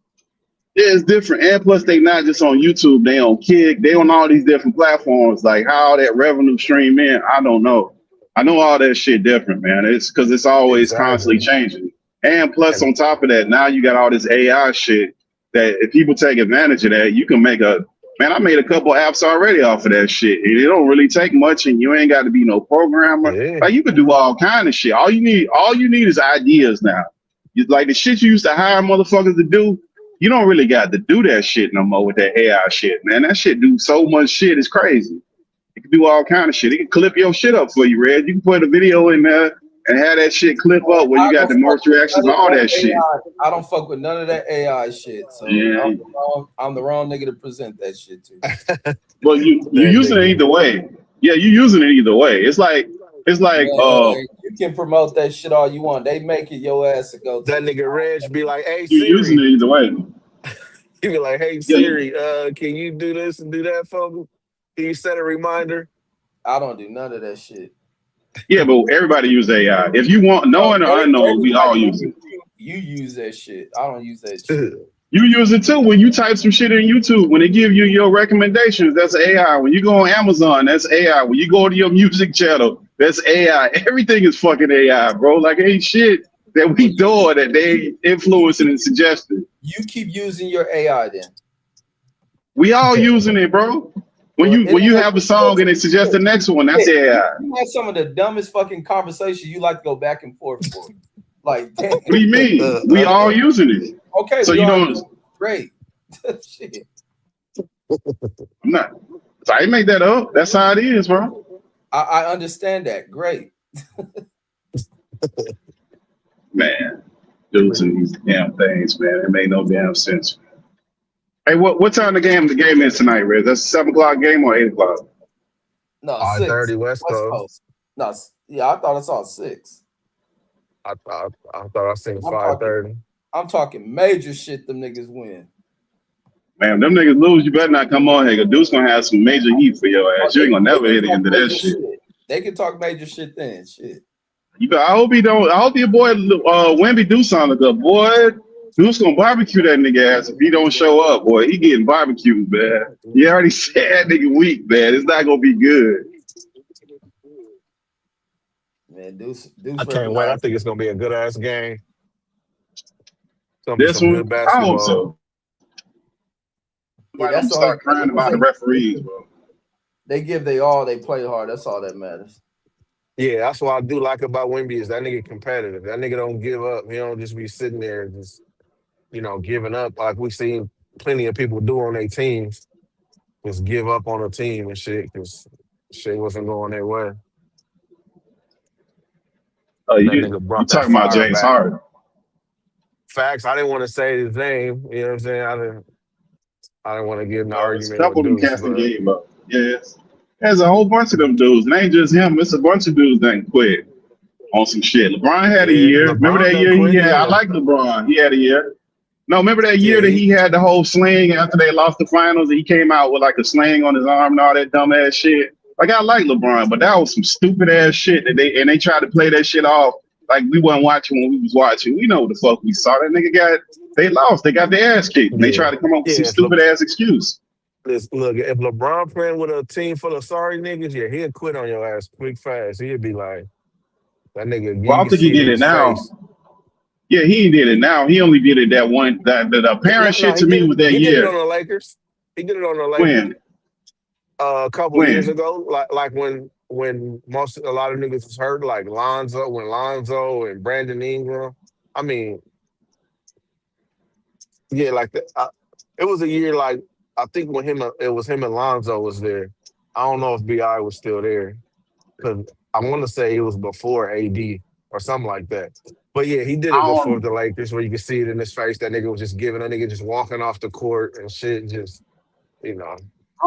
Yeah, it's different. And plus, they not just on YouTube. They on Kick. They on all these different platforms. Like how that revenue stream in, I don't know. I know all that shit different, man. It's because it's always constantly changing. And plus, on top of that, now you got all this AI shit that if people take advantage of that, you can make I made a couple apps already off of that shit. It don't really take much, and you ain't got to be no programmer. Yeah. Like you can do all kind of shit. All you need is ideas now. Like the shit you used to hire motherfuckers to do, you don't really got to do that shit no more with that AI shit, man. That shit do so much shit, it's crazy. It can do all kind of shit. It can clip your shit up for you, Red. You can put a video in there and have that shit clip up where you got the most reactions, all that shit. I don't fuck with none of that AI shit. So yeah. I'm the wrong nigga to present that shit to. Well, you using it either way. Yeah, you using it either way. It's like you can promote that shit all you want. They make it your ass to go. That nigga Reg be like, hey you Siri. Using it either way. He be like, hey Siri, can you do this and do that for me? Can you set a reminder? I don't do none of that shit. Yeah, but everybody use AI. If you want knowing or unknown, we all use it. You use that shit. I don't use that shit. You use it too when you type some shit in YouTube. When they give you your recommendations, that's AI. When you go on Amazon, that's AI. When you go to your music channel, that's AI. Everything is fucking AI, bro. Like ain't shit that we do that they influencing and suggesting. You keep using your AI then. We all using it, bro. When you have a song and it suggests the next one, that's AI. You have some of the dumbest fucking conversations you like to go back and forth for. Like, damn. What do you mean? We all using it. Okay, so you don't. Great. Shit. I'm not. So I ain't make that up. That's how it is, bro. I understand that. Great. Man, dudes and these damn things, man. It made no damn sense. Hey, what time the game is tonight, Riz? That's a 7 o'clock game or 8 o'clock? No, 5:30 6. West Coast. No, yeah, I thought I saw 6. I thought I seen I'm talking 5:30. I'm talking major shit them niggas win. Man, them niggas lose, you better not come on here. Cause Dude's gonna have some major heat for your ass. You ain't gonna never hit into that shit. They can talk major shit then. Shit. I hope he don't. I hope your boy Wemby do something. Good boy. Dude's gonna barbecue that nigga ass if he don't show up, boy. He getting barbecued, man. You already said that nigga weak, man. It's not gonna be good. Man, Duce I can't wait. I think it's gonna be a good ass game. It's gonna be This some one, good basketball. I hope so. Yeah, Don't start crying about the referees, bro. They give they all. They play hard. That's all that matters. Yeah, that's what I do like about Wemby is that nigga competitive. That nigga don't give up. He don't just be sitting there just, giving up like we seen plenty of people do on their teams. Just give up on a team and shit because shit wasn't going their way. Oh, you talking about James Harden? Facts. I didn't want to say his name. You know what I'm saying? I didn't want to get in the argument. A couple of them Duce, cats that gave up. Yes. There's a whole bunch of them dudes. It ain't just him. It's a bunch of dudes that quit on some shit. LeBron had a year. Remember that year he had? I like LeBron. He had a year. No, remember that year that he had the whole sling after they lost the finals and he came out with like a sling on his arm and all that dumb ass shit. Like I like LeBron, but that was some stupid ass shit that they tried to play that shit off like we wasn't watching when we was watching. We know what the fuck we saw. That nigga they lost. They got their ass kicked. And they tried to come up with some stupid ass excuse. Look, if LeBron playing with a team full of sorry niggas, yeah, he'll quit on your ass quick fast. He'll be like, that nigga. Well, I don't think he did it now. Yeah, he did it now. He only did it that one. That apparent shit to me was that year. He did it on the Lakers. He did it on the Lakers. When? A couple of years ago, like when a lot of niggas was hurt, like Lonzo and Brandon Ingram. I mean, yeah, like it was a year like. I think when it was him and Lonzo was there. I don't know if B.I. was still there because I want to say it was before AD or something like that. But yeah, he did it before the Lakers where you could see it in his face. That nigga was just giving a nigga just walking off the court and shit. Just, I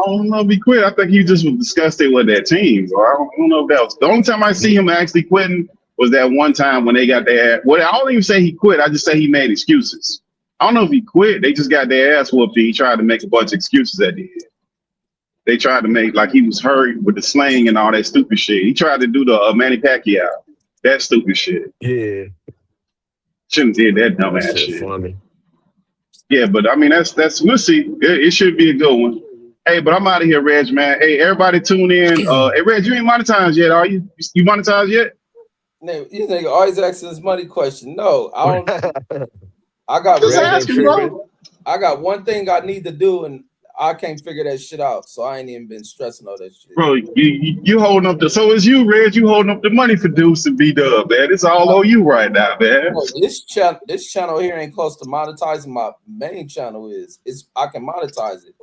don't know if he quit. I think he just was disgusted with that team. Bro. I don't know if that was the only time I see him actually quitting was that one time when they got their ass. Well, I don't even say he quit. I just say he made excuses. I don't know if he quit. They just got their ass whooped. He tried to make a bunch of excuses at the end. They tried to make like he was hurt with the slang and all that stupid shit. He tried to do the Manny Pacquiao. That stupid shit. Yeah. Shouldn't did that dumb ass shit. Funny. Yeah, but I mean that's we'll see. It should be a good one. Hey, but I'm out of here, Reg, man. Hey, everybody tune in. Hey, Reg, you ain't monetized yet, are you? You monetized yet? You think always asking this money question? No, I don't. I got I got one thing I need to do, and I can't figure that shit out. So I ain't even been stressing all that shit. Bro, you holding up so is you, Reg. You holding up the money for Duece and B-Dub, man. It's all on you right now, man. Bro, this channel here ain't close to monetizing. My main channel is. I can monetize it.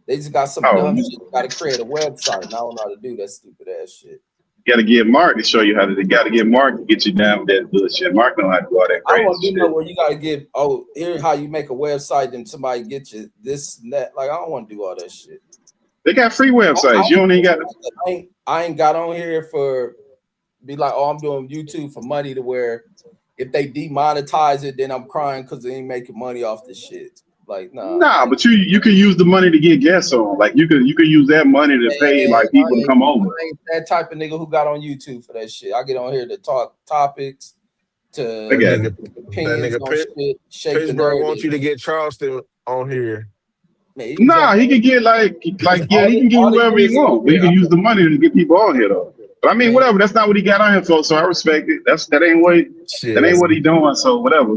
They just got some dumb shit. Got to create a website, and I don't know how to do that stupid ass shit. You got to get Mark to show you how to. You got to get Mark to get you down with that bullshit. Mark don't have to do all that crazy I want to shit. know where you got to get. Oh, here's how you make a website, and somebody get you this and that. Like I don't want to do all that shit. They got free websites. You don't even got. I ain't got on here for be like, oh, I'm doing YouTube for money to where if they demonetize it, then I'm crying because they ain't making money off this shit. Like nah, but you can use the money to get guests on. Like you can use that money to pay like people to come over. I ain't that type of nigga who got on YouTube for that shit. I get on here to talk topics, to opinions on shit. Pittsburgh wants you to get Charleston on here. Man, he can get like yeah, he can get whoever he wants. But he can use the money to get people on here though. But I mean, whatever. That's not what he got on here for. So I respect it. That ain't what he doing. So whatever.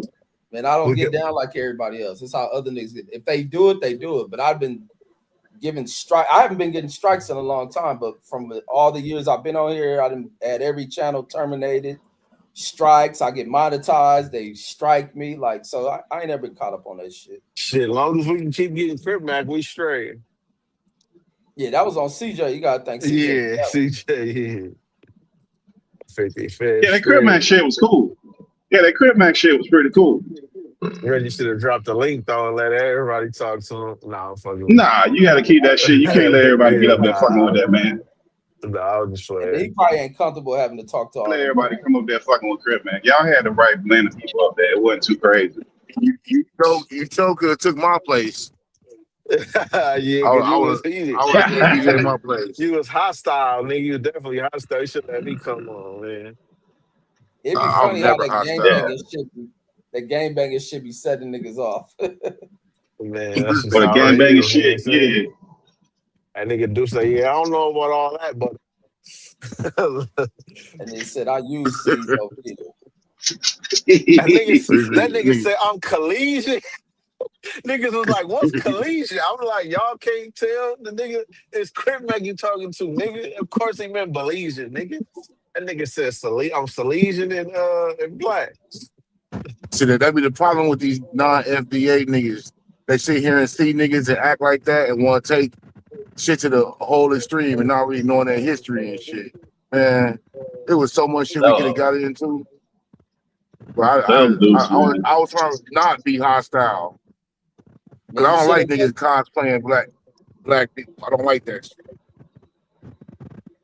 Man, I don't get down like everybody else. That's how other niggas get. If they do it, they do it. But I've been giving strike. I haven't been getting strikes in a long time. But from all the years I've been on here, I done had every channel terminated. Strikes. I get monetized. They strike me. Like so, I ain't never been caught up on that shit. Shit, as long as we can keep getting Crip Mac, we straight. Yeah, that was on CJ. You gotta thank CJ. Yeah, CJ. Yeah. 55th Yeah, that Crib Mac Street. shit was cool. Yeah, that Crib Mac shit was pretty cool. Reggie should have dropped the link though and let everybody talk to him. Nah, I'm fucking with Nah, you got to keep that shit. You can't let you. everybody get Yeah, up there fucking with that, man. Nah, I was just And he playing. probably ain't comfortable having to talk to all Let them. everybody come up there fucking with Crib Mac. Y'all had the right blend of people up there. It wasn't too crazy. You so could have took my place. Yeah, I because you was was heated. I would have gave DJ my place. You was hostile, nigga. You was definitely hostile. You should let me come on, man. It'd be I'm funny how never that gangbanging shit be setting niggas off. Man, that's just For the how gang it banging is. You know what I'm shit, saying? yeah. That nigga do say, yeah, I don't know about all that, but And they said, I use seeds over here. that nigga said I'm collegiate. Niggas was like, what's collegiate? I'm like, y'all can't tell the nigga it's Crip Mac you talking to, nigga. Of course he meant Belizean, nigga. That nigga said I'm Salesian and black. See, that be the problem with these non-FBA niggas. They sit here and see niggas and act like that and want to take shit to the whole extreme and not really knowing their history and shit. Man, it was so much shit we could have got into. But I was trying to not be hostile. Because I don't like niggas cosplaying black people. I don't like that shit.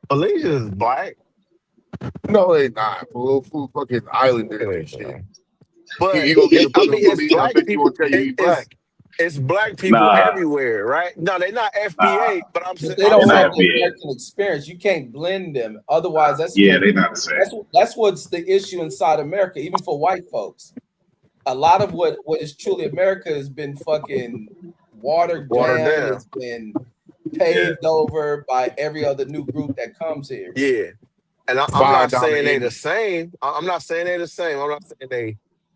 Belizean is black. No, they not. Full fucking islanders and shit. But you gonna get a it's black people. You black. It's black people everywhere, right? No, they're not FBA, but I'm saying they don't have the American experience. You can't blend them. Otherwise, they're not the same. That's what's the issue inside America, even for white folks. A lot of what is truly America has been fucking watered down. It's been paved over by every other new group that comes here. Yeah. And I'm not saying they the same. I'm not saying they're the same. I'm not saying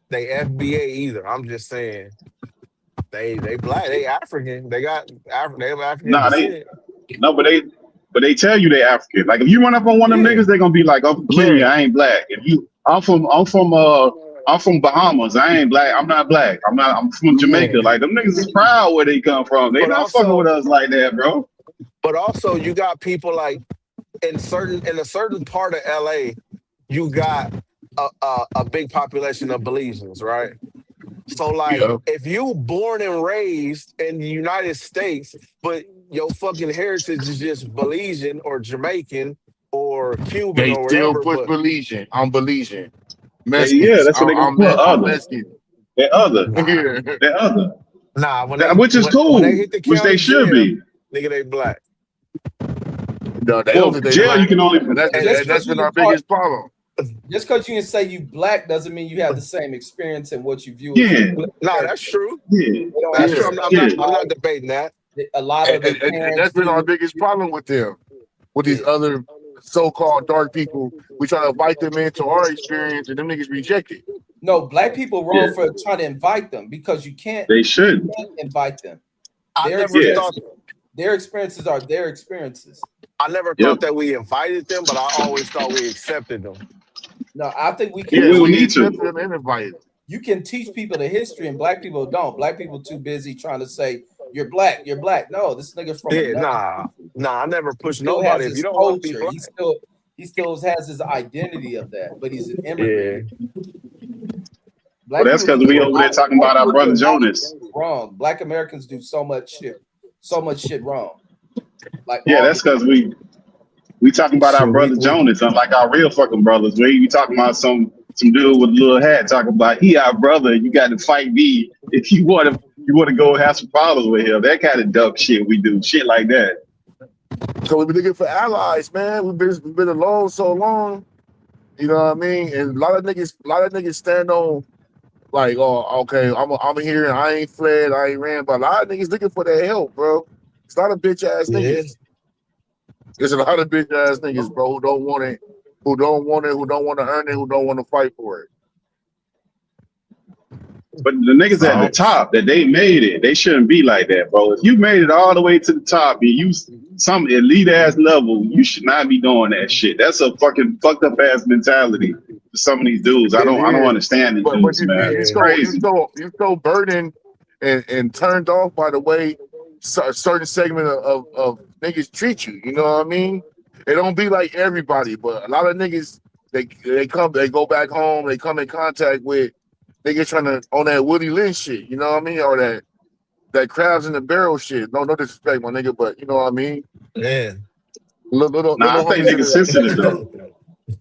they FBA either. I'm just saying they black, they African. They have African descent. But they tell you they African. Like if you run up on one of them niggas, they're gonna be like, I'm from Kenya, I ain't black. I'm from Bahamas, I ain't black, I'm not black. I'm from Jamaica. Like them niggas is proud where they come from. They not fucking with us like that, bro. But also you got people like in a certain part of LA, you got a big population of Belizeans, right? So like if you born and raised in the United States, but your fucking heritage is just Belizean or Jamaican or Cuban or whatever. They still push Belizean. I'm Belizean. Mexicans. Yeah, that's what they gonna put other. They're other. They're other. Nah, which is cool. When they hit the which they should be. Nigga, they black. No, they don't think they jail black. You can only. That's been our biggest problem. Just because you can say you black doesn't mean you have the same experience in what you view. No, that's true. Yeah, that's true. I'm not debating that. A lot of and that's been our biggest problem with them, with these other so-called dark people. We try to invite them into our experience, and them niggas reject it. No, black people wrong for trying to invite them because you can't. They should invite them. Their experiences are their experiences. I never thought that we invited them, but I always thought we accepted them. No, I think we can. Yeah, we need to accept them and invite them. You can teach people the history, and black people don't. Black people too busy trying to say you're black. You're black. No, this nigga's from. Nah. I never pushed nobody. If you don't want to be black, he still has his identity of that, but he's an immigrant. Yeah. Well, that's because we over there talking about our brother Jonas. Wrong. Black Americans do so much shit wrong. Like that's because we talking about our brother Jonas, unlike our real fucking brothers. We talking about some dude with a little hat talking about he our brother. You got to fight me if you want to go have some problems with him. That kind of dumb shit we do, shit like that. So we've been looking for allies, man. We've been alone so long. You know what I mean? And a lot of niggas stand on like, oh, okay, I'm here and I ain't fled, I ain't ran, but a lot of niggas looking for their help, bro. It's a lot of bitch ass niggas. There's a lot of bitch ass niggas, bro, who don't want it, who don't want to earn it, who don't want to fight for it. But the niggas at the top that they made it, they shouldn't be like that, bro. If you made it all the way to the top and you some elite ass level, you should not be doing that shit. That's a fucking fucked up ass mentality for some of these dudes. I don't understand these dudes, man. It's crazy. You're so burdened and turned off by the way a certain segment of niggas treat you. You know what I mean? It don't be like everybody, but a lot of niggas they go back home, they come in contact with niggas trying to on that Woody Lynch shit, you know what I mean, or that crabs in the barrel shit. No disrespect, my nigga, but you know what I mean. Yeah. Little I think homies in niggas sensitive though.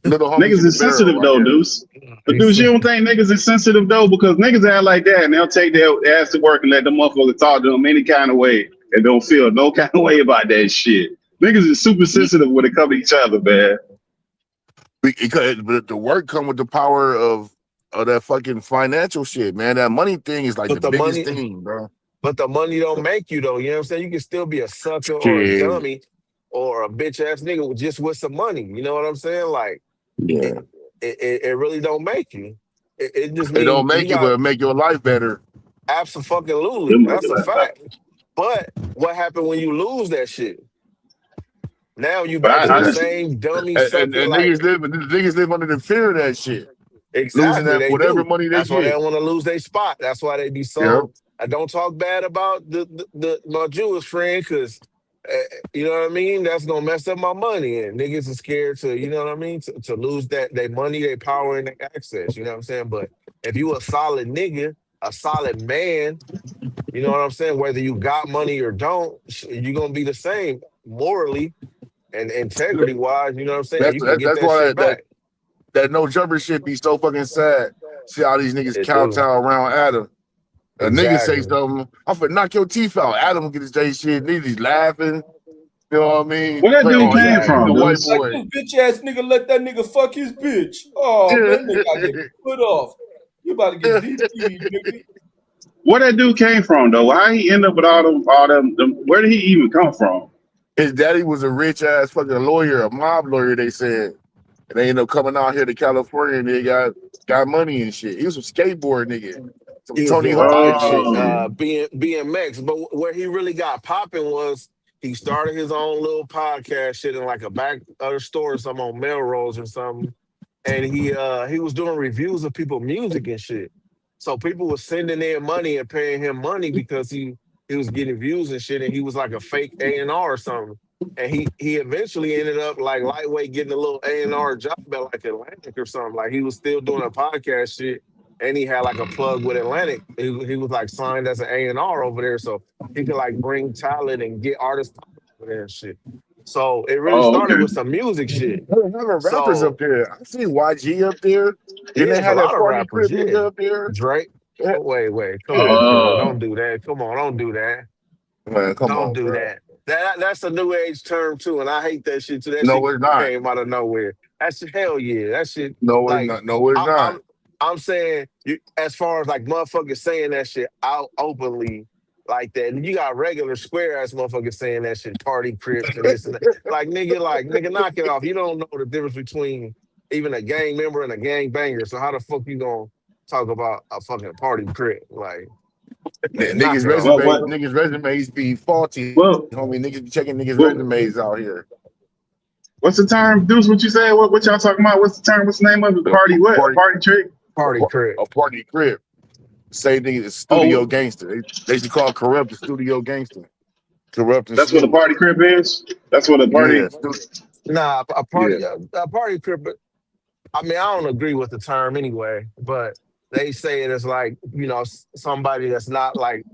the little homies Niggas in the is sensitive barrel right though, there. Deuce. But Deuce, you don't think niggas is sensitive though? Because niggas act like that and they'll take their ass to work and let the motherfucker talk to them any kind of way and don't feel no kind of way about that shit. Niggas is super sensitive when it comes to each other, man. Because the work come with the power of that fucking financial shit, man. That money thing is like But the the biggest money, thing, bro. but the money don't make you though. You know what I'm saying? You can still be a sucker or a Shit. dummy or a bitch ass nigga with just with some money. You know what I'm saying? Like Yeah. it really don't make you. It just It don't means you make you, but got it make your life better. absolutely. That's a fact. But what happened when you lose that shit? Now you But back to I the just same dummy And sucker. Like niggas live under the fear of that shit. Losing exactly, that they whatever do. money they That's why they get. don't want to lose their spot. That's why they be Yeah. so. I don't talk bad about my Jewish friend because you know what I mean. That's gonna mess up my money, and niggas are scared to you know what I mean to lose that their money, their power, and their access. You know what I'm saying? But if you a solid nigga, a solid man, you know what I'm saying. Whether you got money or don't, you're gonna be the same morally and integrity wise. You know what I'm saying? You can get That's that why shit back. that no jumper shit be so fucking sad. See how these niggas It do kowtow around Adam. A nigga say exactly. something, I'm finna knock your teeth out. Adam get his J shit, niggas laughing. You know what I mean? where that Like, dude oh, came he's from, a Exactly. white Deuce? Like boy. this bitch ass nigga let that nigga fuck his bitch. Oh Yeah. man, nigga gotta get put off. You about to get DP, nigga. Where that dude came from though? How he end up with all them where did he even come from? His daddy was a rich ass fucking lawyer, a mob lawyer, they said. And they ended up coming out here to California and they got money and shit. He was a skateboard nigga. Some He was Tony doing Hawk bike and shit. shit, Oh. BMX. But where he really got popping was he started his own little podcast shit in like a back of the store or something on Melrose or something. And he was doing reviews of people's music and shit. So people were sending in money and paying him money because he was getting views and shit, and he was like a fake A&R or something. And he eventually ended up like lightweight getting a little A&R job at like Atlantic or something. Like he was still doing a podcast shit, and he had like a plug with Atlantic. He was like signed as an A&R over there, so he could like bring talent and get artists over there and shit. So it really Oh, started okay. with some music shit. There was other rappers up So there. I see YG up there. Then yeah, they it's a had that lot of party rappers. crib Yeah, nigga up there. Drake. Yeah. Oh, wait. Come Yeah. on. Don't Oh. do that. Come on. Don't do that. Man, come Don't on, do bro. that. That's a new age term too, and I hate that shit too. That shit No, it's not. came out of nowhere. That's hell yeah. That shit No, it's like not. No, it's I, not. I'm I'm saying you as far as like motherfuckers saying that shit out openly like that. And you got regular square ass motherfuckers saying that shit, party crips and this and that. Like nigga, knock it off. You don't know the difference between even a gang member and a gang banger. So how the fuck you gonna talk about a fucking party crip? Like knock Niggas it off. Well, resumes be faulty. well, Homie, niggas be checking niggas well, resumes out here. what's the term, Deuce? What you say? What y'all talking about? What's the term? What's the name of it? A Party what? A party, party trick? Party crip. a party crib. Same thing as studio Oh, gangster. They used to call corrupt the studio gangster. Corrupt and that's what a snoop. party crib is. That's what a Yeah, party. Nah, yeah. a party crip. I mean, I don't agree with the term anyway, but they say it as like, somebody that's not like,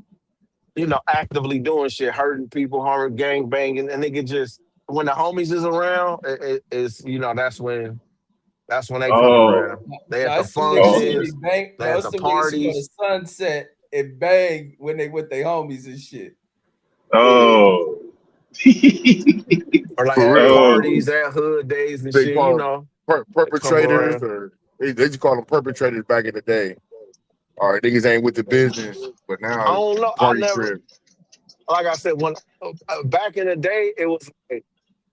actively doing shit, hurting people, harming, gang banging, and they can just when the homies is around, it's that's when they come Oh, around. They at No, the it's some niggas oh, who they functions, bang. they No, at it's the some niggas who go to parties. sunset and bang when they with their homies and shit. Yeah. oh. Or like For at real. parties, Oh, at hood days and They shit, call them they come perpetrators, around. or they just call them perpetrators back in the day. All right, niggas ain't with the business, but I now don't know. I party never, crib. like I said, when back in the day, it was like,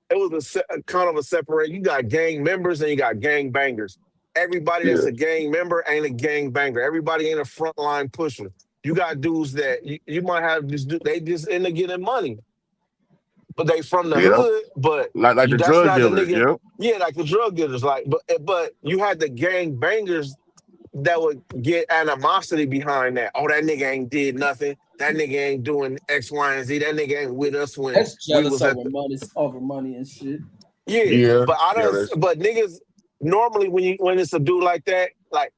it was a kind of a separate. You got gang members and you got gang bangers. Everybody that's yeah. a gang member ain't a gang banger. Everybody ain't a frontline pusher. You got dudes that you might have just they just end up getting money, but they from the Yep. hood. But Like the that's drug not the dealers. nigga. Yep. Yeah, like the drug dealers. Like, but you had the gang bangers that would get animosity behind that. Oh, that nigga ain't did nothing. That nigga ain't doing X, Y, and Z. That nigga ain't with us when That's we jealous was at over money and shit. yeah. Yeah. But I Yeah. don't. But niggas. normally when it's a dude like that, like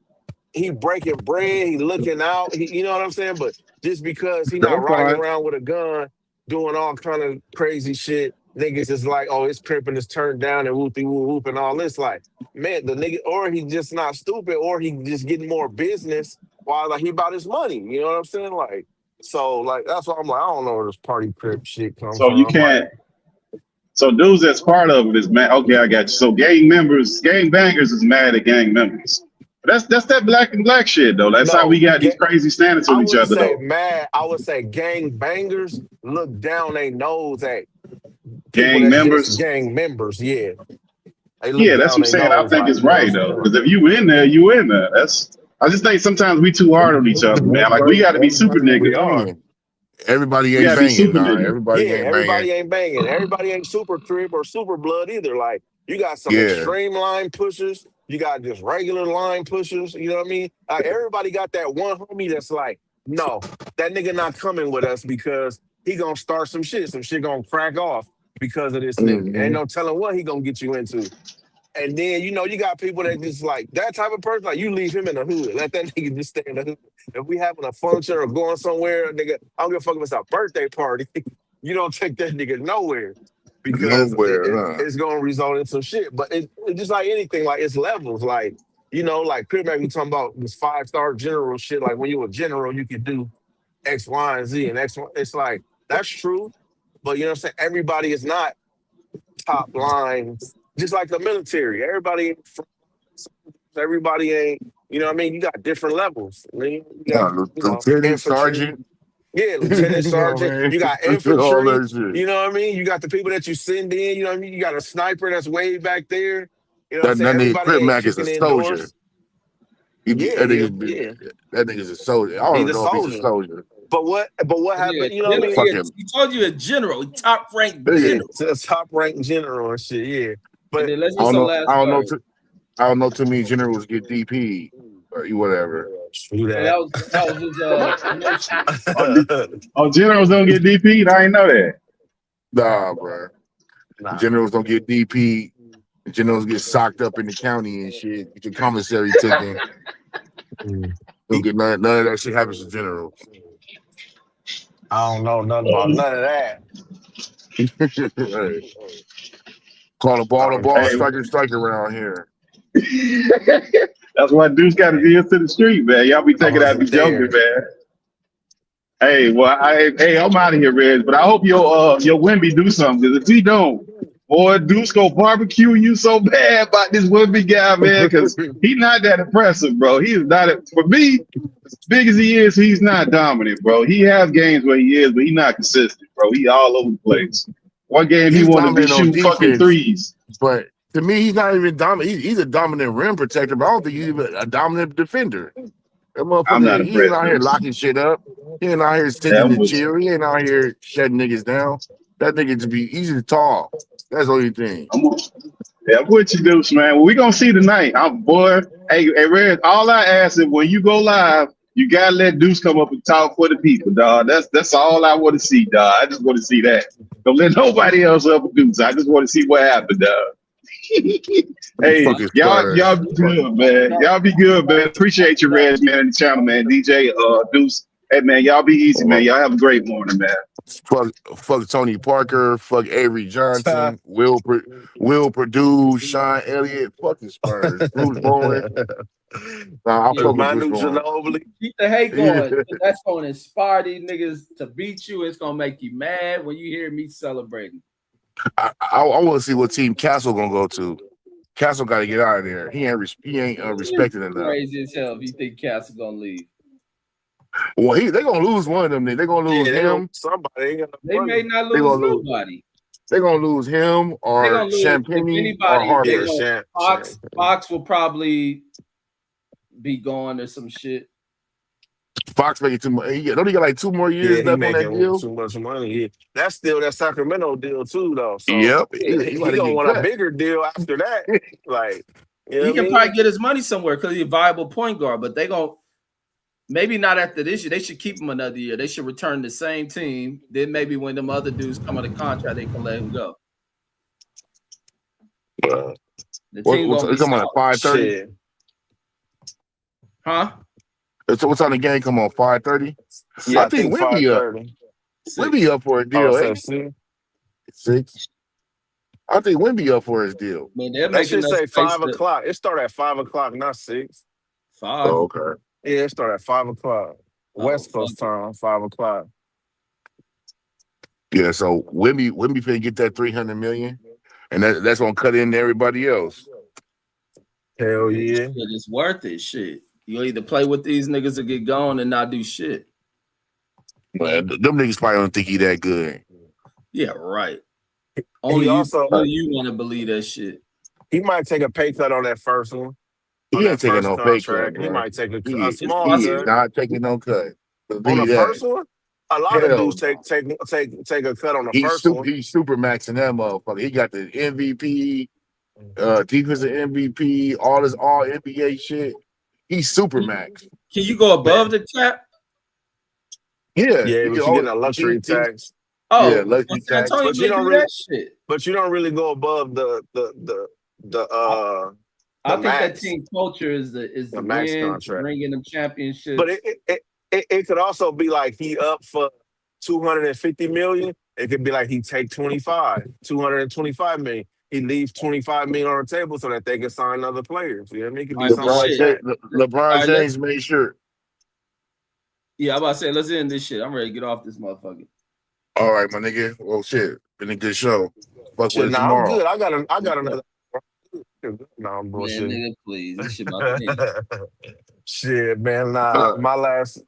he breaking bread, he looking out, you know what I'm saying? But just because he not That's riding fine. around with a gun, doing all kind of crazy shit, niggas is like, oh, it's pimping, it's turned down and whoopty whoop and all this. Like, man, the nigga, or he just not stupid, or he just getting more business while like he about his money. You know what I'm saying? Like, so like that's why I'm like, I don't know where this party crip shit come So you from. Like, can't. So dudes that's part of it is mad. Okay, I got you. So gang bangers is mad at gang members. That's that black and black shit though. That's how we no, got these crazy standards I on each wouldn't other say though. mad. I would say gang bangers look down their nose at people Gang that's just members. gang members. Yeah, they look Yeah, that's down what I'm their saying. I nose think like, it's you know what I'm right saying? though. Like, Because if you in there, you in there. I just think sometimes we too hard on each other, man. Like we got to be super Everybody ain't we niggas. are. banging. Everybody We got ain't to be banging. super Nah, niggas. everybody Yeah, ain't banging. everybody ain't banging. Everybody ain't super crib or super blood either. Like you got some Yeah. extreme line pushers. You got just regular line pushers. You know what I mean? Everybody got that one homie that's like, no, that nigga not coming with us because he gonna start some shit. Some shit gonna crack off because of this nigga. Ain't Mm-hmm. no telling what he gonna get you into. And then you got people that just like that type of person. Like you leave him in the hood, let that nigga just stay in the hood. If we having a function or going somewhere, nigga, I don't give a fuck if it's a birthday party. You don't take that nigga nowhere because Nowhere, it's gonna result in some shit. But it's just like anything, like it's levels. Like like Crib might be talking about this 5-star general shit. Like when you a general, you can do X, Y, and Z, and X. It's like that's true, but you know what I'm saying. Everybody is not top line, just like the military. Everybody ain't, you know what I mean? You got different levels. I mean, you got, lieutenant, infantry. sergeant. Yeah, You lieutenant, know what sergeant. I You got mean? All infantry. that shit. You know what I mean? You got the people that you send in. You know what I mean? You got a sniper that's way back there. You know what I'm That saying? nigga Everybody Crip ain't Mac is a kicking soldier. indoors. Yeah, That nigga's a soldier. I he's don't a know if he's a soldier. soldier. But what happened? You know what I mean? Fucking He told you a general, top ranked Yeah, general. it's a top ranked general and shit. Yeah, And but then let's I get don't some know. last I don't know. words. I don't know too many generals get DP or whatever. do So that. that was his promotion. Generals don't get DP'd. I ain't know that. Nah, bro. Nah. Generals don't get DP. Generals get socked up in the county and shit. Get your commissary taken. Don't get none of that shit happens to generals. I don't know nothing about none of that. Hey. Call the ball, strike around here. That's why dudes got to be into the street, man. Y'all be I taking out the wasn't joking, there. man. Hey, well, I'm out of here, Reg. But I hope your Wimby do something. Because if he don't, boy, Deuce go barbecue you so bad about this Wimby guy, man. Because he's not that impressive, bro. He is not. For me, as big as he is, he's not dominant, bro. He has games where he is, but he's not consistent, bro. He all over the place. One game he He's wanted to be dominant on shooting fucking defense, threes. but to me, he's not even dominant. He's a dominant rim protector, but I don't think he's even a dominant defender. That I'm not motherfucker, he ain't impressed, out here Deuce. locking shit up. He ain't out here Yeah, taking I'm the with you. chill. He ain't out here shutting niggas down. That nigga to be easy tall. That's the only thing. I'm with you, Deuce, man. Well, we gonna see tonight. Boy. Hey, Red, all I ask is when you go live, you gotta let Deuce come up and talk for the people, dog. That's all I want to see, dog. I just want to see that. Don't let nobody else up with Deuce. I just want to see what happened, dog. Hey, y'all be good, man. Y'all be good, man. Appreciate you, Red, man, in the channel, man. DJ, Deuce. Hey, man, y'all be easy, man. Y'all have a great morning, man. Fuck Tony Parker. Fuck Avery Johnson. Will Purdue. Sean Elliott. Fuck the Spurs. Bruce Bowen. Nah, I fuck with Bruce Bowen. Keep the hate going. That's gonna inspire these niggas to beat you. It's gonna make you mad when you hear me celebrating. I want to see what team Castle gonna go to. Castle got to get out of there. He ain't respected enough. Crazy as hell if you think Castle gonna leave. Well, they gonna lose one of them. They're gonna lose him. They may not lose nobody. They're gonna lose him or Champagne or Harper. Fox will probably be gone or some shit. Fox making too much. Don't he got like 2 more years left on that deal? Too much money. Yeah. That's still that Sacramento deal too, though. So yep, he gonna want a bigger deal after that. Like he can probably get his money somewhere because he's a viable point guard. But they gonna maybe not after this year. They should keep him another year. They should return the same team. Then maybe when them other dudes come on the contract, they can let him go. The team gonna be It's on at 5:30. Huh? What's on the game? Come on, 5:30. Yeah, I I think think Wimby up. 5:30. Wimby up for a Oh, deal, so ain't he? 6. I think Wimby up for his deal. Man, they're they making should us say face 5 the o'clock. It start at 5 o'clock, not 6. 5. Oh, okay. Yeah, it start at 5 o'clock. Oh, West Coast time, 5 o'clock. Yeah, so Wimby finna get that 300 million, and that's gonna cut into everybody else. Hell yeah. Shit, it's worth it. Shit. You either play with these niggas or get gone and not do shit. Man, them niggas probably don't think he that good. Yeah, right. He Only also you want to believe that shit. he might take a pay cut on that first one. On He ain't that taking first no pay cut, contract. He bro. might take a He small is cut. not taking no cut. On the Believe first that. one, a lot of Hell dudes no. take a cut on the He's first one. super maxing that motherfucker. He got the MVP, defensive MVP, all this all NBA shit. He's super max. Can you go above the cap? Yeah, Yeah, but you're getting a luxury tax. Yeah, Oh, luxury San tax. Antonio But you may don't do really, that shit. but you don't really go above the I think that max, team culture is the the max win, contract. bringing them championships. But it could also be like he up for 250 million. It could be like he take 225 million. He leaves 25 million on the table so that they can sign other players. You know what I mean? It could be something like that. LeBron James made sure. Yeah, I'm about to say, let's end this shit. I'm ready to get off this motherfucker. All right, my nigga. Well, shit. Been a good show. Fuck with us Nah, I'm tomorrow. good. I got another. No, I'm bullshit. Man, nigga, please. This shit about to end. Shit, man. Nah, my last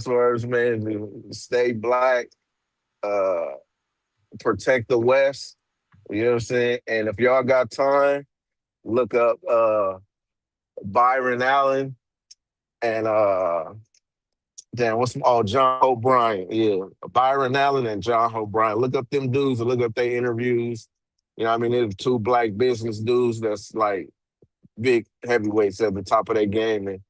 words, man. Stay black. Protect the West. You know what I'm saying? And if y'all got time, look up Byron Allen and John O'Brien. Yeah. Byron Allen and John O'Brien. Look up them dudes and look up their interviews. You know what I mean? They're 2 black business dudes that's like big heavyweights at the top of their game. And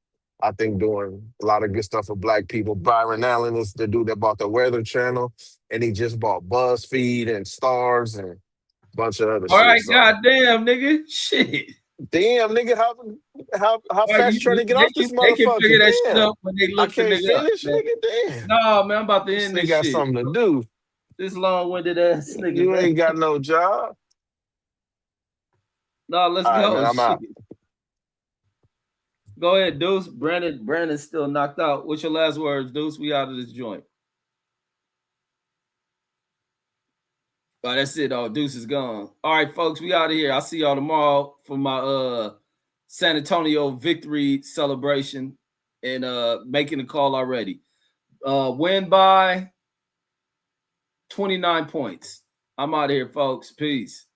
I think doing a lot of good stuff for black people. Byron Allen is the dude that bought the Weather Channel, and he just bought BuzzFeed and Stars and a bunch of other All shit. right, So. goddamn, nigga. Shit. Damn, nigga, how fast you trying to get off this motherfucker? They can figure that Damn. shit up when they look I can't the nigga finish, up, man. nigga. Damn. No, man, I'm about to end this got shit. something to do. This long-winded ass nigga. You man. ain't got no job. No, let's All go. right, man, I'm out. Go ahead, Duece. Brandon's still knocked out. What's your last words, Duece? We out of this joint. All right, that's it. Oh, Duece is gone. All right, folks, we out of here. I'll see y'all tomorrow for my San Antonio victory celebration and making the call already. Win by 29 points. I'm out of here, folks. Peace.